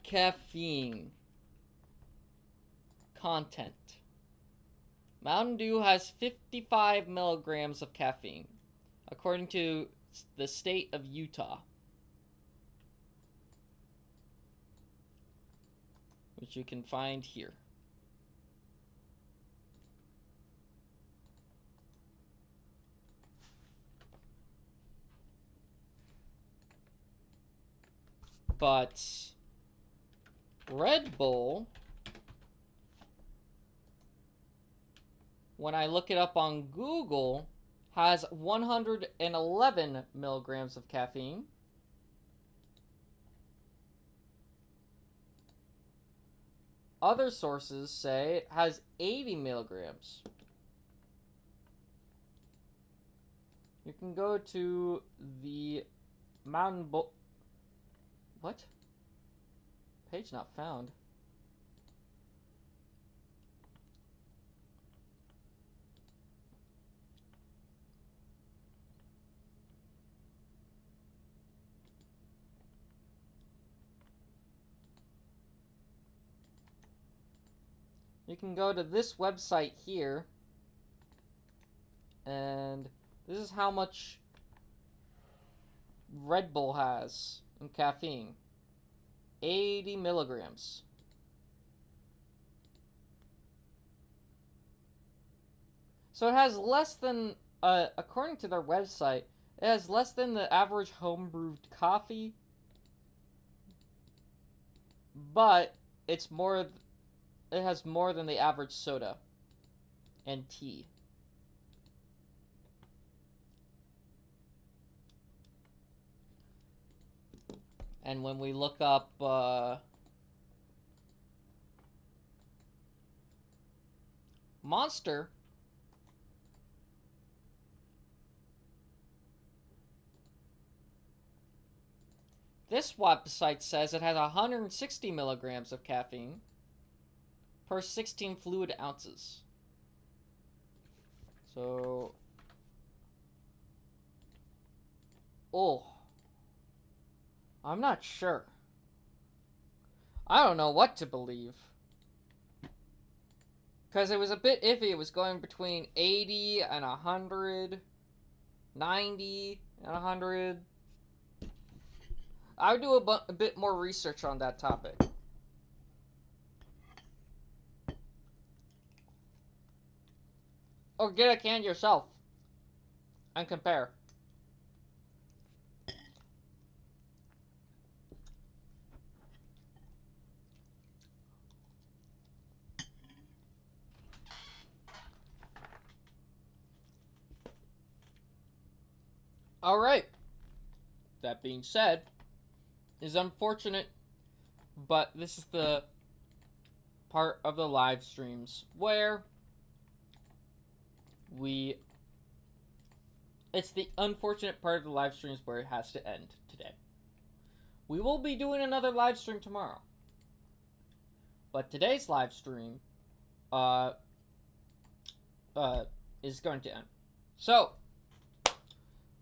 caffeine content. Mountain Dew has 55 milligrams of caffeine, according to the state of Utah, which you can find here. But Red Bull, when I look it up on Google, has 111 milligrams of caffeine. Other sources say it has 80 milligrams. You can go to the Mountain Bull. What? Page not found. You can go to this website here, and this is how much Red Bull has in caffeine. 80 milligrams. So it has less than, according to their website, it has less than the average home-brewed coffee, but it's more. It has more than the average soda and tea. And when we look up Monster, this website says it has 160 milligrams of caffeine per 16 fluid ounces. So, I'm not sure. I don't know what to believe. Because it was a bit iffy. It was going between 80 and 100, 90 and 100. I would do a bit more research on that topic. Or get a can yourself and compare. Alright. That being said, it's unfortunate, but this is the part of the live streams where it's the unfortunate part of the live streams where it has to end today. We will be doing another live stream tomorrow, but today's live stream is going to end. So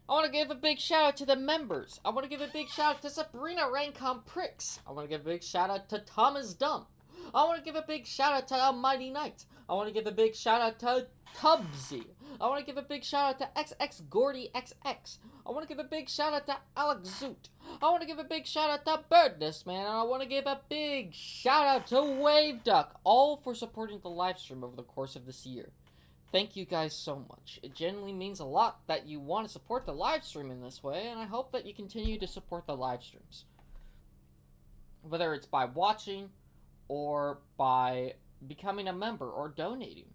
I want to give a big shout out to the members. I want to give a big shout out to Sabrina Rancom Pricks. I want to give a big shout out to Thomas Dump. I want to give a big shout out to Almighty Knight. I want to give a big shout out to Tubsy. I want to give a big shout out to XX Gordy XX. I want to give a big shout out to Alex Zoot. I want to give a big shout out to Birdness Man. And I want to give a big shout out to Wave Duck. All for supporting the live stream over the course of this year. Thank you guys so much. It genuinely means a lot that you want to support the live stream in this way, and I hope that you continue to support the live streams. Whether it's by watching, or by becoming a member, or donating.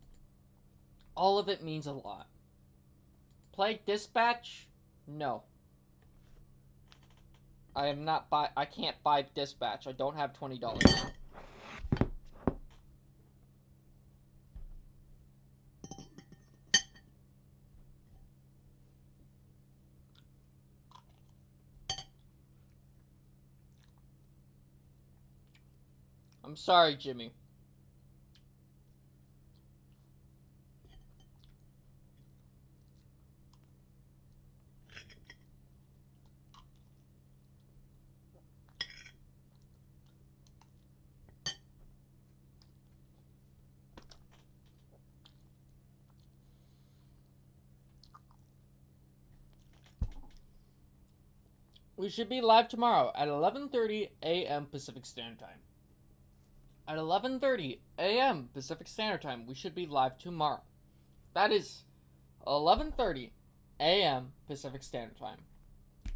All of it means a lot. Play Dispatch? No. I can't buy Dispatch. I don't have $20. I'm sorry, Jimmy. We should be live tomorrow at 11:30 a.m. Pacific Standard Time. At 11:30 a.m. Pacific Standard Time, we should be live tomorrow. That is 11:30 a.m. Pacific Standard Time.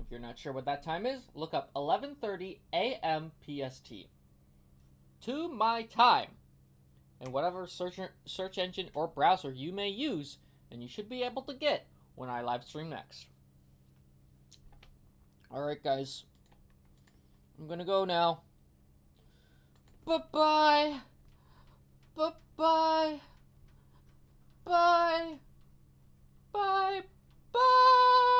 If you're not sure what that time is, look up 11:30 a.m. PST. To my time. And whatever search engine or browser you may use, and you should be able to get when I live stream next. Alright, guys. I'm gonna go now. Bye-bye. Bye-bye. Bye. Bye. Bye.